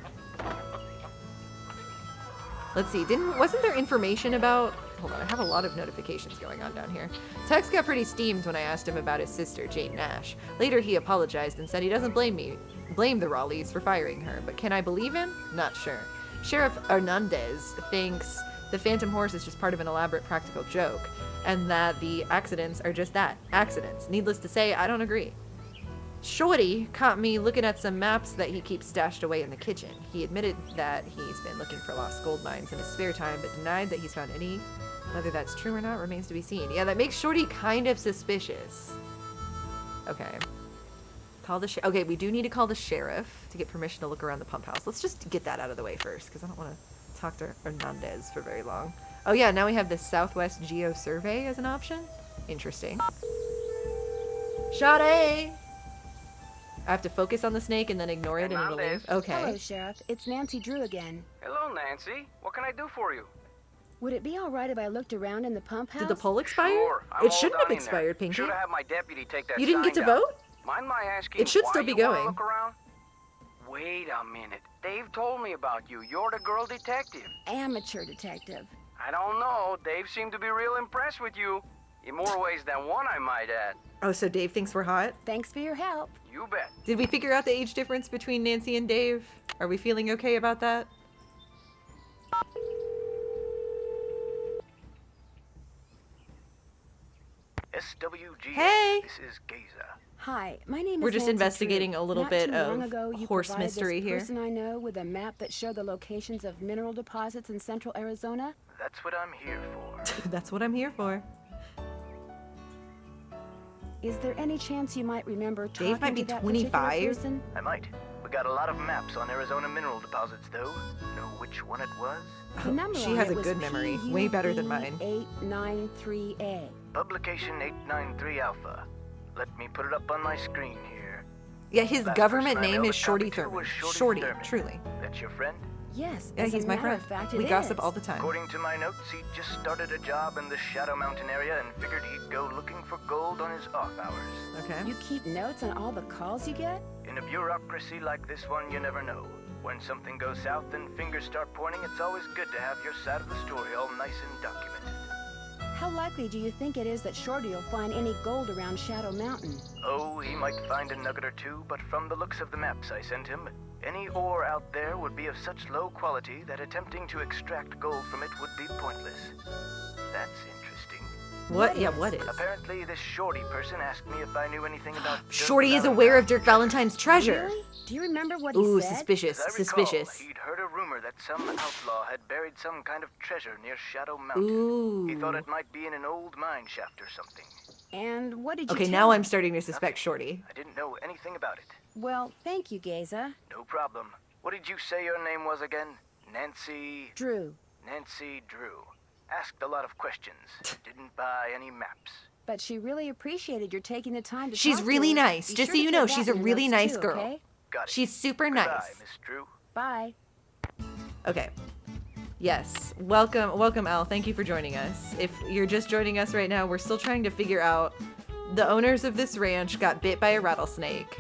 Let's see, wasn't there information about, hold on, I have a lot of notifications going on down here. Tex got pretty steamed when I asked him about his sister, Jane Nash. Later he apologized and said he doesn't blame the Raleighs for firing her, but can I believe him? Not sure. Sheriff Hernandez thinks the phantom horse is just part of an elaborate practical joke, and that the accidents are just that, accidents. Needless to say, I don't agree. Shorty caught me looking at some maps that he keeps stashed away in the kitchen. He admitted that he's been looking for lost gold mines in his spare time, but denied that he's found any. Whether that's true or not remains to be seen. Yeah, that makes Shorty kind of suspicious. Okay. Okay, we do need to call the sheriff to get permission to look around the pump house. Let's just get that out of the way first, because I don't want to talk to Hernandez for very long. Oh yeah, now we have the Southwest Geo Survey as an option. Interesting. Shorty! I have to focus on the snake and then ignore it and it'll leave. Okay. Hello, Sheriff. It's Nancy Drew again. Hello, Nancy. What can I do for you? Would it be all right if I looked around in the pump house? Did the poll expire? Sure. I'm It all shouldn't have done in there. expired, Pinky. Should have had my deputy take that You didn't get to sign down. vote? Mind my asking It should why still be you wanna going. Look around? Wait a minute. Dave told me about you. You're the girl detective. Amateur detective. I don't know. Dave seemed to be real impressed with you. In more ways than one, I might add. Oh, so Dave thinks we're hot? Thanks for your help. You bet. Did we figure out the age difference between Nancy and Dave? Are we feeling okay about that? SWG. Hey! This is Geza. Hi, my name is We're just Nancy investigating Drew. a little Not bit too long of ago, you horse provided mystery this here. person I know with a map that showed the locations of mineral deposits in central Arizona. That's what I'm here for. That's what I'm here for. Is there any chance you might remember talking Dave might be to that particular 25. person? I might. We got a lot of maps on Arizona mineral deposits, though. Know which one it was? The number She on has it a was good memory. Way better than mine. 893A. Publication 893 Alpha. Let me put it up on my screen here. Yeah, his Last government person I name mailed is a Shorty copy to Thurman. was Shorty, Thurman. truly. That's your friend? Yes, Yeah, as he's a my matter friend. of fact, We it gossip is. all the time. According to my notes, he just started a job in the Shadow Mountain area and figured he'd go looking for gold on his off hours. Okay. You keep notes on all the calls you get? In a bureaucracy like this one, you never know. When something goes south and fingers start pointing, it's always good to have your side of the story all nice and documented. How likely do you think it is that Shorty will find any gold around Shadow Mountain? Oh, he might find a nugget or two, but from the looks of the maps I sent him, any ore out there would be of such low quality that attempting to extract gold from it would be pointless. That's interesting. What? Yeah, what is? Apparently, this Shorty person asked me if I knew anything about Shorty is aware of Dirk Valentine's treasure. Really? Do you remember what he Ooh, said? suspicious, As I recall, suspicious. he'd heard a rumor that some outlaw had buried some kind of treasure near Shadow Mountain. Ooh. He thought it might be in an old mine shaft or something. And what did you Okay, tell now him? I'm starting to suspect Shorty. I didn't know anything about it. Well, thank you, Geza. No problem. What did you say your name was again? Nancy... Drew. Nancy Drew. Asked a lot of questions. Didn't buy any maps. But she really appreciated your taking the time to She's talk really to her. nice. Be Just sure so to you put know, that she's a in your really notes nice too, girl. Okay? Got it. She's super Goodbye, nice. Miss Drew. Bye. Okay. Yes, welcome Al. Thank you for joining us. If you're just joining us right now, we're still trying to figure out the owners of this ranch got bit by a rattlesnake.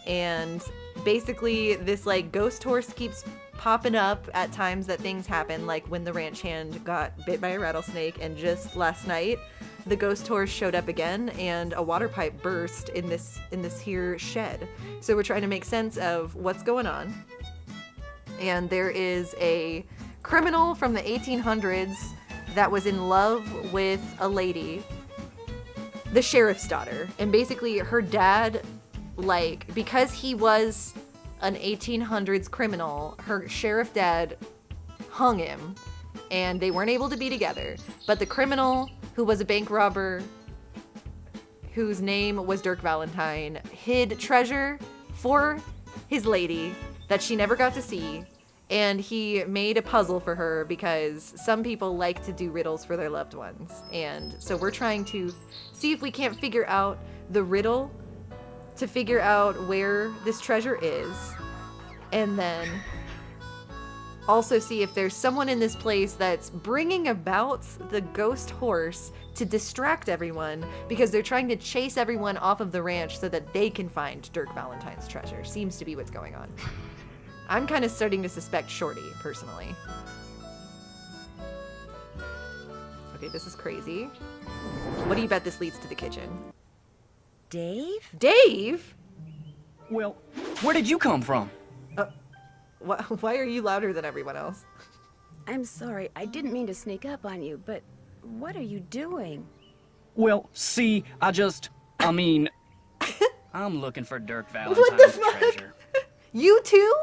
And basically this like ghost horse keeps popping up at times that things happen, like when the ranch hand got bit by a rattlesnake, and just last night the ghost horse showed up again and a water pipe burst in this here shed. So we're trying to make sense of what's going on. And there is a criminal from the 1800s that was in love with a lady, the sheriff's daughter. And basically her dad, like, because he was an 1800s criminal, her sheriff dad hung him and they weren't able to be together. But the criminal, who was a bank robber, whose name was Dirk Valentine, hid treasure for his lady that she never got to see. And he made a puzzle for her because some people like to do riddles for their loved ones. And so we're trying to see if we can't figure out the riddle to figure out where this treasure is. And then also see if there's someone in this place that's bringing about the ghost horse to distract everyone because they're trying to chase everyone off of the ranch so that they can find Dirk Valentine's treasure. Seems to be what's going on. I'm kind of starting to suspect Shorty, personally. Okay, this is crazy. What do you bet this leads to the kitchen? Dave? Dave? Well, where did you come from? Why are you louder than everyone else? I'm sorry, I didn't mean to sneak up on you, but what are you doing? Well, see, I mean, I'm looking for Dirk What Valentine's the fuck? treasure. You too?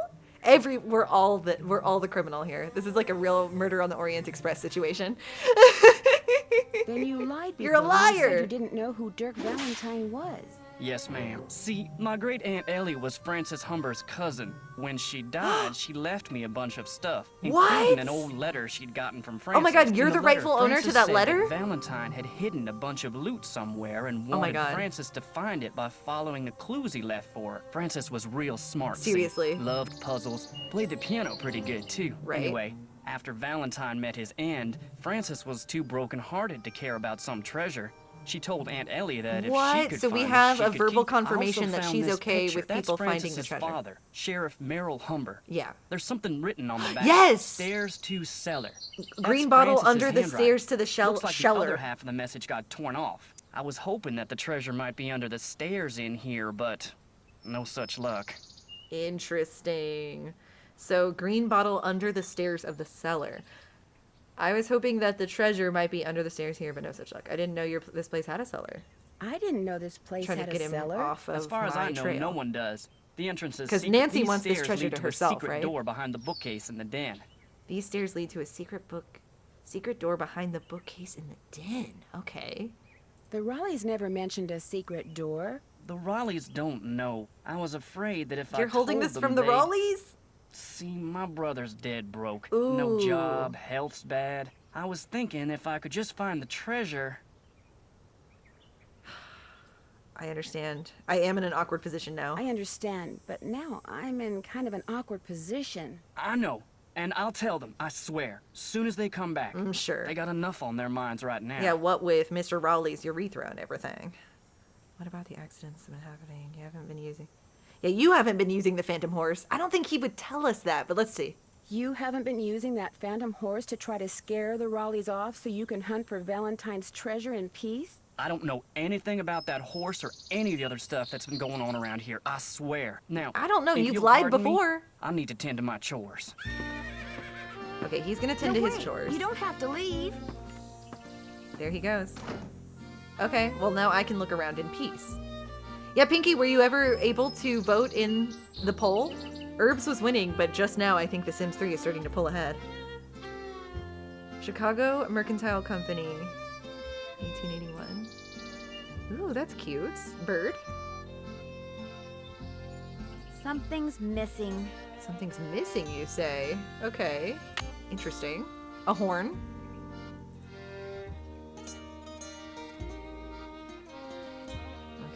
We're all the criminal here. This is like a real Murder on the Orient Express situation. Then you lied. You're a before. You said liar. you didn't know who Dirk Valentine was. Yes, ma'am. See, my great Aunt Ellie was Frances Humber's cousin. When she died, she left me a bunch of stuff, including What? an old letter she'd gotten from Frances. Oh my God, you're In the letter, rightful owner to Frances that said letter? Valentine had hidden a bunch of loot somewhere and Oh my wanted God. Frances to find it by following the clues he left for her. Frances was real smart. see, Seriously? loved puzzles, played the piano pretty good too. Right. Anyway, after Valentine met his end, Frances was too broken-hearted to care about some treasure. She told Aunt Ellie that if she What? could So we find have it, she a could verbal keep it. I also confirmation that found she's this okay picture. with That's people finding the Frances's treasure. father, Sheriff Merrill Humber. Yeah. There's something written on the back. Yes! Stairs to cellar. Green That's bottle Frances's under the handwriting. stairs to the Looks like the cellar. other half of the message got torn off. I was hoping that the treasure might be under the stairs in here, but no such luck. Interesting. So green bottle under the stairs of the cellar. I was hoping that the treasure might be under the stairs here, but no such luck. I didn't know this place had a cellar. I didn't know this place Trying had to get a him cellar. off of As far as my I know, trail. no one does. The entrance is 'Cause secret. Nancy These wants this stairs treasure lead to to herself, a secret right? door behind the bookcase in the den. These stairs lead to a secret door behind the bookcase in the den. Okay. The Raleighs never mentioned a secret door. The Raleighs don't know. I was afraid that if I You're holding told this them, from the they'd- Raleighs? See, my brother's dead broke. Ooh. No job, health's bad. I was thinking if I could just find the treasure. I understand. I am in an awkward position now. I understand, but now I'm in kind of an awkward position. I know, and I'll tell them, I swear, soon as they come back. I'm sure. They got enough on their minds right now. Yeah, what with Mr. Raleigh's urethra and everything. What about the accidents that have been happening? You haven't been using... Yeah, you haven't been using the Phantom Horse. I don't think he would tell us that, but let's see. You haven't been using that Phantom Horse to try to scare the Raleighs off so you can hunt for Valentine's treasure in peace? I don't know anything about that horse or any of the other stuff that's been going on around here. I swear. Now, I don't know. if You've you'll lied pardon me, before. I need to tend to my chores. Okay, he's gonna tend to his chores. You don't have to leave. There he goes. Okay, well now I can look around in peace. Yeah, Pinky, were you ever able to vote in the poll? Herbs was winning, but just now I think The Sims 3 is starting to pull ahead. Chicago Mercantile Company, 1881. Ooh, that's cute. Bird. Something's missing. Something's missing, you say? Okay. Interesting. A horn.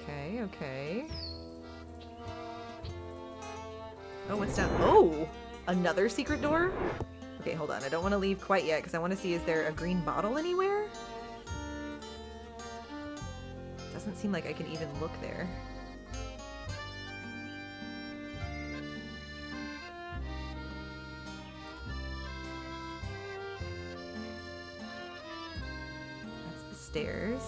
Okay, okay. Oh, what's down? Oh! Another secret door? Okay, hold on. I don't want to leave quite yet because I want to see, is there a green bottle anywhere? Doesn't seem like I can even look there. That's the stairs.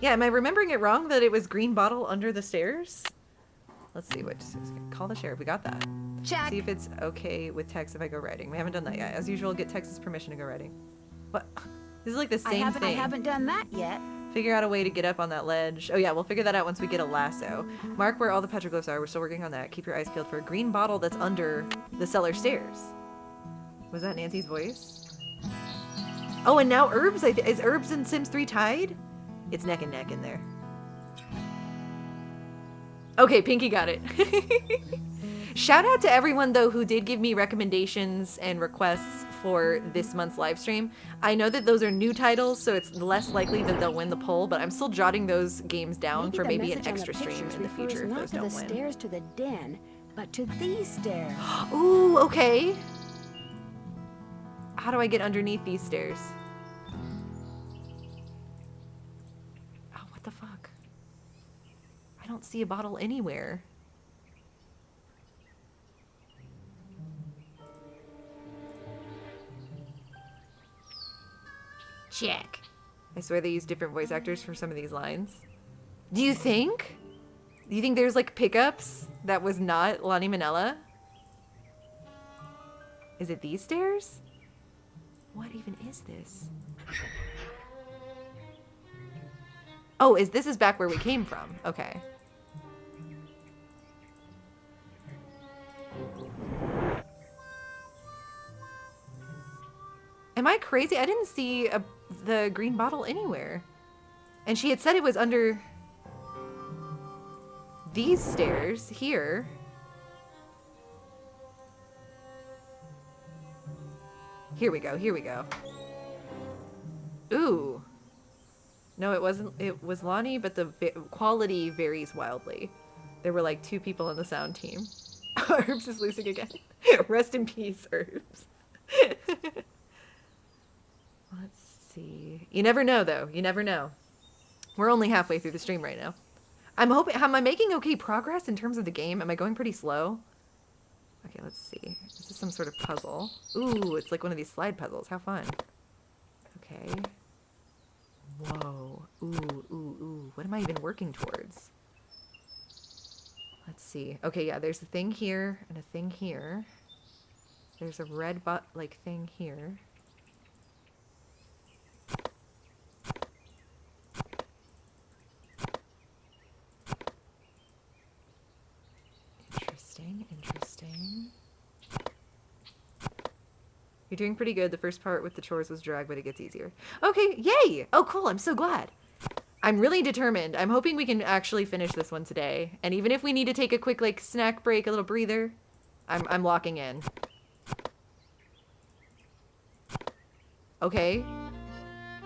Yeah, am I remembering it wrong that it was green bottle under the stairs? Let's see what. Call the sheriff. We got that. Check. See if it's okay with Tex if I go riding. We haven't done that yet. As usual, get Tex's permission to go riding. What? This is like the same thing. I haven't done that yet. Figure out a way to get up on that ledge. Oh yeah, we'll figure that out once we get a lasso. Mark where all the petroglyphs are. We're still working on that. Keep your eyes peeled for a green bottle that's under the cellar stairs. Was that Nancy's voice? Oh, and now Herbs. Is Herbs and Sims 3 tied? It's neck and neck in there. Okay, Pinky got it. Shout out to everyone, though, who did give me recommendations and requests for this month's live stream. I know that those are new titles, so it's less likely that they'll win the poll, but I'm still jotting those games down for maybe an extra stream in the future if those don't win. Not to the stairs to the den, but to these stairs. Ooh, okay. How do I get underneath these stairs? Oh, what the fuck? I don't see a bottle anywhere. Check. I swear they use different voice actors for some of these lines. Do you think? Do you think there's like pickups that was not Lonnie Manella? Is it these stairs? What even is this? Oh, this is back where we came from. Okay. Am I crazy? I didn't see the green bottle anywhere. And she had said it was under these stairs here. Here we go. Here we go. Ooh. No, it wasn't. It was Lonnie, but the quality varies wildly. There were like 2 people on the sound team. Herbs is losing again. Rest in peace, Herbs. Let's see. You never know, though. You never know. We're only halfway through the stream right now. I'm hoping. Am I making okay progress in terms of the game? Am I going pretty slow? Okay, let's see. This is some sort of puzzle. Ooh, it's like one of these slide puzzles. How fun. Okay. Whoa. Ooh, ooh, ooh. What am I even working towards? Let's see. Okay, yeah, there's a thing here and a thing here. There's a red like thing here. Interesting. You're doing pretty good. The first part with the chores was drag, but it gets easier. Okay, yay! Oh, cool. I'm so glad. I'm really determined. I'm hoping we can actually finish this one today. And even if we need to take a quick, like, snack break, a little breather, I'm locking in. Okay.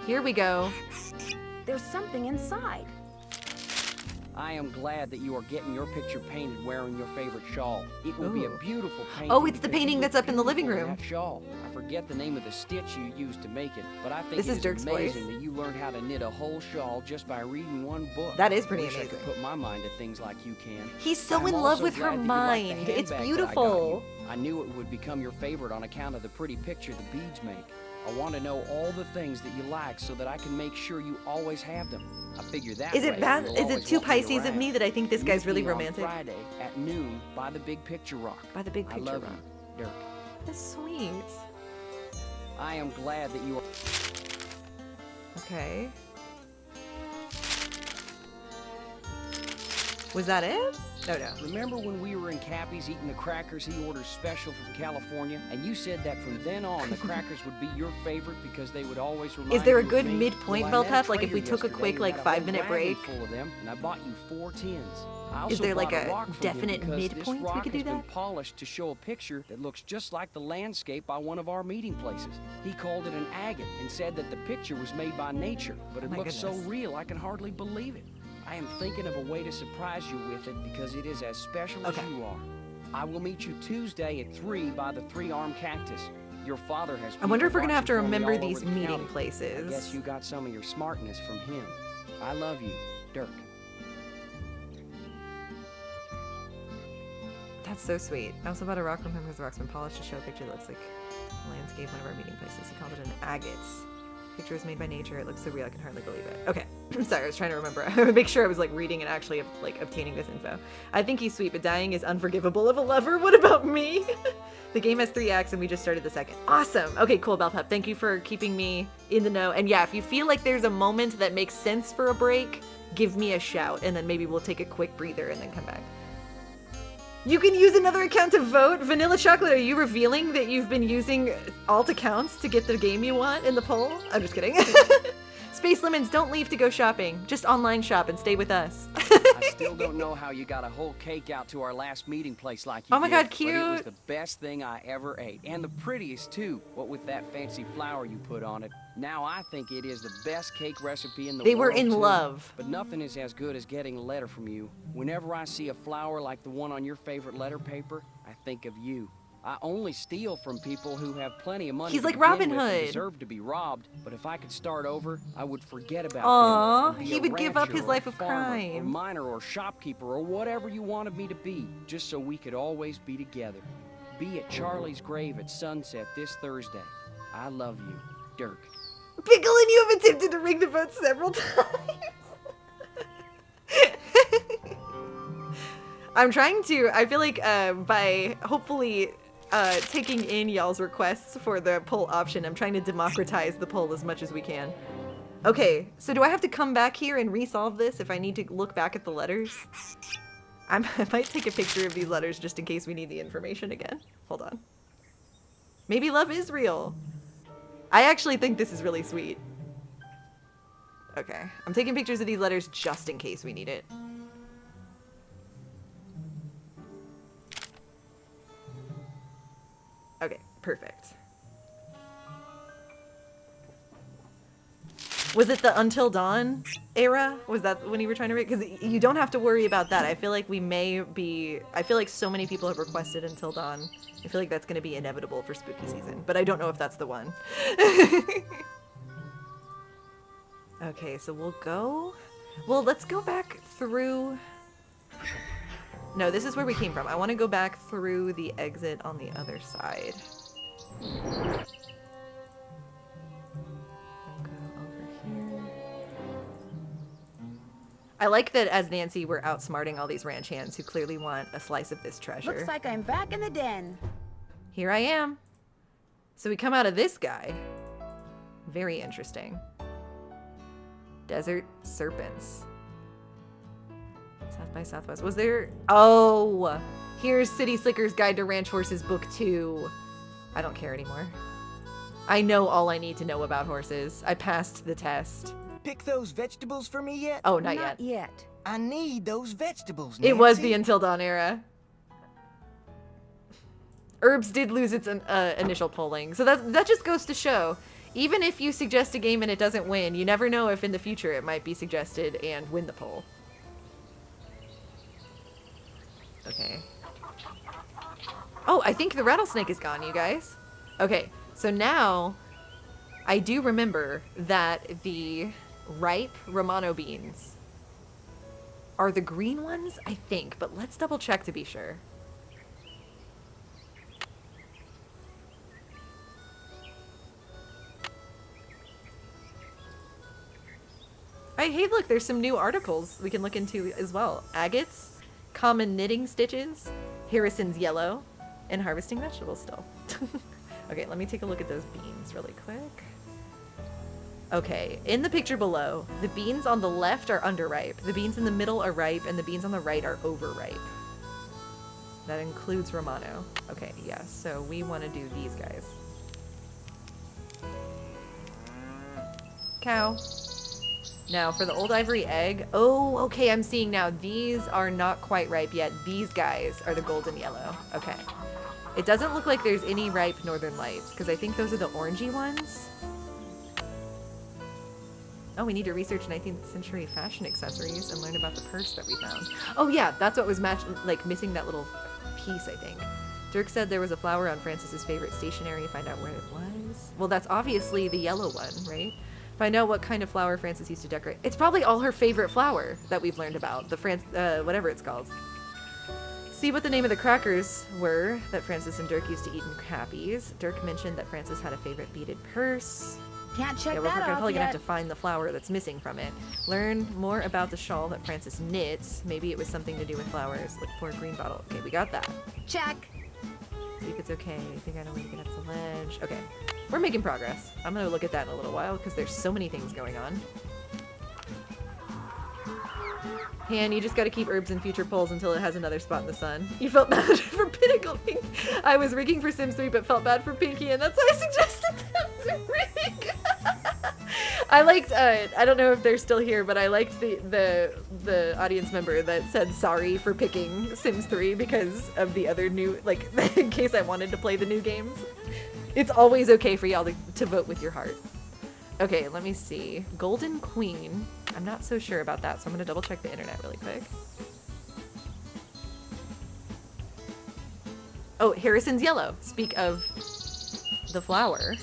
Here we go. There's something inside. I am glad that you are getting your picture painted wearing your favorite shawl. It will be a beautiful painting. Oh, it's the painting that's up in the living room. That shawl. I forget the name of the stitch you used to make it, but I think this is Dirk's amazing voice. that you learned how to knit a whole shawl just by reading one book. That is pretty I wish amazing. I could put my mind to things like you can. He's so I'm in love also with her glad that you like the mind. It's handbag beautiful. that I got you. I knew it would become your favorite on account of the pretty picture the beads make. I want to know all the things that you like so that I can make sure you always have them. I figure that Is it way bad? you'll Is it always too want me Pisces of around. me that I think this guy's Meet really me on romantic? Friday at noon by the Big Picture Rock. By the Big I Picture love Rock. you, Dirk. That's sweet. I am glad that you are. Okay. Was that it? No. Remember when we were in Cappy's eating the crackers he orders special from California? And you said that from then on the crackers would be your favorite because they would always remind you Is there a of good me. midpoint, Well, I met Velpep? Like if Trader we took a yesterday quick who like had a whole 5-minute wagon break? full of them, and I bought you 4 tins. I Is also there like bought a rock from him definite because midpoint this we rock could do has been that? polished to show a picture that looks just like the landscape by one of our meeting places. He called it an agate and said that the picture was made by nature, but it my looks so goodness. real I can hardly believe it. I am thinking of a way to surprise you with it because it is as special as you are. I will meet you Tuesday at 3 by the 3-armed cactus. Your father has. I wonder if we're gonna have to people watching for me remember all these over the meeting county. places. I guess you got some of your smartness from him. I love you, Dirk. That's so sweet. I also bought a rock from him because the rock's been polished to show a picture that looks like a landscape, one of our meeting places. He called it an agate. Picture was made by nature. It looks so real I can hardly believe it. Okay. Sorry, I was trying to remember. I would make sure I was like reading and actually like obtaining this info. I think he's sweet, but dying is unforgivable of a lover. What about me? The game has 3 acts and we just started the second. Awesome. Okay, cool, Belpep. Thank you for keeping me in the know. And yeah, if you feel like there's a moment that makes sense for a break, give me a shout and then maybe we'll take a quick breather and then come back. You can use another account to vote. Vanilla Chocolate, are you revealing that you've been using alt accounts to get the game you want in the poll? I'm just kidding. Space Lemons, don't leave to go shopping. Just online shop and stay with us. I still don't know how you got a whole cake out to our last meeting place like you Oh my did, God, but it was cute. the best thing I ever ate. And the prettiest, too. What with that fancy flower you put on it. Now I think it is the best cake recipe in the world, They were in too. love. But nothing is as good as getting a letter from you. Whenever I see a flower like the one on your favorite letter paper, I think of you. I only steal from people who have plenty of money He's to like begin Robin with and Hood. deserve to be robbed, but if I could start over, I would forget about Aw, them. and be he a would give up rancher his or a life of farmer Or crime. miner or shopkeeper or whatever you wanted me to be, just so we could always be together. Be at Charlie's grave at sunset this Thursday. I love you, Dirk. Pickle and you have attempted to ring the vote several times. I'm trying to, I feel like by hopefully taking in y'all's requests for the poll option, I'm trying to democratize the poll as much as we can. Okay, so do I have to come back here and resolve this if I need to look back at the letters? I might take a picture of these letters just in case we need the information again. Hold on. Maybe love is real. I actually think this is really sweet. Okay, I'm taking pictures of these letters just in case we need it. Okay, perfect. Was it the Until Dawn era? Was that when you were trying to read? Because you don't have to worry about that. I feel like we may be... I feel like so many people have requested Until Dawn. I feel like that's going to be inevitable for spooky season. But I don't know if that's the one. Okay, so we'll go... Well, let's go back through... No, this is where we came from. I want to go back through the exit on the other side. I like that as Nancy, we're outsmarting all these ranch hands who clearly want a slice of this treasure. Looks like I'm back in the den. Here I am. So we come out of this guy. Very interesting. Desert serpents. South by Southwest. Was there... Oh! Here's City Slicker's Guide to Ranch Horses Book 2. I don't care anymore. I know all I need to know about horses. I passed the test. Pick those vegetables for me yet? Oh, not yet. Yet. I need those vegetables, It was the Nancy. Until Dawn era. Herbs did lose its initial polling. So that just goes to show, even if you suggest a game and it doesn't win, you never know if in the future it might be suggested and win the poll. Okay. Oh, I think the rattlesnake is gone, you guys. Okay, so now I do remember that the ripe Romano beans are the green ones, I think, but let's double check to be sure. Hey, look, there's some new articles we can look into as well. Agates, common knitting stitches, Harrison's yellow, and harvesting vegetables still. Okay, let me take a look at those beans really quick. Okay, in the picture below, the beans on the left are underripe, the beans in the middle are ripe, and the beans on the right are overripe. That includes Romano. Okay, yeah, so we want to do these guys. Cow. Now, for the old ivory egg, oh, okay, I'm seeing now. These are not quite ripe yet. These guys are the golden yellow. Okay. It doesn't look like there's any ripe Northern Lights, because I think those are the orangey ones. Oh, we need to research 19th century fashion accessories and learn about the purse that we found. Oh yeah, that's what was missing that little piece, I think. Dirk said there was a flower on Francis's favorite stationery. Find out where it was. Well, that's obviously the yellow one, right? Find out what kind of flower Francis used to decorate. It's probably all her favorite flower that we've learned about. The whatever it's called. See what the name of the crackers were that Francis and Dirk used to eat in Happy's. Dirk mentioned that Francis had a favorite beaded purse. Can't check We're that off probably gonna yet. have to find the flower that's missing from it. Learn more about the shawl that Francis knits. Maybe it was something to do with flowers. Look for a green bottle. Okay, we got that. Check. See if it's okay. I think I know where to get up the ledge. Okay, we're making progress. I'm gonna look at that in a little while because there's so many things going on. Han, you just gotta keep herbs in future polls until it has another spot in the sun. You felt bad for Pinnacle Pink. I was rigging for Sims 3 but felt bad for Pinky, and that's why I suggested them to rig. I liked, I don't know if they're still here, but I liked the audience member that said sorry for picking Sims 3 because of the other new, like, in case I wanted to play the new games. It's always okay for y'all to vote with your heart. Okay, let me see. Golden Queen. I'm not so sure about that, so I'm gonna double check the internet really quick. Oh, Harrison's yellow. Speak of the flower.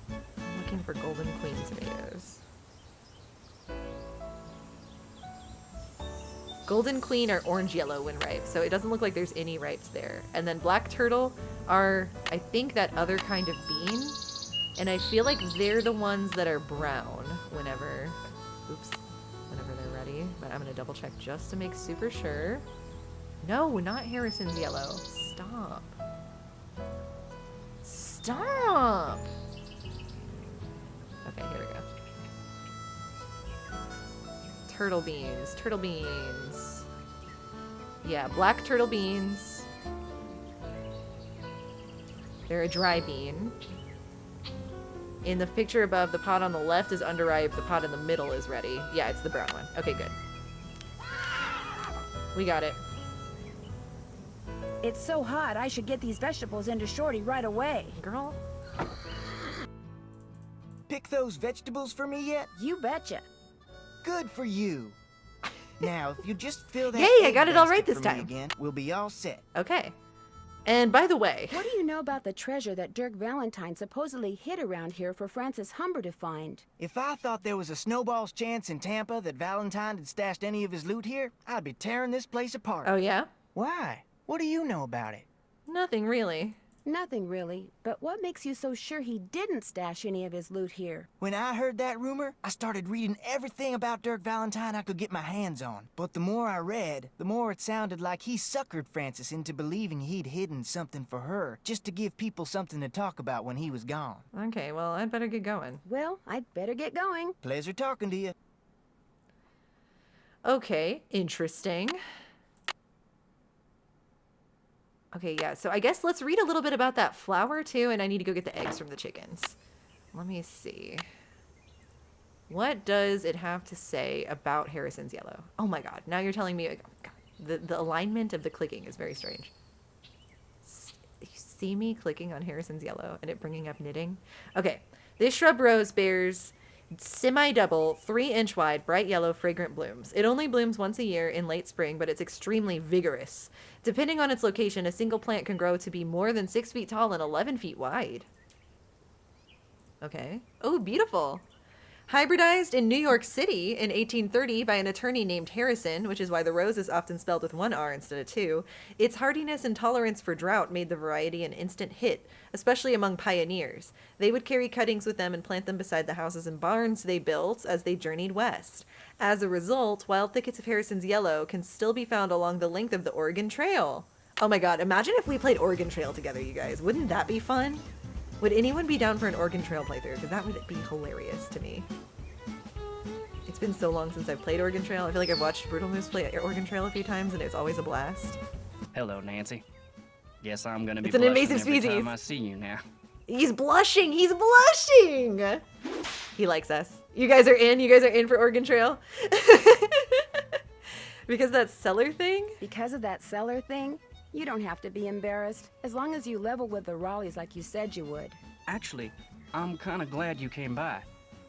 I'm looking for Golden Queen tomatoes. Golden Queen are orange yellow when ripe, so it doesn't look like there's any ripes there. And then Black Turtle are, I think, that other kind of bean. And I feel like they're the ones that are brown whenever they're ready. But I'm gonna double check just to make super sure. No, not Harrison's yellow. Stop. Stop! Okay, here we go. Turtle beans, turtle beans. Yeah, black turtle beans. They're a dry bean. In the picture above, the pot on the left is underripe, the pot in the middle is ready. Yeah, it's the brown one. Okay, good. We got it. It's so hot, I should get these vegetables into Shorty right away. Girl. Pick those vegetables for me yet? You betcha. Good for you. Now, if you just fill that Yay, I egg got it all right basket this for me time. again, we'll be all set. Okay. And by the way... What do you know about the treasure that Dirk Valentine supposedly hid around here for Francis Humber to find? If I thought there was a snowball's chance in Tampa that Valentine had stashed any of his loot here, I'd be tearing this place apart. Oh, yeah? Why? What do you know about it? Nothing really. Nothing really, but what makes you so sure he didn't stash any of his loot here? When I heard that rumor, I started reading everything about Dirk Valentine I could get my hands on. But the more I read, the more it sounded like he suckered Francis into believing he'd hidden something for her, just to give people something to talk about when he was gone. Okay, well, I'd better get going. Well, I'd better get going. Pleasure talking to you. Okay, interesting. Okay, yeah, so I guess let's read a little bit about that flour, too, and I need to go get the eggs from the chickens. Let me see. What does it have to say about Harrison's yellow? Oh my god, now you're telling me... Oh god, the alignment of the clicking is very strange. You see me clicking on Harrison's yellow and it bringing up knitting? Okay, this shrub rose bears... semi-double, 3-inch wide, bright yellow, fragrant blooms. It only blooms once a year in late spring, but it's extremely vigorous. Depending on its location, a single plant can grow to be more than 6 feet tall and 11 feet wide. Okay. Oh, beautiful. Hybridized in New York City in 1830 by an attorney named Harrison, which is why the rose is often spelled with 1 R instead of 2, its hardiness and tolerance for drought made the variety an instant hit, especially among pioneers. They would carry cuttings with them and plant them beside the houses and barns they built as they journeyed west. As a result, wild thickets of Harrison's yellow can still be found along the length of the Oregon Trail. Oh my god, imagine if we played Oregon Trail together, you guys. Wouldn't that be fun? Would anyone be down for an Oregon Trail playthrough? Because that would be hilarious to me. It's been so long since I've played Oregon Trail. I feel like I've watched Brutal Moose play Oregon Trail a few times, and it's always a blast. Hello, Nancy. Guess I'm gonna be It's an blushing invasive every species. time I see you now. He's blushing! He's blushing! He likes us. You guys are in? You guys are in for Oregon Trail? Because that cellar thing? Because of that cellar thing? You don't have to be embarrassed, as long as you level with the Raleighs like you said you would. Actually, I'm kind of glad you came by.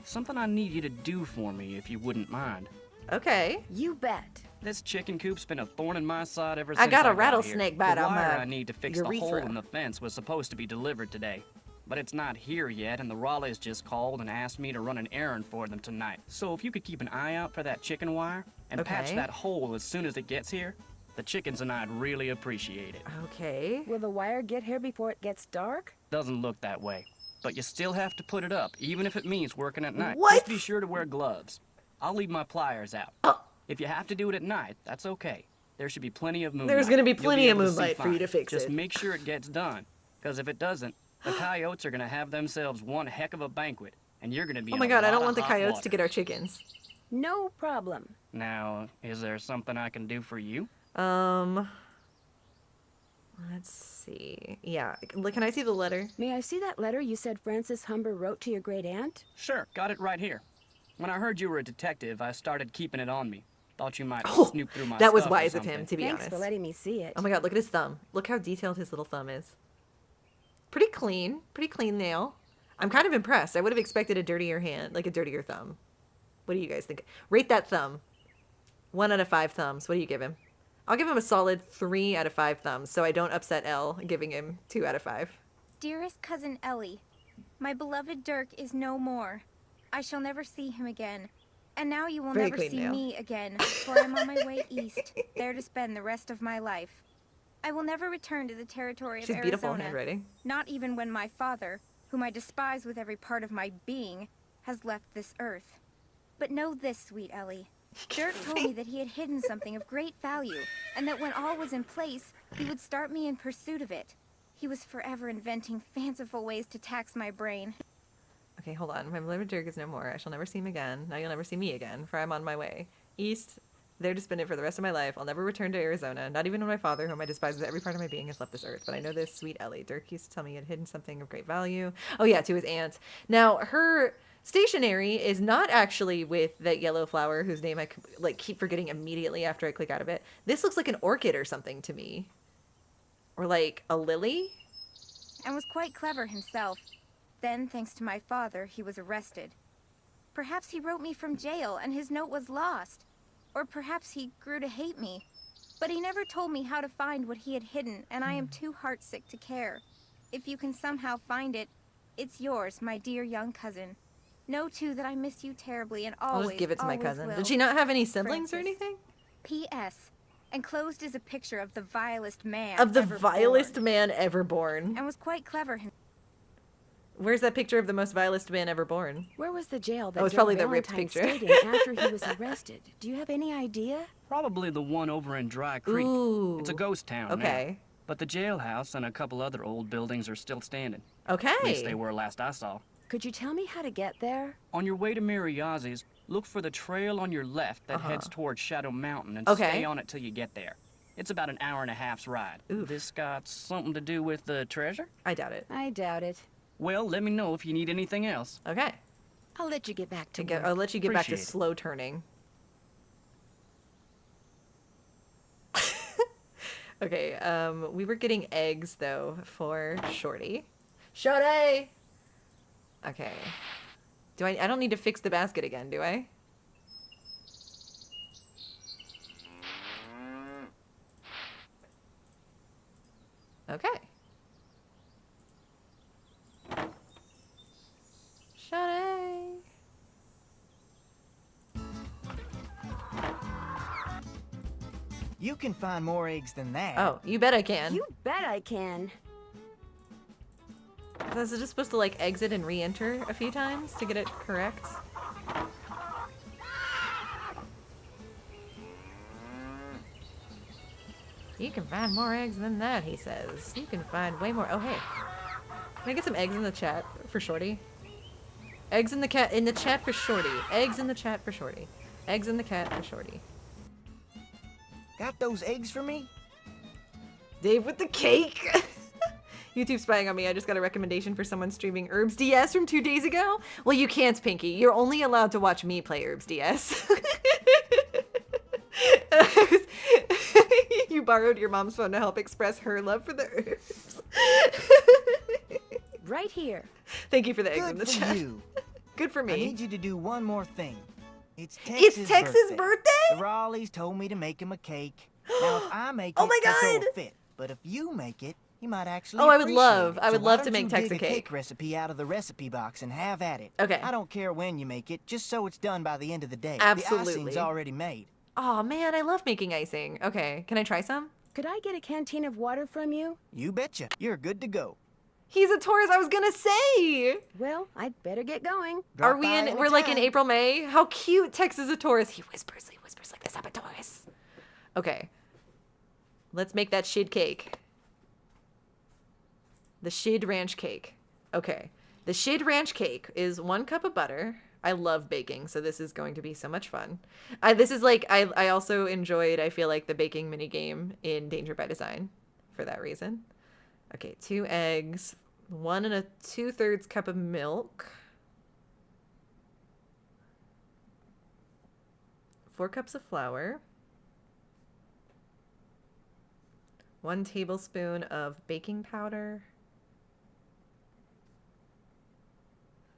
Something I need you to do for me, if you wouldn't mind. Okay. You bet. This chicken coop's been a thorn in my side ever since I got a here. rattlesnake bite the on wire my I need to fix the hole urethra. in the fence was supposed to be delivered today. But it's not here yet, and the Raleighs just called and asked me to run an errand for them tonight. So if you could keep an eye out for that chicken wire and patch Okay. that hole as soon as it gets here, the chickens and I'd really appreciate it. Okay. Will the wire get here before it gets dark? Doesn't look that way. But you still have to put it up, even if it means working at night. What? Just be sure to wear gloves. I'll leave my pliers out. Oh. If you have to do it at night, that's okay. There should be plenty of moonlight. There's gonna be You'll plenty of able to see moonlight for you fine. to fix Just it. make sure it gets done. Because if it doesn't, the coyotes are gonna have themselves one heck of a banquet, and you're gonna be Oh in my a god, I lot don't of want the hot coyotes water. to get our chickens. No problem. Now, is there something I can do for you? Let's see. Yeah, can I see the letter? May I see that letter you said Francis Humber wrote to your great aunt? Sure, got it right here. When I heard you were a detective, I started keeping it on me. Thought you might snoop through my That was stuff or wise of something. him, to be Thanks honest. for letting me see it. Oh my god, look at his thumb. Look how detailed his little thumb is. Pretty clean nail. I'm kind of impressed. I would have expected a dirtier hand, like a dirtier thumb. What do you guys think? Rate that thumb. 1 out of 5 thumbs. What do you give him? I'll give him a solid 3 out of 5 thumbs, so I don't upset Elle, giving him 2 out of 5. Dearest cousin Ellie, my beloved Dirk is no more. I shall never see him again. And now you will Very never clean see nail. me again, for I am on my way east, there to spend the rest of my life. I will never return to the territory of She's Arizona, beautiful handwriting. not even when my father, whom I despise with every part of my being, has left this earth. But know this, sweet Ellie. Dirk told me that he had hidden something of great value, and that when all was in place, he would start me in pursuit of it. He was forever inventing fanciful ways to tax my brain. Okay, hold on. My beloved Dirk is no more. I shall never see him again. Now you'll never see me again, for I'm on my way east, there to spend it for the rest of my life. I'll never return to Arizona, not even when my father, whom I despise with every part of my being, has left this earth. But I know this, sweet Ellie. Dirk used to tell me he had hidden something of great value. Oh yeah, to his aunt. Now, her stationery is not actually with that yellow flower, whose name I keep forgetting immediately after I click out of it. This looks like an orchid or something to me. Or like a lily? And was quite clever himself. Then, thanks to my father, he was arrested. Perhaps he wrote me from jail and his note was lost. Or perhaps he grew to hate me. But he never told me how to find what he had hidden, and I am too heartsick to care. If you can somehow find it, it's yours, my dear young cousin. Know, too, that I miss you terribly and always, I'll just give it to my always cousin. will. Did she not have any siblings or Francis. anything? P.S. Enclosed is a picture of the vilest man Of the ever vilest born, man ever born. and was quite clever himself. Where's that picture of the most vilest man ever born? Where was the jail that Oh, it's Dirk probably the ripped Valentine picture. stayed in after he was arrested? Do you have any idea? Probably the one over in Dry Creek. Ooh. It's a ghost town Okay. now. But the jailhouse and a couple other old buildings are still standing. Okay. At least they were last I saw. Could you tell me how to get there? On your way to Mariazzi's, look for the trail on your left that heads towards Shadow Mountain and Okay. stay on it till you get there. It's about an hour and a half's ride. This got something to do with the treasure? I doubt it. I doubt it. Well, let me know if you need anything else. Okay. I'll let you get back to work. I'll let you get back to Appreciate it. slow turning. Okay, we were getting eggs, though, for Shorty. Shorty! Okay. I don't need to fix the basket again, do I? Okay. Shorty! You can find more eggs than that. Oh, you bet I can. You bet I can. Is it just supposed to, like, exit and re-enter a few times to get it correct? You can find more eggs than that, he says. You can find way more. Oh, hey. Can I get some eggs in the chat for Shorty? Eggs in the chat for Shorty. Eggs in the chat for Shorty. Eggs in the cat for Shorty. Got those eggs for me? Dave with the cake! YouTube spying on me. I just got a recommendation for someone streaming Herbs DS from 2 days ago. Well, you can't, Pinky. You're only allowed to watch me play Herbs DS. You borrowed your mom's phone to help express her love for the herbs. Right here. Thank you for the eggs Good in the for chat. you. Good for me. I need you to do one more thing. It's Tex's birthday? The Raleighs told me to make him a cake. Now, if I make it, Oh my Tex God! will fit. But if you make it, he might actually Oh, I would appreciate love- it. I would So why love to don't make you Tex dig a cake. recipe out of the recipe box and have at it. Okay. I don't care when you make it, just so it's done by the end of the day. Absolutely. The icing's already made. Oh man, I love making icing. Okay, can I try some? Could I get a canteen of water from you? You betcha. You're good to go. He's a Taurus, I was gonna say! Well, I'd better get going. Are we in, we're like in April, May? How cute Tex is a Taurus. He whispers like this, I'm a Taurus. Okay. Let's make that shid cake. The shid ranch cake. Okay. The shid ranch cake is 1 cup of butter. I love baking, so this is going to be so much fun. This is like, I also enjoyed, I feel like, the baking mini game in Danger by Design for that reason. Okay, 2 eggs, 1 2/3 cup of milk, 4 cups of flour, 1 tablespoon of baking powder,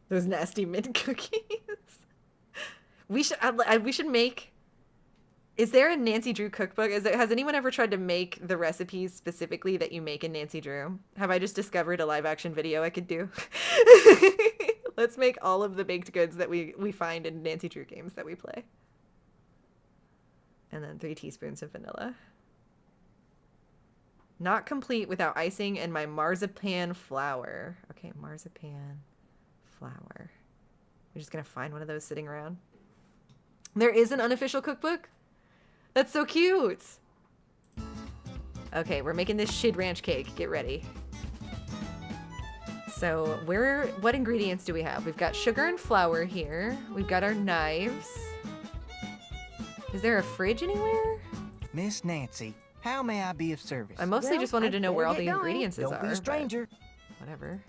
those nasty mint cookies. We should make. Is there a Nancy Drew cookbook? Has anyone ever tried to make the recipes specifically that you make in Nancy Drew? Have I just discovered a live action video I could do? Let's make all of the baked goods that we find in Nancy Drew games that we play. And then 3 teaspoons of vanilla. Not complete without icing and my marzipan flour. Okay, marzipan flour. We're just gonna find one of those sitting around. There is an unofficial cookbook? That's so cute. Okay, we're making this shid ranch cake. Get ready. So what ingredients do we have? We've got sugar and flour here. We've got our knives. Is there a fridge anywhere? Miss Nancy, how may I be of service? I mostly just wanted to know where all the ingredients are. Don't be a stranger. Whatever.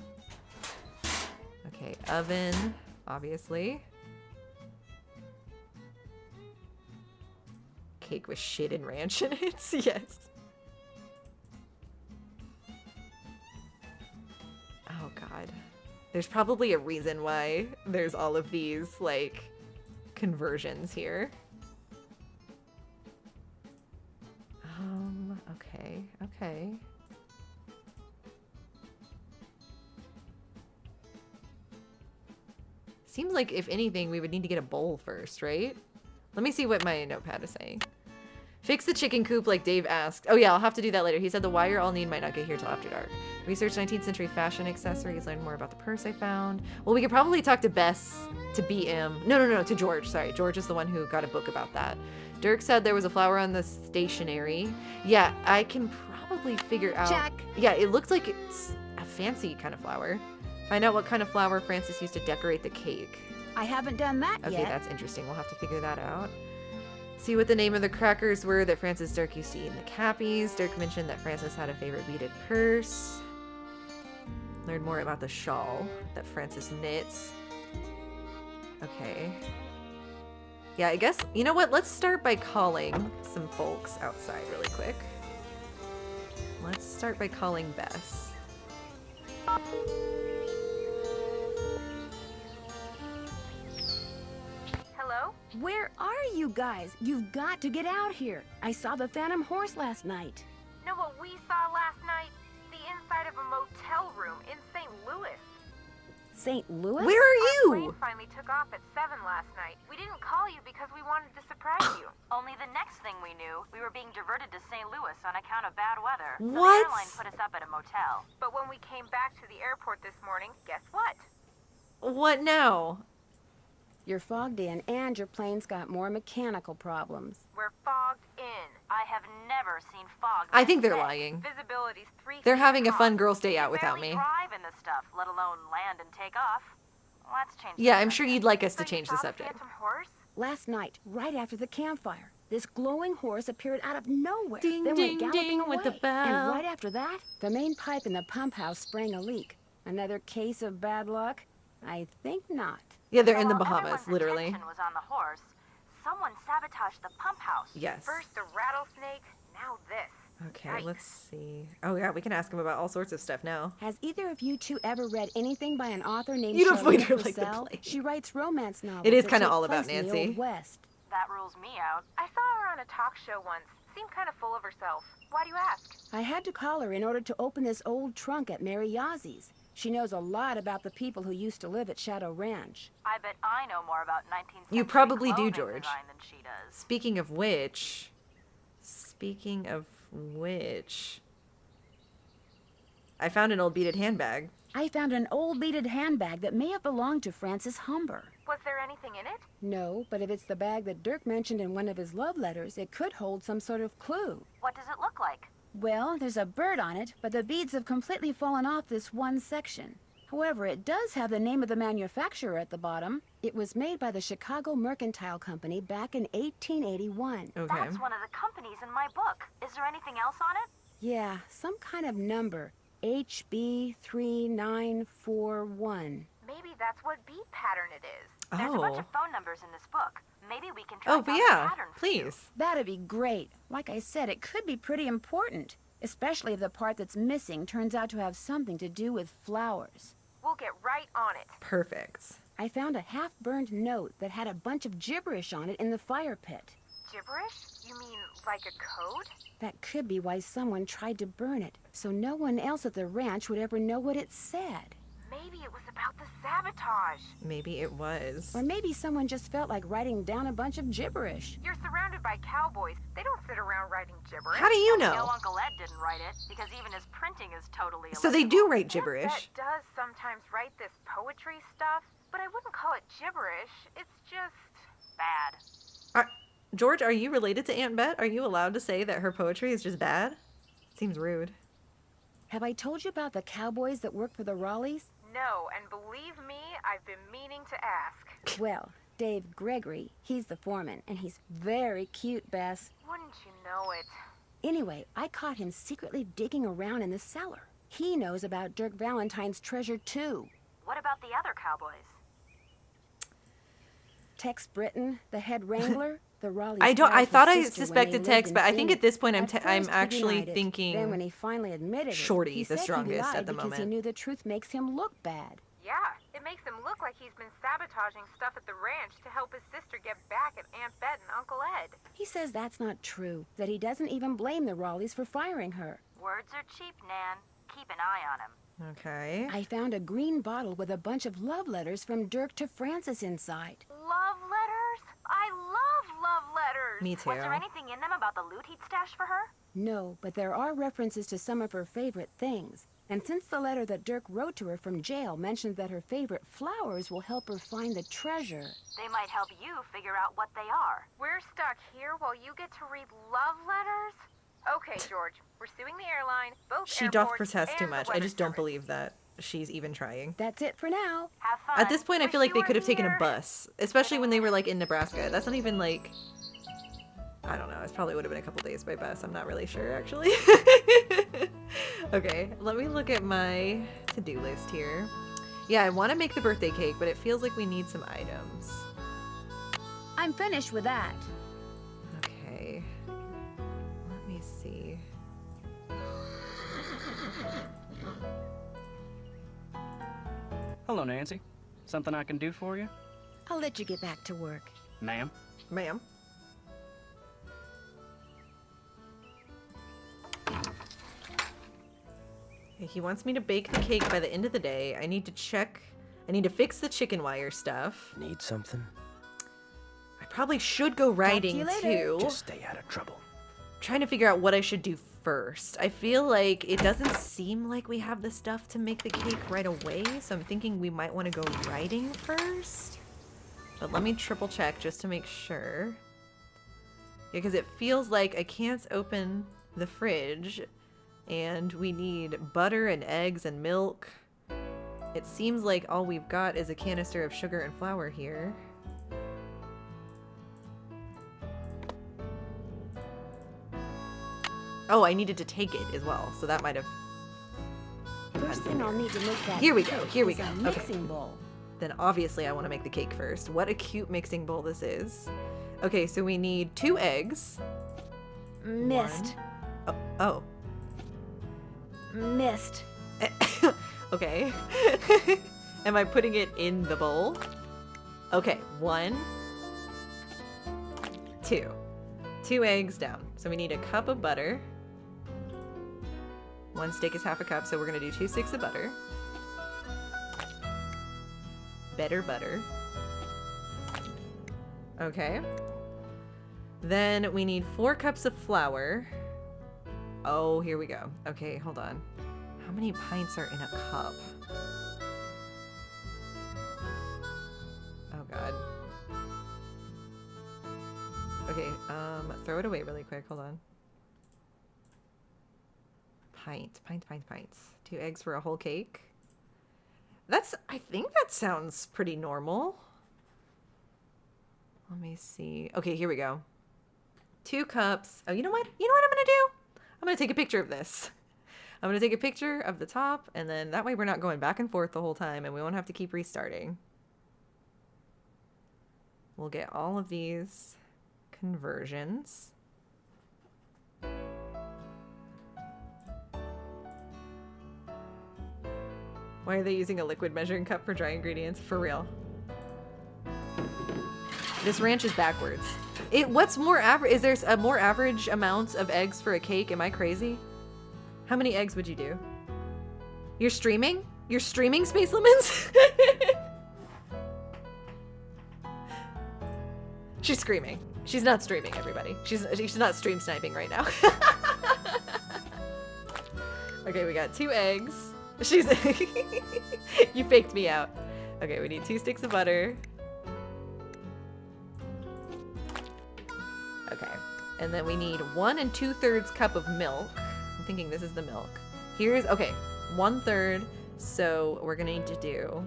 Okay, oven, obviously. Cake with shit and ranch in it. Yes. Oh god. There's probably a reason why there's all of these like conversions here. Okay. Seems like if anything we would need to get a bowl first, right? Let me see what my notepad is saying. Fix the chicken coop like Dave asked. Oh yeah, I'll have to do that later. He said the wire I'll need might not get here till after dark. Research 19th century fashion accessories, learn more about the purse I found. Well, we could probably talk to Bess to beat him. No, to George. Sorry, George is the one who got a book about that. Dirk said there was a flower on the stationery. Yeah, I can probably figure out. Check. Yeah, it looks like it's a fancy kind of flower. Find out what kind of flower Francis used to decorate the cake. I haven't done that yet. Okay, that's interesting. We'll have to figure that out. See what the name of the crackers were that Francis Dirk used to eat in the Cappies. Dirk mentioned that Francis had a favorite beaded purse. Learn more about the shawl that Francis knits. Okay. Yeah, I guess, you know what? Let's start by calling some folks outside really quick. Let's start by calling Bess. Hello? Where are you guys? You've got to get out here. I saw the Phantom Horse last night. Know what we saw last night? The inside of a motel room in St. Louis. St. Louis? Where are Our you? plane finally took off at 7 last night. We didn't call you because we wanted to surprise you. Only the next thing we knew, we were being diverted to St. Louis on account of bad weather. So What? the airline put us up at a motel. But when we came back to the airport this morning, guess what? What now? You're fogged in and your plane's got more mechanical problems. We're fogged in. I have never seen fog. I think they're this lying. Visibility's 3 They're feet having a high. fun girls' day out We without barely me. drive in this stuff, let alone land and take off. Let's change. Yeah, the I'm sure you'd like us to change the subject. Phantom horse? Last night, right after the campfire, this glowing horse appeared out of nowhere. Ding, then ding, went galloping ding with the away. bell. And right after that, the main pipe in the pump house sprang a leak. Another case of bad luck? I think not. Yeah, they're in the While Bahamas, everyone's literally. attention was on the horse. Someone sabotaged the pump house. Yes. First the rattlesnake, now this. Okay, let's see. Oh yeah, we can ask him about all sorts of stuff now. Has either of you two ever read anything by an author named You don't find Charlotte her like the Purcell? plague. She writes romance novels. It is that kinda take all about place in the Nancy. Old West. That rules me out. I saw her on a talk show once. Seemed kind of full of herself. Why do you ask? I had to call her in order to open this old trunk at Mary Yazzie. She knows a lot about the people who used to live at Shadow Ranch. I bet I know more about 19th century You probably do, clothing George. design than she does. Speaking of which, I found an old beaded handbag. I found an old beaded handbag that may have belonged to Francis Humber. Was there anything in it? No, but if it's the bag that Dirk mentioned in one of his love letters, it could hold some sort of clue. What does it look like? Well, there's a bird on it, but the beads have completely fallen off this one section. However, it does have the name of the manufacturer at the bottom. It was made by the Chicago Mercantile Company back in 1881. Okay. That's one of the companies in my book. Is there anything else on it? Yeah, some kind of number. HB3941. Maybe that's what beat pattern it is. There's a bunch Oh. of phone numbers in this book. Maybe we can try Oh, but out yeah, the pattern. please. That'd be great. Like I said, it could be pretty important, especially if the part that's missing turns out to have something to do with flowers. We'll get right on it. Perfect. I found a half-burned note that had a bunch of gibberish on it in the fire pit. Gibberish? You mean like a code? That could be why someone tried to burn it, so no one else at the ranch would ever know what it said. Maybe it was about the sabotage. Maybe it was. Or maybe someone just felt like writing down a bunch of gibberish. You're surrounded by cowboys. They don't sit around writing gibberish. How do you No, know? Uncle Ed didn't write it, because even his printing is totally So they do write Aunt gibberish. Bet does sometimes write this poetry stuff, but I wouldn't call it gibberish. It's just bad. George, are you related to Aunt Bet? Are you allowed to say that her poetry is just bad? Seems rude. Have I told you about the cowboys that work for the Raleighs? no, and believe me, I've been meaning to ask. Well, Dave Gregory, he's the foreman, and he's very cute, Bess. Wouldn't you know it? Anyway, I caught him secretly digging around in the cellar. He knows about Dirk Valentine's treasure, too. What about the other cowboys? Tex Britton, the head wrangler, the Raleigh's I thought I powerful sister when suspected they lived Tex, in but I think Phoenix. at this point At I'm first, he actually denied it. thinking Then when he finally admitted Shorty, it, he the said strongest he lied at the because he moment. knew the truth makes him look bad. Yeah, it makes him look like he's been sabotaging stuff at the ranch to help his sister get back at Aunt Bet and Uncle Ed. He says that's not true, that he doesn't even blame the Raleighs for firing her. Words are cheap, Nan. Keep an eye on him. Okay. I found a green bottle with a bunch of love letters from Dirk to Frances inside. Love letters? I love letters. Me too. Was there anything in them about the loot he'd stashed for her? No, but there are references to some of her favorite things. And since the letter that Dirk wrote to her from jail mentioned that her favorite flowers will help her find the treasure. They might help you figure out what they are. We're stuck here while you get to read love letters? Okay, George, we're suing the airline, both She doth airports, protest too and the much. I weather just don't service. believe that she's even trying. That's it for now. Have fun. At this point, I feel like they you could have were taken a here. bus, especially when they were like in Nebraska. That's not even like, I don't know. It probably would have been a couple days by bus. I'm not really sure actually. Okay, let me look at my to-do list here. Yeah, I want to make the birthday cake, but it feels like we need some items. I'm finished with that. Okay. Let me see. Hello, Nancy. Something I can do for you? I'll let you get back to work. Ma'am? Ma'am. He wants me to bake the cake by the end of the day. I need to fix the chicken wire stuff. Need something? I probably should go riding too. Just stay out of trouble. Trying to figure out what I should do first. I feel like it doesn't seem like we have the stuff to make the cake right away, so I'm thinking we might want to go riding first. But let me triple check just to make sure. Yeah, because it feels like I can't open the fridge, and we need butter and eggs and milk. It seems like all we've got is a canister of sugar and flour here. Oh, I needed to take it as well, so that might have... First thing I'll need to make that Here we go, cake here we is go. a Okay. mixing bowl. Then obviously I want to make the cake first. What a cute mixing bowl this is. Okay, so we need 2 eggs. Missed. Oh. Missed. Okay. Am I putting it in the bowl? Okay, 1, 2. 2 eggs down. So we need a cup of butter. 1 stick is half a cup, so we're gonna do 2 sticks of butter. Better butter. Okay. Then we need 4 cups of flour. Oh, here we go. Okay, hold on. How many pints are in a cup? Oh god. Okay, throw it away really quick. Hold on. Pints. 2 eggs for a whole cake. I think that sounds pretty normal. Let me see. Okay, here we go. 2 cups. Oh, you know what? You know what I'm gonna do? I'm gonna take a picture of this. I'm gonna take a picture of the top, and then that way we're not going back and forth the whole time, and we won't have to keep restarting. We'll get all of these conversions. Why are they using a liquid measuring cup for dry ingredients? For real. This ranch is backwards. What's more average? Is there a more average amount of eggs for a cake? Am I crazy? How many eggs would you do? You're streaming? You're streaming, Space Lemons? She's screaming. She's not streaming, everybody. She's not stream sniping right now. Okay, we got 2 eggs. She's you faked me out. Okay, we need 2 sticks of butter. Okay, and then we need 1 2/3 cup of milk. I'm thinking this is the milk. Here's, okay, 1/3. So we're gonna need to do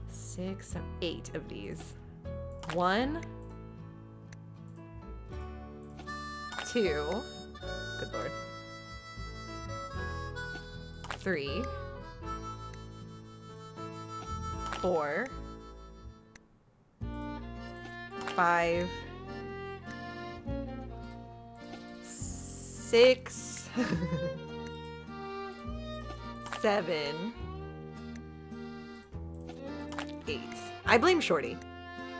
6, 8 of these. 1, 2, good lord, 3, 4, 5, 6, 7, 8. I blame Shorty.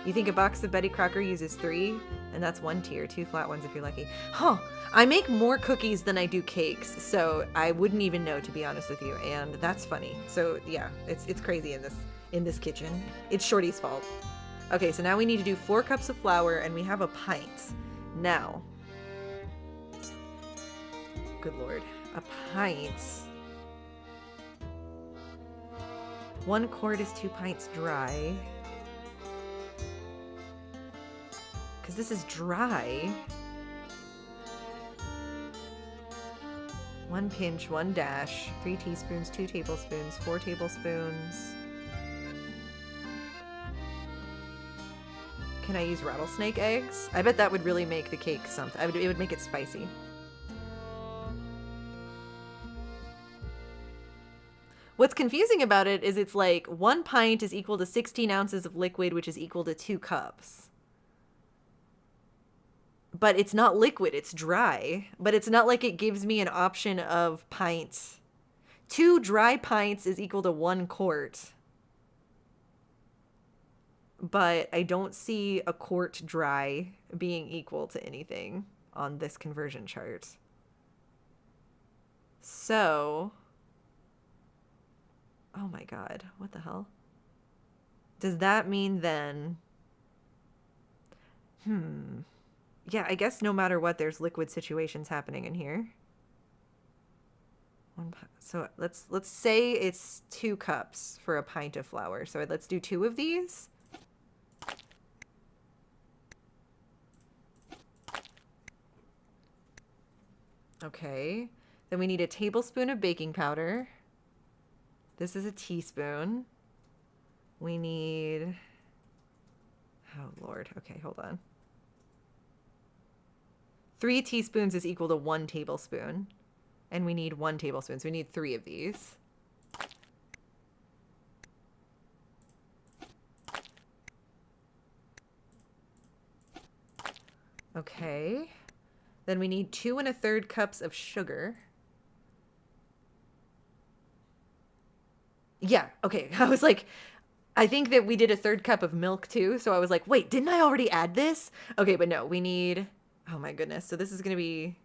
You think a box of Betty Crocker uses 3? And that's 1 tier, 2 flat ones if you're lucky. Huh. I make more cookies than I do cakes, so I wouldn't even know, to be honest with you, and that's funny. So yeah, it's crazy in this kitchen. It's Shorty's fault. Okay, so now we need to do 4 cups of flour, and we have a pint. Now, good lord, a pint. 1 quart is 2 pints dry. Because this is dry. 1 pinch, 1 dash, 3 teaspoons, 2 tablespoons, 4 tablespoons. Can I use rattlesnake eggs? I bet that would really make the cake something. It would make it spicy. What's confusing about it is it's like 1 pint is equal to 16 ounces of liquid, which is equal to 2 cups. But it's not liquid, it's dry. But it's not like it gives me an option of pints. 2 dry pints is equal to 1 quart. But I don't see a quart dry being equal to anything on this conversion chart. So, oh my god, what the hell? Does that mean then... Yeah, I guess no matter what, there's liquid situations happening in here. So let's say it's 2 cups for a pint of flour. So let's do 2 of these. Okay. Then we need a tablespoon of baking powder. This is a teaspoon. We need... Oh, Lord. Okay, hold on. 3 teaspoons is equal to 1 tablespoon. And we need 1 tablespoon, so we need 3 of these. Okay. Then we need 2 1/3 cups of sugar. Yeah, okay. I was like, I think that we did a 1/3 cup of milk too. So I was like, wait, didn't I already add this? Okay, but no, we need, oh my goodness. So this is going to be,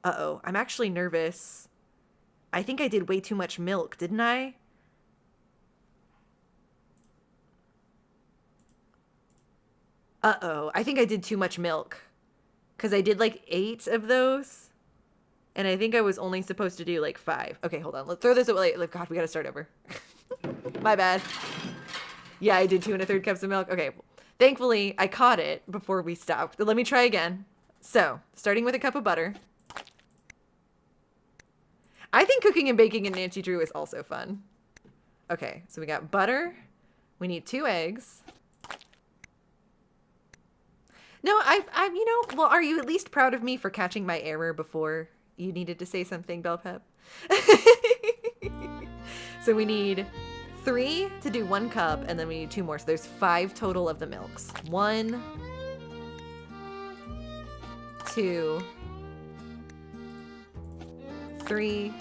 uh-oh, I'm actually nervous. I think I did way too much milk, didn't I? Uh-oh, I think I did too much milk. Because I did like 8 of those. And I think I was only supposed to do like 5. Okay, hold on. Let's throw this away. Like, God, we got to start over. My bad. Yeah, I did 2 1/3 cups of milk. Okay. Thankfully, I caught it before we stopped. Let me try again. So, starting with a cup of butter. I think cooking and baking in Nancy Drew is also fun. Okay, so we got butter. We need 2 eggs. No, I'm, you know, well, are you at least proud of me for catching my error before you needed to say something, Bell Pep? So we need 3 to do 1 cup, and then we need 2 more. So there's 5 total of the milks. 1, 2, 3.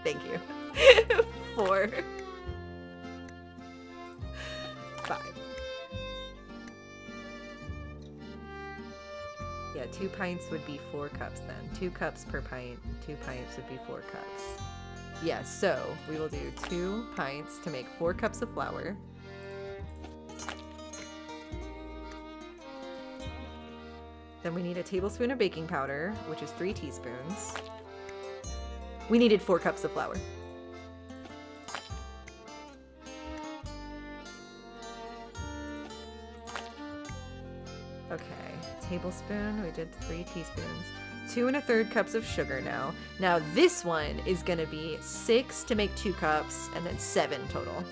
Thank you. 4, 5. Yeah, 2 pints would be 4 cups then. 2 cups per pint. 2 pints would be 4 cups. Yeah, so we will do 2 pints to make 4 cups of flour. Then we need a tablespoon of baking powder, which is 3 teaspoons. We needed 4 cups of flour. Okay, tablespoon, we did 3 teaspoons. 2 1/3 cups of sugar now. Now this one is gonna be 6 to make 2 cups, and then 7 total.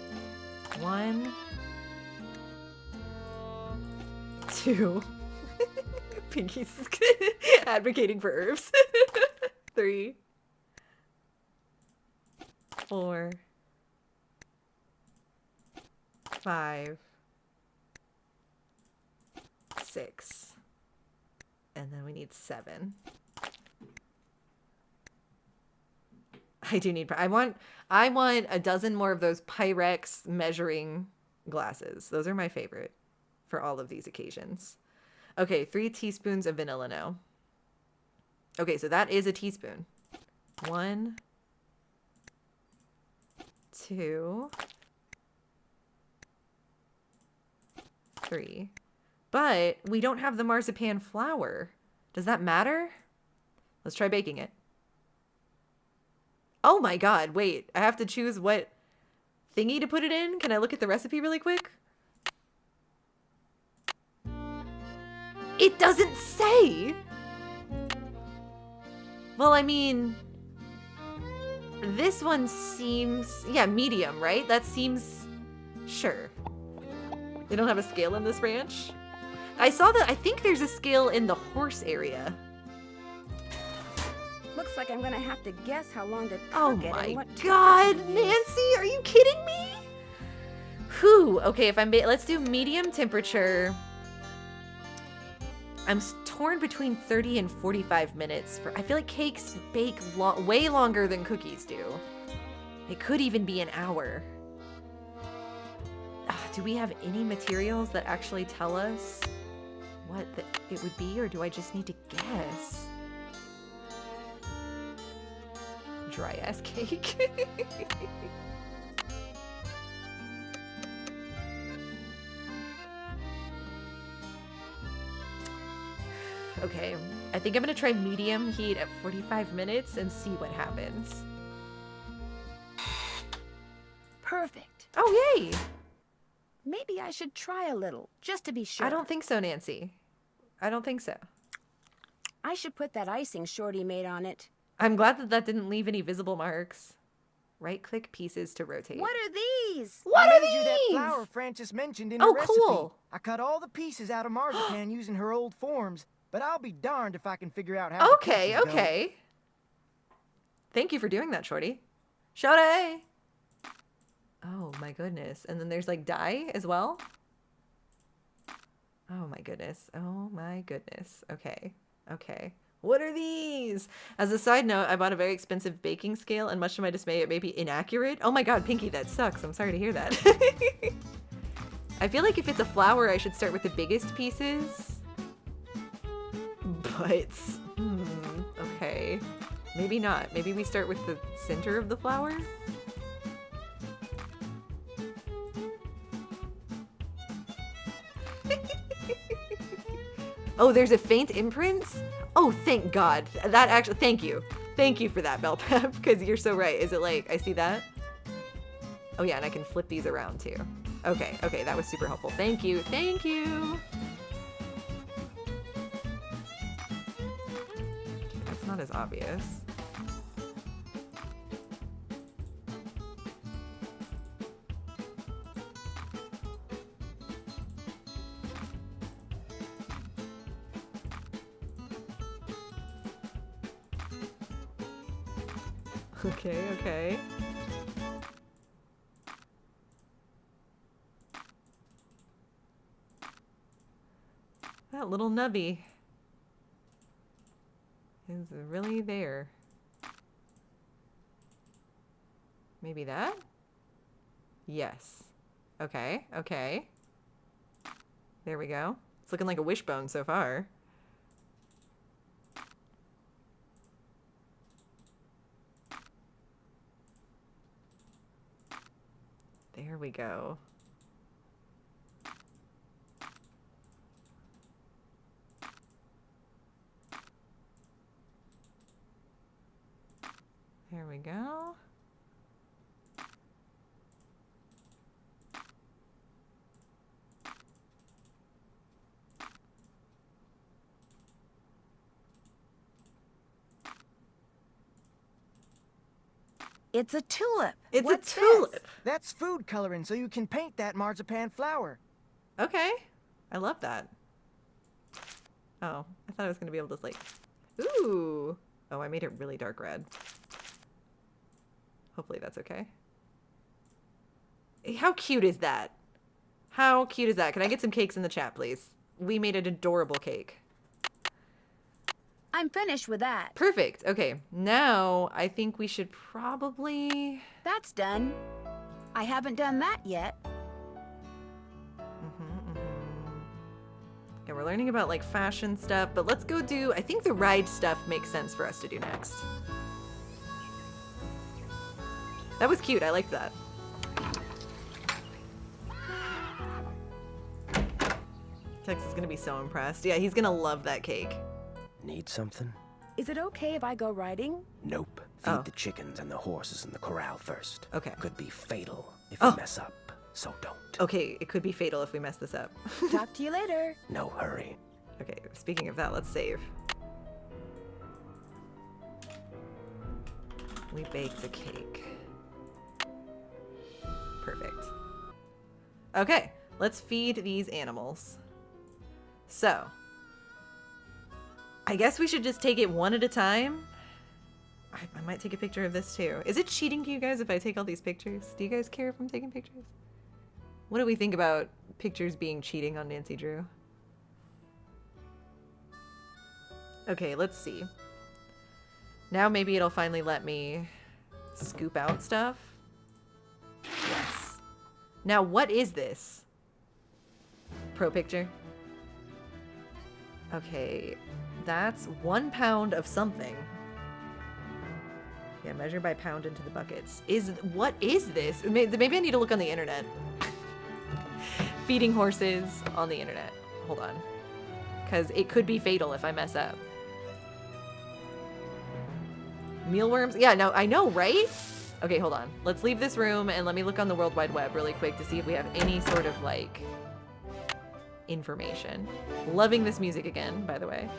1, 2. Pinky's advocating for herbs. 3, 4, 5, 6, and then we need 7. I do need, I want a dozen more of those Pyrex measuring glasses. Those are my favorite for all of these occasions. Okay, 3 teaspoons of vanilla now. Okay, so that is a teaspoon. 1, 2, 3. But we don't have the marzipan flour. Does that matter? Let's try baking it. Oh my God, wait. I have to choose what thingy to put it in? Can I look at the recipe really quick? It doesn't say! Well, I mean, this one seems, yeah, medium, right? That seems, sure. They don't have a scale in this ranch? I saw that, I think there's a scale in the horse area. Looks like I'm gonna have to guess how long to cook Oh it my and what God, temperature to use. Nancy, are you kidding me? Whew, okay, if I'm, let's do medium temperature. I'm torn between 30 and 45 minutes. I feel like cakes bake way longer than cookies do. It could even be an hour. Do we have any materials that actually tell us what it would be, or do I just need to guess? Dry ass cake. Okay, I think I'm gonna try medium heat at 45 minutes and see what happens. Perfect. Oh, yay! Maybe I should try a little, just to be sure. I don't think so, Nancy. I don't think so. I should put that icing Shorty made on it. I'm glad that that didn't leave any visible marks. Right-click pieces to rotate. What are these? What I are made you that these? flour Frances mentioned in Oh, her recipe. cool. I cut all the pieces out of marzipan using her old forms, but I'll be darned if I can figure out how Okay, the pieces go. okay. Thank you for doing that, Shorty. Shorty! Oh my goodness. And then there's like dye as well? Oh my goodness. Oh my goodness. Okay. Okay. What are these? As a side note, I bought a very expensive baking scale, and much to my dismay, it may be inaccurate. Oh my god, Pinky, that sucks. I'm sorry to hear that. I feel like if it's a flower, I should start with the biggest pieces. But, okay. Maybe not. Maybe we start with the center of the flower? Oh, there's a faint imprint? Oh, thank God. That actually, thank you. Thank you for that, Bell Pep, because you're so right. Is it like, I see that? Oh yeah, and I can flip these around too. Okay, okay, that was super helpful. Thank you, thank you. That's not as obvious. Okay, okay. That little nubby is really there. Maybe that? Yes. Okay, okay. There we go. It's looking like a wishbone so far. There we go. There we go. It's a tulip. It's What's a tulip. this? That's food coloring, so you can paint that marzipan flower. Okay. I love that. Oh, I thought I was going to be able to, like... Ooh! Oh, I made it really dark red. Hopefully that's okay. How cute is that? How cute is that? Can I get some cakes in the chat, please? We made an adorable cake. I'm finished with that. Perfect. Okay, now I think we should probably... That's done. I haven't done that yet. Yeah, we're learning about like fashion stuff, but let's go do... I think the ride stuff makes sense for us to do next. That was cute. I liked that. Tex is gonna be so impressed. Yeah, he's gonna love that cake. Need something? Is it okay if I go riding? Nope. Feed the chickens and the horses in the corral first. Okay. Could be fatal if you mess up, so don't. Okay, it could be fatal if we mess this up. Talk to you later. No hurry. Okay, speaking of that, let's save. We baked the cake. Perfect. Okay, let's feed these animals. So, I guess we should just take it one at a time. I might take a picture of this too. Is it cheating to you guys if I take all these pictures? Do you guys care if I'm taking pictures? What do we think about pictures being cheating on Nancy Drew? Okay, let's see. Now maybe it'll finally let me scoop out stuff. Yes. Now what is this? Pro picture. Okay, that's 1 pound of something. Yeah, measure by pound into the buckets. What is this? Maybe I need to look on the internet. Feeding horses on the internet. Hold on. Because it could be fatal if I mess up. Mealworms? Yeah, no, I know, right? Okay, hold on. Let's leave this room and let me look on the World Wide Web really quick to see if we have any sort of, like, information. Loving this music again, by the way.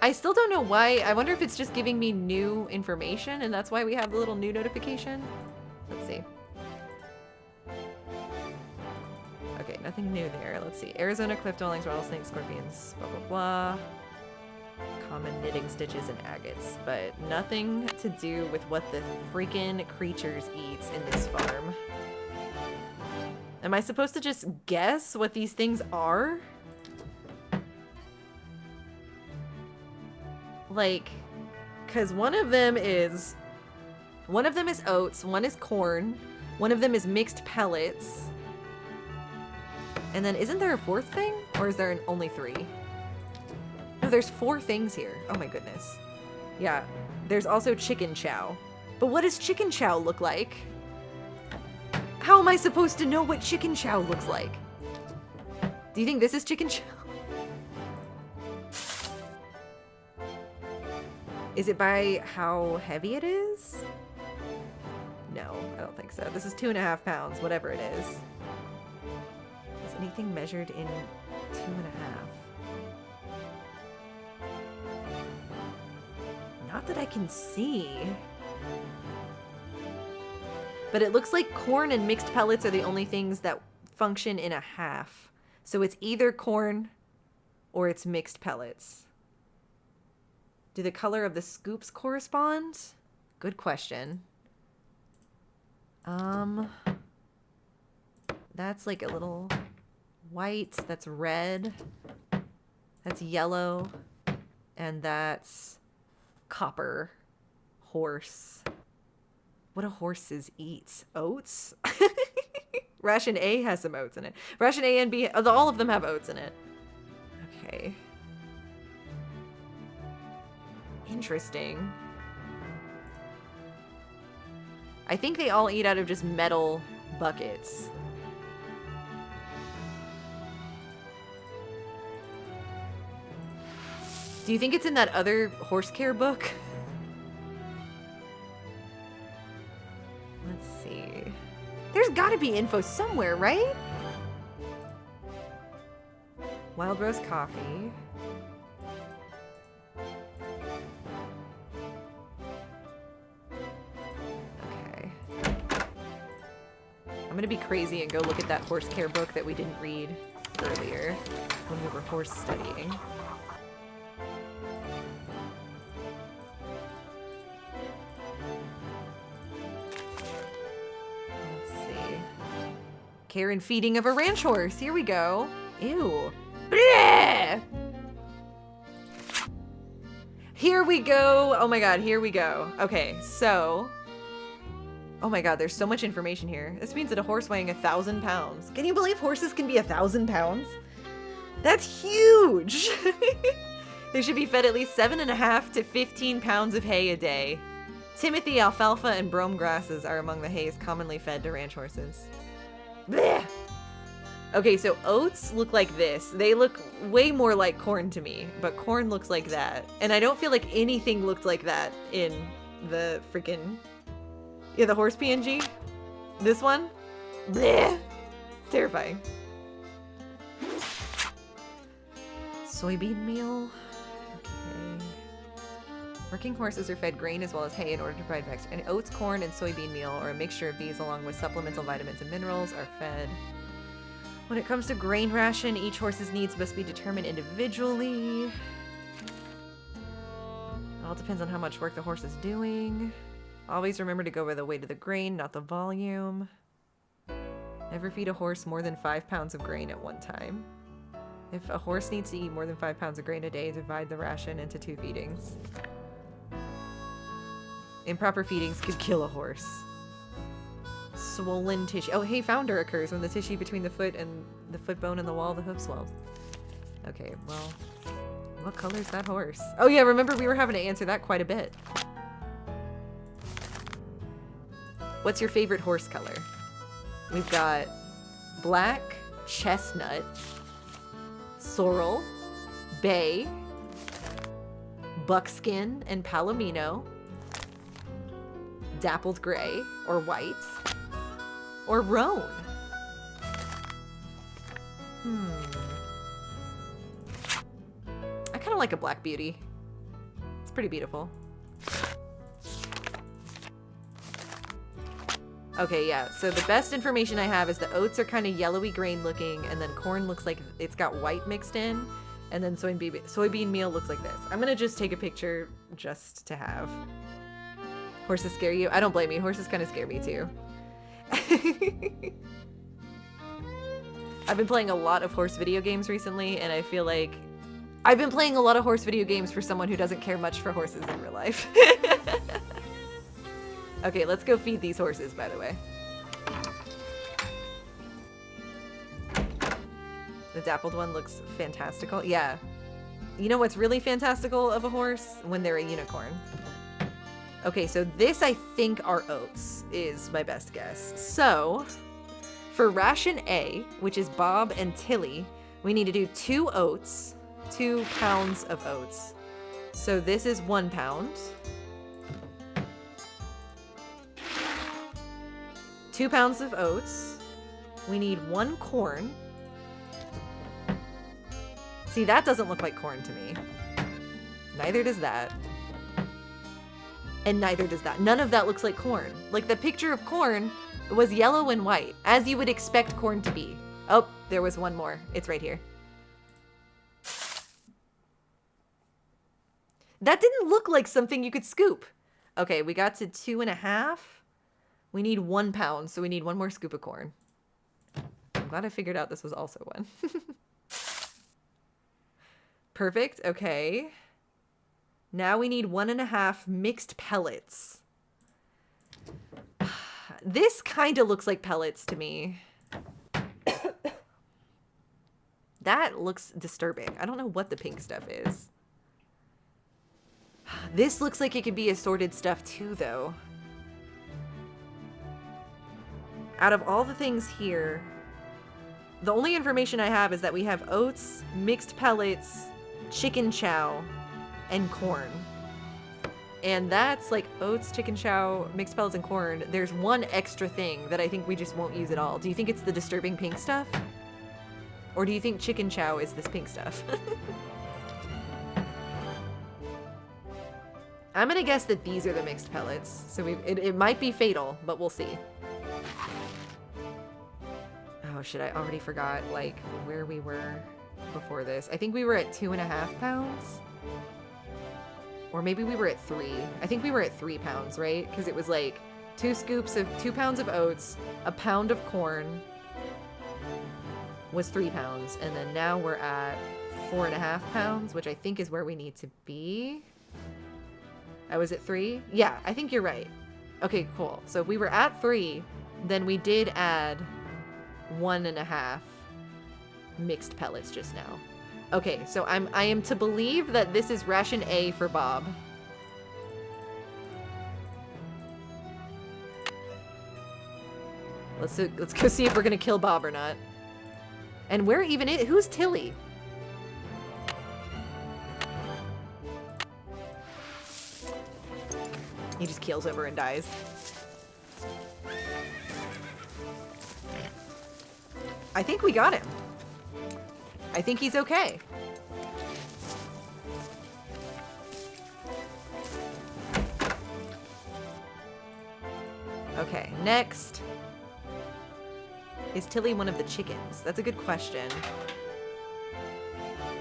I still don't know why. I wonder if it's just giving me new information and that's why we have the little new notification. Let's see. Okay, nothing new there. Let's see. Arizona cliff dwellings, rattlesnakes, scorpions, blah, blah, blah. Common knitting stitches and agates, but nothing to do with what the freaking creatures eat in this farm. Am I supposed to just guess what these things are? like, because one of them is oats, one is corn, one of them is mixed pellets. And then isn't there a fourth thing? Or is there only 3? No, there's 4 things here. Oh my goodness. Yeah, there's also chicken chow. But what does chicken chow look like? How am I supposed to know what chicken chow looks like? Do you think this is chicken chow? Is it by how heavy it is? No, I don't think so. This is 2.5 pounds, whatever it is. Is anything measured in 2.5? Not that I can see. But it looks like corn and mixed pellets are the only things that function in a half. So it's either corn or it's mixed pellets. Do the color of the scoops correspond? Good question. That's like a little white, that's red, that's yellow, and that's copper. Horse. What do horses eat? Oats? Ration A has some oats in it. Ration A and B, all of them have oats in it. Okay. Interesting. I think they all eat out of just metal buckets. Do you think it's in that other horse care book? Let's see. There's gotta be info somewhere, right? Wild roast coffee. Okay. I'm gonna be crazy and go look at that horse care book that we didn't read earlier when we were horse studying. Care and feeding of a ranch horse. Here we go. Ew. Bleh! Here we go. Oh my god, here we go. Okay, so... Oh my god, there's so much information here. This means that a horse weighing 1,000 pounds. Can you believe horses can be 1,000 pounds? That's huge! They should be fed at least 7.5 to 15 pounds of hay a day. Timothy, alfalfa, and brome grasses are among the hays commonly fed to ranch horses. Blech. Okay, so oats look like this. They look way more like corn to me, but corn looks like that. And I don't feel like anything looked like that in the freaking... Yeah, the horse PNG. This one? Blech. It's terrifying. Soybean meal. Okay. Working horses are fed grain as well as hay in order to provide texture. And oats, corn, and soybean meal, or a mixture of these along with supplemental vitamins and minerals, are fed. When it comes to grain ration, each horse's needs must be determined individually. It all depends on how much work the horse is doing. Always remember to go by the weight of the grain, not the volume. Never feed a horse more than 5 pounds of grain at one time. If a horse needs to eat more than 5 pounds of grain a day, divide the ration into 2 feedings. Improper feedings could kill a horse. Swollen tissue. Oh, hey, founder occurs when the tissue between the foot and the foot bone and the wall of the hoof swells. Okay, well, what color is that horse? Oh yeah, remember we were having to answer that quite a bit. What's your favorite horse color? We've got black, chestnut, sorrel, bay, buckskin and palomino, dappled gray or white, or roan. I kind of like a black beauty. It's pretty beautiful. Okay, yeah, so the best information I have is the oats are kind of yellowy grain looking, and then corn looks like it's got white mixed in, and then soybean meal looks like this. I'm gonna just take a picture just to have. Horses scare you? I don't blame you. Horses kind of scare me too. I've been playing a lot of horse video games recently, and I feel like I've been playing a lot of horse video games for someone who doesn't care much for horses in real life. Okay, let's go feed these horses, by the way. The dappled one looks fantastical. Yeah. You know what's really fantastical of a horse? When they're a unicorn. Okay, so this, I think, are oats, is my best guess. So, for ration A, which is Bob and Tilly, we need to do 2 oats, 2 pounds of oats. So this is 1 pound. 2 pounds of oats. We need 1 corn. See, that doesn't look like corn to me. Neither does that. And neither does that. None of that looks like corn. Like, the picture of corn was yellow and white, as you would expect corn to be. Oh, there was one more. It's right here. That didn't look like something you could scoop. Okay, we got to 2.5. We need 1 pound, so we need 1 more scoop of corn. I'm glad I figured out this was also 1. Perfect, okay. Now we need 1.5 mixed pellets. This kind of looks like pellets to me. That looks disturbing. I don't know what the pink stuff is. This looks like it could be assorted stuff too, though. Out of all the things here, the only information I have is that we have oats, mixed pellets, chicken chow, and corn. And that's like oats, chicken chow, mixed pellets, and corn. There's one extra thing that I think we just won't use at all. Do you think it's the disturbing pink stuff? Or do you think chicken chow is this pink stuff? I'm gonna guess that these are the mixed pellets. So it might be fatal, but we'll see. Oh shit, I already forgot like where we were before this. I think we were at 2.5 pounds. Or maybe we were at 3. I think we were at 3 pounds, right? Because it was like 2 pounds of oats, a pound of corn was 3 pounds. And then now we're at 4.5 pounds, which I think is where we need to be. I was at 3? Yeah, I think you're right. Okay, cool. So if we were at 3, then we did add 1.5 mixed pellets just now. Okay, so I am to believe that this is ration A for Bob. Let's go see if we're gonna kill Bob or not. And where even is who's Tilly? He just keels over and dies. I think we got him. I think he's okay. Okay, next. Is Tilly one of the chickens? That's a good question.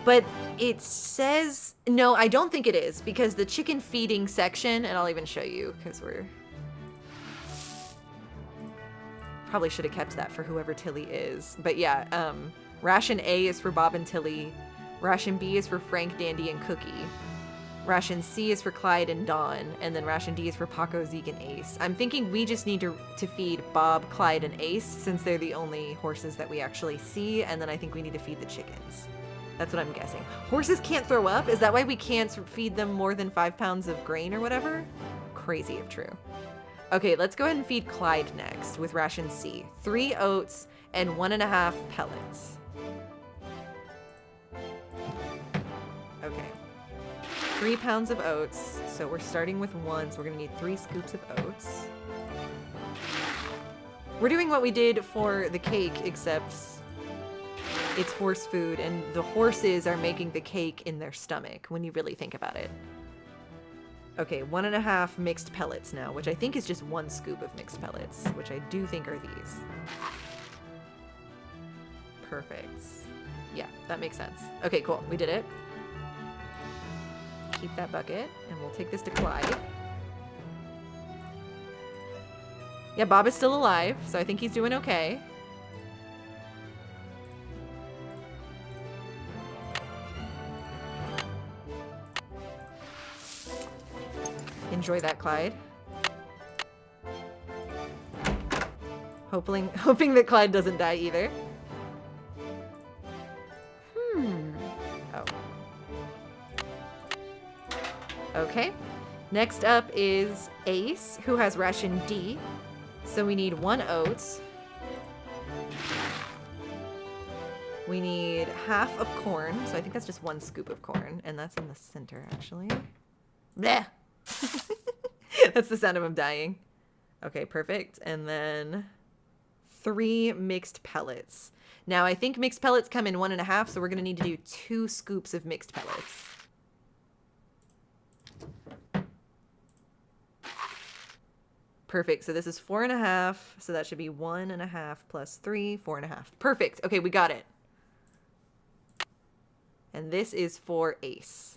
But it says... No, I don't think it is, because the chicken feeding section, and I'll even show you, because we're... Probably should have kept that for whoever Tilly is. But yeah, ration A is for Bob and Tilly. Ration B is for Frank, Dandy, and Cookie. Ration C is for Clyde and Dawn. And then ration D is for Paco, Zeke, and Ace. I'm thinking we just need to feed Bob, Clyde, and Ace, since they're the only horses that we actually see. And then I think we need to feed the chickens. That's what I'm guessing. Horses can't throw up? Is that why we can't feed them more than 5 pounds of grain or whatever? Crazy if true. Okay, let's go ahead and feed Clyde next with ration C. 3 oats and 1.5 pellets. Okay. 3 pounds of oats. So we're starting with 1, so we're gonna need 3 scoops of oats. We're doing what we did for the cake, except it's horse food, and the horses are making the cake in their stomach, when you really think about it. Okay, 1.5 mixed pellets now, which I think is just 1 scoop of mixed pellets, which I do think are these. Perfect. Yeah, that makes sense. Okay, cool. We did it. Keep that bucket, and we'll take this to Clyde. Yeah, Bob is still alive, so I think he's doing okay. Enjoy that, Clyde. Hoping that Clyde doesn't die either. Oh. Okay. Next up is Ace, who has ration D. So we need 1 oats. We need half of corn. So I think that's just 1 scoop of corn. And that's in the center, actually. Bleh! That's the sound of him dying. Okay, perfect. And then 3 mixed pellets. Now, I think mixed pellets come in 1.5, so we're going to need to do 2 scoops of mixed pellets. Perfect. So this is 4.5. So that should be 1.5 plus 3, 4.5. Perfect. Okay, we got it. And this is for Ace.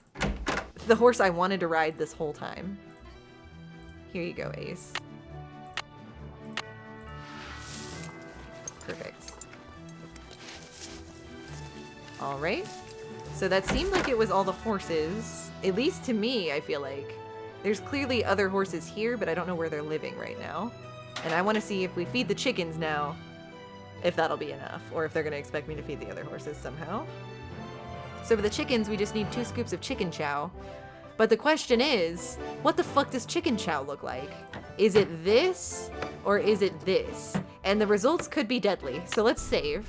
The horse I wanted to ride this whole time. Here you go, Ace. Perfect. All right. So that seemed like it was all the horses. At least to me, I feel like. There's clearly other horses here, but I don't know where they're living right now. And I want to see if we feed the chickens now, if that'll be enough, or if they're going to expect me to feed the other horses somehow. So for the chickens, we just need 2 scoops of chicken chow. But the question is, what the fuck does chicken chow look like? Is it this, or is it this? And the results could be deadly, so let's save.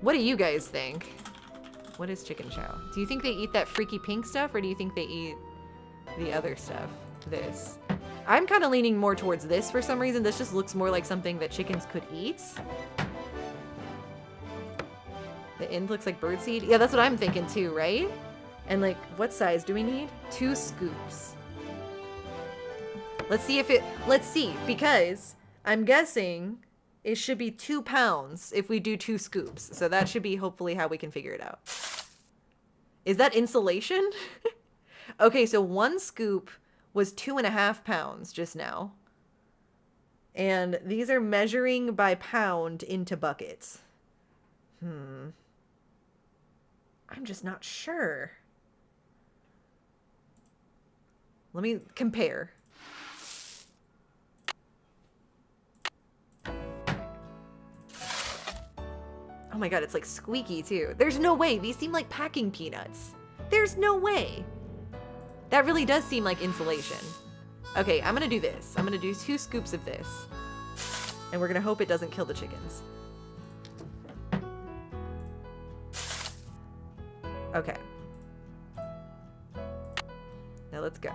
What do you guys think? What is chicken chow? Do you think they eat that freaky pink stuff, or do you think they eat the other stuff? This. I'm kind of leaning more towards this for some reason. This just looks more like something that chickens could eat. The end looks like birdseed. Yeah, that's what I'm thinking too, right? And like, what size do we need? 2 scoops. Let's see if it... Let's see, because I'm guessing it should be 2 pounds if we do 2 scoops. So that should be hopefully how we can figure it out. Is that insulation? Okay, so 1 scoop was 2.5 pounds just now. And these are measuring by pound into buckets. I'm just not sure. Let me compare. Oh my god, it's like squeaky too. There's no way. These seem like packing peanuts. There's no way. That really does seem like insulation. Okay, I'm gonna do this. I'm gonna do 2 scoops of this. And we're gonna hope it doesn't kill the chickens. Okay. Now let's go.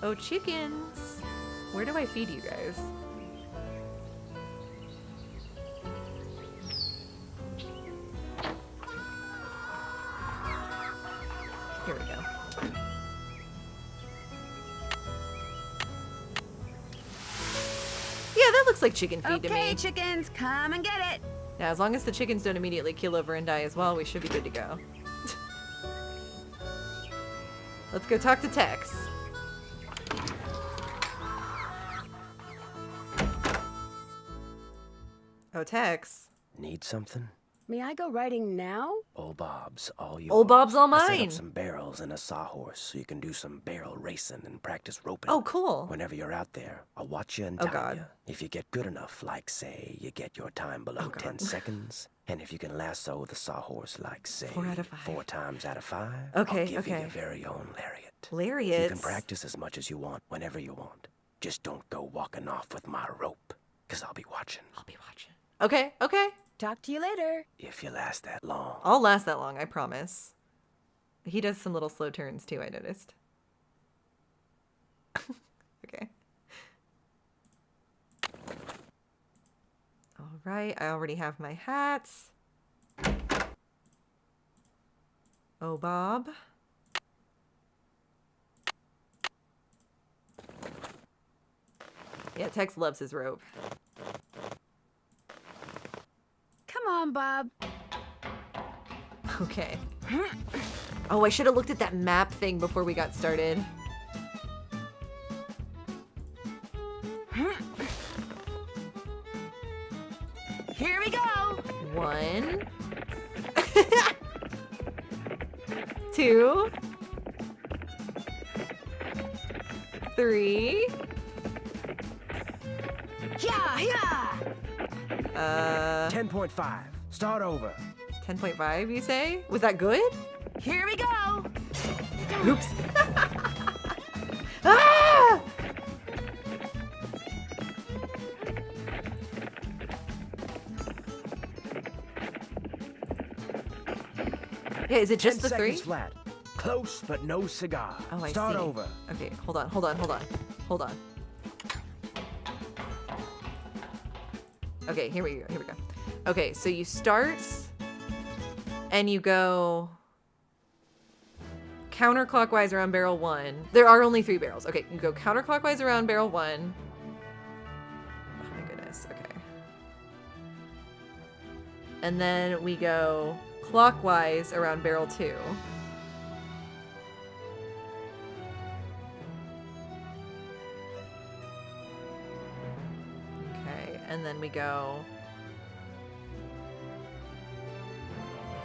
Oh, chickens. Where do I feed you guys? Here we go. Yeah, that looks like chicken feed to me. Okay, chickens, come and get it. Now, as long as the chickens don't immediately keel over and die as well, we should be good to go. Let's go talk to Tex. Oh, Tex. Need something? May I go riding now? Old Bob's all yours. Old Bob's all I set mine. up some barrels and a sawhorse so you can do some barrel racing and practice roping. Oh, cool. Whenever you're out there, I'll watch you and Oh, time God. you. If you get good enough, like, say, you get your time below 10 seconds, and if you can lasso the sawhorse, like, say, 4 out of 5. 4 times out of 5, Okay, I'll give you okay. your very own lariat. Lariats? You can practice as much as you want, whenever you want. Just don't go walking off with my rope, because I'll be watching. I'll be watching. Okay, okay. Talk to you later. If you last that long. I'll last that long, I promise. He does some little slow turns too, I noticed. Okay. All right, I already have my hats. Oh, Bob. Yeah, Tex loves his rope. Come on, Bob. Okay. Oh, I should have looked at that map thing before we got started. Here we go. 1, 2, 3. Yeah. 10.5. Start over. 10.5, you say? Was that good? Here we go. Oops. Ah! Yeah, is it just 10 the 3? seconds flat. Close, but no cigar. Oh, I Start see. over. Okay, hold on. Okay, here we go. Okay, so you start and you go counterclockwise around barrel 1. There are only 3 barrels. Okay, you go counterclockwise around barrel 1. Oh my goodness, okay. And then we go clockwise around barrel 2. Okay, and then we go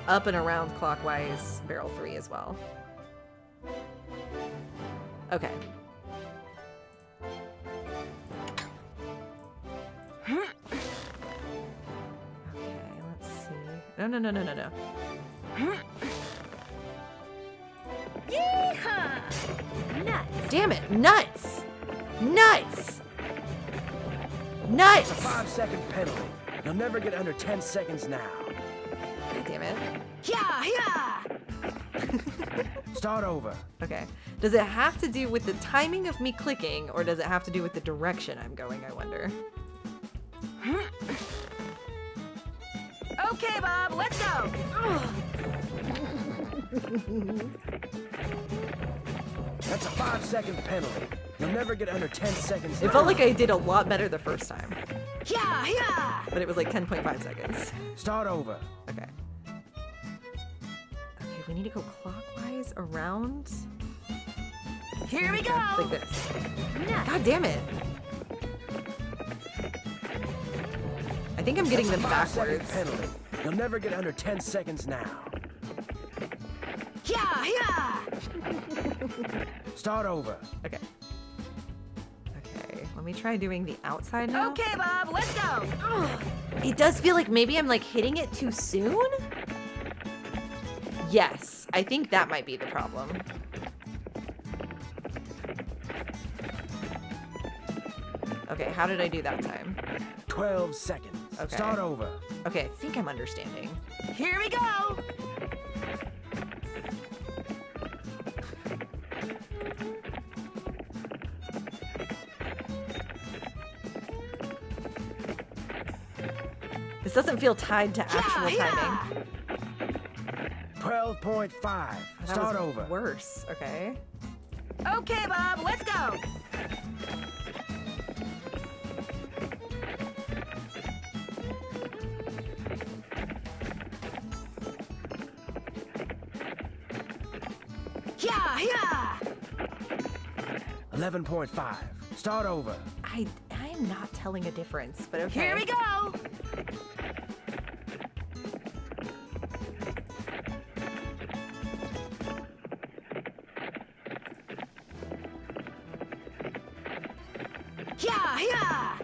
up and around clockwise barrel 3 as well. Okay. Okay, let's see. No. Yeehaw! Nuts. Damn it, nuts! That's a 5-second penalty. You'll never get under 10 seconds now. God damn it. Yeah. Start over. Okay. Does it have to do with the timing of me clicking, or does it have to do with the direction I'm going, I wonder? Okay, Bob, let's go. That's a 5-second penalty. You'll never get under 10 seconds now. It felt like I did a lot better the first time. Yeah. But it was like 10.5 seconds. Start over. Okay. Okay, we need to go clockwise around. Here we go. Like this. Nuts. God damn it. I think I'm getting them That's a 5-second backwards. penalty. You'll never get under 10 seconds now. Yeah. Start over. Okay. Okay, let me try doing the outside now. Okay, Bob, let's go. It does feel like maybe I'm like hitting it too soon? Yes, I think that might be the problem. Okay, how did I do that time? 12 seconds. Okay. Start over. Okay, I think I'm understanding. Here we go. This doesn't feel tied to actual timing. 12.5. That Start was over. Worse, okay. Okay, Bob, let's go. Yeah. 11.5. Start over. I'm not telling a difference, but okay. Here we go. Yeah.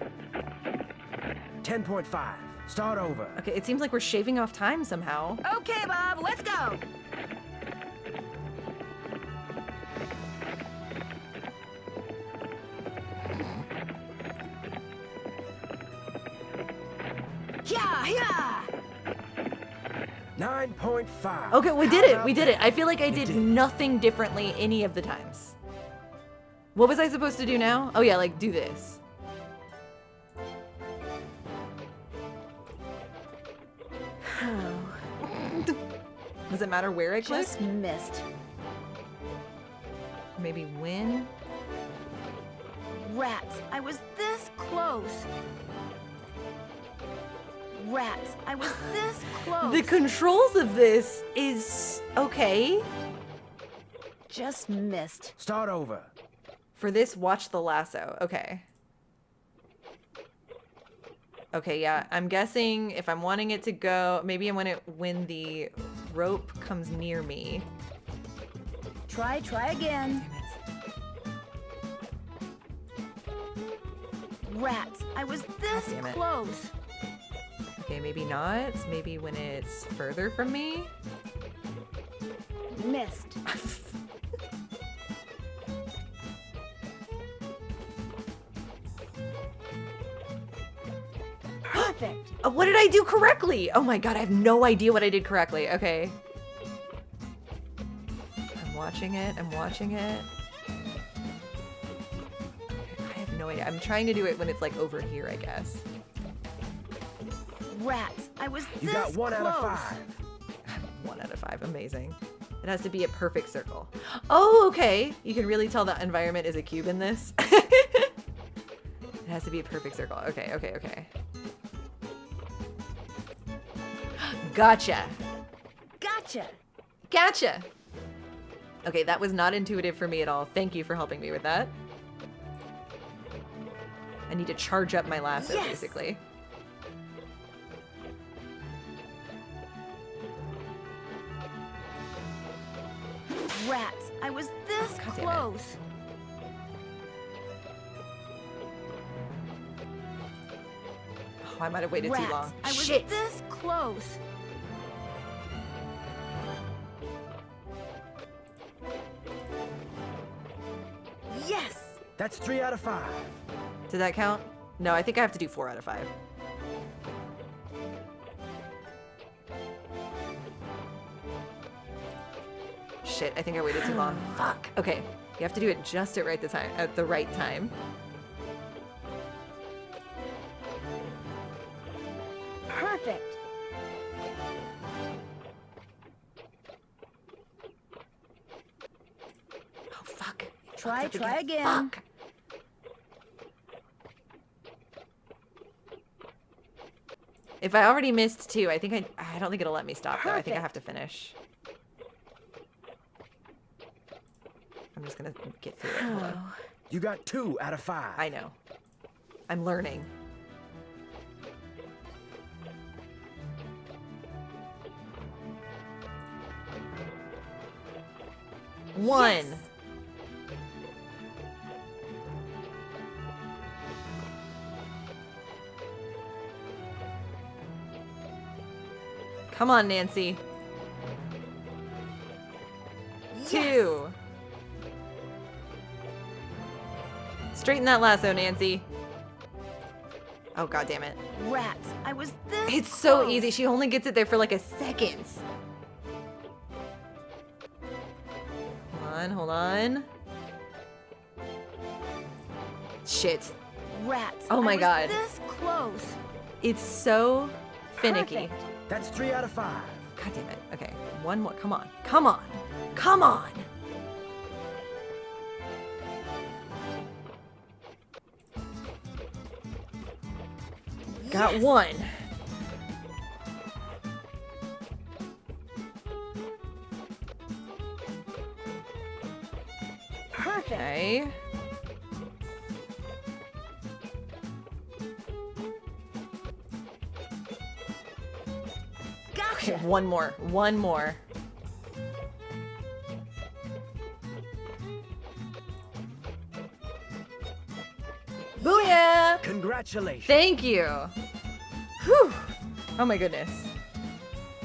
10.5. Start over. Okay, it seems like we're shaving off time somehow. Okay, Bob, let's go. Yeah. 9.5. Okay, we did it. We did it. I feel like I did nothing differently any of the times. What was I supposed to do now? Oh yeah, like do this. Does it matter where I click? Just missed. Maybe win? Rats, I was this close. Rats, I was this close. The controls of this is okay. Just missed. Start over. For this, watch the lasso. Okay. Okay, yeah. I'm guessing if I'm wanting it to go, maybe I want it when the rope comes near me. Try again. Rats, I was this damn it. close. Okay, maybe not. Maybe when it's further from me. Missed. Perfect. What did I do correctly? Oh my god, I have no idea what I did correctly. Okay. I'm watching it. I'm watching it. I have no idea. I'm trying to do it when it's like over here, I guess. Rats, I was You this got 1 out of close. 5. 1 out of 5. Amazing. It has to be a perfect circle. Oh, okay. You can really tell the environment is a cube in this. It has to be a perfect circle. Okay, okay, okay. Gotcha. Gotcha. Gotcha. Okay, that was not intuitive for me at all. Thank you for helping me with that. I need to charge up my lasso, Yes. basically. Rats, I was this God damn it. close. Oh, I might have waited Rats, too long. I was Shit. this close. Yes. That's 3 out of 5. Did that count? No, I think I have to do 4 out of 5. Shit, I think I waited too long. Fuck. Okay, you have to do it just at the right time. Perfect. Oh fuck. Try Fucked up again. Fuck. If I already missed 2, I don't think it'll let me stop though. I think I have to finish. I'm just gonna get through it. Hold on. You got 2 out of 5. I know. I'm learning. One. Yes. Come on, Nancy. 2. Straighten that lasso, Nancy. Oh, god damn it. Rats, I was this It's so close. easy. She only gets it there for like a second. Hold on, hold on. Shit. Rats. Oh my I was god. This close. It's so finicky. Perfect. That's 3 out of 5. God damn it. Okay, one more. Come on. Come on. Come on. Got Yes. 1. Perfect. Okay. Gotcha. Okay, one more. One more. Booyah! Congratulations. Thank you. Whew. Oh my goodness.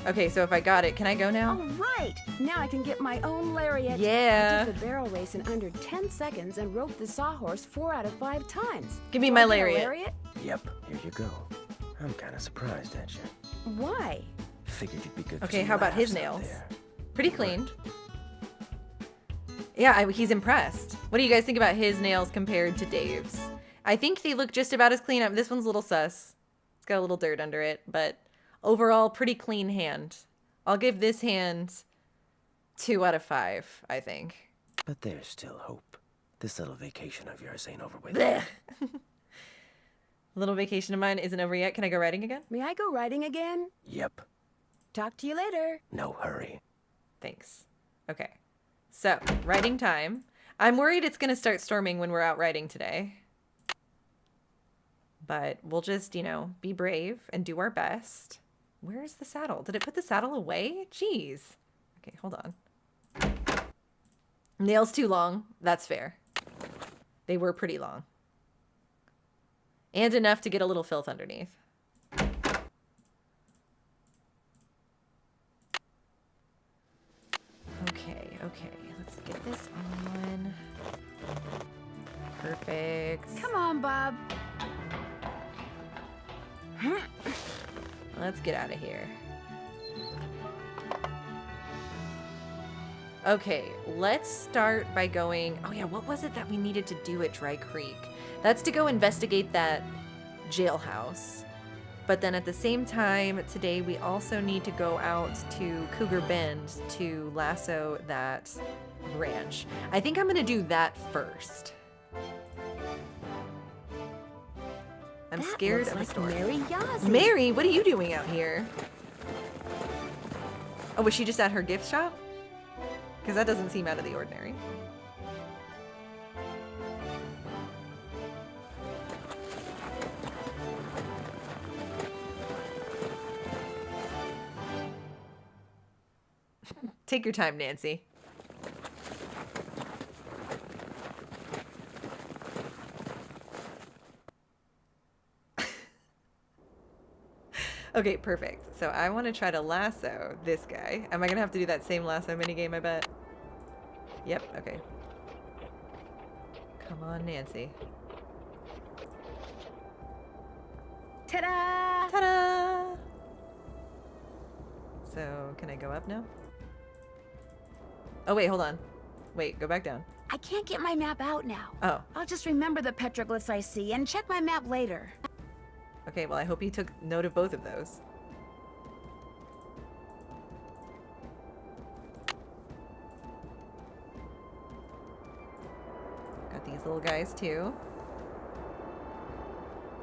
Okay, so if I got it, can I go now? All right. Now I can get my own lariat. Yeah. I did the barrel race in under 10 seconds and roped the sawhorse 4 out of 5 times. Give me Do my I get a lariat. Yep, here you go. I'm kind of surprised at you. Why? Figured you'd be good for Okay, some how about his laughs out nails? there. Pretty clean. Yeah, he's impressed. What do you guys think about his nails compared to Dave's? I think they look just about as clean. This one's a little sus. It's got a little dirt under it, but overall, pretty clean hand. I'll give this hand 2 out of 5, I think. But there's still hope. This little vacation of yours ain't over with. Blech. Little vacation of mine isn't over yet. Can I go riding again? May I go riding again? Yep. Talk to you later. No hurry. Thanks. Okay. So, riding time. I'm worried it's going to start storming when we're out riding today. But we'll just, you know, be brave and do our best. Where's the saddle? Did it put the saddle away? Jeez. Okay, hold on. Nails too long. That's fair. They were pretty long. And enough to get a little filth underneath. Okay, okay. Let's get this on. Perfect. Come on, Bob. Let's get out of here. Okay, let's start by going... Oh yeah, what was it that we needed to do at Dry Creek? That's to go investigate that jailhouse. But then at the same time, today we also need to go out to Cougar Bend to lasso that ranch. I think I'm going to do that first. I'm scared of the story. Mary Yazzie. Mary, what are you doing out here? Oh, was she just at her gift shop? Because that doesn't seem out of the ordinary. Take your time, Nancy. Okay, perfect. So I want to try to lasso this guy. Am I going to have to do that same lasso minigame, I bet? Yep, okay. Come on, Nancy. Ta-da! Ta-da! So, can I go up now? Oh, wait, hold on. Wait, go back down. I can't get my map out now. Oh. I'll just remember the petroglyphs I see and check my map later. Okay, well, I hope you took note of both of those. Got these little guys, too.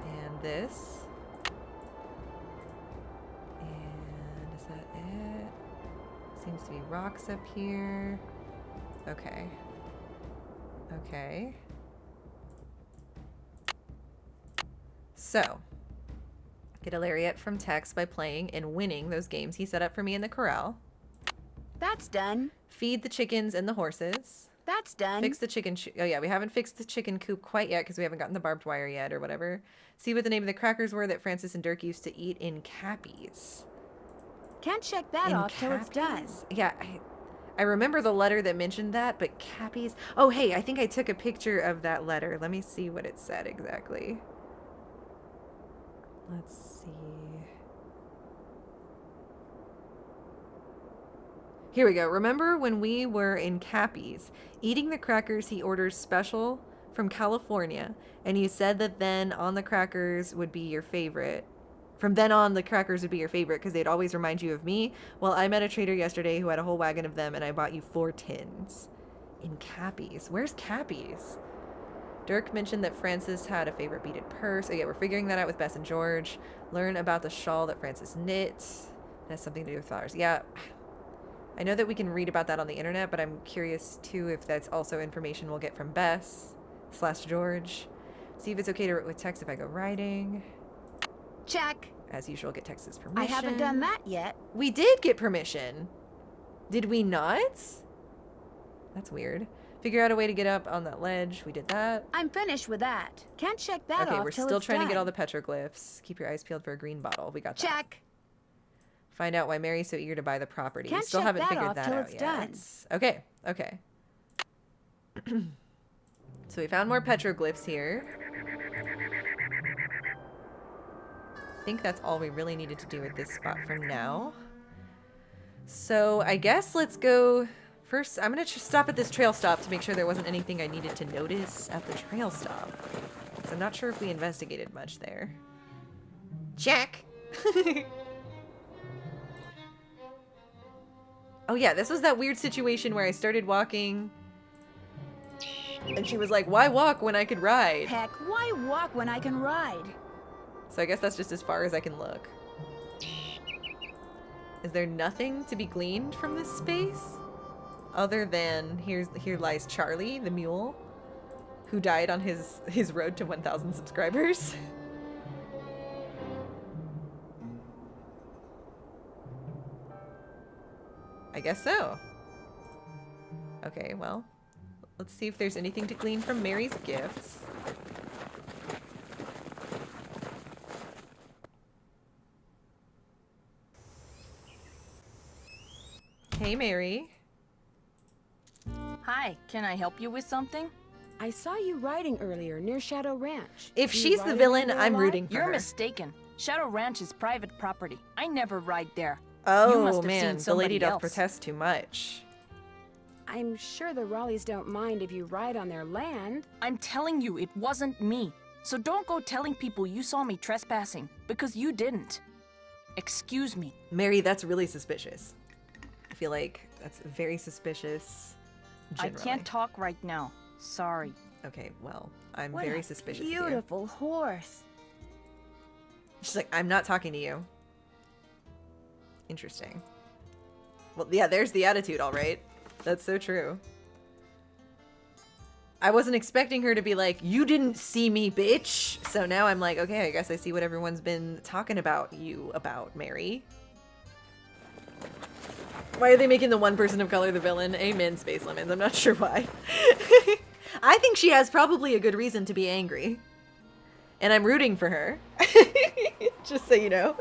And this. And is that it? Seems to be rocks up here. Okay. Okay. So, get a lariat from Tex by playing and winning those games he set up for me in the corral. That's done. Feed the chickens and the horses. That's done. Fix the chicken... oh, yeah, we haven't fixed the chicken coop quite yet because we haven't gotten the barbed wire yet or whatever. See what the name of the crackers were that Francis and Dirk used to eat in Cappies. Can't check that off till it's done. Yeah, I remember the letter that mentioned that, but Cappies... Oh, hey, I think I took a picture of that letter. Let me see what it said exactly. Let's see. Here we go. Remember when we were in Cappies, eating the crackers he orders special from California, and you said that then on the crackers would be your favorite. From then on, the crackers would be your favorite because they'd always remind you of me. Well, I met a trader yesterday who had a whole wagon of them, and I bought you 4 tins. In Cappies. Where's Cappies? Dirk mentioned that Francis had a favorite beaded purse. Oh yeah, we're figuring that out with Bess and George. Learn about the shawl that Francis knit. It has something to do with flowers. Yeah, I know that we can read about that on the internet, but I'm curious too if that's also information we'll get from Bess / George. See if it's okay to with Tex if I go riding. Check. As usual, get Tex's permission. I haven't done that yet. We did get permission. Did we not? That's weird. Figure out a way to get up on that ledge. We did that. I'm finished with that. Can't check that off Okay, we're till still it's trying to get done. all the petroglyphs. Keep your eyes peeled for a green bottle. We got that. Check. Find out why Mary's so eager to buy the property. Can't Still check haven't that figured off that till out it's yet. done. Okay, okay. So we found more petroglyphs here. I think that's all we really needed to do at this spot for now. So I guess let's go... First, I'm going to stop at this trail stop to make sure there wasn't anything I needed to notice at the trail stop. So I'm not sure if we investigated much there. Check! Oh yeah, this was that weird situation where I started walking and she was like, why walk when I could ride? Heck, why walk when I can ride? So I guess that's just as far as I can look. Is there nothing to be gleaned from this space? Other than here lies Charlie, the mule, who died on his road to 1,000 subscribers. I guess so. Okay, well, let's see if there's anything to glean from Mary's gifts. Hey, Mary. Hi, can I help you with something? I saw you riding earlier near Shadow Ranch. If Do you she's ride the around villain, there a I'm lot? rooting for You're her. mistaken. Shadow Ranch is private property. I never ride there. You Oh, must have man, seen the lady somebody doth else. protest too much. I'm sure the Raleighs don't mind if you ride on their land. I'm telling you, it wasn't me. So don't go telling people you saw me trespassing, because you didn't. Excuse me. Mary, that's really suspicious. I feel like that's very suspicious. Generally. I can't talk right now. Sorry. Okay, well, I'm What very a suspicious of you. beautiful horse. She's like, I'm not talking to you. Interesting. Well, yeah, there's the attitude, all right. That's so true. I wasn't expecting her to be like, you didn't see me, bitch. So now I'm like, okay, I guess I see what everyone's been talking about you about, Mary. Why are they making the one person of color the villain? Amen, Space Lemons. I'm not sure why. I think she has probably a good reason to be angry. And I'm rooting for her. Just so you know.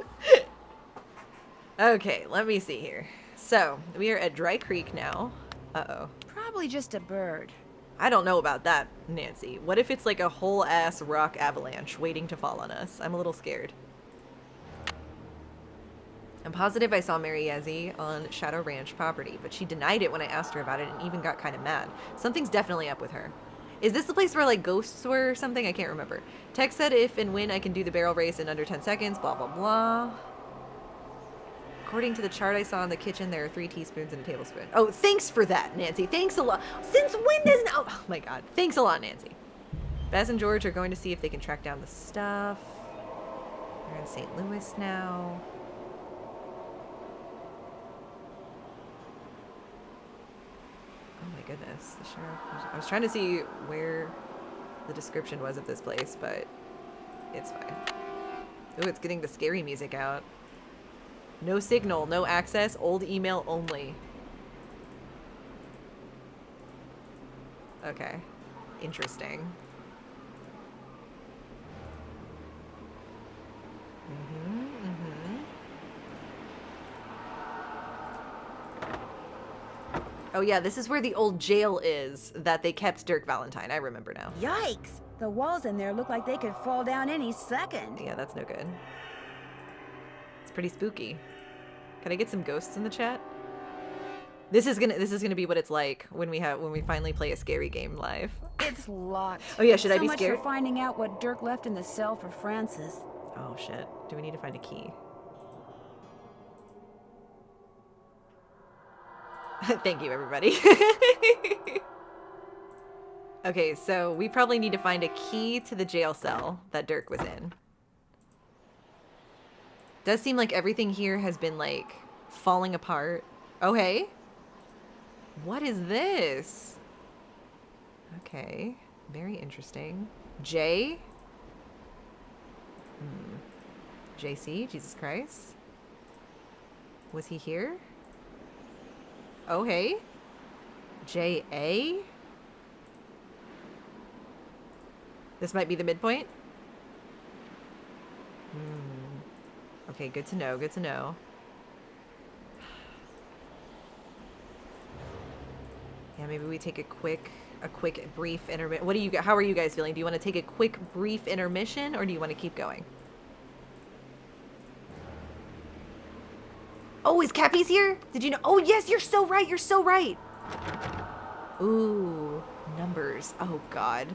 Okay, let me see here. So, we are at Dry Creek now. Uh-oh. Probably just a bird. I don't know about that, Nancy. What if it's like a whole ass rock avalanche waiting to fall on us? I'm a little scared. I'm positive I saw Mary Yazzie on Shadow Ranch property, but she denied it when I asked her about it and even got kind of mad. Something's definitely up with her. Is this the place where like ghosts were or something? I can't remember. Tex said if and when I can do the barrel race in under 10 seconds, blah, blah, blah. According to the chart I saw in the kitchen, there are 3 teaspoons and a tablespoon. Oh, thanks for that, Nancy. Thanks a lot. Since when does... Oh, my God. Thanks a lot, Nancy. Baz and George are going to see if they can track down the stuff. They're in St. Louis now. Oh, my goodness. The sheriff... I was trying to see where the description was of this place, but it's fine. Oh, it's getting the scary music out. No signal, no access, old email only. Okay. Interesting. Oh yeah, this is where the old jail is that they kept Dirk Valentine. I remember now. Yikes! The walls in there look like they could fall down any second. Yeah, that's no good. It's pretty spooky. Can I get some ghosts in the chat? This is gonna be what it's like when we finally play a scary game live. It's locked. Oh yeah, should I So be much scared? for finding out what Dirk left in the cell for Francis. Oh shit. Do we need to find a key? Thank you, everybody. Okay, so we probably need to find a key to the jail cell that Dirk was in. Does seem like everything here has been, like, falling apart. Oh, hey. What is this? Okay. Very interesting. J? JC? Jesus Christ? Was he here? Oh, hey. J.A.? This might be the midpoint? Okay, good to know, good to know. Yeah, maybe we take a quick brief intermission. How are you guys feeling? Do you want to take a quick brief intermission or do you want to keep going? Oh, is Cappy's here? Did you know? Oh, yes, you're so right. You're so right. Ooh, numbers. Oh, God.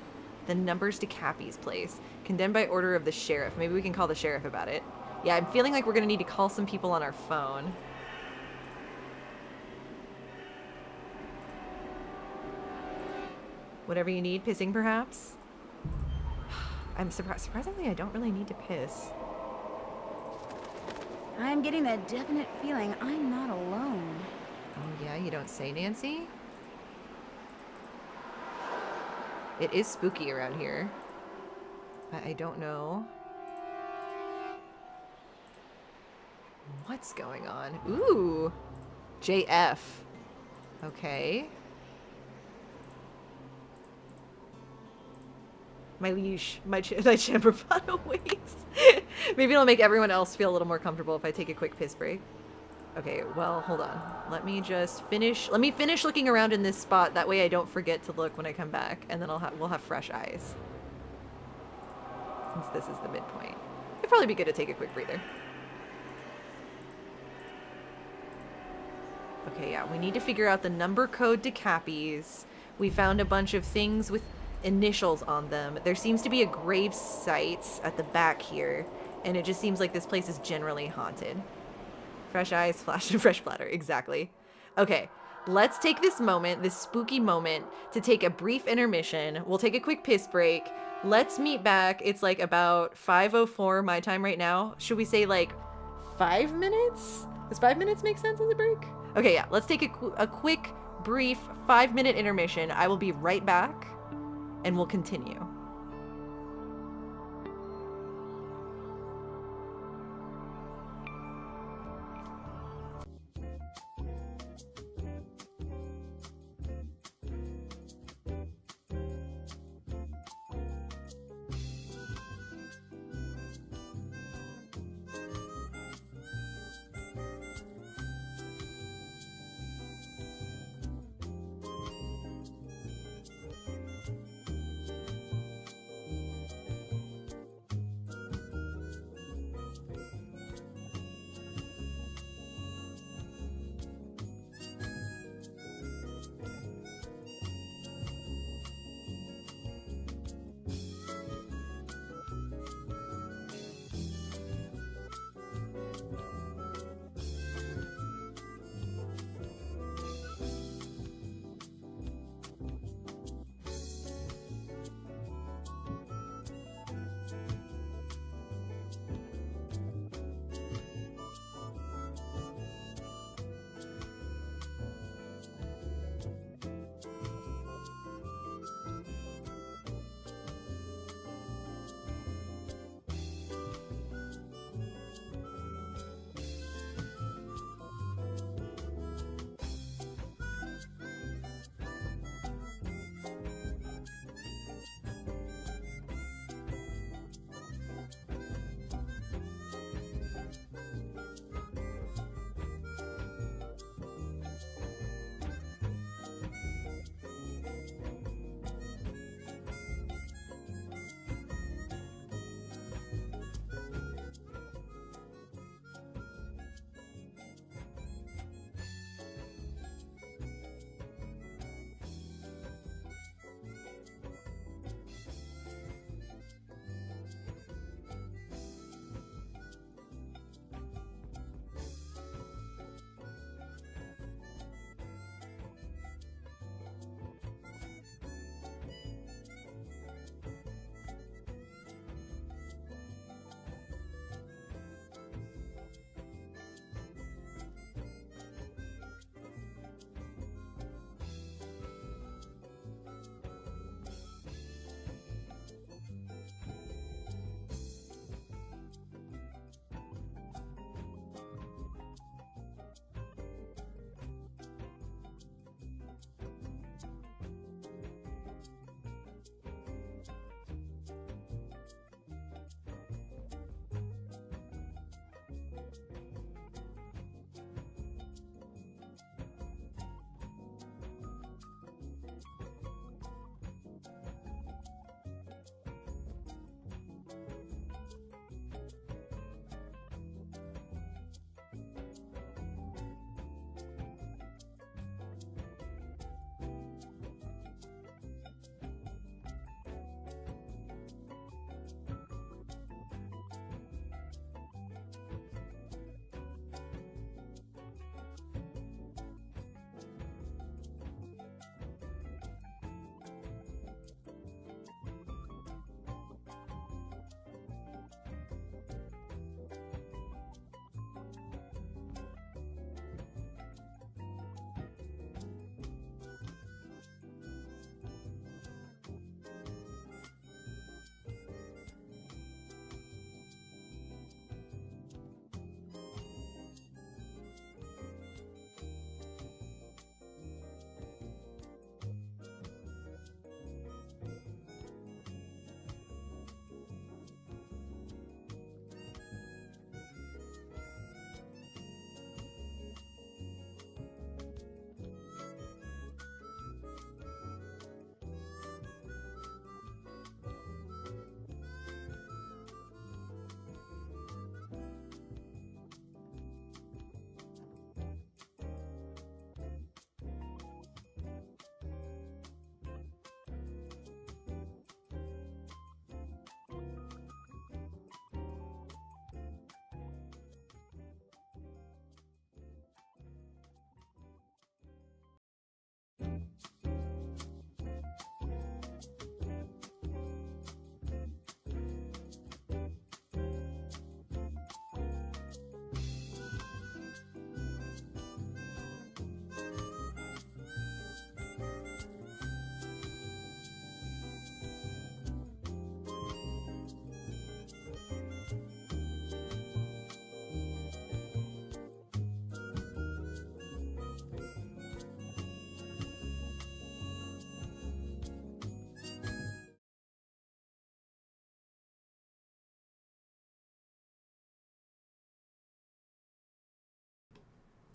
The numbers to Cappy's place. Condemned by order of the sheriff. Maybe we can call the sheriff about it. Yeah, I'm feeling like we're going to need to call some people on our phone. Whatever you need. Pissing, perhaps? I'm surprisingly, I don't really need to piss. I'm getting that definite feeling I'm not alone. Oh, yeah? You don't say, Nancy? It is spooky around here. But I don't know what's going on. Ooh! JF. Okay. My leash, my chamber pot awaits. Maybe it'll make everyone else feel a little more comfortable if I take a quick piss break. Okay, well, hold on. Let me finish looking around in this spot. That way I don't forget to look when I come back, and then we'll have fresh eyes. Since this is the midpoint. It'd probably be good to take a quick breather. Okay, yeah, we need to figure out the number code to Cappy's. We found a bunch of things with initials on them. There seems to be a grave site at the back here, and it just seems like this place is generally haunted. Fresh eyes, flash, and fresh bladder, exactly. Okay, let's take this moment, this spooky moment, to take a brief intermission. We'll take a quick piss break. Let's meet back. It's like about 5:04 my time right now. Should we say like 5 minutes? Does 5 minutes make sense as a break? Okay, yeah, let's take a quick, brief 5-minute intermission. I will be right back, and we'll continue.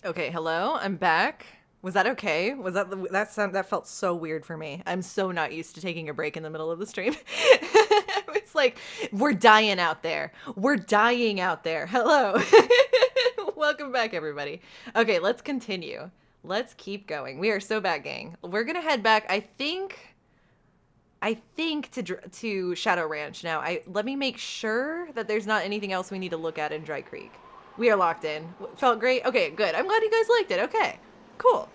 Okay, hello, I'm back. Was that okay? Was that felt so weird for me. I'm so not used to taking a break in the middle of the stream. It's like, we're dying out there. We're dying out there. Hello. Welcome back, everybody. Okay, let's continue. Let's keep going. We are so back, gang. We're gonna head back, I think to Shadow Ranch now. Let me make sure that there's not anything else we need to look at in Dry Creek. We are locked in. Felt great? Okay, good. I'm glad you guys liked it. Okay, cool.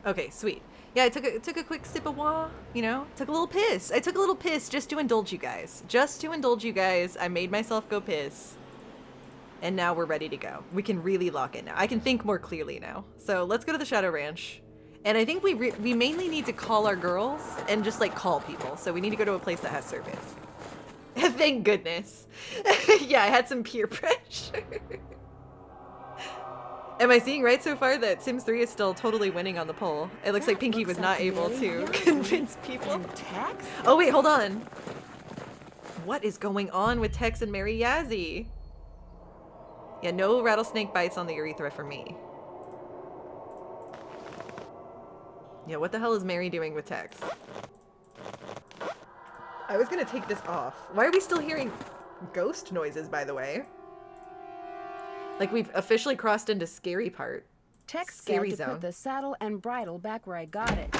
Okay, sweet. Yeah, I took a quick sip of wah, you know? Took a little piss. I took a little piss just to indulge you guys. Just to indulge you guys. I made myself go piss. And now we're ready to go. We can really lock in now. I can think more clearly now. So let's go to the Shadow Ranch. And I think we mainly need to call our girls and just like call people. So we need to go to a place that has service. Thank goodness. Yeah, I had some peer pressure. Am I seeing right so far that Sims 3 is still totally winning on the poll? It looks like Pinky was not able to convince people. Tex? Oh wait, hold on. What is going on with Tex and Mary Yazzie? Yeah, no rattlesnake bites on the urethra for me. Yeah, what the hell is Mary doing with Tex? I was gonna take this off. Why are we still hearing ghost noises, by the way? Like we've officially crossed into scary part. Tex Scary said to zone. put the saddle and bridle back where I got it.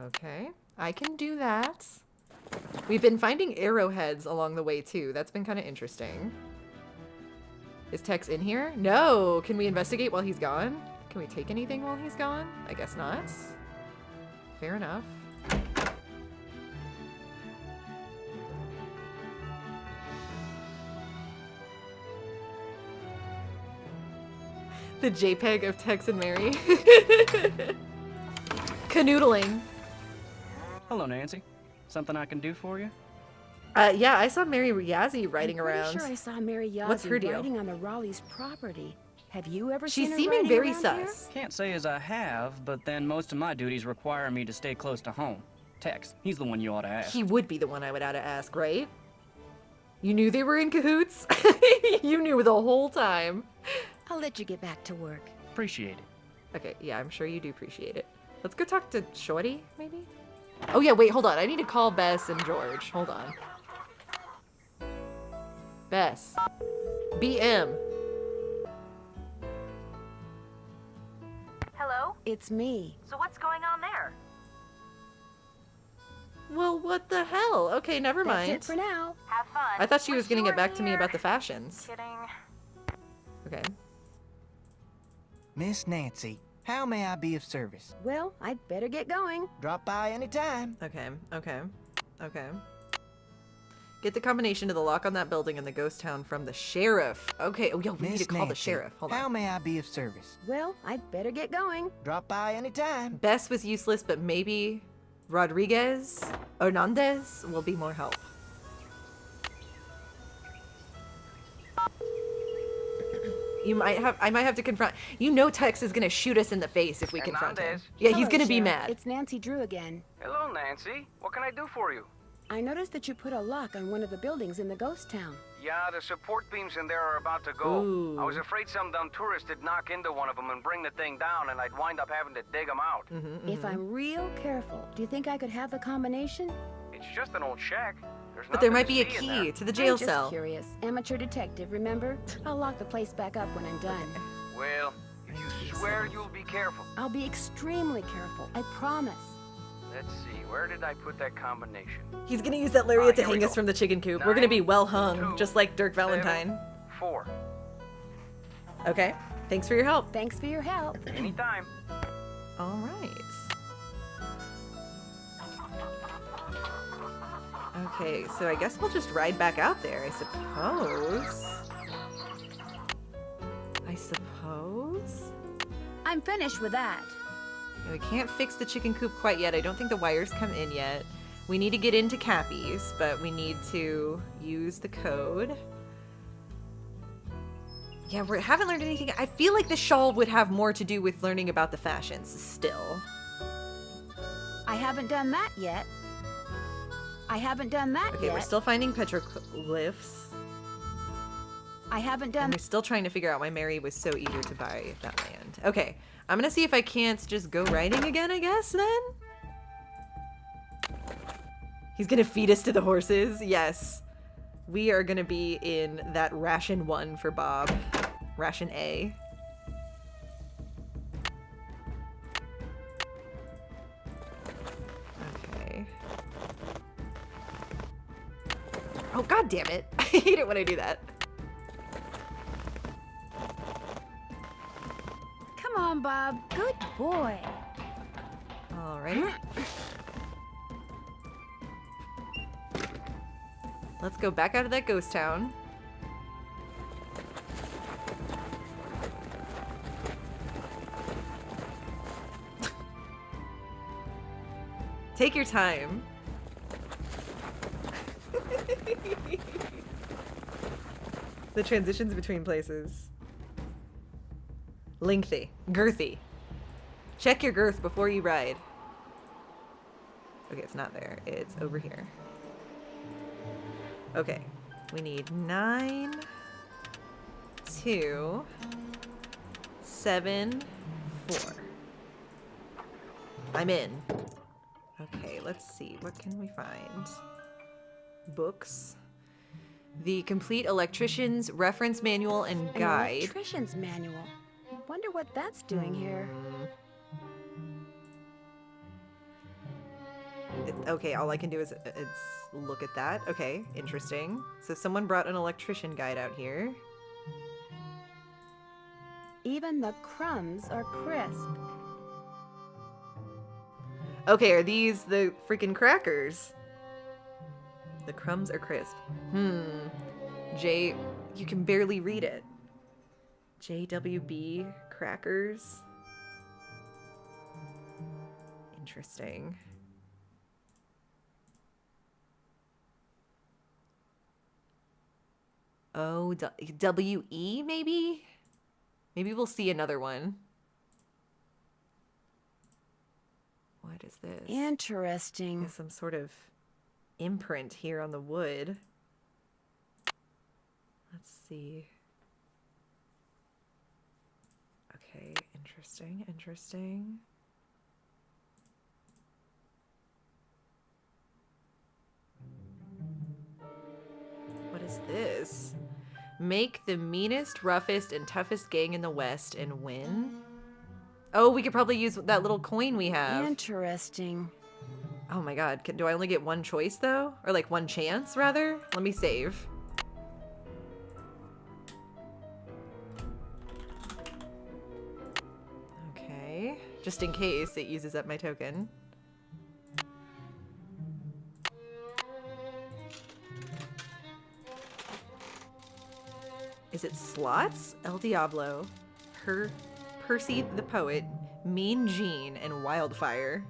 Okay, I can do that. We've been finding arrowheads along the way too. That's been kind of interesting. Is Tex in here? No. Can we investigate while he's gone? Can we take anything while he's gone? I guess not. Fair enough. The JPEG of Tex and Mary. Canoodling. Hello, Nancy. Something I can do for you? Yeah, I saw Mary Yazzie riding I'm pretty around. sure I saw Mary Yazzie What's her deal? riding on the Raleigh's property. Have you ever She's seen her seeming riding very around here? sus. Can't say as I have, but then most of my duties require me to stay close to home. Tex, he's the one you ought to ask. He would be the one I would ought to ask, right? You knew they were in cahoots? You knew the whole time. I'll let you get back to work. Appreciate it. Okay, yeah, I'm sure you do appreciate it. Let's go talk to Shorty, maybe? Oh yeah, wait, hold on. I need to call Bess and George. Hold on. Bess. BM. Hello? It's me. So what's going on there? Well, what the hell? Okay, never mind. That's it for now. Have fun. I thought she was Wish gonna you get were back to me here. about the fashions. Kidding. Okay. Miss Nancy, how may I be of service? Well, I'd better get going. Drop by anytime. Okay, okay, okay. Get the combination to the lock on that building in the ghost town from the sheriff. Okay, oh yeah, we need Miss to call the Nancy, sheriff. Hold on. how may I be of service? Well, I'd better get going. Drop by anytime. Bess was useless, but maybe Rodriguez Hernandez will be more help. I might have to confront. You know Tex is gonna shoot us in the face if we confront him. Hernandez. Yeah, he's Hello, gonna be Sheriff. mad. It's Nancy Drew again. Hello, Nancy. What can I do for you? I noticed that you put a lock on one of the buildings in the ghost town. Yeah, the support beams in there are about to go. Ooh. I was afraid some dumb tourist would knock into one of them and bring the thing down, and I'd wind up having to dig them out. If I'm real careful, do you think I could have the combination? It's just an old shack. There's But there nothing might to be a see in key there. to the jail I'm just cell. curious. Amateur detective, remember? I'll lock the place back up when I'm done. Well, if you swear you'll be careful. I'll be extremely careful. I promise. Let's see, where did I put that combination? He's gonna use that lariat to here we hang us go. from the chicken coop. We're gonna be well hung, 9, 2, just like Dirk 7, Valentine. 4. Okay, thanks for your help. Thanks for your help. Anytime. All right. Okay, so I guess we'll just ride back out there, I suppose. I suppose? I'm finished with that. We can't fix the chicken coop quite yet. I don't think the wires come in yet. We need to get into Cappy's, but we need to use the code. Yeah, we haven't learned anything. I feel like the shawl would have more to do with learning about the fashions still. I haven't done that yet. I haven't done that Okay, yet. we're still finding petroglyphs. I haven't done. And we're still trying to figure out why Mary was so eager to buy that land. Okay, I'm gonna see if I can't just go riding again, I guess, then? He's gonna feed us to the horses? Yes. We are gonna be in that ration 1 for Bob. Ration A. Okay. Oh, god damn it. I hate it when I do that. Come on, Bob. Good boy. Alrighty. Let's go back out of that ghost town. Take your time. The transitions between places. Lengthy. Girthy. Check your girth before you ride. Okay, it's not there. It's over here. Okay. We need 9, 2, 7, 4. I'm in. Okay, let's see. What can we find? Books. The Complete Electrician's Reference Manual and Guide. An electrician's manual. Wonder what that's doing here. Okay, all I can do is look at that. Okay, interesting. So someone brought an electrician guide out here. Even the crumbs are crisp. Okay, are these the freaking crackers? The crumbs are crisp. J, you can barely read it. JWB crackers. Interesting. Oh, WE maybe? Maybe we'll see another one. What is this? Interesting. There's some sort of imprint here on the wood. Let's see. Okay, interesting, interesting. What is this? Make the meanest, roughest, and toughest gang in the West and win? Oh, we could probably use that little coin we have. Interesting. Oh my god, do I only get one choice though? Or like one chance, rather? Let me save. Okay, just in case it uses up my token. Is it slots? El Diablo, Percy the Poet, Mean Gene, and Wildfire.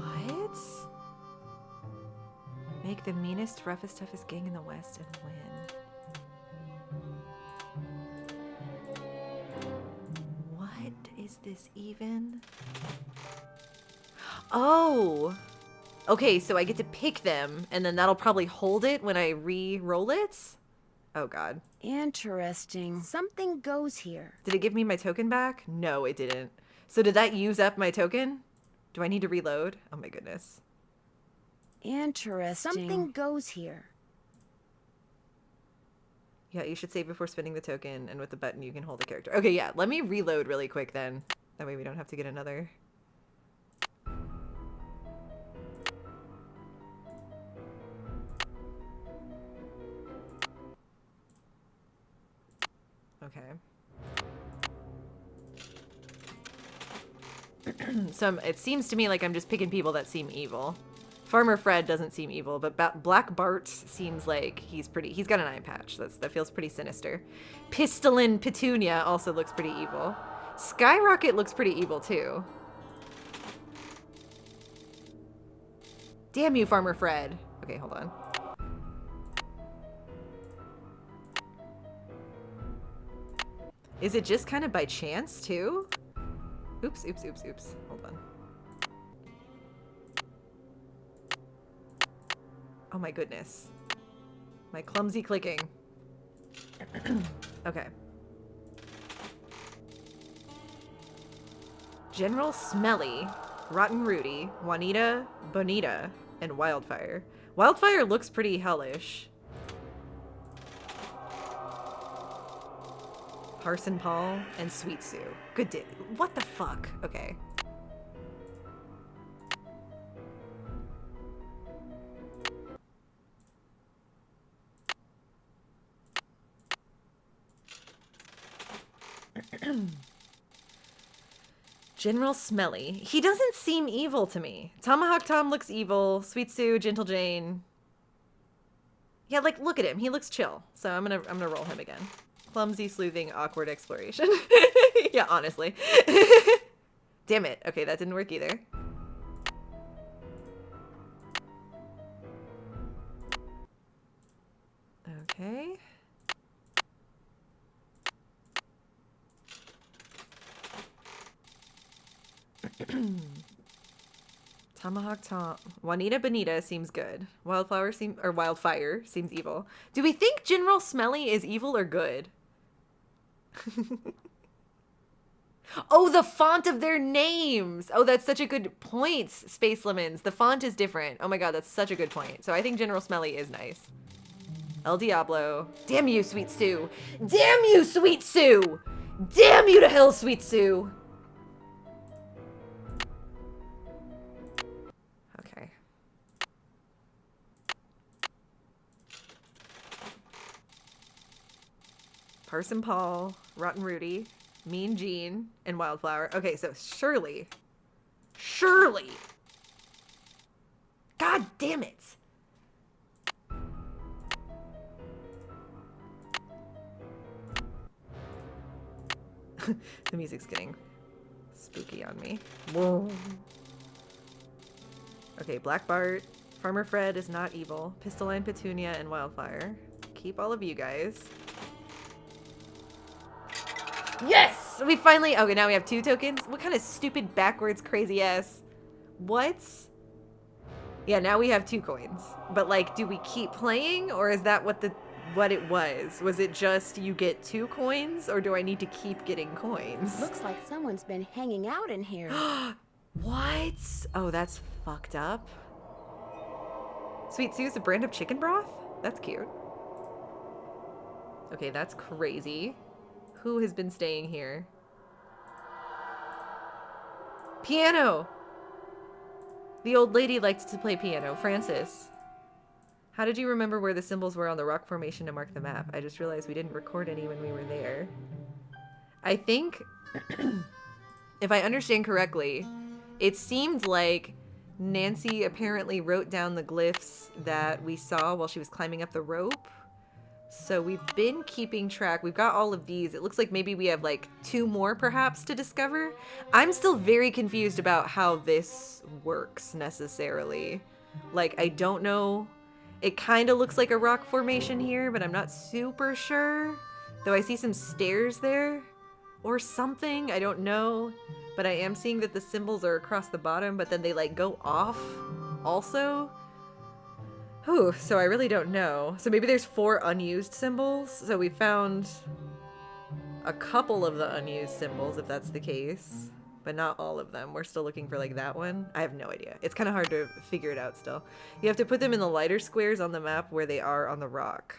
What? Make the meanest, roughest, toughest gang in the West and win. What is this even? Oh! Okay, so I get to pick them, and then that'll probably hold it when I re-roll it? Oh god. Interesting. Something goes here. Did it give me my token back? No, it didn't. So did that use up my token? Do I need to reload? Oh my goodness. Interesting. Something goes here. Yeah, you should save before spending the token, and with the button you can hold the character. Okay, yeah, let me reload really quick then. That way we don't have to get another... Okay. So it seems to me like I'm just picking people that seem evil. Farmer Fred doesn't seem evil, but Black Bart seems like he's got an eye patch. That feels pretty sinister. Pistolin Petunia also looks pretty evil. Skyrocket looks pretty evil too. Damn you, Farmer Fred. Okay, hold on. Is it just kind of by chance too? Oops, oops, oops, oops. Hold on. Oh my goodness. My clumsy clicking. Okay. General Smelly, Rotten Rudy, Juanita, Bonita, and Wildfire. Wildfire looks pretty hellish. Parson Paul and Sweet Sue. Good day. What the fuck? Okay. General Smelly. He doesn't seem evil to me. Tomahawk Tom looks evil. Sweet Sue, Gentle Jane. Yeah, like look at him. He looks chill. So I'm gonna roll him again. Clumsy, sleuthing, awkward exploration. Yeah, honestly. Damn it. Okay, that didn't work either. Okay. Tomahawk Tom. Juanita Bonita seems good. Wildfire seems evil. Do we think General Smelly is evil or good? Oh, the font of their names. Oh, that's such a good point, Space Lemons. The font is different. Oh my god, that's such a good point. So I think General Smelly is nice. El Diablo. Damn you, Sweet Sue. Damn you, Sweet Sue. Damn you to hell, Sweet Sue. Okay. Parson Paul, Rotten Rudy, Mean Gene, and Wildflower. Okay, so Shirley. Shirley! God damn it! The music's getting spooky on me. Whoa. Okay, Black Bart. Farmer Fred is not evil. Pistoline, Petunia, and Wildfire. Keep all of you guys. Yes! We finally... Okay, now we have 2 tokens. What kind of stupid, backwards, crazy ass... What? Yeah, now we have 2 coins. But, like, do we keep playing? Or is that what it was? Was it just you get 2 coins? Or do I need to keep getting coins? Looks like someone's been hanging out in here. What? Oh, that's fucked up. Sweet Sue's a brand of chicken broth? That's cute. Okay, that's crazy. Who has been staying here? Piano! The old lady liked to play piano. Francis. How did you remember where the symbols were on the rock formation to mark the map? I just realized we didn't record any when we were there. I think, if I understand correctly, it seemed like Nancy apparently wrote down the glyphs that we saw while she was climbing up the rope. So we've been keeping track. We've got all of these. It looks like maybe we have like 2 more perhaps to discover. I'm still very confused about how this works necessarily. Like, I don't know. It kind of looks like a rock formation here, but I'm not super sure. Though I see some stairs there or something. I don't know. But I am seeing that the symbols are across the bottom, but then they like go off also. Whew, so I really don't know. So maybe there's 4 unused symbols. So we found a couple of the unused symbols, if that's the case. But not all of them. We're still looking for like that one. I have no idea. It's kind of hard to figure it out still. You have to put them in the lighter squares on the map where they are on the rock.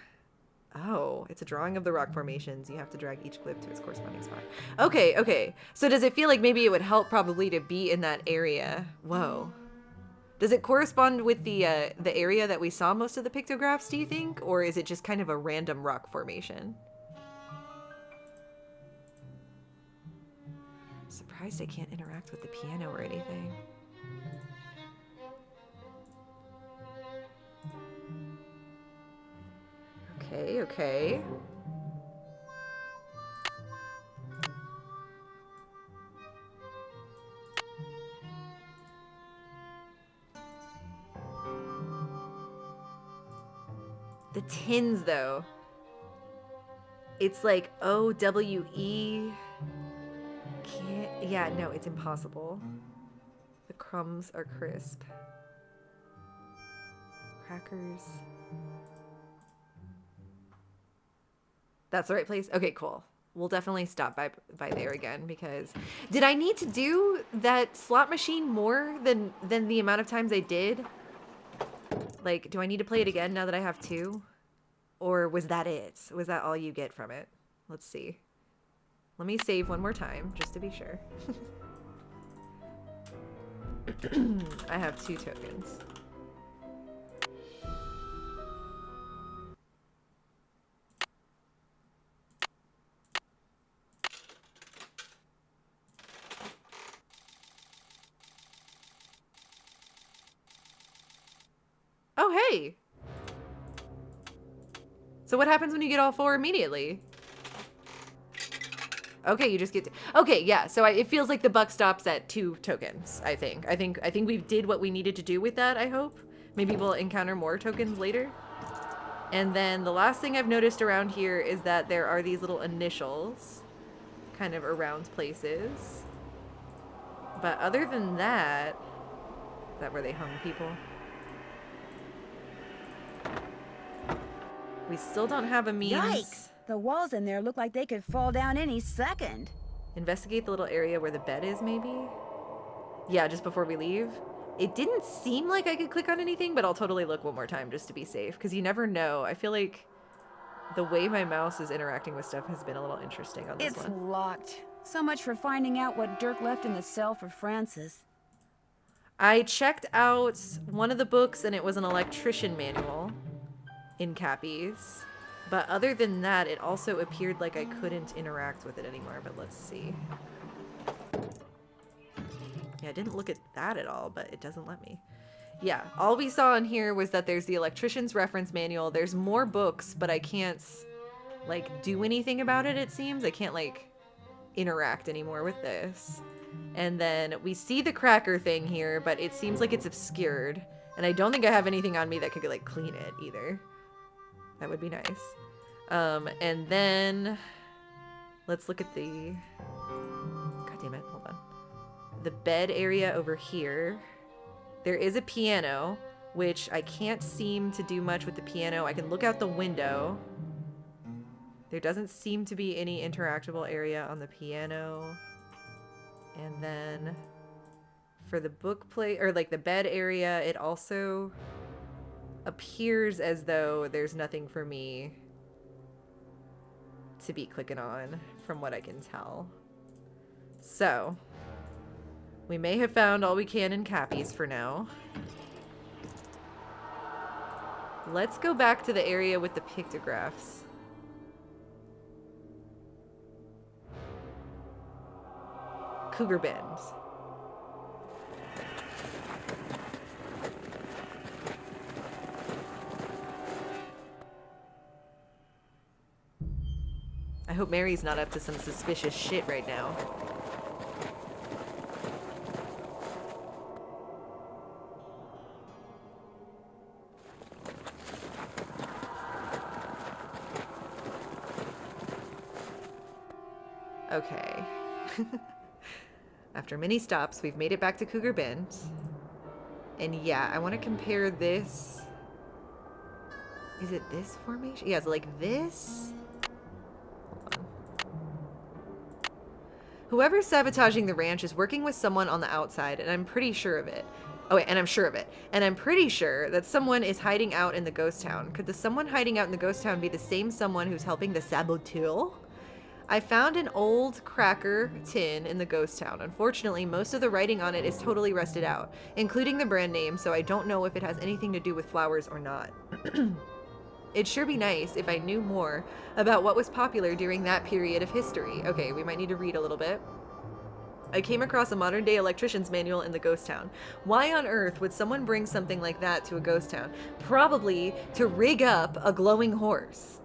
Oh, it's a drawing of the rock formations. You have to drag each glyph to its corresponding spot. Okay, okay. So does it feel like maybe it would help probably to be in that area? Whoa. Does it correspond with the area that we saw most of the pictographs, do you think? Or is it just kind of a random rock formation? Surprised I can't interact with the piano or anything. Okay, okay. The tins, though. It's like OWE. can't... Yeah, no, it's impossible. The crumbs are crisp. Crackers. That's the right place? Okay, cool. We'll definitely stop by there again because... Did I need to do that slot machine more than the amount of times I did? Like, do I need to play it again now that I have 2? Or was that it? Was that all you get from it? Let's see. Let me save one more time, just to be sure. I have 2 tokens. Oh, hey! So what happens when you get all 4 immediately? Okay, you just get to... Okay, yeah, so it feels like the buck stops at 2 tokens, I think. I think we did what we needed to do with that, I hope. Maybe we'll encounter more tokens later. And then the last thing I've noticed around here is that there are these little initials kind of around places. But other than that... Is that where they hung people? We still don't have a means. Yikes! The walls in there look like they could fall down any second. Investigate the little area where the bed is, maybe? Yeah, just before we leave. It didn't seem like I could click on anything, but I'll totally look one more time just to be safe, because you never know. I feel like the way my mouse is interacting with stuff has been a little interesting on this one. It's locked. So much for finding out what Dirk left in the cell for Francis. I checked out one of the books, and it was an electrician manual in Cappies. But other than that, it also appeared like I couldn't interact with it anymore, but let's see. Yeah, I didn't look at that at all, but it doesn't let me. Yeah, all we saw in here was that there's the electrician's reference manual. There's more books, but I can't, like, do anything about it, it seems. I can't, like, interact anymore with this. And then we see the cracker thing here, but it seems like it's obscured. And I don't think I have anything on me that could, like, clean it either. That would be nice. And then let's look at the... God damn it, hold on. The bed area over here. There is a piano, which I can't seem to do much with the piano. I can look out the window. There doesn't seem to be any interactable area on the piano. And then for the book plate, or like the bed area, it also appears as though there's nothing for me to be clicking on from what I can tell. So we may have found all we can in Cappies for now. Let's go back to the area with the pictographs. Cougar Bend. I hope Mary's not up to some suspicious shit right now. Okay. After many stops, we've made it back to Cougar Bend. And yeah, I want to compare this. Is it this formation? Yeah, it's like this. Hold on. Whoever's sabotaging the ranch is working with someone on the outside, and I'm pretty sure of it. Oh wait, and I'm sure of it. And I'm pretty sure that someone is hiding out in the ghost town. Could the someone hiding out in the ghost town be the same someone who's helping the saboteur? I found an old cracker tin in the ghost town. Unfortunately, most of the writing on it is totally rusted out, including the brand name, so I don't know if it has anything to do with flowers or not. It'd sure be nice if I knew more about what was popular during that period of history. Okay, we might need to read a little bit. I came across a modern-day electrician's manual in the ghost town. Why on earth would someone bring something like that to a ghost town? Probably to rig up a glowing horse.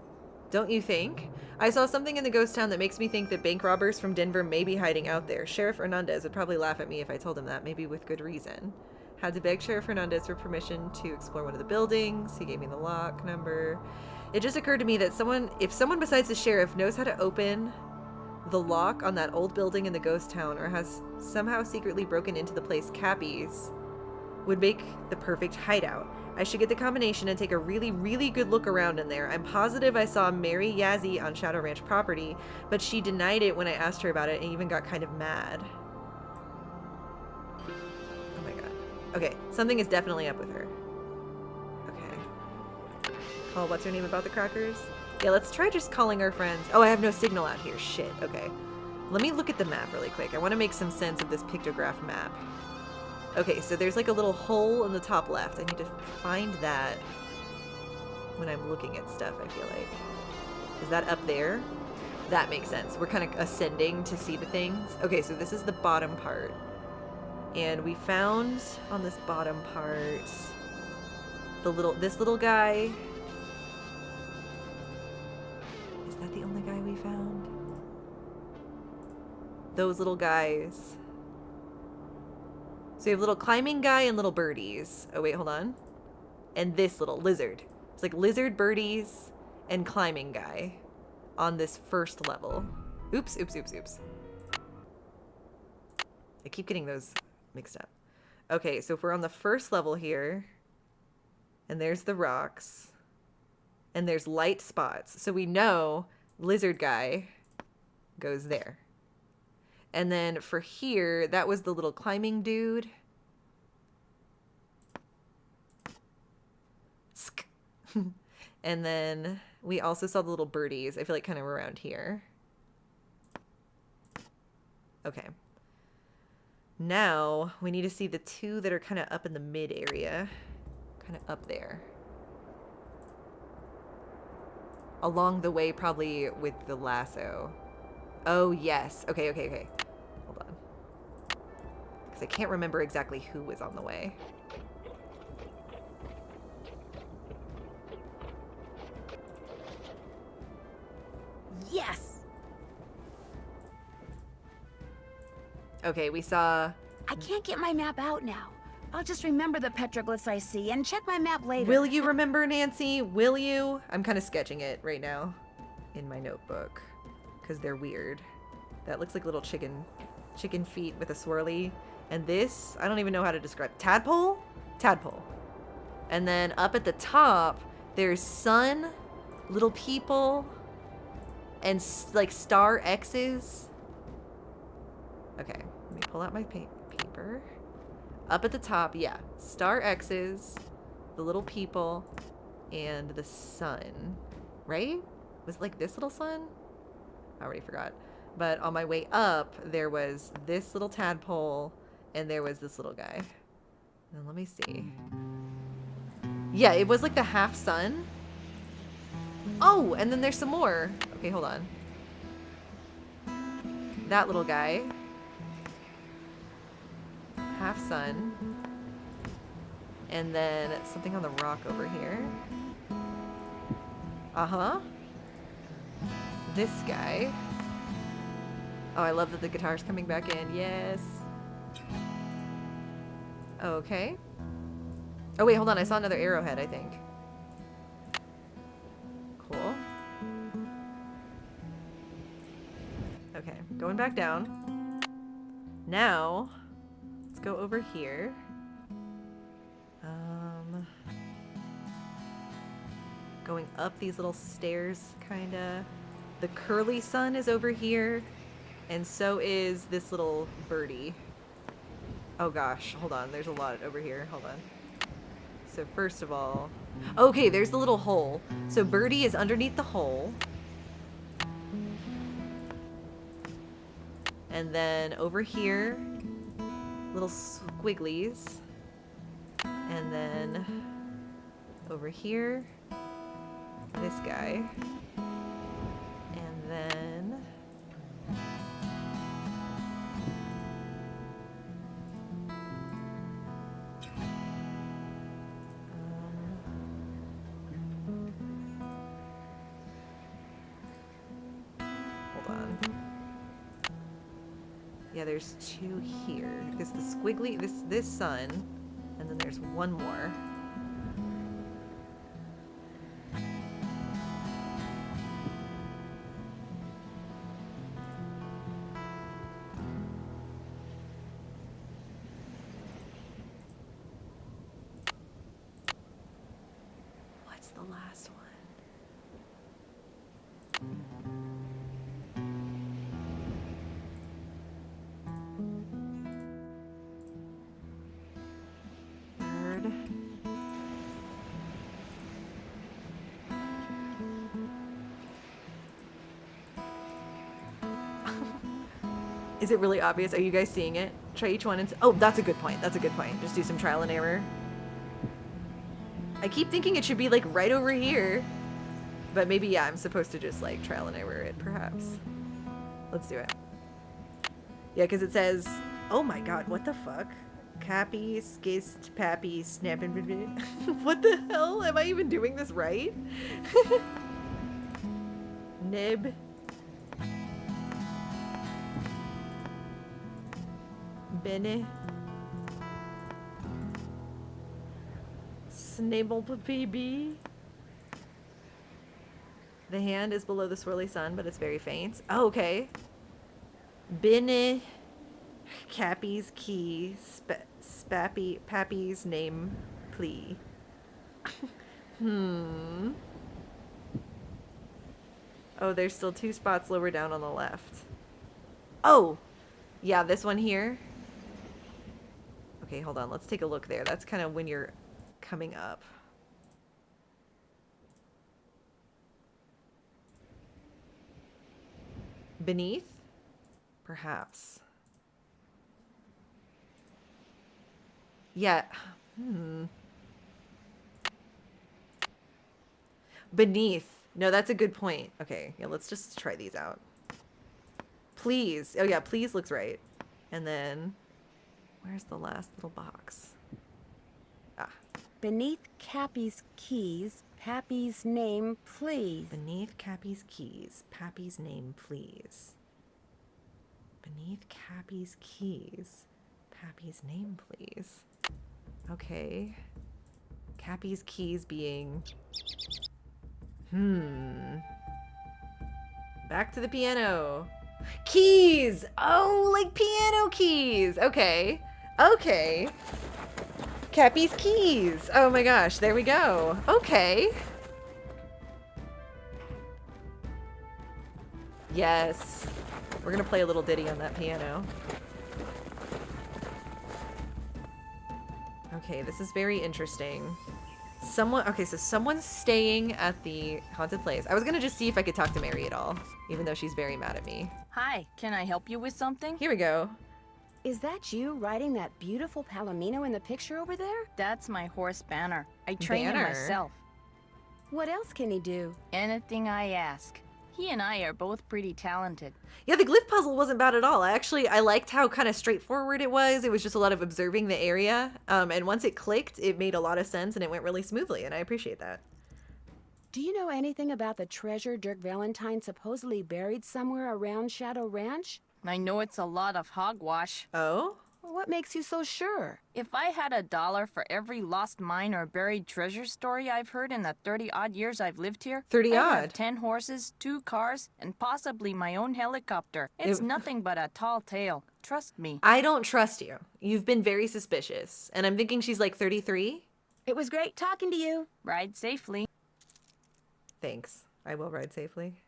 Don't you think? I saw something in the ghost town that makes me think that bank robbers from Denver may be hiding out there. Sheriff Hernandez would probably laugh at me if I told him that, maybe with good reason. Had to beg Sheriff Hernandez for permission to explore one of the buildings. He gave me the lock number. It just occurred to me that if someone besides the sheriff knows how to open the lock on that old building in the ghost town or has somehow secretly broken into the place Cappy's would make the perfect hideout. I should get the combination and take a really, really good look around in there. I'm positive I saw Mary Yazzie on Shadow Ranch property, but she denied it when I asked her about it and even got kind of mad. Oh my god. Okay, something is definitely up with her. Okay. Call what's her name about the crackers? Yeah, let's try just calling our friends. Oh, I have no signal out here. Shit. Okay. Let me look at the map really quick. I want to make some sense of this pictograph map. Okay, so there's like a little hole in the top left. I need to find that when I'm looking at stuff, I feel like. Is that up there? That makes sense. We're kind of ascending to see the things. Okay, so this is the bottom part. And we found on this bottom part this little guy. Is that the only guy we found? Those little guys. So you have little climbing guy and little birdies. Oh wait, hold on. And this little lizard. It's like lizard, birdies, and climbing guy on this first level. Oops, oops, oops, oops. I keep getting those mixed up. Okay, so if we're on the first level here, and there's the rocks, and there's light spots. So we know lizard guy goes there. And then for here, that was the little climbing dude. And then we also saw the little birdies. I feel like kind of around here. Okay. Now we need to see the two that are kind of up in the mid area. Kind of up there. Along the way, probably with the lasso. Oh, yes. Okay, okay, okay. Hold on. Because I can't remember exactly who was on the way. Yes! Okay, we saw... I can't get my map out now. I'll just remember the petroglyphs I see and check my map later. Will you remember, Nancy? Will you? I'm kind of sketching it right now in my notebook because they're weird. That looks like little chicken feet with a swirly. And this, I don't even know how to describe. Tadpole? Tadpole. And then up at the top, there's sun, little people, and like star X's. Okay, let me pull out my paper. Up at the top, yeah, star X's, the little people, and the sun, right? Was it like this little sun? I already forgot. But on my way up, there was this little tadpole, and there was this little guy. And let me see. Yeah, it was like the half sun. Oh, and then there's some more. Okay, hold on. That little guy. Half sun. And then something on the rock over here. Uh-huh. This guy. Oh, I love that the guitar's coming back in. Yes. Okay. Oh, wait, hold on. I saw another arrowhead, I think. Cool. Okay, going back down. Now, let's go over here. Going up these little stairs, kinda. The curly sun is over here, and so is this little birdie. Oh gosh, hold on, there's a lot over here, hold on. So first of all, okay, there's the little hole. So birdie is underneath the hole. And then over here, little squigglies. And then over here, this guy. And then hold on. Yeah, there's two here. Because the squiggly, this sun, and then there's one more. last one. Bird. Is it really obvious? Are you guys seeing it? Try each one and oh, that's a good point. That's a good point. Just do some trial and error. I keep thinking it should be like right over here. But maybe, yeah, I'm supposed to just like trial and error it, perhaps. Let's do it. Yeah, because it says, oh my god, what the fuck? Cappy, skist, pappy, snapping. What the hell? Am I even doing this right? Nib. Bene. Snable PB. The hand is below the swirly sun, but it's very faint. Oh, okay. Bene. Cappy's key. Spappy. Pappy's name. Plea. Oh, there's still 2 spots lower down on the left. Oh! Yeah, this one here. Okay, hold on. Let's take a look there. That's kind of when you're coming up. Beneath? Perhaps. Yeah. Beneath. No, that's a good point. Okay, yeah, let's just try these out. Please. Oh yeah, please looks right. And then, where's the last little box? Ah. Beneath Cappy's keys, Pappy's name, please. Beneath Cappy's keys, Pappy's name, please. Beneath Cappy's keys, Pappy's name, please. Okay. Cappy's keys being... Back to the piano. Keys! Oh, like piano keys. Okay. Okay. Cappy's keys. Oh my gosh, there we go. Okay. Yes. We're gonna play a little ditty on that piano. Okay, this is very interesting. Okay, so someone's staying at the haunted place. I was gonna just see if I could talk to Mary at all, even though she's very mad at me. Hi, can I help you with something? Here we go. Is that you riding that beautiful Palomino in the picture over there? That's my horse Banner. I train him myself. What else can he do? Anything I ask. He and I are both pretty talented. Yeah, the glyph puzzle wasn't bad at all. I liked how kind of straightforward it was. It was just a lot of observing the area. And once it clicked, it made a lot of sense and it went really smoothly, and I appreciate that. Do you know anything about the treasure Dirk Valentine supposedly buried somewhere around Shadow Ranch? I know it's a lot of hogwash. Oh? What makes you so sure? If I had $1 for every lost mine or buried treasure story I've heard in the 30-odd years I've lived here, 30-odd? I have 10 horses, 2 cars, and possibly my own helicopter. It's nothing but a tall tale. Trust me. I don't trust you. You've been very suspicious. And I'm thinking she's like 33? It was great talking to you. Ride safely. Thanks. I will ride safely.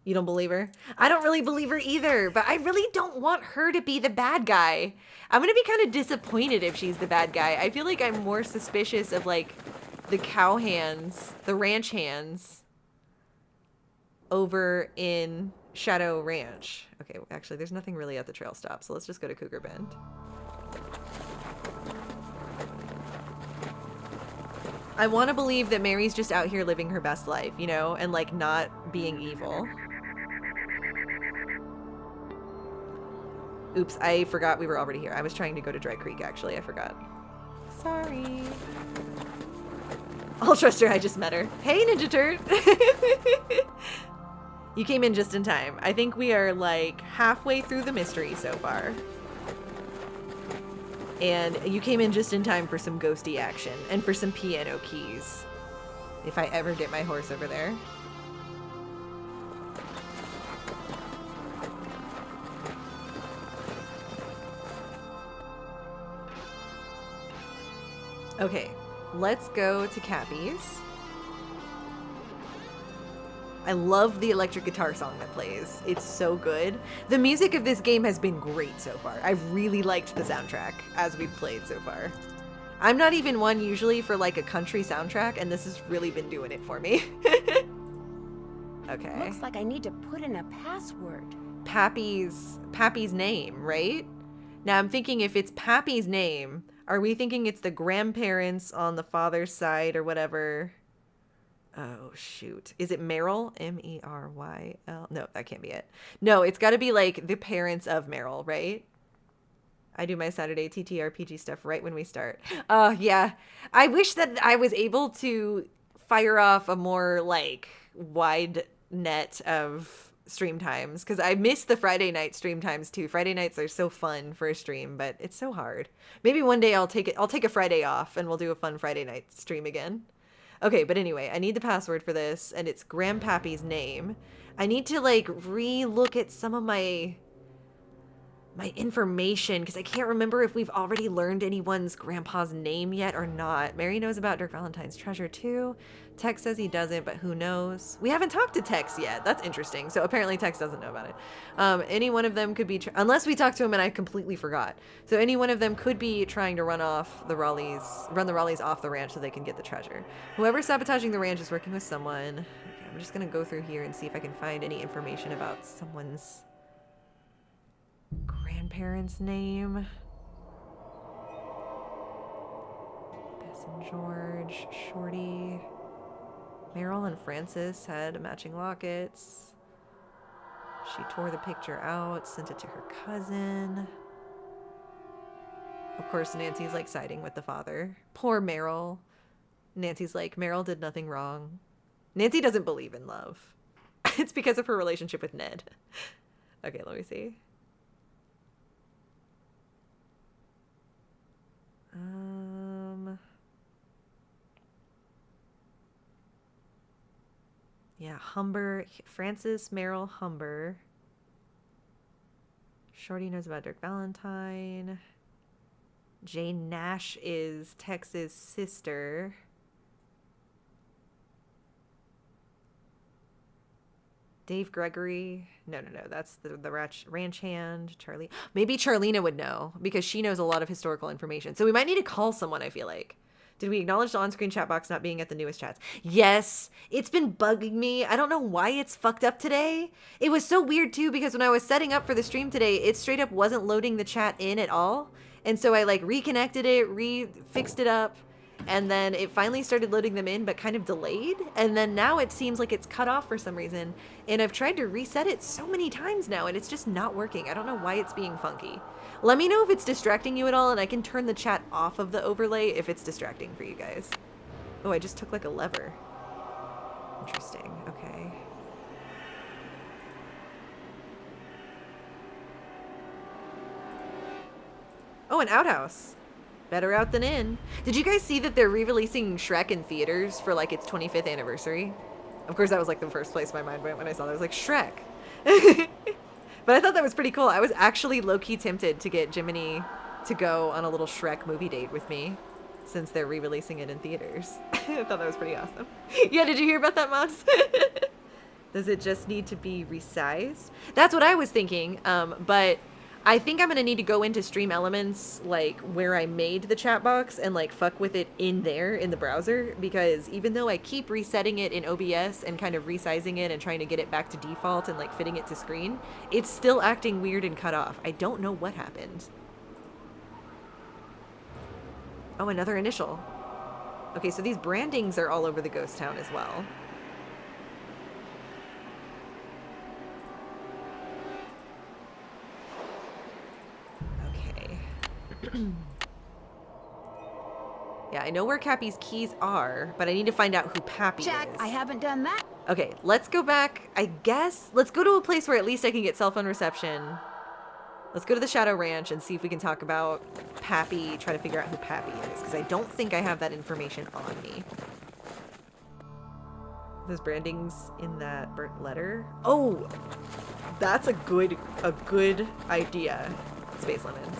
You don't believe her? I don't really believe her either, but I really don't want her to be the bad guy. I'm gonna be kind of disappointed if she's the bad guy. I feel like I'm more suspicious of like the cow hands, the ranch hands over in Shadow Ranch. Okay, actually there's nothing really at the trail stop, so let's just go to Cougar Bend. I want to believe that Mary's just out here living her best life, you know, and like not being evil. Oops, I forgot we were already here. I was trying to go to Dry Creek, actually. I forgot. Sorry. I'll trust her. I just met her. Hey, Ninja Turd. You came in just in time. I think we are like halfway through the mystery so far. And you came in just in time for some ghosty action and for some piano keys. If I ever get my horse over there. Okay, let's go to Cappy's. I love the electric guitar song that plays. It's so good. The music of this game has been great so far. I've really liked the soundtrack as we've played so far. I'm not even one usually for like a country soundtrack, and this has really been doing it for me. Okay. Looks like I need to put in a password. Pappy's name, right? Now I'm thinking if it's Pappy's name, are we thinking it's the grandparents on the father's side or whatever? Oh, shoot. Is it Meryl? M-E-R-Y-L? No, that can't be it. No, it's got to be like the parents of Meryl, right? I do my Saturday TTRPG stuff right when we start. Yeah. I wish that I was able to fire off a more like wide net of stream times, because I miss the Friday night stream times too. Friday nights are so fun for a stream, but it's so hard. Maybe one day I'll take a Friday off and we'll do a fun Friday night stream again. Okay, but anyway, I need the password for this, and it's Grandpappy's name. I need to, like, re-look at some of my information, because I can't remember if we've already learned anyone's grandpa's name yet or not. Mary knows about Dirk Valentine's treasure, too. Tex says he doesn't, but who knows? We haven't talked to Tex yet. That's interesting. So apparently Tex doesn't know about it. Any one of them could be... unless we talked to him and I completely forgot. So any one of them could be trying to run the Raleighs off the ranch so they can get the treasure. Whoever's sabotaging the ranch is working with someone. Okay, I'm just going to go through here and see if I can find any information about someone's grandparents' name. Bess and George, Shorty. Meryl and Frances had matching lockets. She tore the picture out, sent it to her cousin. Of course, Nancy's like siding with the father. Poor Meryl. Nancy's like, Meryl did nothing wrong. Nancy doesn't believe in love. It's because of her relationship with Ned. Okay, let me see. Yeah, Humber, Frances Meryl Humber. Shorty knows about Dirk Valentine. Jane Nash is Tex's sister. Dave Gregory. No, that's the ranch hand. Charlie. Maybe Charlena would know because she knows a lot of historical information. So we might need to call someone, I feel like. Did we acknowledge the on-screen chat box not being at the newest chats? Yes, it's been bugging me. I don't know why it's fucked up today. It was so weird too because when I was setting up for the stream today, it straight up wasn't loading the chat in at all. And so I like reconnected it, fixed it up, and then it finally started loading them in, but kind of delayed. And then now it seems like it's cut off for some reason. And I've tried to reset it so many times now, and it's just not working. I don't know why it's being funky. Let me know if it's distracting you at all, and I can turn the chat off of the overlay if it's distracting for you guys. Oh, I just took like a lever. Interesting. Okay. Oh, an outhouse. Better out than in. Did you guys see that they're re-releasing Shrek in theaters for like its 25th anniversary? Of course, that was like the first place my mind went when I saw that. I was like, Shrek. But I thought that was pretty cool. I was actually low-key tempted to get Jiminy to go on a little Shrek movie date with me since they're re-releasing it in theaters. I thought that was pretty awesome. Yeah, did you hear about that, Mods? Does it just need to be resized? That's what I was thinking, but I think I'm going to need to go into Stream Elements, like, where I made the chat box and, like, fuck with it in there in the browser, because even though I keep resetting it in OBS and kind of resizing it and trying to get it back to default and, like, fitting it to screen, it's still acting weird and cut off. I don't know what happened. Oh, another initial. Okay, so these brandings are all over the ghost town as well. Yeah, I know where Cappy's keys are, but I need to find out who Pappy Jack, is. I haven't done that. Okay, let's go back, I guess. Let's go to a place where at least I can get cell phone reception. Let's go to the Shadow Ranch and see if we can talk about Pappy, try to figure out who Pappy is, because I don't think I have that information on me. Those brandings in that burnt letter. Oh, that's a good idea, Space Lemons.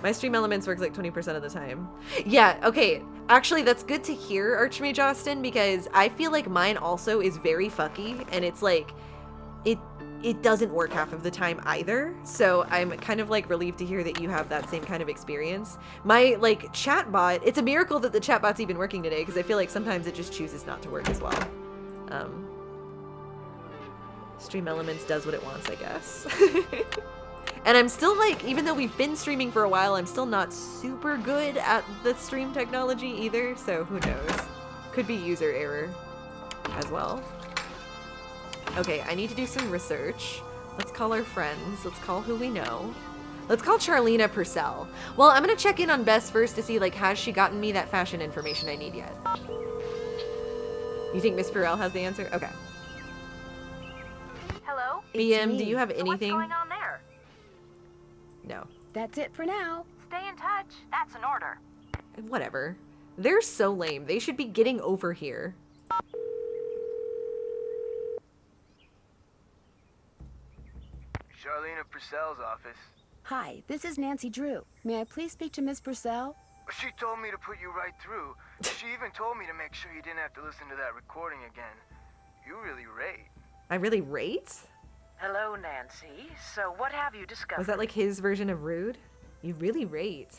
My stream elements works like 20% of the time. Yeah, okay. Actually, that's good to hear, Archmage Austin, because I feel like mine also is very fucky, and it's like, it doesn't work half of the time either. So I'm kind of like relieved to hear that you have that same kind of experience. My like chatbot, it's a miracle that the chatbot's even working today, because I feel like sometimes it just chooses not to work as well. Stream Elements does what it wants, I guess. And I'm still like, even though we've been streaming for a while, I'm still not super good at the stream technology either, so who knows. Could be user error as well. Okay, I need to do some research. Let's call our friends. Let's call who we know. Let's call Charlena Purcell. Well, I'm gonna check in on Bess first to see, like, has she gotten me that fashion information I need yet? You think Miss Purcell has the answer? Okay. Hello? BM, do you have So anything? what's going on there? No. That's it for now. Stay in touch. That's an order. Whatever. They're so lame. They should be getting over here. Charlena Purcell's office. Hi, this is Nancy Drew. May I please speak to Miss Purcell? She told me to put you right through. She even told me to make sure you didn't have to listen to that recording again. You really rate. I really rate? Hello, Nancy. So what have you discovered? Was that like his version of rude? You really rate.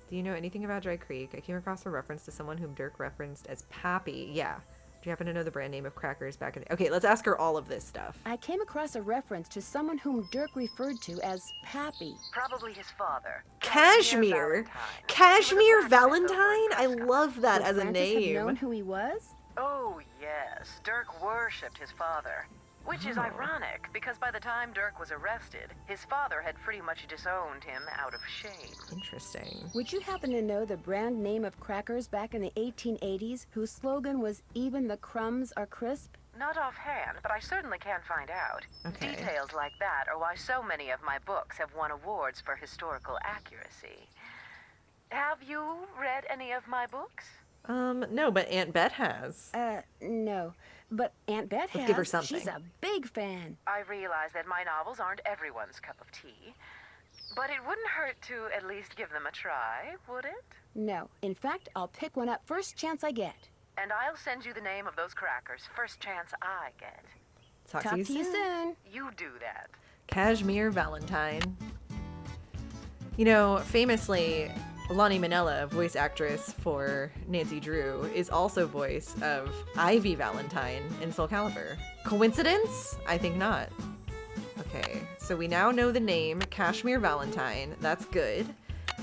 Do you know anything about Dry Creek? I came across a reference to someone whom Dirk referenced as Pappy. Yeah. Do you happen to know the brand name of crackers back in the... Okay, let's ask her all of this stuff. I came across a reference to someone whom Dirk referred to as Pappy. Probably his father. Cashmere? Cashmere Valentine? I love that as a Francis name. have known who he was? Oh, yes. Dirk worshipped his father. Which is ironic, because by the time Dirk was arrested, his father had pretty much disowned him out of shame. Interesting. Would you happen to know the brand name of crackers back in the 1880s whose slogan was "Even the crumbs are crisp"? Not offhand, but I certainly can find out. Okay. Details like that are why so many of my books have won awards for historical accuracy. Have you read any of my books? No, but Aunt Bet has. No. But Aunt Bet has. Let's give her something. She's a big fan. I realize that my novels aren't everyone's cup of tea, but it wouldn't hurt to at least give them a try, would it? No. In fact, I'll pick one up first chance I get. And I'll send you the name of those crackers first chance I get. Talk to you soon. You do that. Cashmere Valentine. You know, famously, Lonnie Minella, voice actress for Nancy Drew, is also voice of Ivy Valentine in Soul Calibur. Coincidence? I think not. Okay, so we now know the name, Cashmere Valentine. That's good.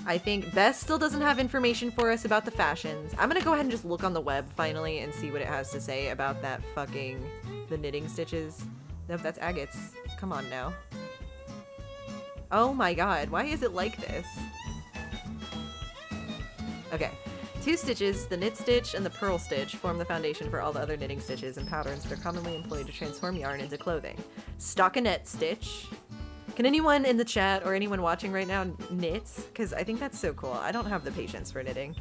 I think Bess still doesn't have information for us about the fashions. I'm gonna go ahead and just look on the web finally and see what it has to say about that fucking... the knitting stitches. Nope, that's agates. Come on now. Oh my god, why is it like this? Okay, 2 stitches, the knit stitch and the purl stitch, form the foundation for all the other knitting stitches and patterns that are commonly employed to transform yarn into clothing. Stockinette stitch. Can anyone in the chat or anyone watching right now knit? Because I think that's so cool. I don't have the patience for knitting.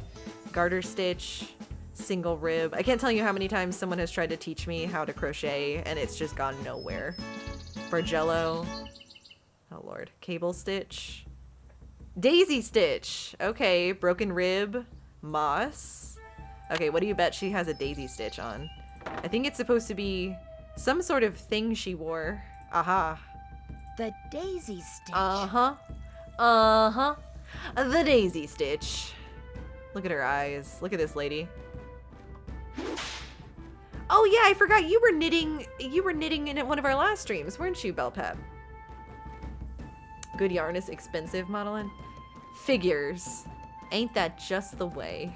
Garter stitch, single rib. I can't tell you how many times someone has tried to teach me how to crochet and it's just gone nowhere. Bargello. Oh lord. Cable stitch. Daisy stitch. Okay, broken rib. Moss. Okay, what do you bet she has a daisy stitch on? I think it's supposed to be some sort of thing she wore. Aha. The daisy stitch. Uh-huh. Uh-huh. The daisy stitch. Look at her eyes. Look at this lady. Oh yeah, I forgot you were knitting in one of our last streams, weren't you, Belle Pep? Good yarn is expensive, Madeline. Figures. Ain't that just the way?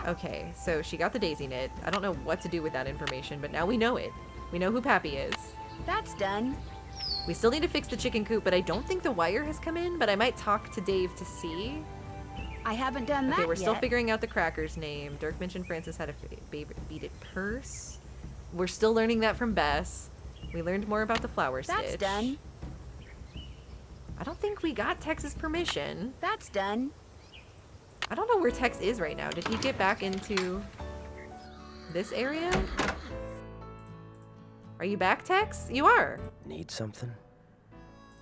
Okay, so she got the daisy knit. I don't know what to do with that information, but now we know it. We know who Pappy is. That's done. We still need to fix the chicken coop, but I don't think the wire has come in, but I might talk to Dave to see. I haven't done that yet. Okay, we're still yet. figuring out the cracker's name. Dirk mentioned Francis had a beaded purse. We're still learning that from Bess. We learned more about the flower stitch. That's done. I don't think we got Tex's permission. That's done. I don't know where Tex is right now. Did he get back into this area? Are you back, Tex? You are. Need something?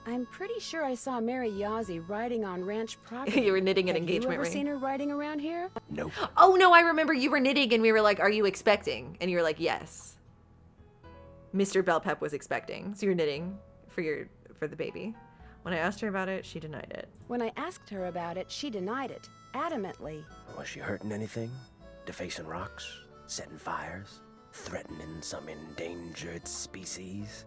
I'm pretty sure I saw Mary Yazzie riding on ranch property. You were knitting an Have engagement you ever ring. seen her riding around here? Nope. Oh no, I remember you were knitting and we were like, are you expecting? And you were like, yes. Mr. Bellpep was expecting. So you're knitting for the baby. When I asked her about it, she denied it. When I asked her about it, she denied it, adamantly. Was she hurting anything? Defacing rocks? Setting fires? Threatening some endangered species?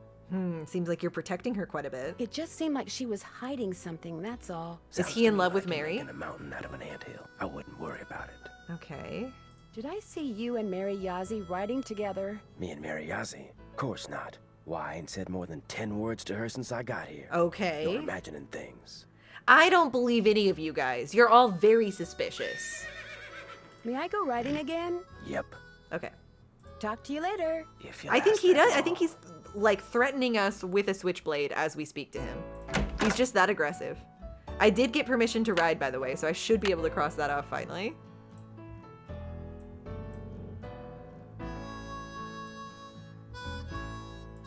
Seems like you're protecting her quite a bit. It just seemed like she was hiding something, that's all. Is he in love with Mary? Making a mountain out of an anthill. I wouldn't worry about it. Okay. Did I see you and Mary Yazzie riding together? Me and Mary Yazzie? Of course not. Why, I ain't said more than 10 words to her since I got here. Okay. You're imagining things. I don't believe any of you guys. You're all very suspicious. May I go riding again? Yep. Okay. Talk to you later. If you I think last he that does. I long. think he's like threatening us with a switchblade as we speak to him. He's just that aggressive. I did get permission to ride, by the way, so I should be able to cross that off finally.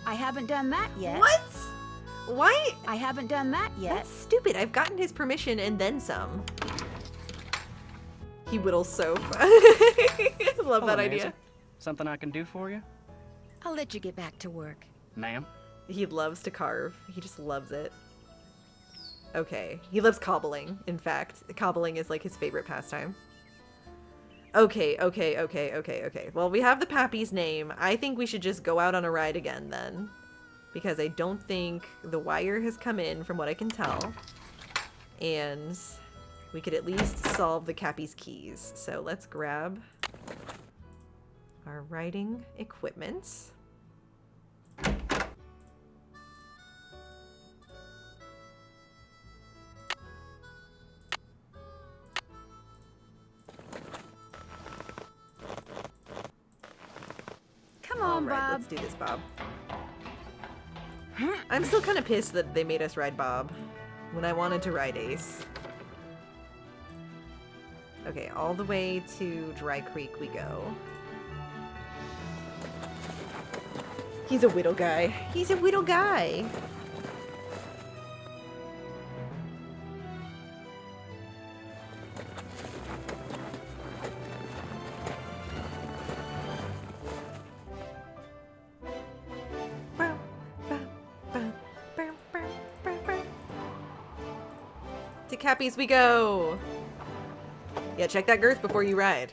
I haven't done that yet. What? Why? I haven't done that yet. That's stupid. I've gotten his permission and then some. He whittles soap. Love that idea. Nancy. Something I can do for you? I'll let you get back to work. Ma'am? He loves to carve. He just loves it. Okay. He loves cobbling, in fact. Cobbling is like his favorite pastime. Okay. Well, we have the Pappy's name. I think we should just go out on a ride again then. Because I don't think the wire has come in from what I can tell. And we could at least solve the Cappy's keys. So let's grab our writing equipment. Come on, All right, Bob. let's do this, Bob. I'm still kind of pissed that they made us ride Bob when I wanted to ride Ace. Okay, all the way to Dry Creek we go. He's a widow guy. He's a widow guy. To Cappy's we go. Yeah, check that girth before you ride.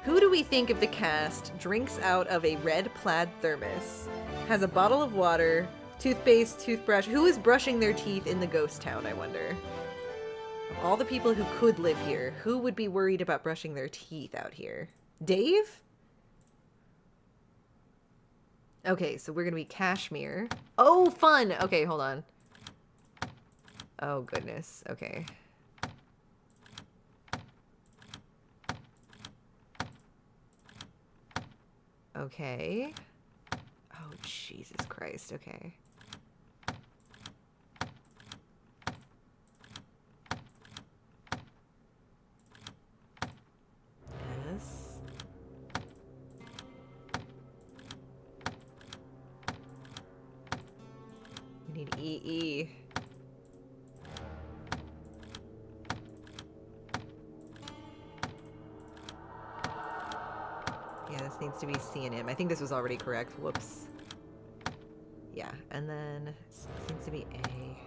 Who do we think of the cast drinks out of a red plaid thermos, has a bottle of water, toothpaste, toothbrush? Who is brushing their teeth in the ghost town, I wonder? Of all the people who could live here, who would be worried about brushing their teeth out here? Dave? Okay, so we're gonna be Kashmir. Oh, fun! Okay, hold on. Oh, goodness. Okay. Okay. Oh, Jesus Christ. Okay. This. We need EE. Yeah, this needs to be C and M. I think this was already correct. Whoops. Yeah, and then this needs to be A.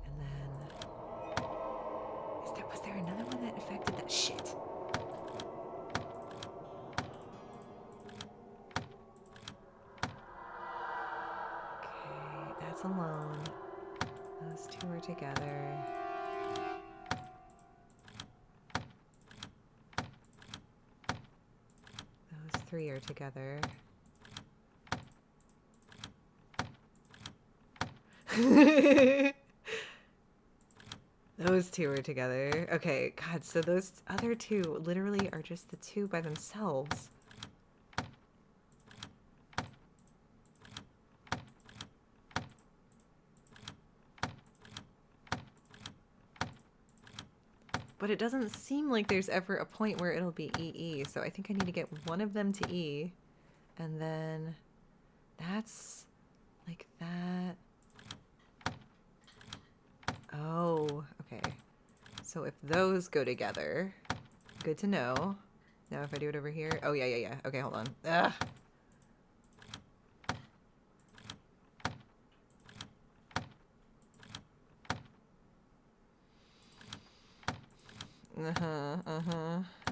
And then was there another one that affected that shit? That's alone. Those two are together. Those three are together. Those two are together. Okay, God, so those other two literally are just the two by themselves. But it doesn't seem like there's ever a point where it'll be EE, so I think I need to get one of them to E, and then that's like that. Oh, okay. So if those go together, good to know. Now if I do it over here, oh yeah. Okay, hold on. Ugh.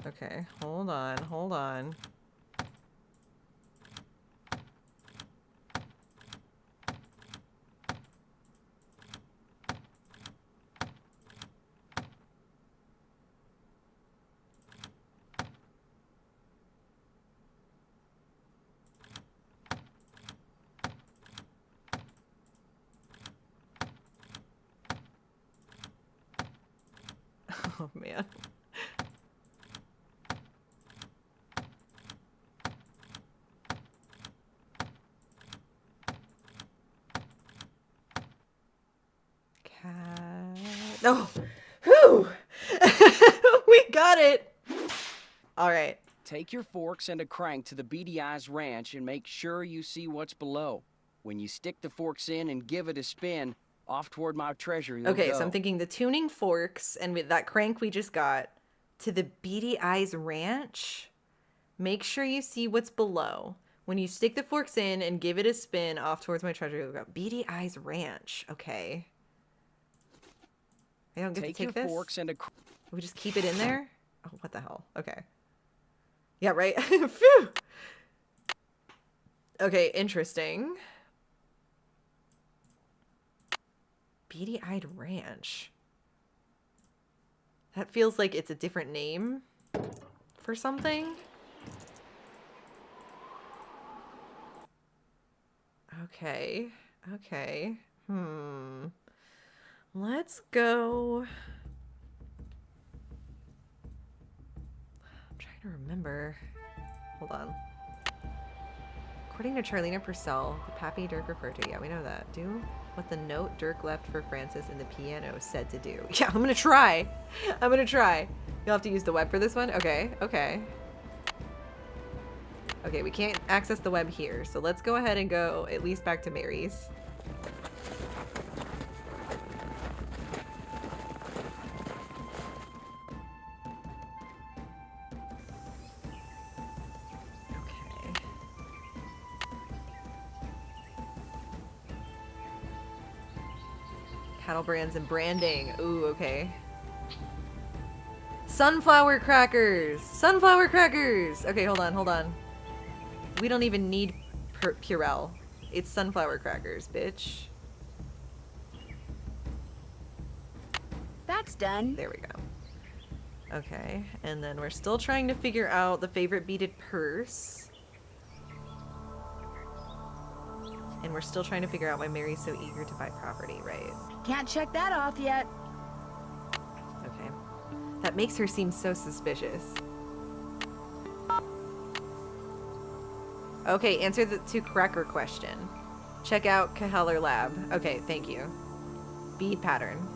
Okay, hold on. Oh man. Cat. Oh, whew! We got it. All right. Take your forks and a crank to the Beady Eyes Ranch and make sure you see what's below. When you stick the forks in and give it a spin, off toward my treasure you'll Okay, go. so I'm thinking the tuning forks and with that crank we just got to the Beady Eyes Ranch. Make sure you see what's below. When you stick the forks in and give it a spin off towards my treasure, you'll go Beady Eyes Ranch. Okay. I don't get to take this? Forks and a We just keep it in there? Oh, what the hell? Okay. Yeah, right? Phew! Okay, interesting. Beady-eyed Ranch. That feels like it's a different name for something. Okay. Okay. Let's go. I'm trying to remember. Hold on. According to Charlena Purcell, the Pappy Dirk referred to, yeah, we know that. Do what the note Dirk left for Francis in the piano said to do. Yeah, I'm gonna try. I'm gonna try. You'll have to use the web for this one? Okay, okay. Okay, we can't access the web here, so let's go ahead and go at least back to Mary's. Cattle brands and branding. Ooh, okay. Sunflower crackers! Sunflower crackers! Okay, hold on. We don't even need Purell. It's sunflower crackers, bitch. That's done. There we go. Okay, and then we're still trying to figure out the favorite beaded purse. And we're still trying to figure out why Mary's so eager to buy property, right? Can't check that off yet. Okay. That makes her seem so suspicious. Okay, answer the two cracker question. Check out Caheller Lab. Okay, thank you. Bead pattern.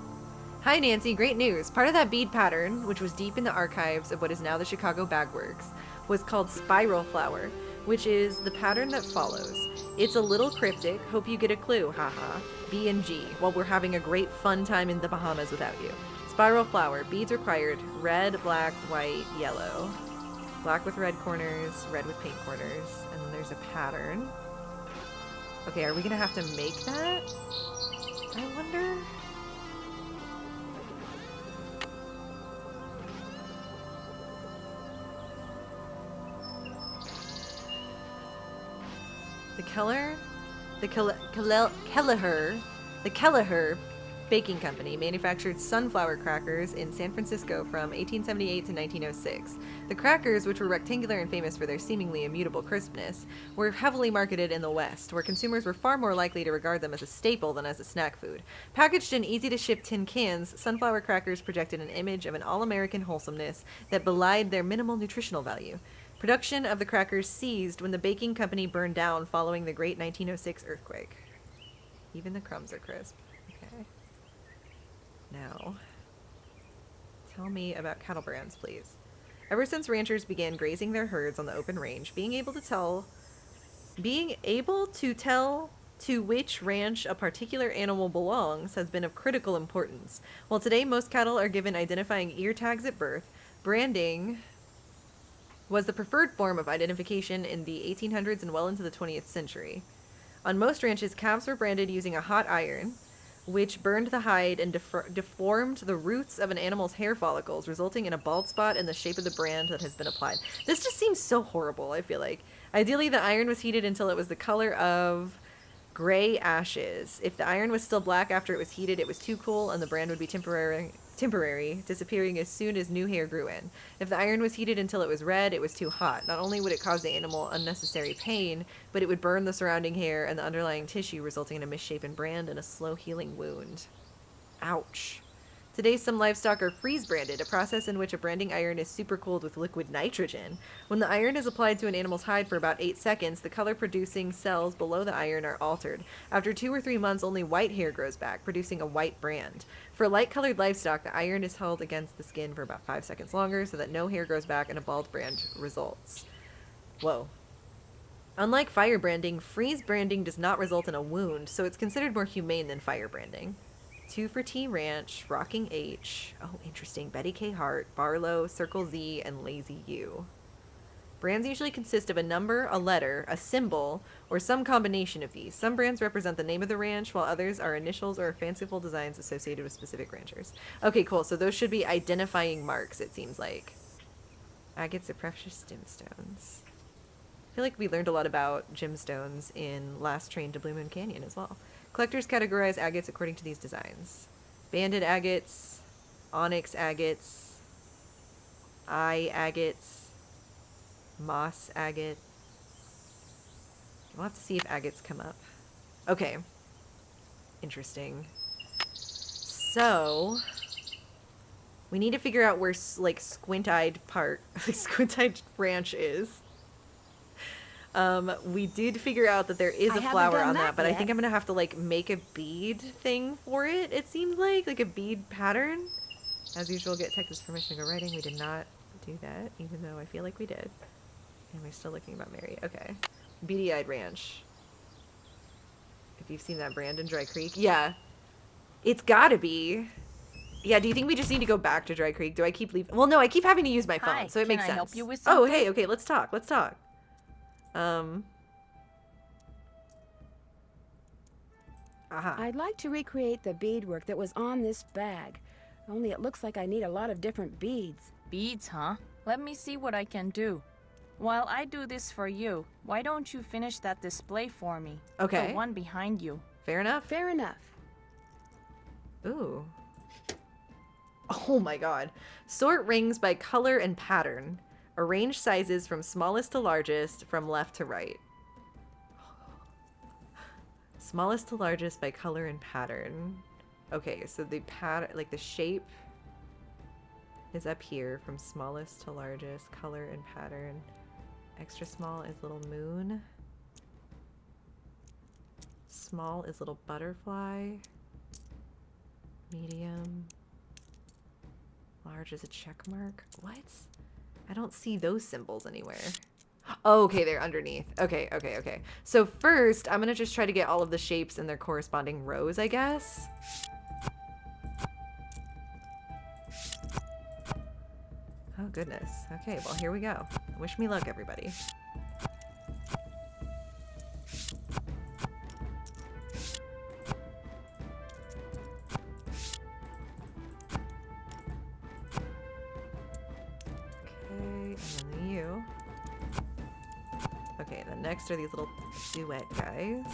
Hi Nancy, great news. Part of that bead pattern, which was deep in the archives of what is now the Chicago Bagworks, was called spiral flower, which is the pattern that follows. It's a little cryptic. Hope you get a clue. Haha. B and G. While we're having a great fun time in the Bahamas without you. Spiral flower. Beads required. Red, black, white, yellow. Black with red corners. Red with pink corners. And then there's a pattern. Okay, are we gonna have to make that? I wonder. The Kelleher Baking Company manufactured sunflower crackers in San Francisco from 1878 to 1906. The crackers, which were rectangular and famous for their seemingly immutable crispness, were heavily marketed in the West, where consumers were far more likely to regard them as a staple than as a snack food. Packaged in easy-to-ship tin cans, sunflower crackers projected an image of an all-American wholesomeness that belied their minimal nutritional value. Production of the crackers ceased when the baking company burned down following the great 1906 earthquake. Even the crumbs are crisp. Okay. Now, Tell me about cattle brands, please. Ever since ranchers began grazing their herds on the open range, being able to tell to which ranch a particular animal belongs has been of critical importance. While today most cattle are given identifying ear tags at birth, branding was the preferred form of identification in the 1800s and well into the 20th century. On most ranches, calves were branded using a hot iron, which burned the hide and deformed the roots of an animal's hair follicles, resulting in a bald spot in the shape of the brand that has been applied. This just seems so horrible, I feel like. Ideally, the iron was heated until it was the color of gray ashes. If the iron was still black after it was heated, it was too cool, and the brand would be temporary, disappearing as soon as new hair grew in. If the iron was heated until it was red, it was too hot. Not only would it cause the animal unnecessary pain, but it would burn the surrounding hair and the underlying tissue, resulting in a misshapen brand and a slow healing wound. Ouch. Today, some livestock are freeze-branded, a process in which a branding iron is supercooled with liquid nitrogen. When the iron is applied to an animal's hide for about 8 seconds, the color-producing cells below the iron are altered. After 2 or 3 months, only white hair grows back, producing a white brand. For light-colored livestock, the iron is held against the skin for about 5 seconds longer so that no hair grows back and a bald brand results. Whoa. Unlike fire branding, freeze branding does not result in a wound, so it's considered more humane than fire branding. 2 for T Ranch, Rocking H, oh interesting, Betty K. Hart, Barlow, Circle Z, and Lazy U. Brands usually consist of a number, a letter, a symbol, or some combination of these. Some brands represent the name of the ranch, while others are initials or fanciful designs associated with specific ranchers. Okay, cool, so those should be identifying marks, it seems like. Agates are precious gemstones. I feel like we learned a lot about gemstones in Last Train to Blue Moon Canyon as well. Collectors categorize agates according to these designs. Banded agates, onyx agates, eye agates, moss agate. We'll have to see if agates come up. Okay. Interesting. So, we need to figure out where, like, Squint-Eyed Ranch is. We did figure out that there is a flower on that, but I think I'm gonna have to, like, make a bead thing for it, it seems like a bead pattern. As usual, get Texas permission to go writing. We did not do that, even though I feel like we did. And we're still looking about Mary. Okay. Beady-Eyed Ranch. If you've seen that brand in Dry Creek. Yeah. It's gotta be. Yeah, do you think we just need to go back to Dry Creek? Do I keep leaving? Well, no, I keep having to use my phone, so it makes sense. Can I help you with something? Oh, hey, okay, let's talk. Let's talk. I'd like to recreate the beadwork that was on this bag. Only it looks like I need a lot of different beads. Beads, huh? Let me see what I can do. While I do this for you, why don't you finish that display for me? Okay. The one behind you. Fair enough. Fair enough. Ooh. Oh my god. Sort rings by color and pattern. Arrange sizes from smallest to largest, from left to right. Smallest to largest by color and pattern. Okay, so the pattern, like the shape is up here from smallest to largest, color and pattern. Extra small is little moon. Small is little butterfly. Medium. Large is a check mark. What? I don't see those symbols anywhere. Oh, okay, they're underneath. Okay, okay, okay. So first, I'm gonna just try to get all of the shapes in their corresponding rows, I guess. Oh, goodness. Okay, well, here we go. Wish me luck, everybody. Okay, and then you. Okay, then next are these little duet guys.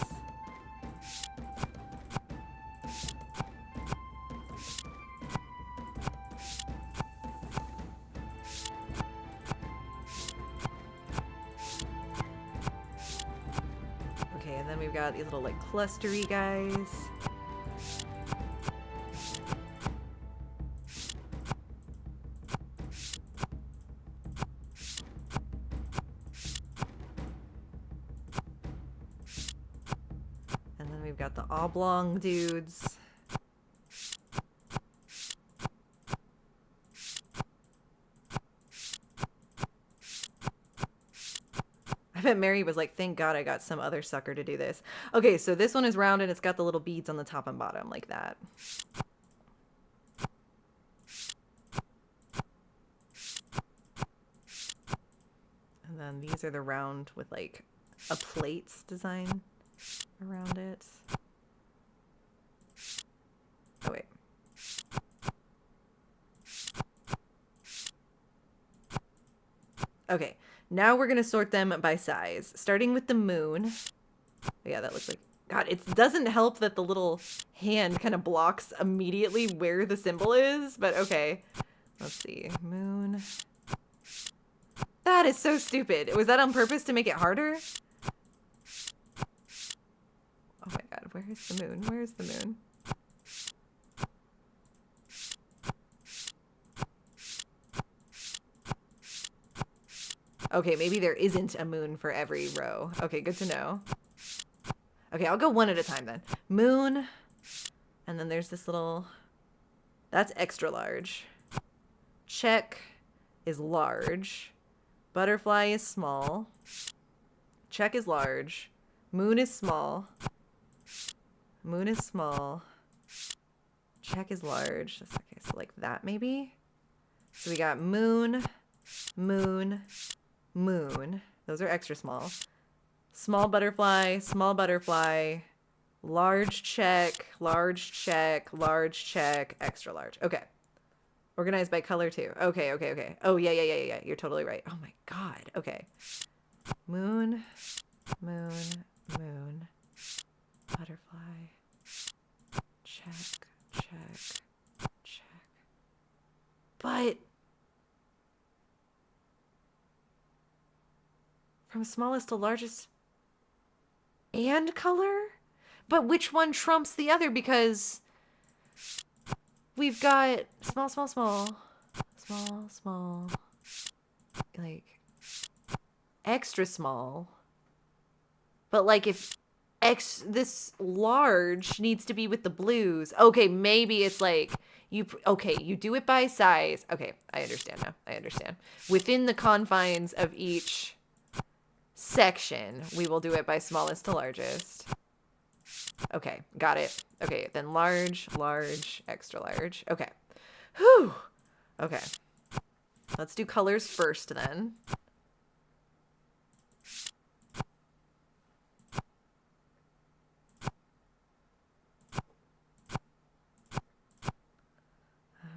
Okay, and then we've got these little, like, clustery guys. And then we've got the oblong dudes. I bet Mary was like, thank God I got some other sucker to do this. Okay, so this one is round and it's got the little beads on the top and bottom like that. And then these are the round with like a plates design around it. Oh, wait. Okay, now we're going to sort them by size, starting with the moon. Oh, yeah, that looks like... God, it doesn't help that the little hand kind of blocks immediately where the symbol is, but okay. Let's see. Moon. That is so stupid. Was that on purpose to make it harder? Oh my God, where is the moon? Where is the moon? Okay, maybe there isn't a moon for every row. Okay, good to know. Okay, I'll go one at a time then. Moon. And then there's this little... That's extra large. Check is large. Butterfly is small. Check is large. Moon is small. Moon is small. Check is large. Okay, so like that maybe? So we got moon, moon, moon. Those are extra small. Small butterfly, large check, large check, large check, extra large. Okay. Organized by color too. Okay, okay, okay. Oh, yeah. You're totally right. Oh my God. Okay. Moon, moon, moon, butterfly, check, check, check. But from smallest to largest and color? But which one trumps the other? Because we've got small, small, small, small, small, like extra small. But like if this large needs to be with the blues. Okay, maybe it's like you do it by size. Okay, I understand now. I understand. Within the confines of each section, we will do it by smallest to largest. Okay, got it. Okay, then large, large, extra large. Okay. Whew. Okay. Let's do colors first then.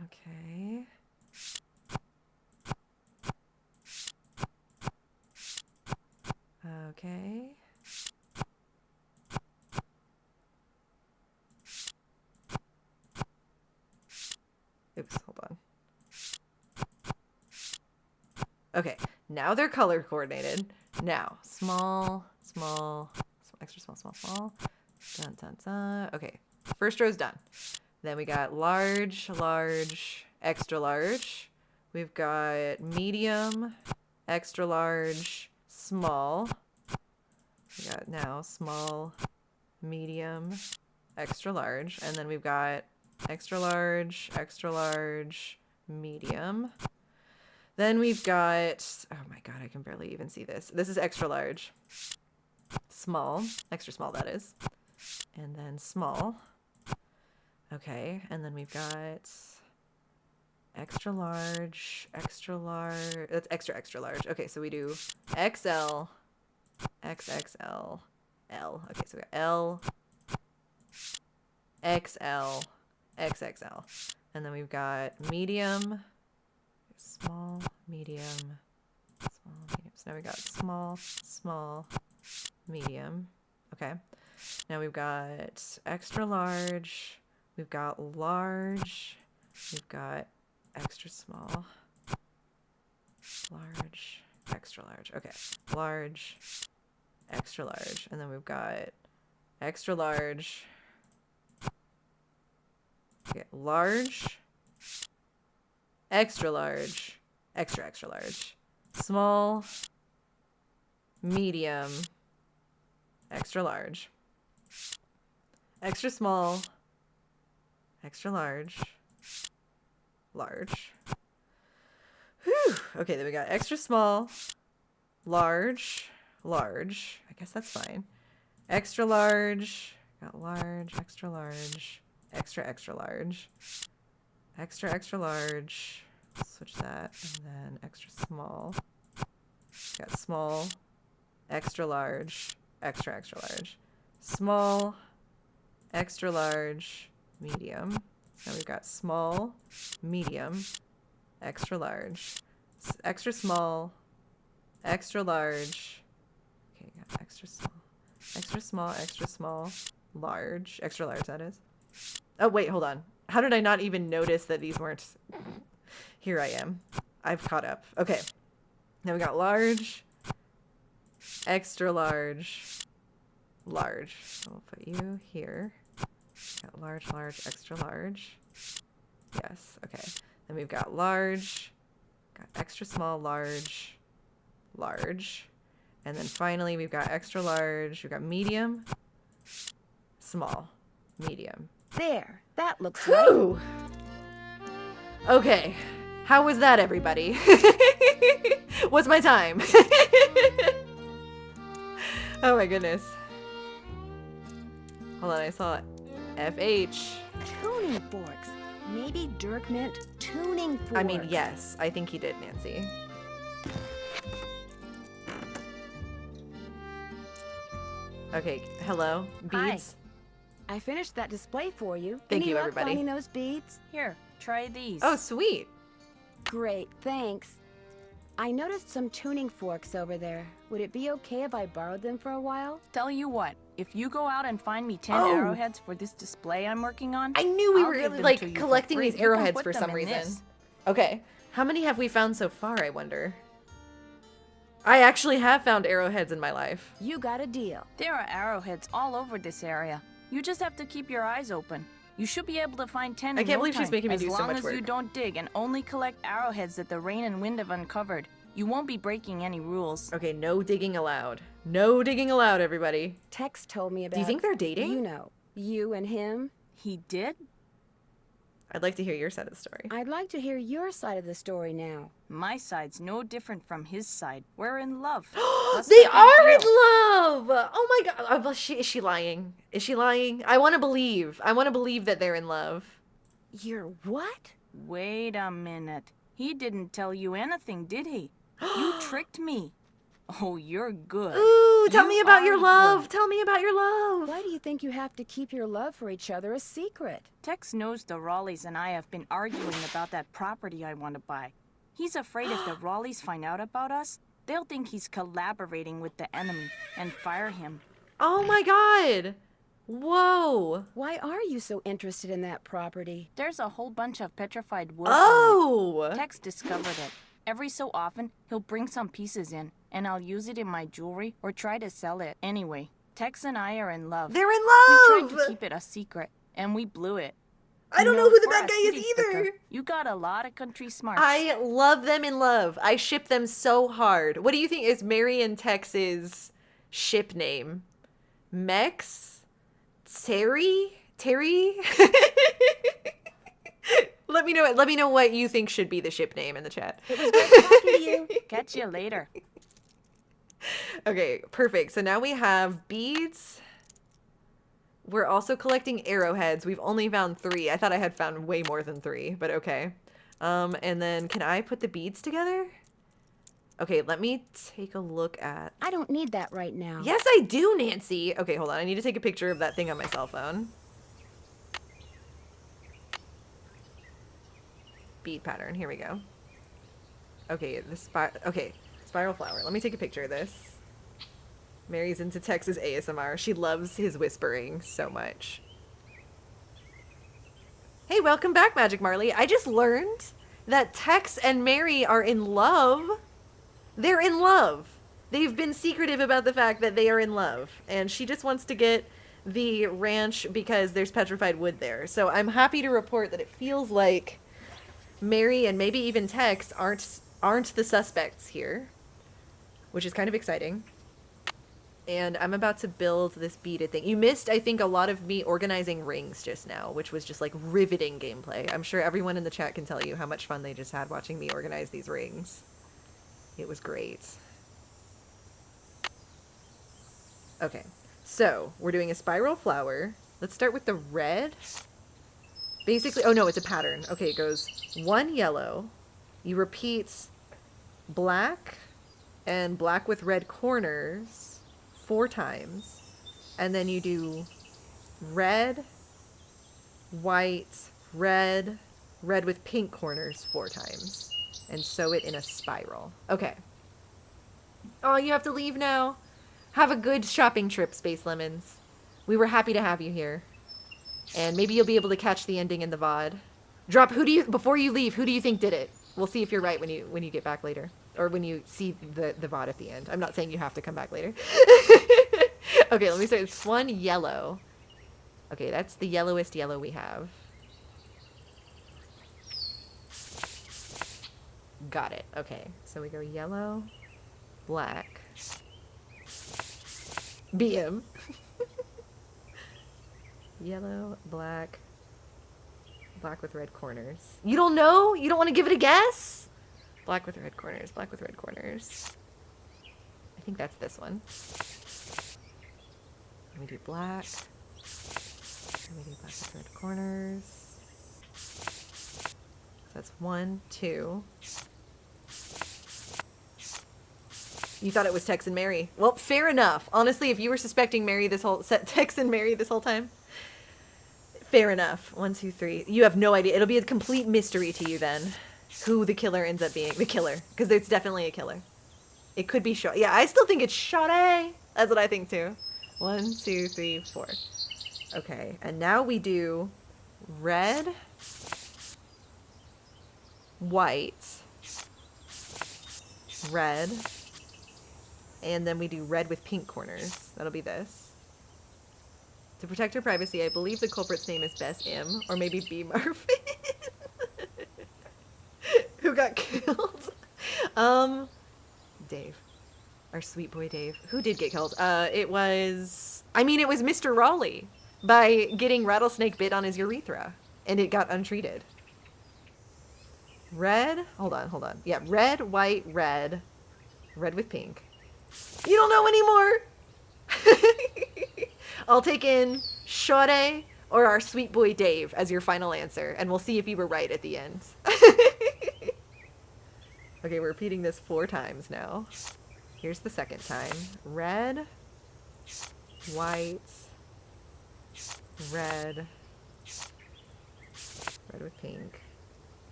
Okay. Okay. Oops, hold on. Okay, now they're color coordinated. Now, small, small, extra small, small, small. Dun, dun, dun. Okay, first row's done. Then we got large, large, extra large. We've got medium, extra large, small. We got now small, medium, extra large. And then we've got extra large, medium. Then we've got, oh my God, I can barely even see this. This is extra large, small, extra small that is. And then small. Okay, and then we've got extra large, that's extra, extra large. Okay, so we do XL, XXL, L. Okay, so we got L, XL, XXL. And then we've got medium, small, medium, small, medium. So now we got small, small, medium. Okay. Now we've got extra large, we've got large, we've got extra small, large, extra large. Okay. Large, extra large. And then we've got extra large, okay, large, extra large, extra, extra large, small, medium, extra large, extra small, extra large, large. Whew. Okay, then we got extra small, large, large. I guess that's fine. Extra large. Got large, extra large, extra, extra large. Extra, extra large. Switch that. And then extra small. Got small, extra large, extra, extra large. Small, extra large, medium. Now we've got small, medium, extra large, extra small, extra large. Okay, got extra small, extra small, large, extra large, that is. Oh, wait, hold on. How did I not even notice that these weren't? Here I am. I've caught up. Okay. Now we got large, extra large, large. So we'll put you here. Got large, large, extra large. Yes, okay. Then we've got large, got extra small, large, large. And then finally we've got extra large, we've got medium, small, medium. There, that looks Whew. right. Okay. How was that, everybody? What's my time? Oh my goodness. Hold on, I saw FH. Tuning forks. Maybe Dirk meant tuning forks. I mean, yes, I think he did, Nancy. Okay, hello, beads. I finished that display for you. Thank Any you, luck everybody. finding those beads? Here, try these. Oh, sweet. Great, thanks. I noticed some tuning forks over there. Would it be okay if I borrowed them for a while? Tell you what, if you go out and find me 10 Oh. arrowheads for this display I'm working on, I knew we I'll were give them to like you for collecting free. these You can arrowheads put for them some in reason. this. Okay, how many have we found so far, I wonder? I actually have found arrowheads in my life. You got a deal. There are arrowheads all over this area. You just have to keep your eyes open. You should be able to find 10 I in can't no believe she's time, making me do so as long much as you work. don't dig and only collect arrowheads that the rain and wind have uncovered. You won't be breaking any rules. Okay, no digging allowed. No digging allowed, everybody. Tex told me about... Do you think they're dating? You know, you and him. He did? I'd like to hear your side of the story. I'd like to hear your side of the story now. My side's no different from his side. We're in love. They are in love! Oh my god. Is she lying? Is she lying? I want to believe. I want to believe that they're in love. You're what? Wait a minute. He didn't tell you anything, did he? You tricked me. Oh, you're good. Ooh, tell You me about are your love. good. Tell me about your love. Why do you think you have to keep your love for each other a secret? Tex knows the Raleighs and I have been arguing about that property I want to buy. He's afraid if the Raleighs find out about us, they'll think he's collaborating with the enemy and fire him. Oh my god. Whoa. Why are you so interested in that property? There's a whole bunch of petrified wood. Oh! On it. Tex discovered it. Every so often, he'll bring some pieces in, and I'll use it in my jewelry or try to sell it. Anyway, Tex and I are in love. They're in We love! tried to keep it a secret, and we blew it. I don't know who the bad guy is either. You got a lot of country smarts. I love them in love. I ship them so hard. What do you think is Mary and Tex's ship name? Mex? Terry? Terry? Let me know what you think should be the ship name in the chat. It was great talking to you. Catch you later. Okay, perfect. So now we have beads. We're also collecting arrowheads. We've only found 3. I thought I had found way more than 3, but okay. And then can I put the beads together? Okay, let me take a look at... I don't need that right now. Yes, I do, Nancy. Okay, hold on. I need to take a picture of that thing on my cell phone. Bead pattern. Here we go. Okay, spiral flower. Let me take a picture of this. Mary's into Tex's ASMR. She loves his whispering so much. Hey, welcome back, Magic Marley. I just learned that Tex and Mary are in love. They're in love. They've been secretive about the fact that they are in love. And she just wants to get the ranch because there's petrified wood there. So I'm happy to report that it feels like Mary and maybe even Tex aren't the suspects here, which is kind of exciting. And I'm about to build this beaded thing. You missed, I think, a lot of me organizing rings just now, which was just like riveting gameplay. I'm sure everyone in the chat can tell you how much fun they just had watching me organize these rings. It was great. Okay, so we're doing a spiral flower. Let's start with the red. Basically, oh no, it's a pattern. Okay, it goes 1 yellow. You repeat black and black with red corners 4 times. And then you do red, white, red, red with pink corners 4 times. And sew it in a spiral. Okay. Oh, you have to leave now. Have a good shopping trip, Space Lemons. We were happy to have you here. And maybe you'll be able to catch the ending in the VOD. Drop, before you leave, who do you think did it? We'll see if you're right when you get back later. Or when you see the VOD at the end. I'm not saying you have to come back later. Okay, let me start. It's 1 yellow. Okay, that's the yellowest yellow we have. Got it. Okay, so we go yellow, black, BM. Yellow, black, black with red corners. You don't know? You don't want to give it a guess? Black with red corners, black with red corners. I think that's this one. Let me do black. Let me do black with red corners. So that's 1, 2. You thought it was Tex and Mary. Well, fair enough. Honestly, if you were suspecting Tex and Mary this whole time, fair enough. 1, 2, 3. You have no idea. It'll be a complete mystery to you then, who the killer ends up being. The killer, because it's definitely a killer. It could be Sade. Yeah, I still think it's Sade. That's what I think too. 1, 2, 3, 4. Okay, and now we do red, white, red, and then we do red with pink corners. That'll be this. To protect her privacy, I believe the culprit's name is Bess M, or maybe B. Murphy. Who got killed? Dave. Our sweet boy Dave. Who did get killed? It was Mr. Raleigh by getting rattlesnake bit on his urethra, and it got untreated. Red, hold on. Yeah, red, white, red. Red with pink. You don't know anymore? I'll take in Sade or our sweet boy Dave as your final answer, and we'll see if you were right at the end. Okay, we're repeating this 4 times now. Here's the second time. Red, white, red, red with pink.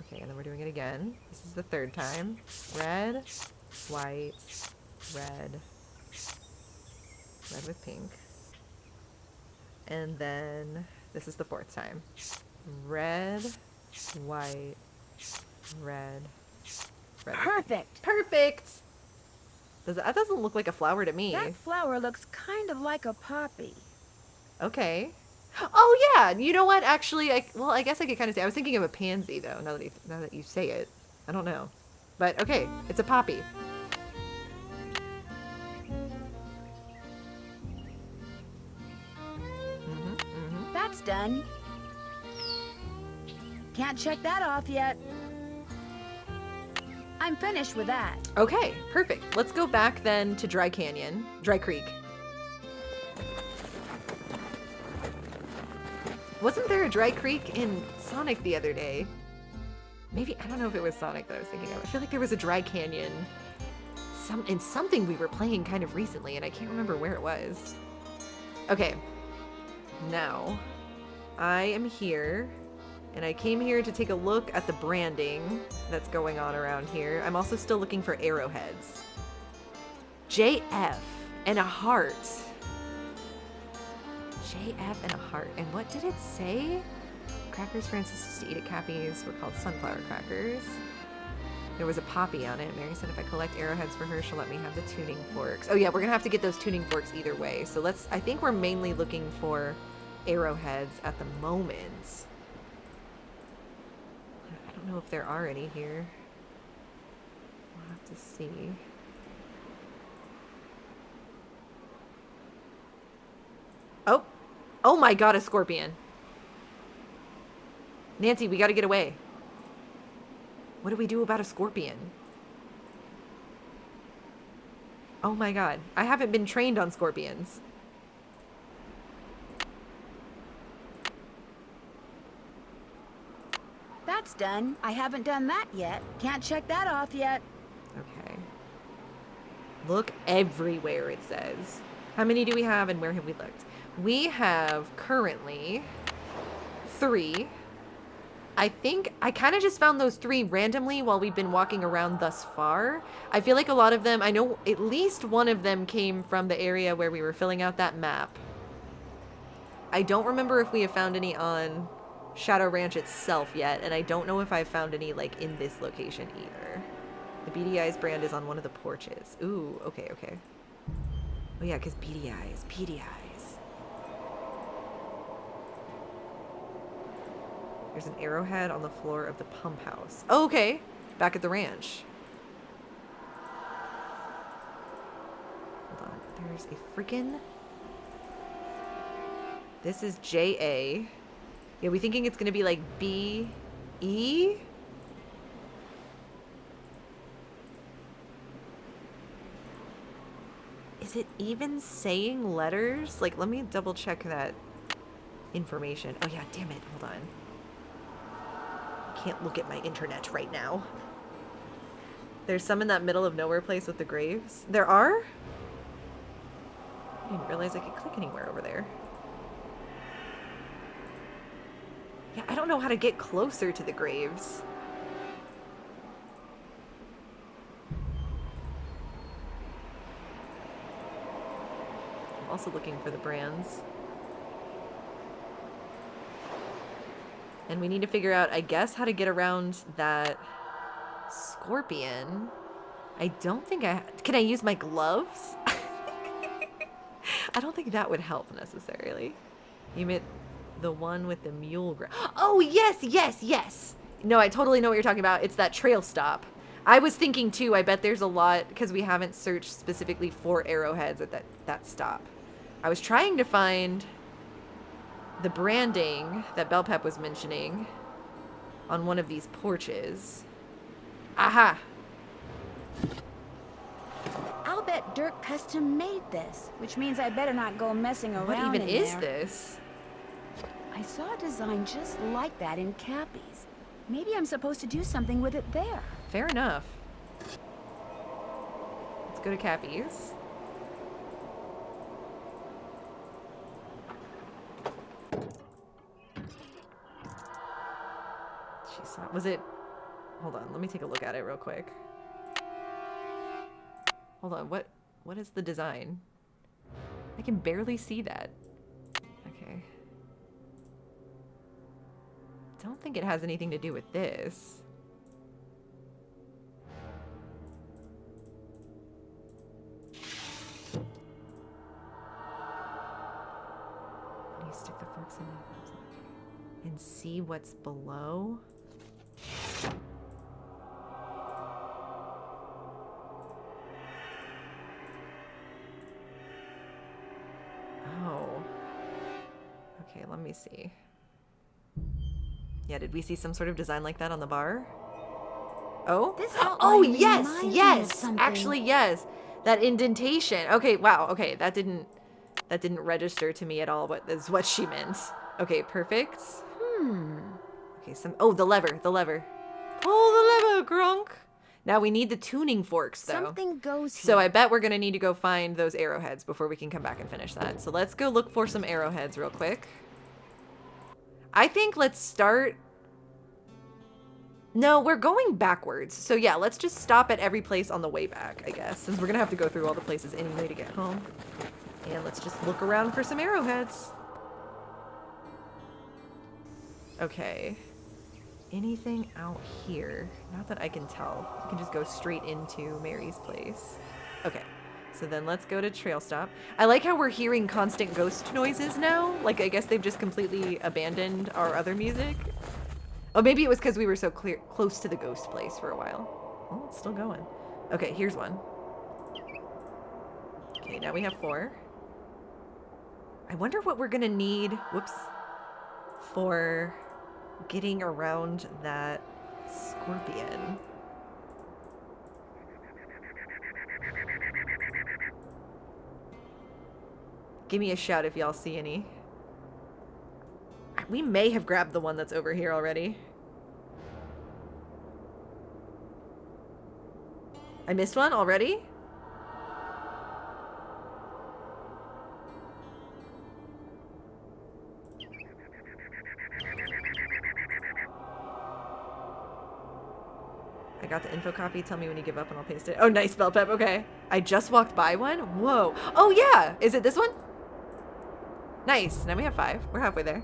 Okay, and then we're doing it again. This is the 3rd time. Red, white, red, red with pink. And then this is the 4th time. Red, white, red, red. Perfect. Perfect. That doesn't look like a flower to me. That flower looks kind of like a poppy. Okay. Oh yeah. You know what? Actually, I guess I could kind of say. I was thinking of a pansy though. Now that you say it, I don't know. But okay, it's a poppy. That's done. Can't check that off yet. I'm finished with that. Okay, perfect. Let's go back then to Dry Creek. Wasn't there a Dry Creek in Sonic the other day? Maybe, I don't know if it was Sonic that I was thinking of. I feel like there was a Dry Canyon in something we were playing kind of recently, and I can't remember where it was. Okay, now I am here, and I came here to take a look at the branding that's going on around here. I'm also still looking for arrowheads. JF and a heart. JF and a heart. And what did it say? Crackers Francis used to eat at Cappy's were called sunflower crackers. There was a poppy on it. Mary said if I collect arrowheads for her, she'll let me have the tuning forks. Oh yeah, we're gonna have to get those tuning forks either way. So I think we're mainly looking for arrowheads at the moment. I don't know if there are any here. We'll have to see. Oh! Oh my god, a scorpion! Nancy, we gotta get away. What do we do about a scorpion? Oh my god. I haven't been trained on scorpions. that's done. I haven't done that yet. Can't check that off yet. Okay. Look everywhere, it says. How many do we have and where have we looked? We have currently 3. I think I kind of just found those 3 randomly while we've been walking around thus far. I feel like a lot of them, I know at least one of them came from the area where we were filling out that map. I don't remember if we have found any on Shadow Ranch itself yet, and I don't know if I've found any like in this location either. The Beady Eyes brand is on one of the porches. Ooh, okay, okay. Oh yeah, because Beady Eyes, Beady Eyes. There's an arrowhead on the floor of the pump house. Oh, okay, back at the ranch. Hold on, there's a freaking... This is J-A. Yeah, we thinking it's gonna be like B-E? Is it even saying letters? Like, let me double check that information. Oh yeah, damn it, hold on. I can't look at my internet right now. There's some in that middle of nowhere place with the graves. There are? I didn't realize I could click anywhere over there. Yeah, I don't know how to get closer to the graves. I'm also looking for the brands. And we need to figure out, I guess, how to get around that scorpion. I don't think can I use my gloves? I don't think that would help necessarily. You meant the one with the mule Oh, yes, yes, yes. No, I totally know what you're talking about. It's that trail stop. I was thinking too, I bet there's a lot because we haven't searched specifically for arrowheads at that stop. I was trying to find the branding that Bellpep was mentioning on one of these porches. Aha! I'll bet Dirk custom made this, which means I better not go messing around. What even is there. this? I saw a design just like that in Cappy's. Maybe I'm supposed to do something with it there. Fair enough. Let's go to Cappy's. She saw. Was it? Hold on. Let me take a look at it real quick. Hold on. What is the design? I can barely see that. Okay. Don't think it has anything to do with this. You stick the forks in and see what's below. Oh. Okay, let me see. Yeah, did we see some sort of design like that on the bar? Oh? Oh, yes, yes. Actually, yes. That indentation. Okay, wow. Okay, that didn't register to me at all what she meant. Okay, perfect. Okay, the lever. Pull the lever, Gronk. Now we need the tuning forks, though. Something goes here. So I bet we're gonna need to go find those arrowheads before we can come back and finish that. So let's go look for some arrowheads real quick. I think let's start... No, we're going backwards. So yeah, let's just stop at every place on the way back, I guess, since we're gonna have to go through all the places anyway to get home. And let's just look around for some arrowheads. Okay. Anything out here? Not that I can tell. I can just go straight into Mary's place. Okay. So then let's go to Trail Stop. I like how we're hearing constant ghost noises now. Like, I guess they've just completely abandoned our other music. Oh, maybe it was because we were so close to the ghost place for a while. Oh, it's still going. Okay, here's one. Okay, now we have 4. I wonder what we're gonna need, whoops, for getting around that scorpion. Give me a shout if y'all see any. We may have grabbed the one that's over here already. I missed one already? I got the info copy. Tell me when you give up and I'll paste it. Oh, nice, Bell Pep. Okay. I just walked by one. Whoa. Oh, yeah. Is it this one? Nice. Now we have 5. We're halfway there.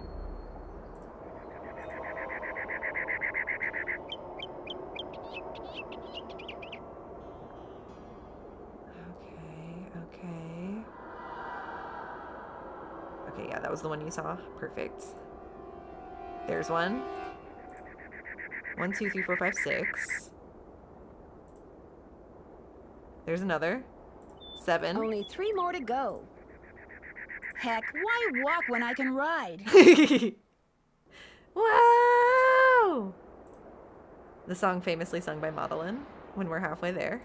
Okay. Okay, yeah, that was the one you saw. Perfect. There's one. 1, 2, 3, 4, 5, 6. There's another. 7. Only 3 more to go. Heck, why walk when I can ride? Wow! The song famously sung by Madeline when we're halfway there.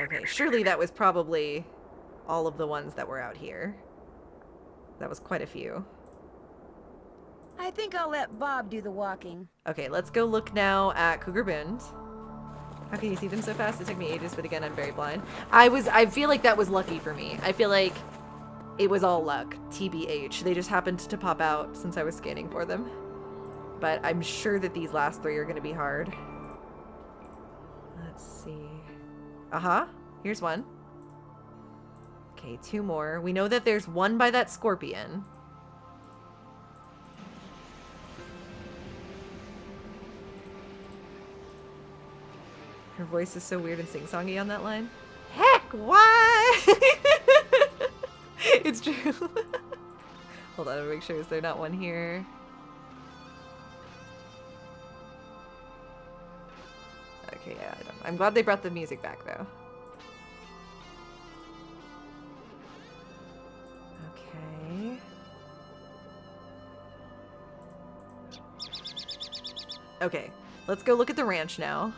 Okay, surely that was probably all of the ones that were out here. That was quite a few. I think I'll let Bob do the walking. Okay, let's go look now at Cougar Bend. How can you see them so fast? It took me ages, but again, I'm very blind. I feel like that was lucky for me. I feel like it was all luck, TBH. They just happened to pop out since I was scanning for them. But I'm sure that these last 3 are going to be hard. Let's see. Uh-huh. Here's one. Okay, 2 more. We know that there's one by that scorpion. Her voice is so weird and sing-songy on that line. Heck, why? It's true. Hold on, I'll make sure. Is there not one here? Okay, yeah, I don't. I'm glad they brought the music back, though. Okay. Okay, let's go look at the ranch now.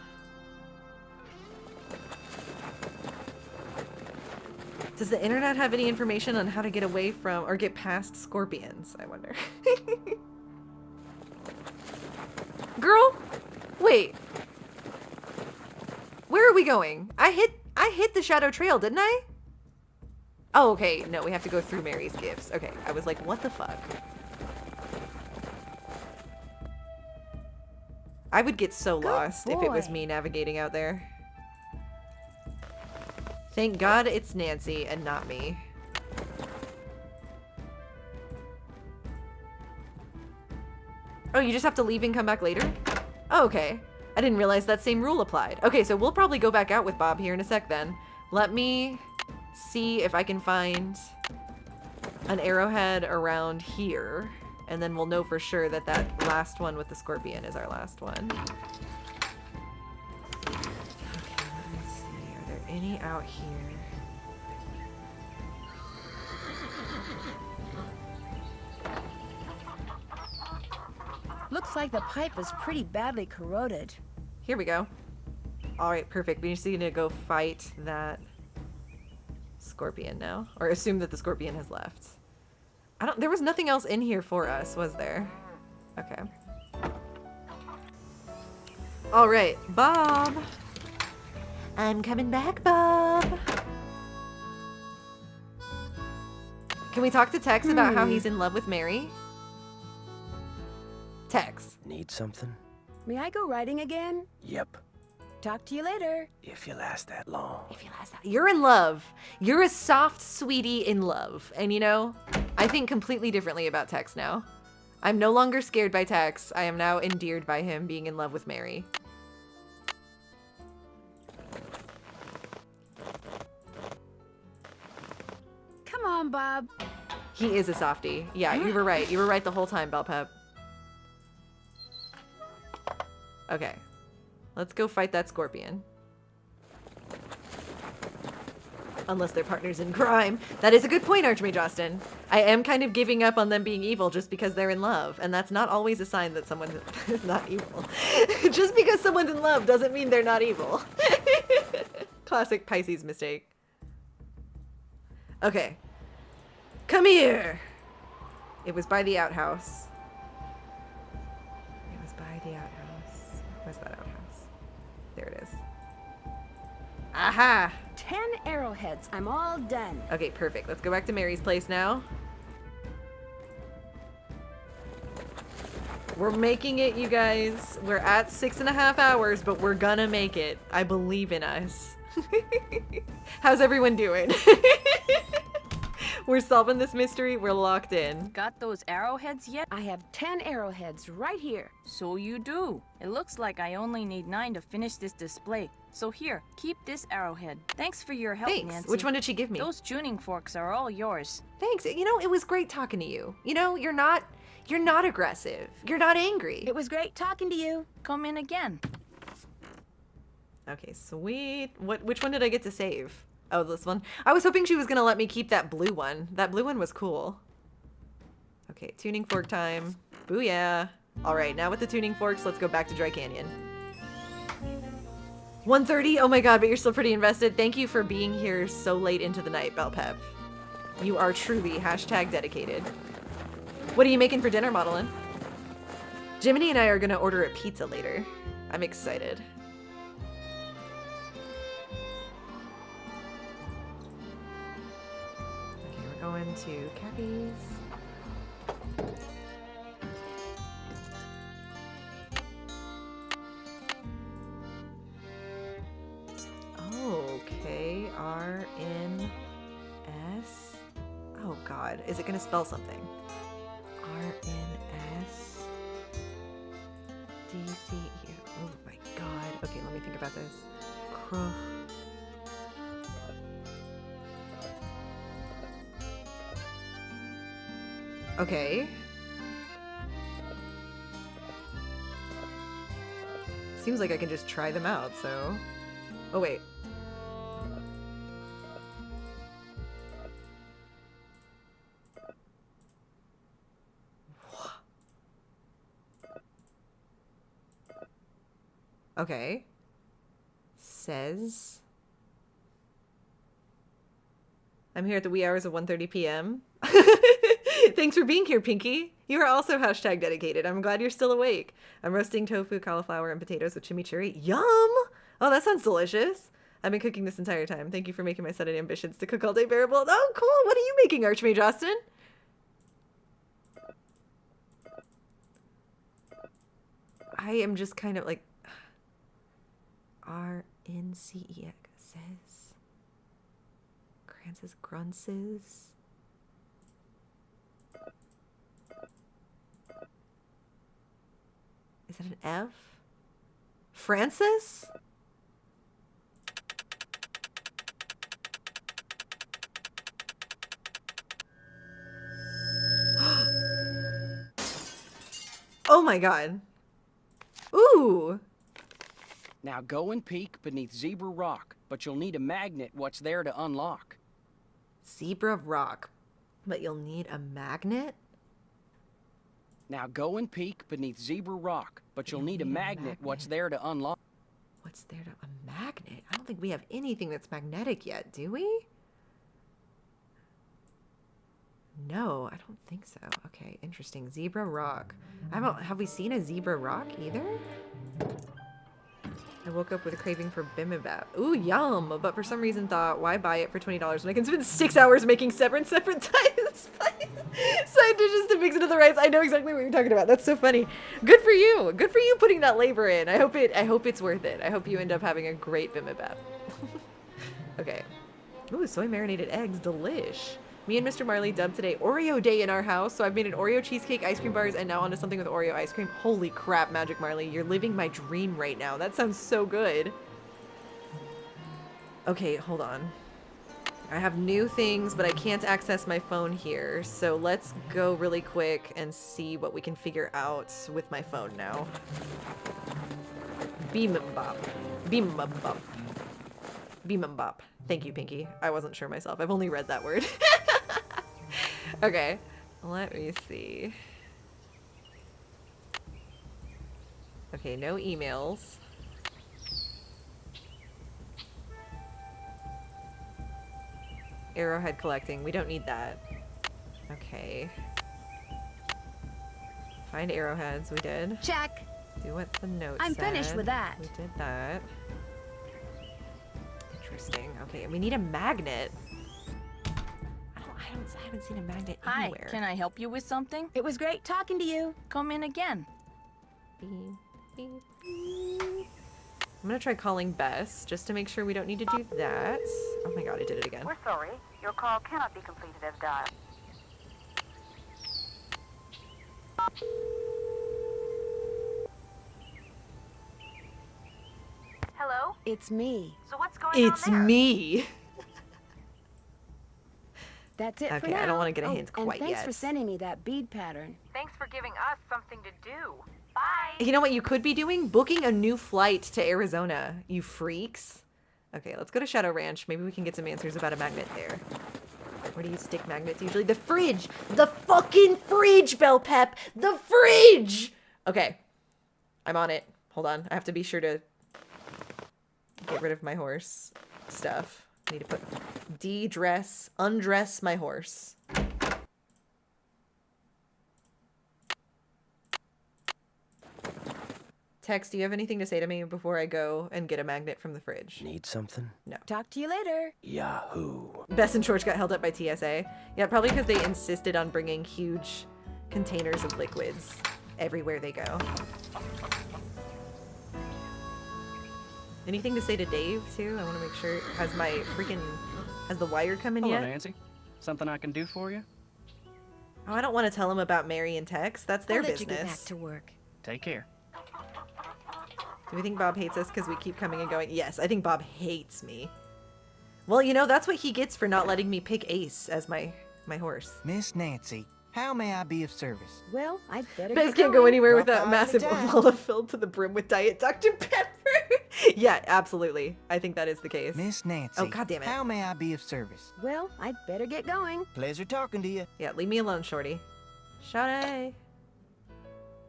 Does the internet have any information on how to get away from or get past scorpions? I wonder. Girl, wait. Where are we going? I hit the shadow trail, didn't I? Oh, okay. No, we have to go through Mary's gifts. Okay, I was like, what the fuck? I would get so lost if it was me navigating out there. Thank God it's Nancy and not me. Oh, you just have to leave and come back later? Oh, okay. I didn't realize that same rule applied. Okay, so we'll probably go back out with Bob here in a sec then. Let me see if I can find an arrowhead around here. And then we'll know for sure that that last one with the scorpion is our last one. Any out here? Looks like the pipe is pretty badly corroded. Here we go. Alright, perfect. We just need to go fight that scorpion now. Or assume that the scorpion has left. There was nothing else in here for us, was there? Okay. Alright, Bob. I'm coming back, Bob. Can we talk to Tex about how he's in love with Mary? Tex. Need something? May I go riding again? Yep. Talk to you later. If you last that long. If you last that, you're in love. You're a soft sweetie in love. And you know, I think completely differently about Tex now. I'm no longer scared by Tex. I am now endeared by him being in love with Mary. Come on, Bob. He is a softie. Yeah, you were right. You were right the whole time, Bell Pep. Okay. Let's go fight that scorpion. Unless they're partners in crime. That is a good point, Archmage Austin. I am kind of giving up on them being evil just because they're in love. And that's not always a sign that someone's not evil. Just because someone's in love doesn't mean they're not evil. Classic Pisces mistake. Okay. Come here! It was by the outhouse. It was by the outhouse. Where's that outhouse? There it is. Aha! 10 arrowheads. I'm all done. Okay, perfect. Let's go back to Mary's place now. We're making it, you guys. We're at 6.5 hours, but we're gonna make it. I believe in us. How's everyone doing? We're solving this mystery. We're locked in. Got those arrowheads yet? I have 10 arrowheads right here. So you do. It looks like I only need 9 to finish this display. So here, keep this arrowhead. Thanks for your help, Thanks. Nancy. Which one did she give me? Those tuning forks are all yours. Thanks. You know, it was great talking to you. You know, you're not aggressive. You're not angry. It was great talking to you. Come in again. Okay, sweet. Which one did I get to save? Oh, this one. I was hoping she was gonna let me keep that blue one. That blue one was cool. Okay, tuning fork time. Booyah. All right, now with the tuning forks, let's go back to Dry Canyon. 1:30? Oh my god, but you're still pretty invested. Thank you for being here so late into the night, Belpep. You are truly #dedicated. What are you making for dinner, Modelin? Jiminy and I are gonna order a pizza later. I'm excited. Okay, we're going to Cappy's. Okay, R-N-S. Oh god, is it gonna spell something? R-N-S-D-C-E. Oh my god. Okay, let me think about this. Okay. Seems like I can just try them out, so... Oh, wait. Okay. Says... I'm here at the wee hours of 1:30 p.m. Thanks for being here, Pinky. You are also #dedicated. I'm glad you're still awake. I'm roasting tofu, cauliflower, and potatoes with chimichurri. Yum! Oh, that sounds delicious. I've been cooking this entire time. Thank you for making my sudden ambitions to cook all day bearable. Oh, cool. What are you making, Archmage Austin? I am just kind of like... R-N-C-E-X says... Kranz's grunces. Is that an F? Francis? Oh my god. Ooh. Now go and peek beneath Zebra Rock, but you'll need a magnet what's there to unlock. Zebra Rock. But you'll need a magnet? Now go and peek beneath Zebra Rock, but you'll need a magnet what's there to unlock. What's there to... A magnet? I don't think we have anything that's magnetic yet, do we? No, I don't think so. Okay, interesting. Zebra Rock. Have we seen a Zebra Rock either? I woke up with a craving for bibimbap. Ooh, yum! But for some reason thought, why buy it for $20 when I can spend 6 hours making separate side dishes to mix into the rice? I know exactly what you're talking about. That's so funny. Good for you. Good for you putting that labor in. I hope it's worth it. I hope you end up having a great bibimbap. Okay. Ooh, soy marinated eggs. Delish. Me and Mr. Marley dubbed today Oreo Day in our house, so I've made an Oreo cheesecake, ice cream bars, and now onto something with Oreo ice cream. Holy crap, Magic Marley, you're living my dream right now. That sounds so good. Okay, hold on. I have new things, but I can't access my phone here, so let's go really quick and see what we can figure out with my phone now. Bibimbap. Bibimbap. Bibimbap. Thank you, Pinky. I wasn't sure myself. I've only read that word. Okay, let me see. Okay, no emails. Arrowhead collecting. We don't need that. Okay. Find arrowheads. We did. Check. Do what the note I'm said. finished with that. We did that. Interesting. Okay, and we need a magnet. I haven't seen a magnet Hi, anywhere. can I help you with something? It was great talking to you. Come in again. Beep, beep, beep. I'm gonna try calling Bess just to make sure we don't need to do that. Oh my god, I did it again. We're sorry. Your call cannot be completed as dialed. Hello? It's me. So what's going on It's there? me. That's it for Okay, now. I don't want to get a hint and quite thanks yet. for sending me that bead pattern. Thanks for giving us something to do. Bye. You know what you could be doing? Booking a new flight to Arizona, you freaks. Okay, let's go to Shadow Ranch. Maybe we can get some answers about a magnet there. Where do you stick magnets usually? The fridge! The fucking fridge, Bell Pep! The fridge! Okay. I'm on it. Hold on. I have to be sure to get rid of my horse stuff. I need to put undress my horse. Tex, do you have anything to say to me before I go and get a magnet from the fridge? Need something? No. Talk to you later. Yahoo. Bess and George got held up by TSA. Yeah, probably because they insisted on bringing huge containers of liquids everywhere they go. Anything to say to Dave, too? I want to make sure. Has the wire come in Hello, yet? Nancy. Something I can do for you? Oh, I don't want to tell them about Mary and Tex. That's their I'll let business. you get back to work. Take care. Do we think Bob hates us because we keep coming and going? Yes, I think Bob hates me. Well, you know, that's what he gets for not letting me pick Ace as my horse. Miss Nancy, how may I be of service? Well, I'd better Bess get can't go going. anywhere Drop without by massive anytime. wallet filled to the brim with Diet Dr. Pepper. Yeah, absolutely. I think that is the case. Miss Nancy, Oh, God damn it. how may I be of service? Well, I'd better get going. Pleasure talking to you. Yeah, leave me alone, shorty. Shorty.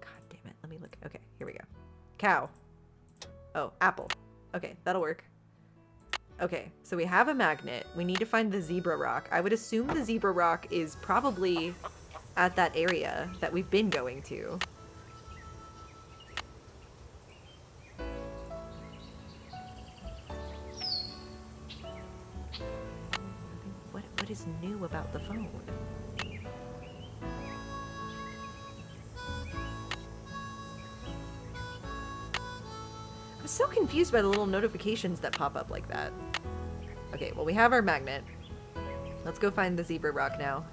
God damn it. Let me look. Okay, here we go. Cow. Oh, apple. Okay, that'll work. Okay, so we have a magnet. We need to find the zebra rock. I would assume the zebra rock is probably at that area that we've been going to. What is new about the phone? I'm so confused by the little notifications that pop up like that. Okay, well, we have our magnet. Let's go find the zebra rock now.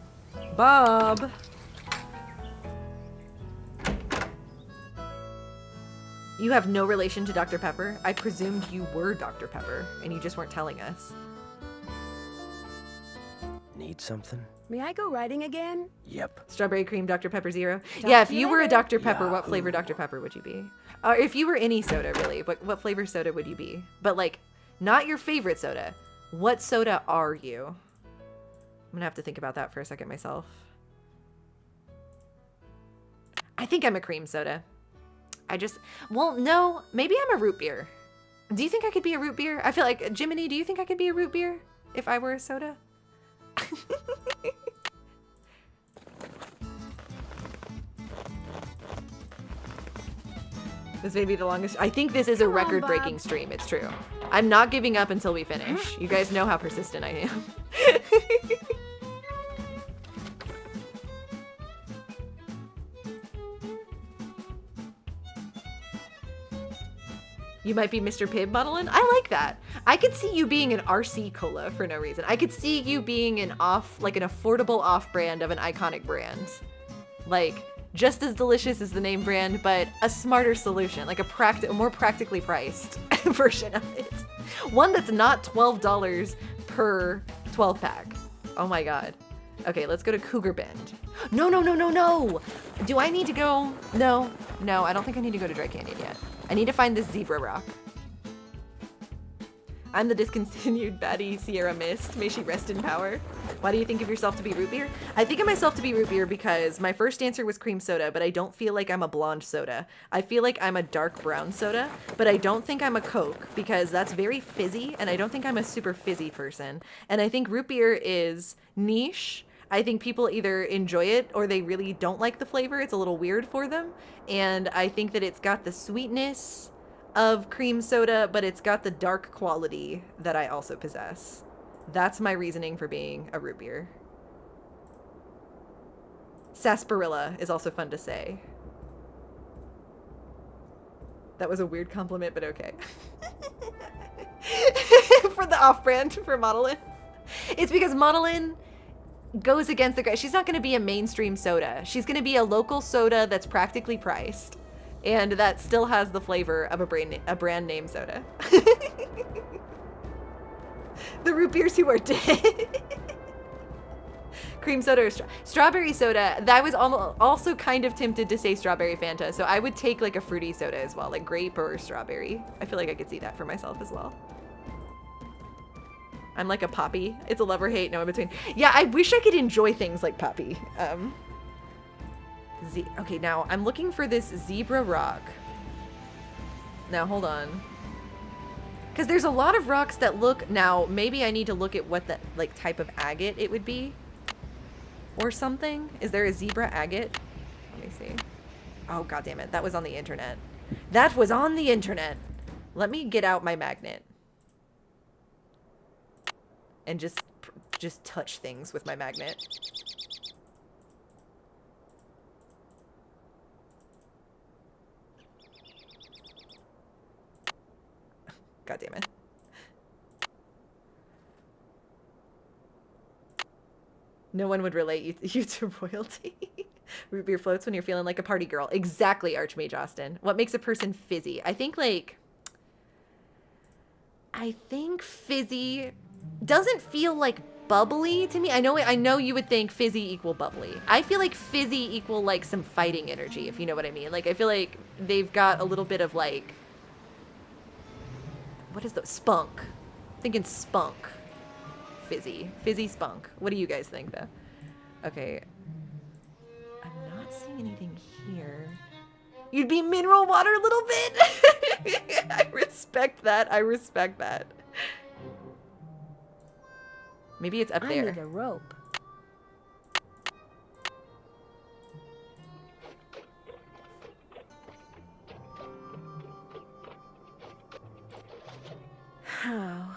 Bob! You have no relation to Dr. Pepper? I presumed you were Dr. Pepper, and you just weren't telling us. Need something? May I go riding again? Yep. Strawberry cream Dr. Pepper Zero? Talk Yeah, if to you you were a later. Dr. Pepper, what flavor Dr. Pepper would you be? Or if you were any soda, really, what flavor soda would you be? But, like, not your favorite soda. What soda are you? I'm gonna have to think about that for a second myself. I think I'm a cream soda. Well, no, maybe I'm a root beer. Do you think I could be a root beer? I feel like, Jiminy, do you think I could be a root beer if I were a soda? This may be the longest. I think this is a Come on, record-breaking Bob. stream. It's true. I'm not giving up until we finish. You guys know how persistent I am. You might be Mr. Pibb modeling. I like that. I could see you being an RC Cola for no reason. I could see you being an affordable off-brand of an iconic brand. Like, just as delicious as the name brand, but a smarter solution, like a more practically priced version of it. One that's not $12 per 12 pack. Oh my god. Okay, let's go to Cougar Bend. No, no, no, no, no! Do I need to go? No, I don't think I need to go to Dry Canyon yet. I need to find this zebra rock. I'm the discontinued baddie Sierra Mist. May she rest in power. Why do you think of yourself to be root beer? I think of myself to be root beer because my first answer was cream soda, but I don't feel like I'm a blonde soda. I feel like I'm a dark brown soda, but I don't think I'm a Coke because that's very fizzy, and I don't think I'm a super fizzy person. And I think root beer is niche. I think people either enjoy it or they really don't like the flavor. It's a little weird for them. And I think that it's got the sweetness of cream soda, but it's got the dark quality that I also possess. That's my reasoning for being a root beer. Sarsaparilla is also fun to say. That was a weird compliment, but okay. For the off-brand for Modelin. It's because Modelin goes against the grain. She's not going to be a mainstream soda. She's going to be a local soda that's practically priced. And that still has the flavor of a brand name soda. The root beers who are dead. Cream soda or strawberry soda. I was also kind of tempted to say strawberry Fanta. So I would take like a fruity soda as well, like grape or strawberry. I feel like I could see that for myself as well. I'm like a Poppy. It's a love or hate, no in between. Yeah, I wish I could enjoy things like Poppy. Okay, now I'm looking for this zebra rock. Now, hold on. Because there's a lot of rocks that look... Now, maybe I need to look at what the like type of agate it would be. Or something. Is there a zebra agate? Let me see. Oh, god damn it. That was on the internet. That was on the internet. Let me get out my magnet. And just touch things with my magnet. God damn it. No one would relate you to royalty. Root beer floats when you're feeling like a party girl. Exactly, Archmage Austin. What makes a person fizzy? I think fizzy doesn't feel like bubbly to me. I know you would think fizzy equal bubbly. I feel like fizzy equal like some fighting energy, if you know what I mean. Like I feel like they've got a little bit of like, what is the spunk? I'm thinking spunk. Fizzy spunk. What do you guys think though? Okay. I'm not seeing anything here. You'd be mineral water a little bit. I respect that. I respect that. Maybe it's up there. I need a rope. How?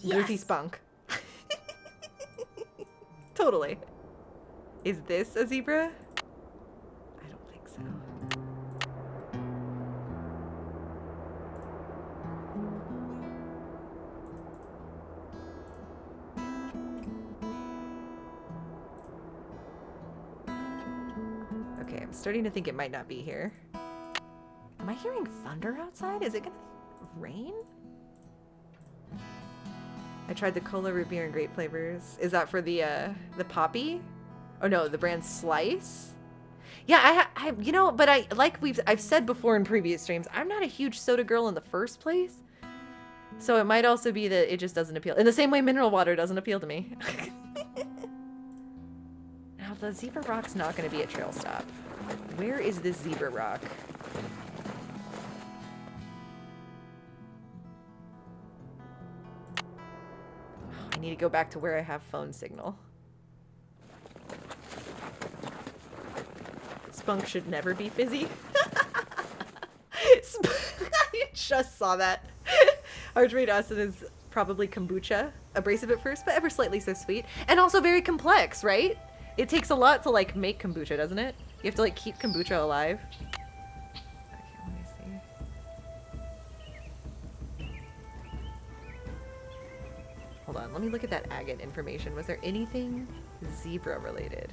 Yes. Goofy spunk. Totally. Is this a zebra? I don't think so. Okay, I'm starting to think it might not be here. Am I hearing thunder outside? Is it gonna rain? I tried the cola, root beer, and grape flavors. Is that for the Poppy? Oh no, the brand Slice? Yeah, I you know, but I've said before in previous streams, I'm not a huge soda girl in the first place. So it might also be that it just doesn't appeal. In the same way mineral water doesn't appeal to me. Now the zebra rock's not gonna be a trail stop. Where is this zebra rock? I need to go back to where I have phone signal. Spunk should never be fizzy. I just saw that. Archmage Austin is probably kombucha. Abrasive at first, but ever slightly so sweet. And also very complex, right? It takes a lot to like make kombucha, doesn't it? You have to like keep kombucha alive. Okay, let me see. Hold on, let me look at that agate information. Was there anything zebra related?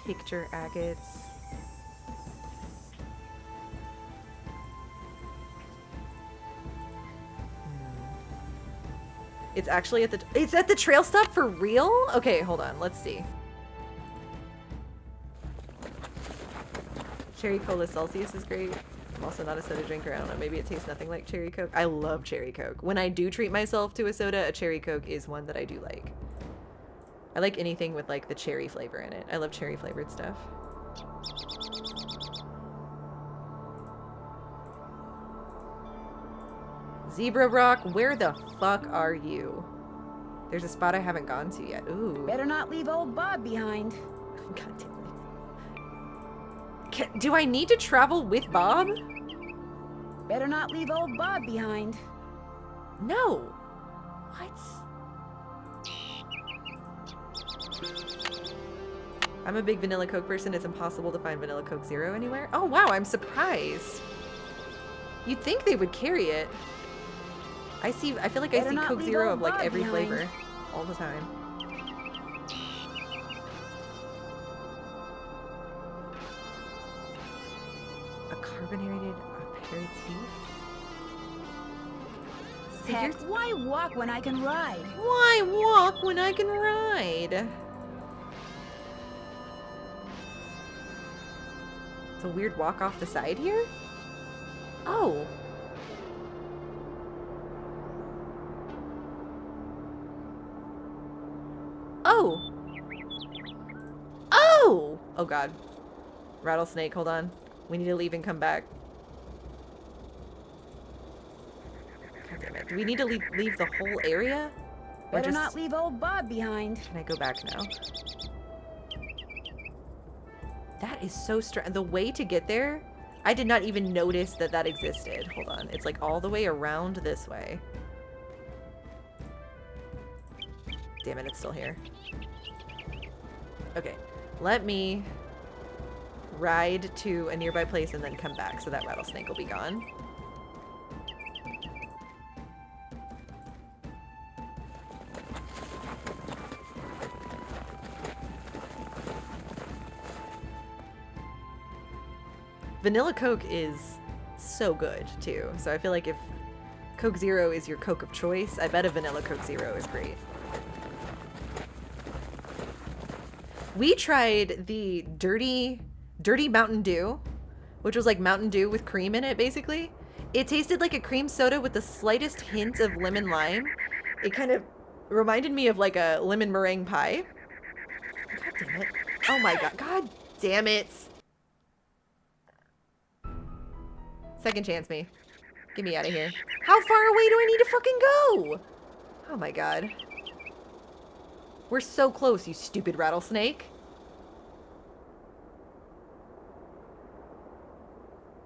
Picture agates. It's actually at the trail stop for real? Okay, hold on. Let's see. Cherry Cola Celsius is great. I'm also not a soda drinker. I don't know. Maybe it tastes nothing like cherry Coke. I love cherry Coke. When I do treat myself to a soda, a cherry Coke is one that I do like. I like anything with like the cherry flavor in it. I love cherry flavored stuff. Zebra Rock, where the fuck are you? There's a spot I haven't gone to yet. Ooh. Better not leave old Bob behind. God damn it. Do I need to travel with Bob? Better not leave old Bob behind. No. What? I'm a big vanilla Coke person. It's impossible to find vanilla Coke Zero anywhere. Oh wow, I'm surprised. You'd think they would carry it. I feel like I see Coke Zero of like every flavor all the time. A carbonated aperitif? Heck, why walk when I can ride? Why walk when I can ride? It's a weird walk off the side here? Oh. Oh! Oh! Oh god. Rattlesnake, hold on. We need to leave and come back. God damn it. Do we need to leave the whole area? Or Better just... not leave old Bob behind. Can I go back now? That is so strange. The way to get there, I did not even notice that that existed. Hold on. It's like all the way around this way. Damn it, it's still here. Okay, let me ride to a nearby place and then come back so that rattlesnake will be gone. Vanilla Coke is so good too, so I feel like if Coke Zero is your Coke of choice, I bet a vanilla Coke Zero is great. We tried the dirty Mountain Dew, which was like Mountain Dew with cream in it, basically. It tasted like a cream soda with the slightest hint of lemon lime. It kind of reminded me of like a lemon meringue pie. God damn it. Oh my god. God damn it. Second chance me. Get me out of here. How far away do I need to fucking go? Oh my god. We're so close, you stupid rattlesnake.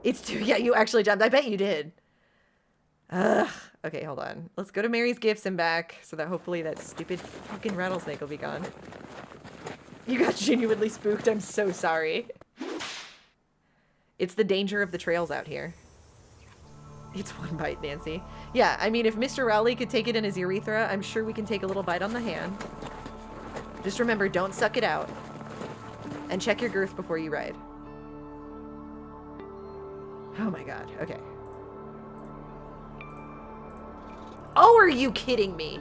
It's too... Yeah, you actually jumped. I bet you did. Ugh. Okay, hold on. Let's go to Mary's Gifts and back so that hopefully that stupid fucking rattlesnake will be gone. You got genuinely spooked. I'm so sorry. It's the danger of the trails out here. It's one bite, Nancy. Yeah, I mean, if Mr. Rowley could take it in his urethra, I'm sure we can take a little bite on the hand. Just remember, don't suck it out. And check your girth before you ride. Oh my god, okay. Oh, are you kidding me?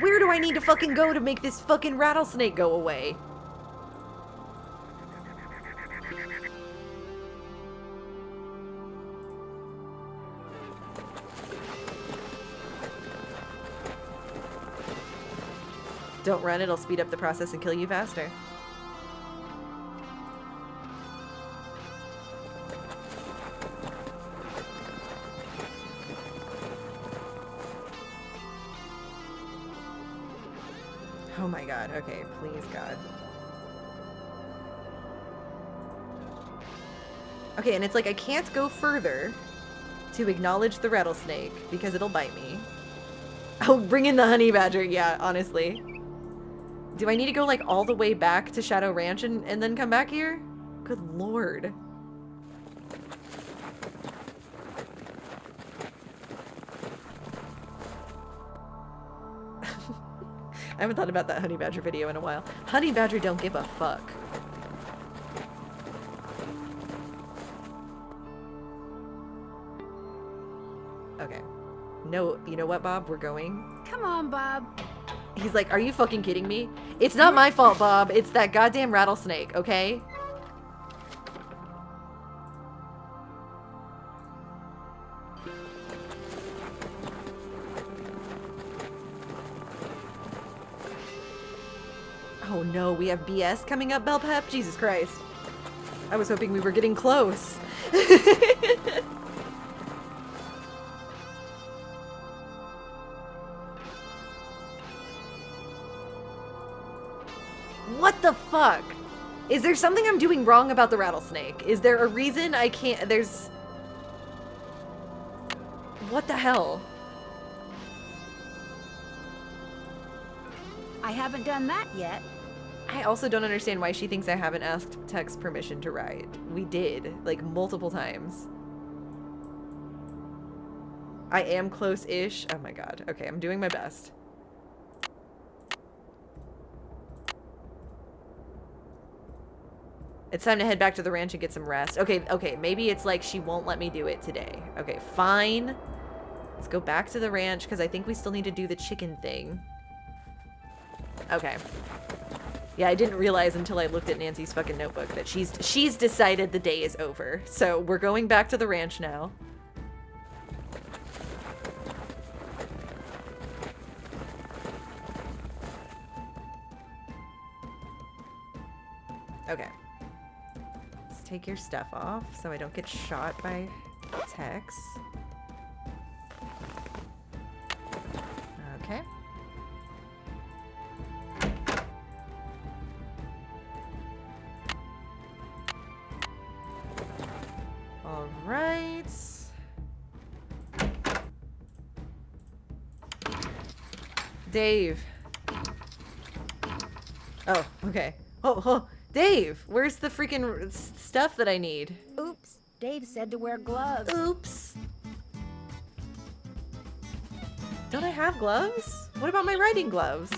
Where do I need to fucking go to make this fucking rattlesnake go away? Don't run, it'll speed up the process and kill you faster. Oh my god, okay, please god. Okay, and it's like I can't go further to acknowledge the rattlesnake because it'll bite me. Oh, bring in the honey badger, yeah, honestly. Do I need to go like all the way back to Shadow Ranch and then come back here? Good lord. I haven't thought about that honey badger video in a while. Honey badger don't give a fuck. Okay. No, you know what, Bob? We're going. Come on, Bob. He's like, are you fucking kidding me? It's not my fault, Bob. It's that goddamn rattlesnake, okay? Oh no, we have BS coming up, Bell Pep? Jesus Christ. I was hoping we were getting close. What the fuck? Is there something I'm doing wrong about the rattlesnake? Is there a reason I can't... There's... What the hell? I haven't done that yet. I also don't understand why she thinks I haven't asked Tex permission to ride. We did, like, multiple times. I am close-ish. Oh my god. Okay, I'm doing my best. It's time to head back to the ranch and get some rest. Okay, maybe it's like she won't let me do it today. Okay, fine. Let's go back to the ranch because I think we still need to do the chicken thing. Okay. Yeah, I didn't realize until I looked at Nancy's fucking notebook that she's decided the day is over. So we're going back to the ranch now. Okay. Let's take your stuff off so I don't get shot by Tex. Okay. All right. Dave. Oh, okay. Oh, Dave, where's the freaking stuff that I need? Oops, Dave said to wear gloves. Oops. Don't I have gloves? What about my riding gloves?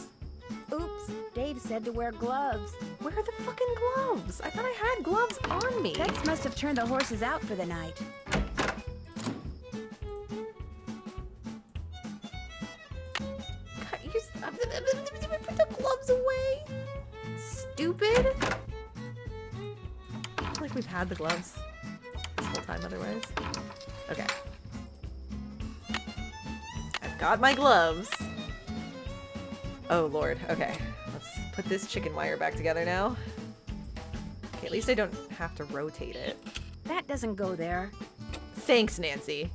Oops, Dave said to wear gloves. Where are the fucking gloves? I thought I had gloves on me. Tex must have turned the horses out for the night. Put the gloves away. Stupid. I feel like we've had the gloves this whole time otherwise. Okay. I've got my gloves. Oh lord, okay. Let's put this chicken wire back together now. Okay, at least I don't have to rotate it. That doesn't go there. Thanks, Nancy.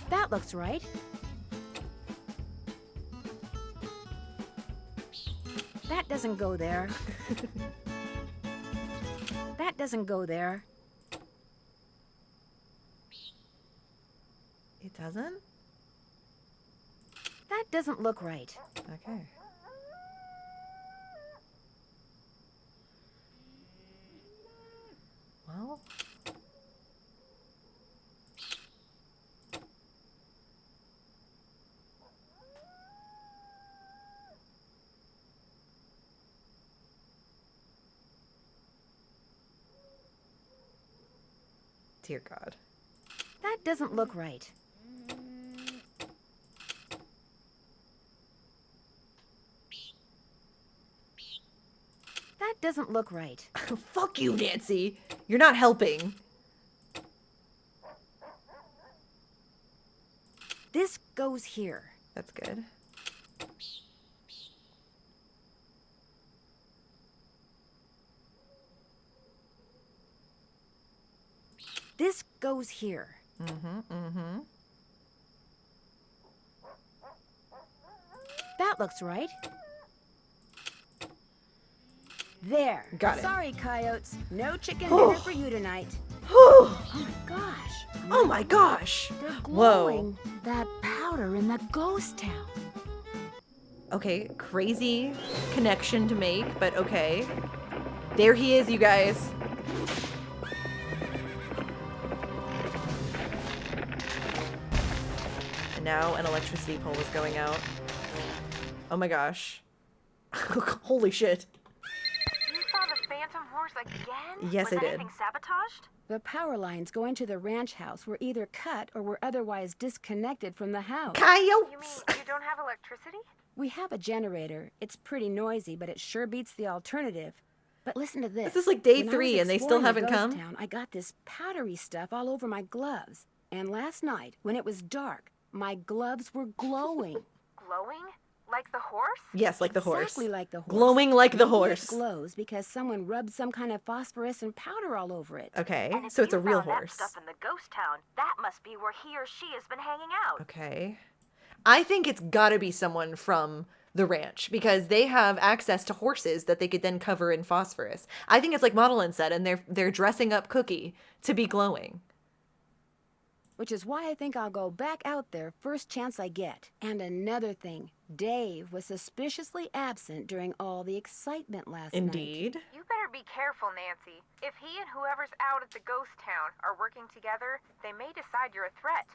That looks right. That doesn't go there. That doesn't go there. It doesn't? That doesn't look right. Okay. Well. Dear God. That doesn't look right. That doesn't look right. Fuck you, Nancy. You're not helping. This goes here. That's good. This goes here. That looks right. There. Got it. Sorry, coyotes. No chicken dinner for you tonight. Oh my gosh. Oh my gosh. They're Whoa. glowing. That powder in the ghost town. Okay, crazy connection to make, but okay. There he is, you guys. And now an electricity pole is going out. Oh my gosh. Holy shit. You saw the phantom horse again? Yes, Was I did. anything sabotaged? The power lines going to the ranch house were either cut or were otherwise disconnected from the house. Coyotes! You mean you don't have electricity? We have a generator. It's pretty noisy, but it sure beats the alternative. But listen to this. This is like day When I 3 was and they still exploring the haven't ghost come? Town, I got this powdery stuff all over my gloves. And last night, when it was dark, my gloves were glowing. Glowing? Like the horse? Yes, like the horse. Exactly like the horse. Glowing like the Maybe horse. It glows because someone rubbed some kind of phosphorescent powder all over it. Okay, And if so it's a you real found that horse. stuff in the ghost town, that must be where he or she has been hanging out. Okay. I think it's gotta be someone from the ranch because they have access to horses that they could then cover in phosphorus. I think it's like Modelin said, and they're dressing up Cookie to be glowing. Which is why I think I'll go back out there first chance I get. And another thing, Dave was suspiciously absent during all the excitement last night. Indeed. You better be careful, Nancy. If he and whoever's out at the ghost town are working together, they may decide you're a threat.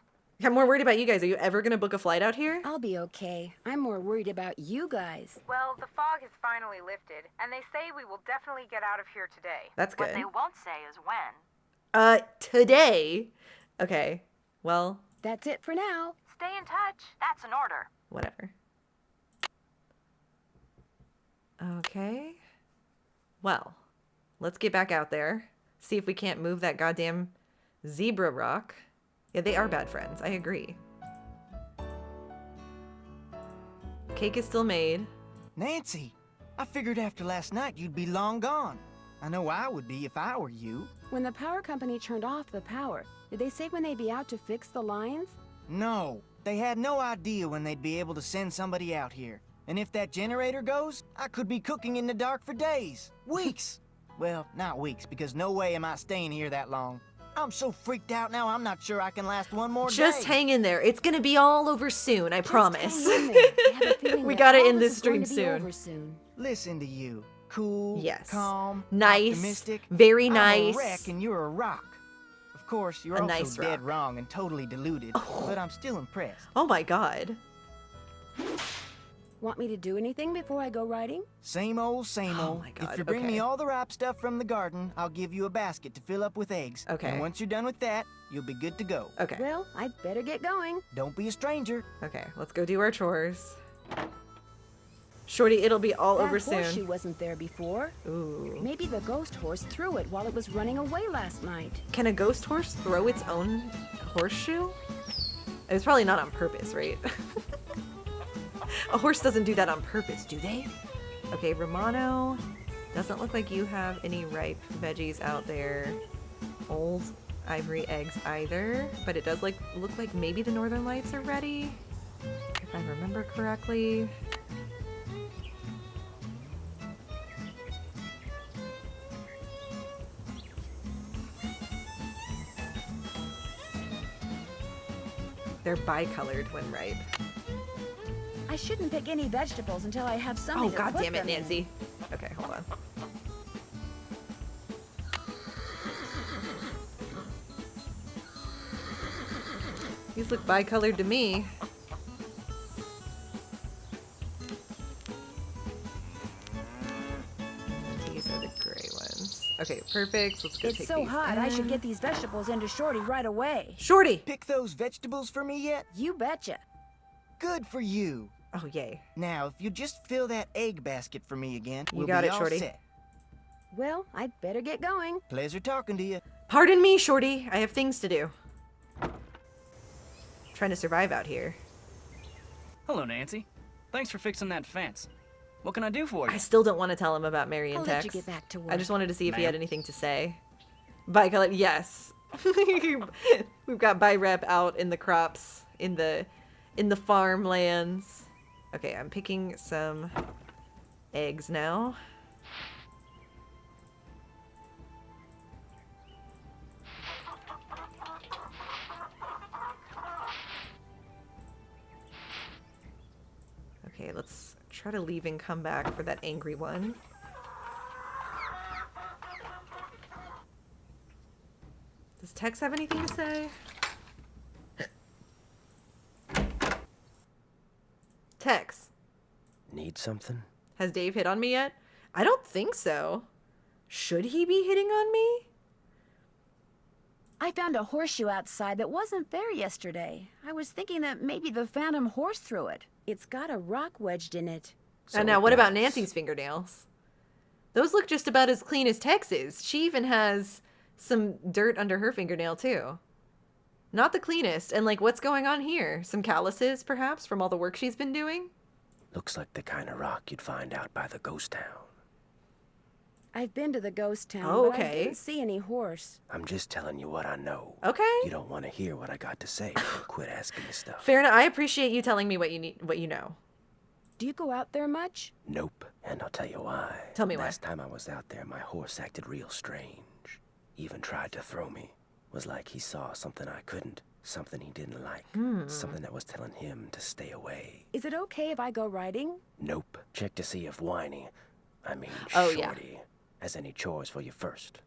I'm more worried about you guys. Are you ever gonna book a flight out here? I'll be okay. I'm more worried about you guys. Well, the fog has finally lifted, and they say we will definitely get out of here today. That's good. What they won't say is when. Today. Okay. Well, that's it for now. Stay in touch. That's an order. Whatever. Okay. Well, let's get back out there. See if we can't move that goddamn zebra rock. Yeah, they are bad friends. I agree. Cake is still made. Nancy, I figured after last night you'd be long gone. I know I would be if I were you. When the power company turned off the power, did they say when they'd be out to fix the lines? No, they had no idea when they'd be able to send somebody out here. And if that generator goes, I could be cooking in the dark for days, weeks. Well, not weeks, because no way am I staying here that long. I'm so freaked out now, I'm not sure I can last one more day. Just hang in there. It's gonna be all over soon, I promise. Hang in there. I have a feeling We that gotta all end this is going stream to be soon. over soon. Listen to you. Cool, Yes. calm, Nice, optimistic. very I'm nice. a wreck and you're a rock. Of course, you're A also nice dead rock. wrong and totally deluded, but I'm still impressed. Oh my god. Want me to do anything before I go riding? Same old, same old. my God, If you bring okay. me all the ripe stuff from the garden, I'll give you a basket to fill up with eggs. Okay. And once you're done with that, you'll be good to go. Okay. Well, I'd better get going. Don't be a stranger. Okay, let's go do our chores. Shorty, it'll be all over That horseshoe soon. wasn't there before. Ooh. Maybe the ghost horse threw it while it was running away last night. Can a ghost horse throw its own horseshoe? It was probably not on purpose, right? A horse doesn't do that on purpose, do they? Okay, Romano, doesn't look like you have any ripe veggies out there. Old ivory eggs either, but it does look like maybe the northern lights are ready, if I remember correctly. They're bicolored when ripe. I shouldn't pick any vegetables until I have something Oh, to god put damn it, them in. Nancy. Okay, hold on. These look bicolored to me. These are the gray ones. Okay, perfect. Let's go It's take so these hot, I should in. get these vegetables into Shorty right away. Shorty! Pick those vegetables for me yet? You betcha. Good for you. Oh, yay. Now, if you just fill that egg basket for me again, You we'll got be it, all Shorty. set. Well, I'd better get going. Pleasure talking to you. Pardon me, Shorty. I have things to do. Trying to survive out here. Hello, Nancy. Thanks for fixing that fence. What can I do for you? I still don't want to tell him about Mary and I'll Tex. let you get back to I work. just wanted to see if he Ma'am? had anything to say. Bicolor, yes. We've got Bi-Rep out in the crops, in the farmlands. Okay, I'm picking some eggs now. Okay, let's try to leave and come back for that angry one. Does Tex have anything to say? Tex, Need something? has Dave hit on me yet? I don't think so. Should he be hitting on me? I found a horseshoe outside that wasn't there yesterday. I was thinking that maybe the phantom horse threw it. It's got a rock wedged in it. And now, what about Nancy's fingernails? Those look just about as clean as Tex's. She even has some dirt under her fingernail, too. Not the cleanest. And, like, what's going on here? Some calluses, perhaps, from all the work she's been doing? Looks like the kind of rock you'd find out by the ghost town. I've been to the ghost town, Oh, but I okay. didn't see any horse. I'm just telling you what I know. Okay. You don't want to hear what I got to say, then quit asking me stuff. Fair enough. I appreciate you telling me what you know. Do you go out there much? Nope, and I'll tell you why. Tell me why. Last time I was out there, my horse acted real strange. Even tried to throw me. Was like he saw something I couldn't. Something he didn't like. Something that was telling him to stay away. Is it okay if I go riding? Nope. Check to see if Whiny, Oh, Shorty, yeah. has any chores for you first.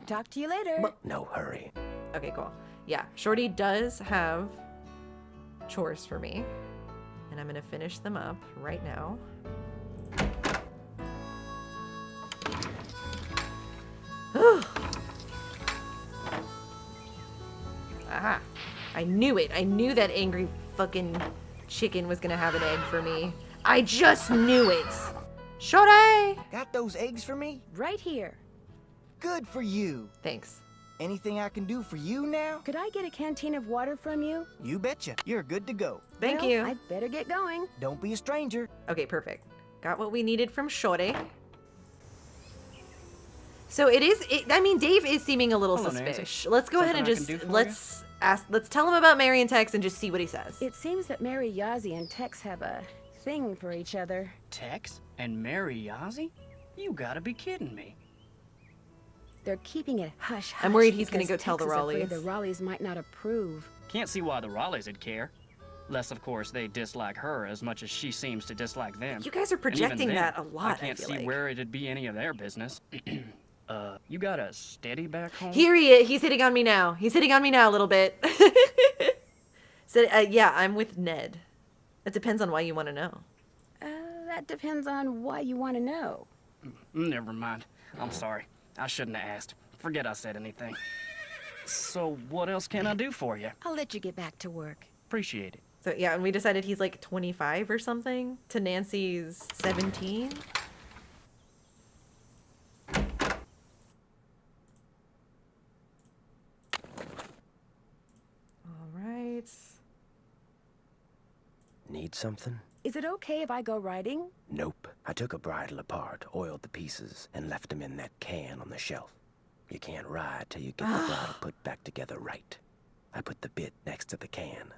Talk to you later. No hurry. Okay, cool. Yeah, Shorty does have chores for me, and I'm gonna finish them up right now. Aha! I knew it. I knew that angry fucking chicken was gonna have an egg for me. I just knew it. Shorty! Got those eggs for me? Right here. Good for you. Thanks. Anything I can do for you now? Could I get a canteen of water from you? You betcha. You're good to go. Thank Well, you. I'd better get going. Don't be a stranger. Okay, perfect. Got what we needed from Shorty. So it is, I mean, Dave is seeming a little Hello, Nancy. suspicious. Let's go ahead and Something I just, can do for let's tell him about Mary and Tex and just see what he says. It seems that Mary Yazzie and Tex have a thing for each other. Tex and Mary Yazzie? You gotta be kidding me. They're keeping it hush hush. I'm worried he's gonna because go tell the Tex is afraid Raleighs. The Raleighs might not approve. Can't see why the Raleighs would care. Less, of course, they dislike her as much as she seems to dislike them. You guys are And even projecting then, that a lot, I can't feel see like. where it'd be any of their business. You got a steady back home? Here he is. He's hitting on me now. He's hitting on me now a little bit. So, yeah, I'm with Ned. It depends on why you want to know. That depends on why you want to know. Never mind. I'm sorry. I shouldn't have asked. Forget I said anything. So what else can I do for you? I'll let you get back to work. Appreciate it. So, yeah, and we decided he's like 25 or something to Nancy's 17. All right. Need something? Is it okay if I go riding? Nope. I took a bridle apart, oiled the pieces, and left them in that can on the shelf. You can't ride till you get the bridle put back together right. I put the bit next to the can.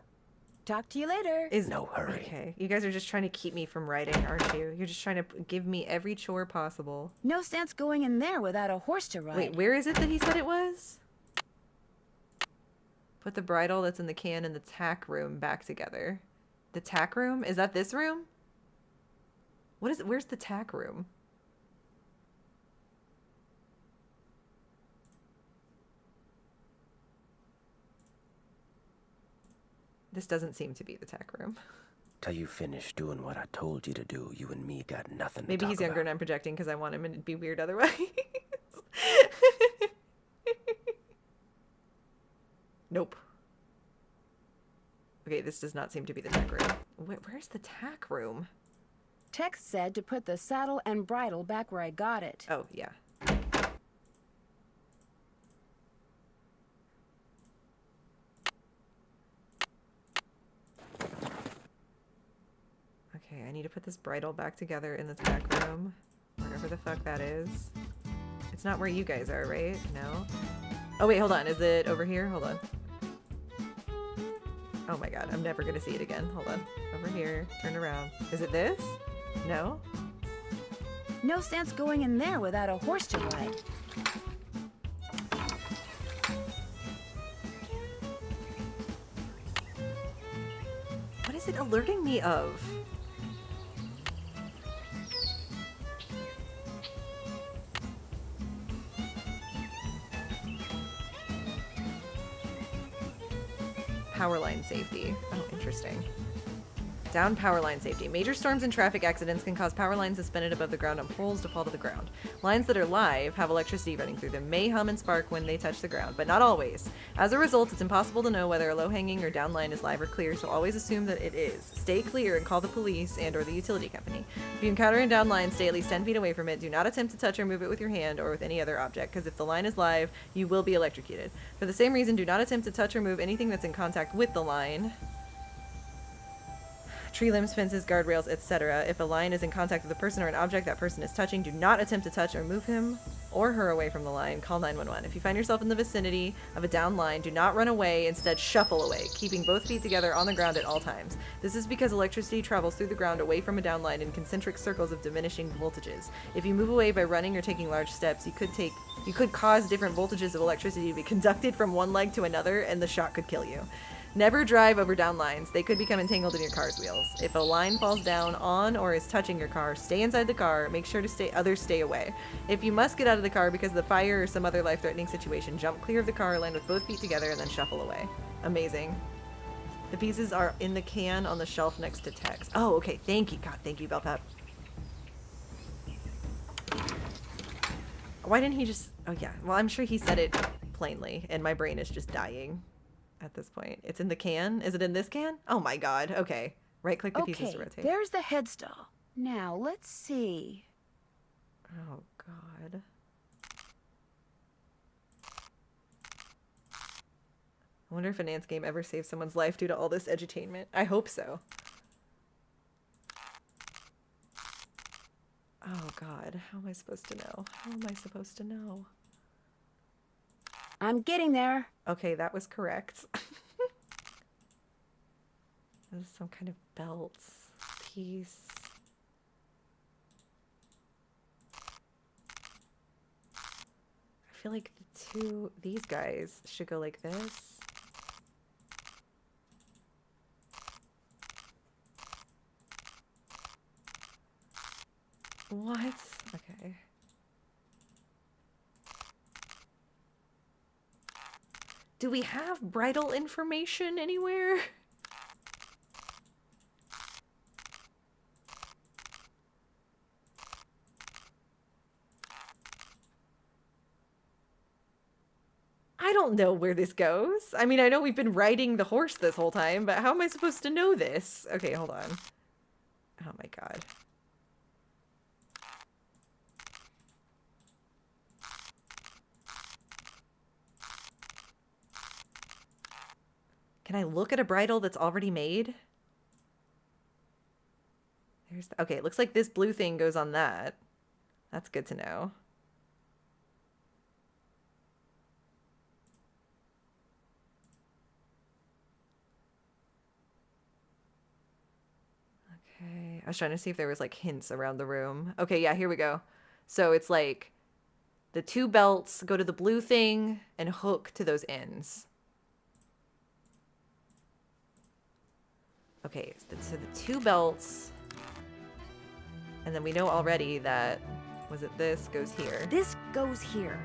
Talk to you later. No hurry. Okay, you guys are just trying to keep me from riding, aren't you? You're just trying to give me every chore possible. No sense going in there without a horse to ride. Wait, where is it that he said it was? Put the bridle that's in the can in the tack room back together. The tack room? Is that this room? What is it? Where's the tack room? This doesn't seem to be the tack room. Till you finish doing what I told you to do, you and me got nothing Maybe to talk he's younger about. and I'm projecting because I want him to be weird otherwise. Nope. Okay, this does not seem to be the tack room. Where's the tack room? Tex said to put the saddle and bridle back where I got it. Oh, yeah. Okay, I need to put this bridle back together in the tack room. Wherever the fuck that is. It's not where you guys are, right? No? Oh, wait, hold on. Is it over here? Hold on. Oh my god, I'm never gonna see it again. Hold on. Over here. Turn around. Is it this? No? No sense going in there without a horse to ride. What is it alerting me of? Power line safety. Oh, interesting. Down power line safety. Major storms and traffic accidents can cause power lines suspended above the ground on poles to fall to the ground. Lines that are live have electricity running through them, may hum and spark when they touch the ground, but not always. As a result, it's impossible to know whether a low-hanging or down line is live or clear, so always assume that it is. Stay clear and call the police and or the utility company. If you encounter a down line, stay at least 10 feet away from it. Do not attempt to touch or move it with your hand or with any other object, because if the line is live, you will be electrocuted. For the same reason, do not attempt to touch or move anything that's in contact with the line. tree limbs, fences, guardrails, etc. If a lion is in contact with a person or an object that person is touching, do not attempt to touch or move him or her away from the line. Call 911. If you find yourself in the vicinity of a downed line, do not run away. Instead, shuffle away, keeping both feet together on the ground at all times. This is because electricity travels through the ground away from a downed line in concentric circles of diminishing voltages. If you move away by running or taking large steps, you could cause different voltages of electricity to be conducted from one leg to another, and the shock could kill you. Never drive over down lines. They could become entangled in your car's wheels. If a line falls down on or is touching your car, stay inside the car. Make sure to others stay away. If you must get out of the car because of the fire or some other life-threatening situation, jump clear of the car, land with both feet together, and then shuffle away. Amazing. The pieces are in the can on the shelf next to text. Oh, okay. Thank you. God, thank you, Bellpep. Why didn't he just... Oh, yeah. Well, I'm sure he said it plainly, and my brain is just dying at this point. It's in the can? Is it in this can? Oh my god. Okay. Right-click the pieces to rotate. There's the headstall. Now, let's see. Oh, God. I wonder if a Nance game ever saved someone's life due to all this edutainment. I hope so. Oh, God. How am I supposed to know? How am I supposed to know? I'm getting there. Okay, that was correct. This is some kind of belt piece. I feel like these guys should go like this. What? Okay. Do we have bridal information anywhere? I don't know where this goes. I mean, I know we've been riding the horse this whole time, but how am I supposed to know this? Okay, hold on. Oh my god. Can I look at a bridle that's already made? There's okay, it looks like this blue thing goes on that. That's good to know. Okay, I was trying to see if there was like hints around the room. Okay, yeah, here we go. So it's like the two belts go to the blue thing and hook to those ends. Okay, so the two belts, and then we know already that, was it this goes here? This goes here.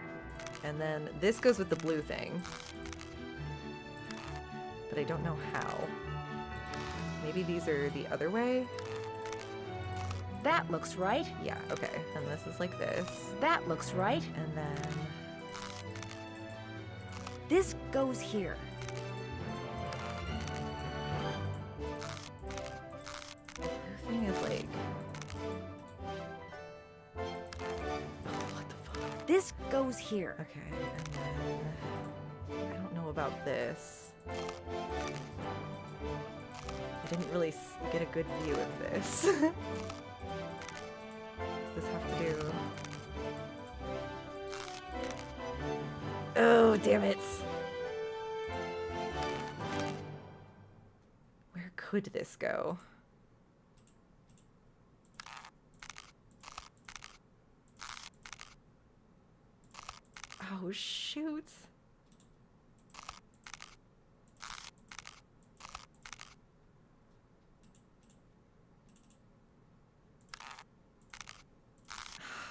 And then this goes with the blue thing. But I don't know how. Maybe these are the other way? That looks right. Yeah, okay. And this is like this. That looks right. And then... this goes here. Thing is like, oh, what the fuck? This goes here. Okay, and then I don't know about this. I didn't really get a good view of this. What does this have to do? Oh, damn it. Where could this go? Oh, shoot.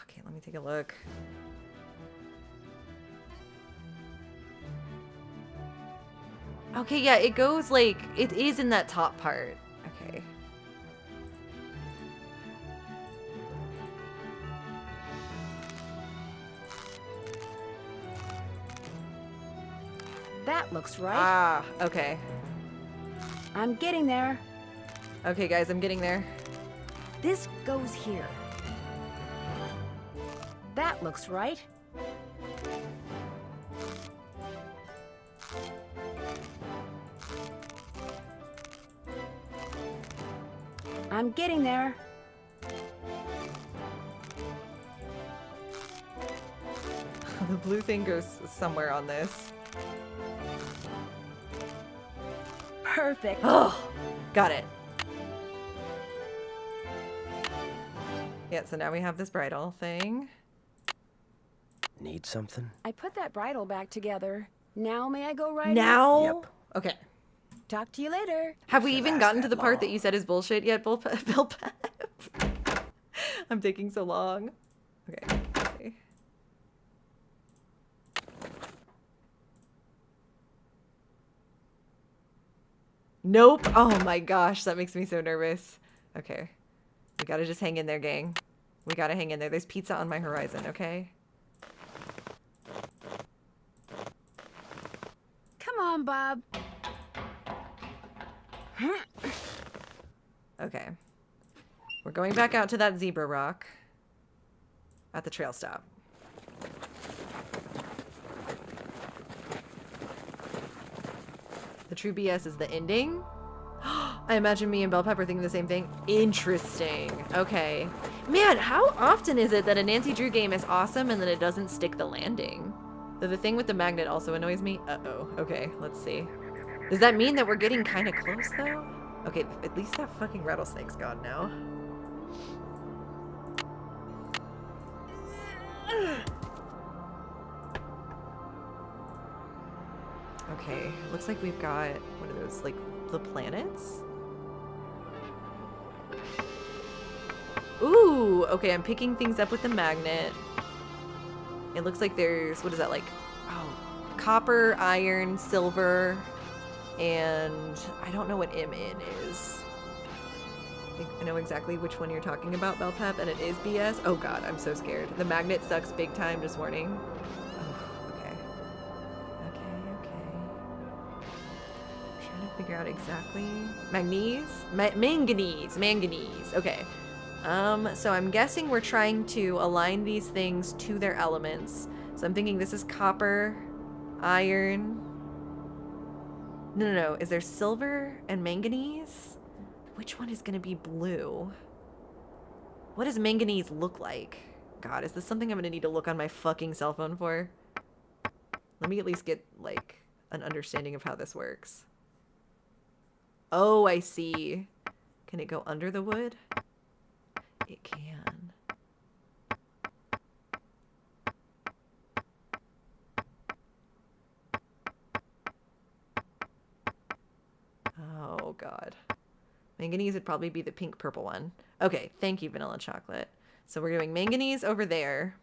Okay, let me take a look. Okay, yeah, it goes like, it is in that top part. Okay. That looks right. Ah, okay. I'm getting there. Okay, guys, I'm getting there. This goes here. That looks right. I'm getting there. The blue thing goes somewhere on this. Perfect. Oh, got it. Yeah, so now we have this bridle thing. Need something? I put that bridle back together. Now may I go riding? Now? Yep. Okay. Talk to you later. Have we even gotten to the part that you said is bullshit yet, Bill Pep? I'm taking so long. Okay, let's see. Nope. Oh my gosh, that makes me so nervous. Okay. We gotta just hang in there, gang. We gotta hang in there. There's pizza on my horizon, okay? Come on, Bob. Okay. We're going back out to that zebra rock at the trail stop. The true BS is the ending? I imagine me and Bell Pepper thinking the same thing. Interesting. Okay. Man, how often is it that a Nancy Drew game is awesome and then it doesn't stick the landing? Though the thing with the magnet also annoys me. Uh-oh. Okay, let's see. Does that mean that we're getting kind of close, though? Okay, at least that fucking rattlesnake's gone now. Okay, looks like we've got, what are those, like, the planets? Ooh, okay, I'm picking things up with the magnet. It looks like there's, what is that, like, oh, copper, iron, silver, and I don't know what MN is. I know exactly which one you're talking about, Bell Pep, and it is BS. Oh god, I'm so scared. The magnet sucks big time, just warning. Oh, okay. I'm trying to figure out exactly. Manganese. Okay. So I'm guessing we're trying to align these things to their elements. So I'm thinking this is copper, iron. No. Is there silver and manganese? Which one is going to be blue? What does manganese look like? God, is this something I'm going to need to look on my fucking cell phone for? Let me at least get, like, an understanding of how this works. Oh, I see. Can it go under the wood? It can. Oh, God. Manganese would probably be the pink purple one. Okay, thank you, vanilla chocolate. So we're doing manganese over there.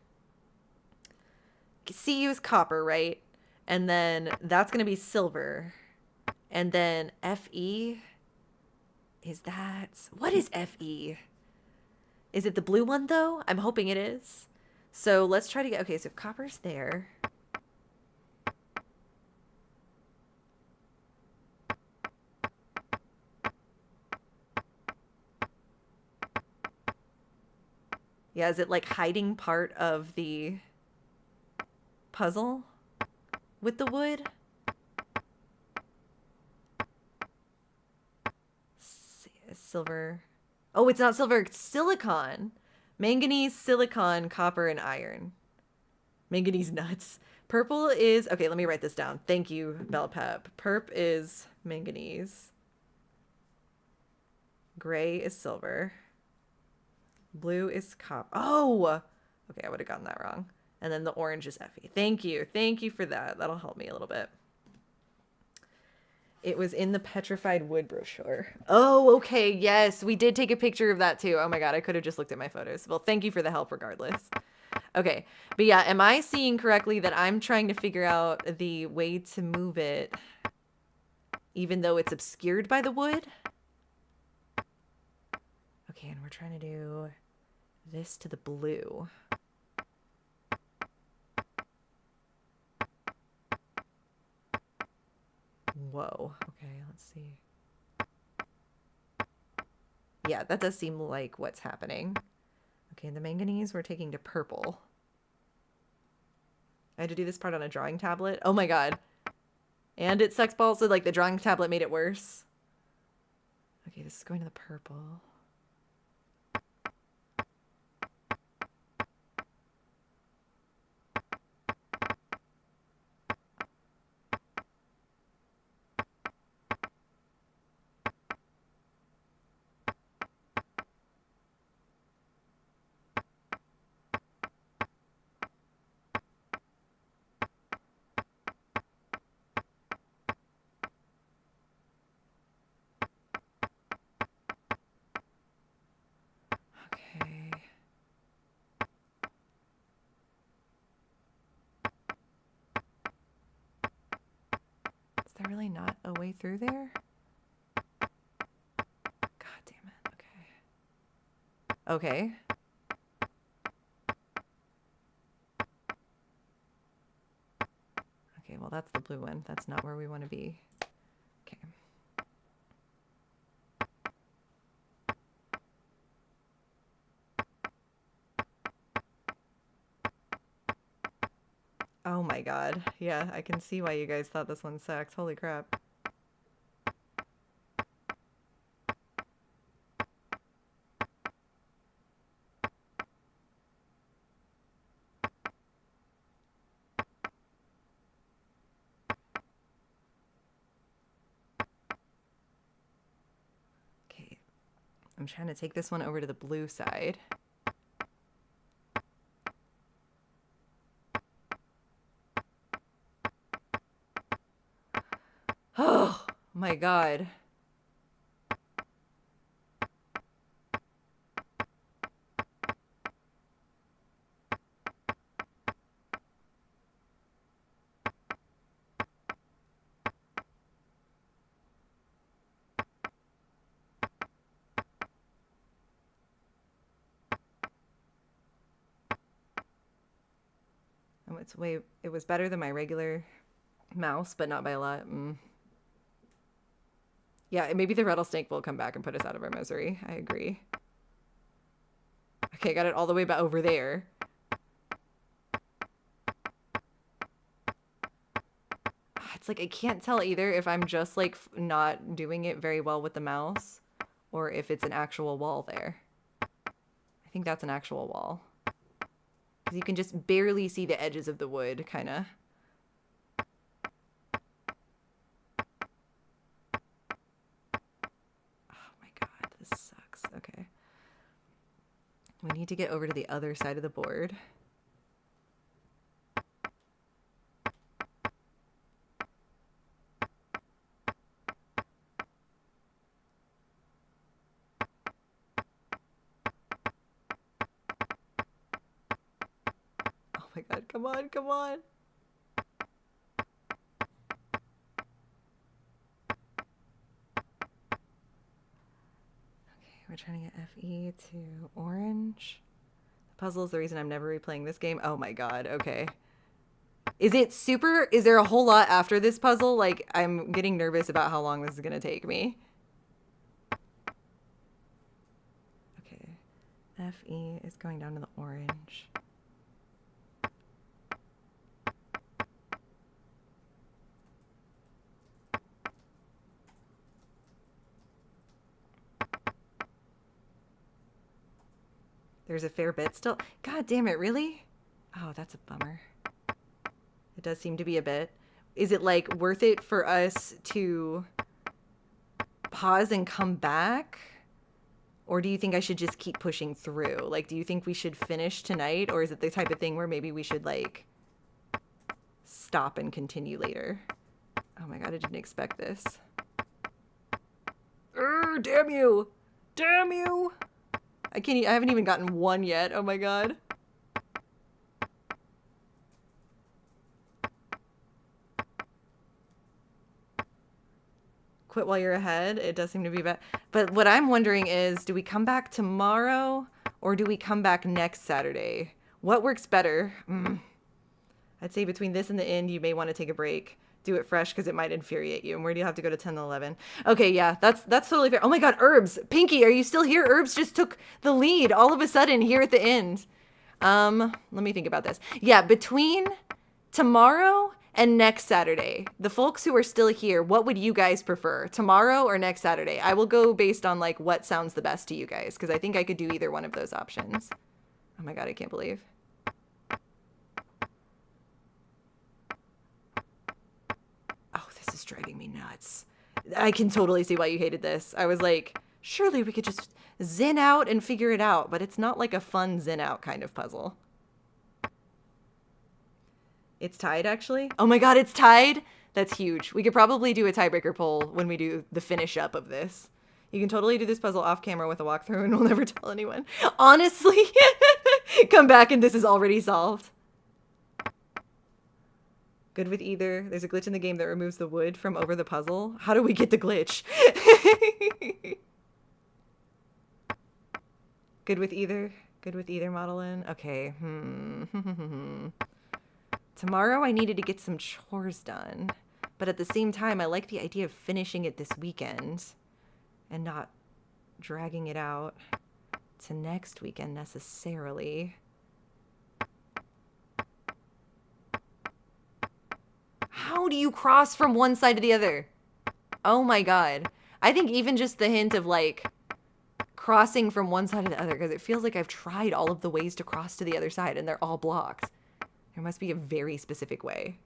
Cu is copper, right? And then that's going to be silver. And then Fe is that... What is Fe? Is it the blue one, though? I'm hoping it is. So let's try to get... Okay, so if copper's there... Yeah, is it like hiding part of the puzzle with the wood? Silver. Oh, it's not silver, it's silicon. Manganese, silicon, copper, and iron. Manganese nuts. Purple is... Okay, let me write this down. Thank you, Bell Pep. Perp is manganese. Gray is silver. Blue is copper. Oh! Okay, I would have gotten that wrong. And then the orange is Fe. Thank you. Thank you for that. That'll help me a little bit. It was in the petrified wood brochure. Oh, okay. Yes, we did take a picture of that too. Oh my god, I could have just looked at my photos. Well, thank you for the help regardless. Okay, but yeah, am I seeing correctly that I'm trying to figure out the way to move it even though it's obscured by the wood? Okay, and we're trying to do this to the blue. Whoa. Okay, let's see. Yeah, that does seem like what's happening. Okay, the manganese we're taking to purple. I had to do this part on a drawing tablet. Oh my god. And it sucks balls, so like the drawing tablet made it worse. Okay, this is going to the purple. a way through there? God damn it. Okay. Okay. Okay, well, that's the blue one. That's not where we want to be. Okay. Oh my god. Yeah, I can see why you guys thought this one sucked. Holy crap. Okay. I'm trying to take this one over to the blue side. Oh my god. Oh, it was better than my regular mouse, but not by a lot. Yeah, maybe the rattlesnake will come back and put us out of our misery. I agree. Okay, got it all the way back over there. It's like I can't tell either if I'm just like not doing it very well with the mouse or if it's an actual wall there. I think that's an actual wall. Because you can just barely see the edges of the wood, kind of. Oh my god, this sucks. Okay. We need to get over to the other side of the board. Oh my god, come on, come on. Okay, we're trying to get FE to orange. The puzzle is the reason I'm never replaying this game. Oh my god, okay. Is there a whole lot after this puzzle? Like, I'm getting nervous about how long this is gonna take me. Okay, FE is going down to the orange. There's a fair bit still. God damn it, really? Oh, that's a bummer. It does seem to be a bit. Is it like worth it for us to pause and come back? Or do you think I should just keep pushing through? Like, do you think we should finish tonight? Or is it the type of thing where maybe we should like stop and continue later? Oh my god, I didn't expect this. Damn you! Damn you! I haven't even gotten one yet. Oh my god. Quit while you're ahead. It does seem to be bad. But what I'm wondering is, do we come back tomorrow or do we come back next Saturday? What works better? I'd say between this and the end, you may want to take a break. Do it fresh because it might infuriate you. And where do you have to go to 10 to 11? Okay, yeah, that's totally fair. Oh my god, Herbs! Pinky, are you still here? Herbs just took the lead all of a sudden here at the end. Let me think about this. Yeah, between tomorrow and next Saturday, the folks who are still here, what would you guys prefer? Tomorrow or next Saturday? I will go based on like what sounds the best to you guys because I think I could do either one of those options. Oh my god, I can't believe. This is driving me nuts. I can totally see why you hated this. I was like, surely we could just zen out and figure it out, but it's not like a fun zen out kind of puzzle. It's tied, actually. Oh my god, it's tied? That's huge. We could probably do a tiebreaker poll when we do the finish up of this. You can totally do this puzzle off camera with a walkthrough and we'll never tell anyone. Honestly, come back and this is already solved. Good with either. There's a glitch in the game that removes the wood from over the puzzle. How do we get the glitch? Good with either. Good with either, Modelin. Okay. Tomorrow I needed to get some chores done. But at the same time, I like the idea of finishing it this weekend and not dragging it out to next weekend necessarily. How do you cross from one side to the other? Oh my god. I think even just the hint of like crossing from one side to the other, because it feels like I've tried all of the ways to cross to the other side and they're all blocked. There must be a very specific way.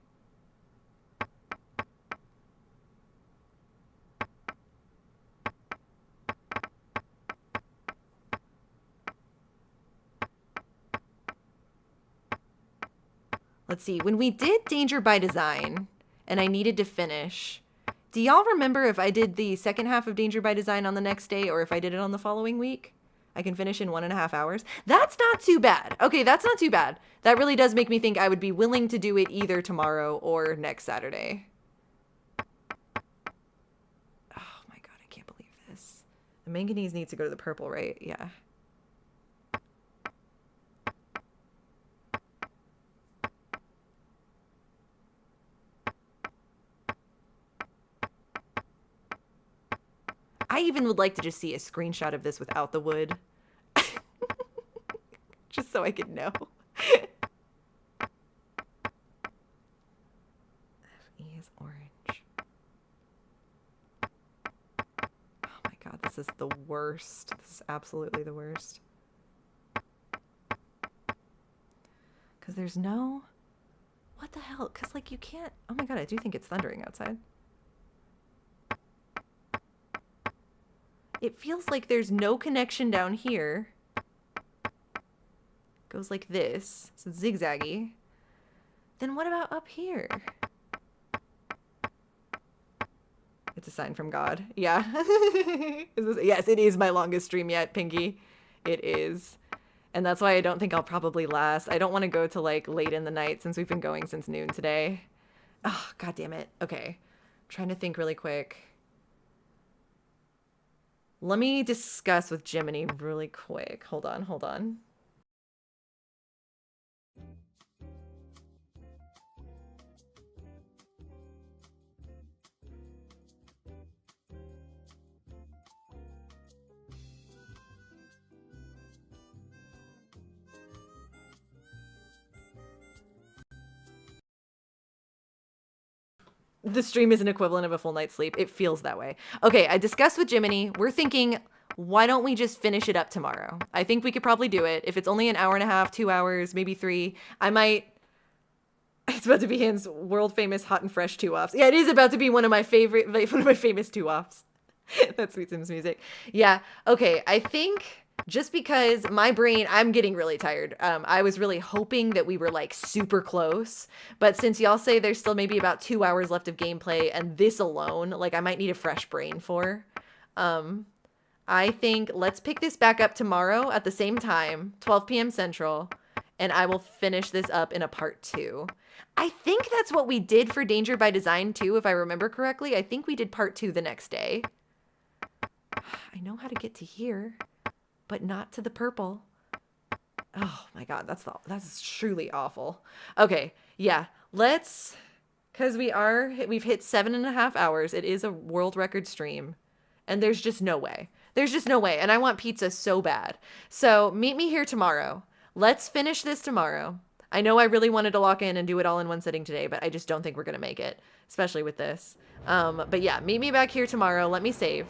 Let's see, when we did Danger by Design, and I needed to finish, do y'all remember if I did the second half of Danger by Design on the next day, or if I did it on the following week? I can finish in 1.5 hours. That's not too bad. Okay, that's not too bad. That really does make me think I would be willing to do it either tomorrow or next Saturday. Oh my god, I can't believe this. The manganese needs to go to the purple, right? Yeah. I even would like to just see a screenshot of this without the wood. Just so I could know. FE is orange. Oh my god, this is the worst. This is absolutely the worst. Because there's no... What the hell? Because, like, you can't... Oh my god, I do think it's thundering outside. It feels like there's no connection down here. Goes like this. So it's zigzaggy. Then what about up here? It's a sign from God. Yeah. Yes, it is my longest stream yet, Pinky. It is. And that's why I don't think I'll probably last. I don't want to go to like late in the night since we've been going since noon today. Oh, god damn it. Okay. I'm trying to think really quick. Let me discuss with Jiminy really quick. Hold on, hold on. The stream is an equivalent of a full night's sleep. It feels that way. Okay, I discussed with Jiminy. We're thinking, why don't we just finish it up tomorrow? I think we could probably do it. If it's only an hour and a half, 2 hours, maybe 3, I might... It's about to be Han's world famous hot and fresh 2-offs. Yeah, it is about to be one of my famous 2-offs. That's Sweet Sims music. Yeah, okay, I think... Just because my brain, I'm getting really tired. I was really hoping that we were like super close, but since y'all say there's still maybe about 2 hours left of gameplay and this alone, like I might need a fresh brain for. I think let's pick this back up tomorrow at the same time, 12 p.m. Central, and I will finish this up in a part 2. I think that's what we did for Danger by Design too, if I remember correctly. I think we did part 2 the next day. I know how to get to here. But not to the purple. Oh my god, that's truly awful. Okay, yeah, let's, because we've hit 7.5 hours. It is a world record stream, and there's just no way. There's just no way, and I want pizza so bad. So meet me here tomorrow. Let's finish this tomorrow. I know I really wanted to lock in and do it all in one sitting today, but I just don't think we're gonna make it, especially with this. But yeah, meet me back here tomorrow. Let me save.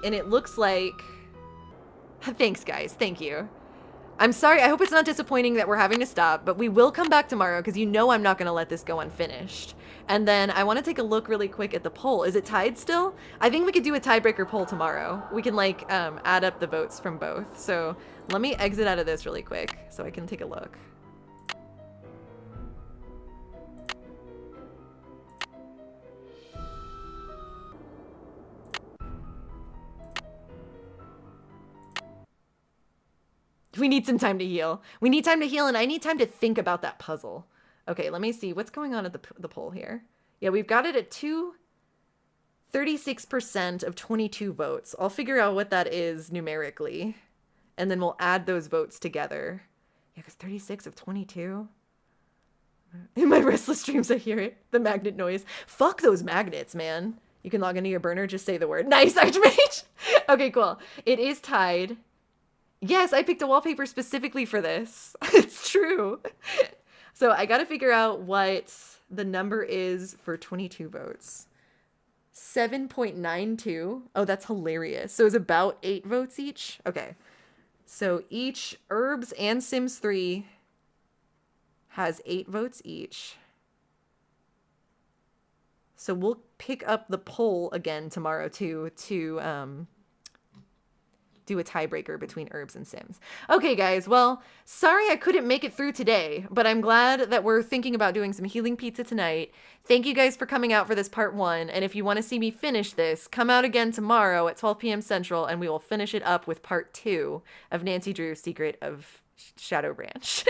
And it looks like... Thanks, guys. Thank you. I'm sorry. I hope it's not disappointing that we're having to stop, but we will come back tomorrow because you know I'm not going to let this go unfinished. And then I want to take a look really quick at the poll. Is it tied still? I think we could do a tiebreaker poll tomorrow. We can, like, add up the votes from both. So let me exit out of this really quick so I can take a look. We need some time to heal. We need time to heal, and I need time to think about that puzzle. Okay, let me see. What's going on at the poll here? Yeah, we've got it at 36% of 22 votes. I'll figure out what that is numerically, and then we'll add those votes together. Yeah, because 36 of 22. In my restless dreams, I hear it. The magnet noise. Fuck those magnets, man. You can log into your burner, just say the word. Nice, Archmage! Okay, cool. It is tied. Yes, I picked a wallpaper specifically for this. It's true. So I gotta figure out what the number is for 22 votes. 7.92. Oh, that's hilarious. So it's about 8 votes each? Okay. So each Herbs and Sims 3 has 8 votes each. So we'll pick up the poll again tomorrow too to do a tiebreaker between Herbs and Sims. Okay, guys. Well, sorry I couldn't make it through today, but I'm glad that we're thinking about doing some healing pizza tonight. Thank you guys for coming out for this part 1. And if you want to see me finish this, come out again tomorrow at 12 p.m. Central, and we will finish it up with part 2 of Nancy Drew's Secret of Shadow Branch.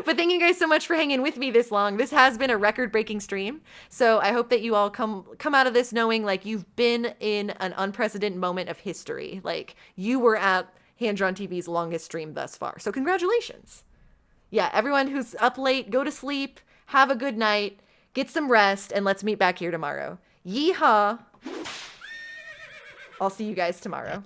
But thank you guys so much for hanging with me this long. This has been a record-breaking stream, so I hope that you all come out of this knowing like you've been in an unprecedented moment of history. Like you were at Hand Drawn TV's longest stream thus far. So congratulations. Yeah, everyone who's up late, go to sleep, have a good night, get some rest, and let's meet back here tomorrow. Yeehaw! I'll see you guys tomorrow.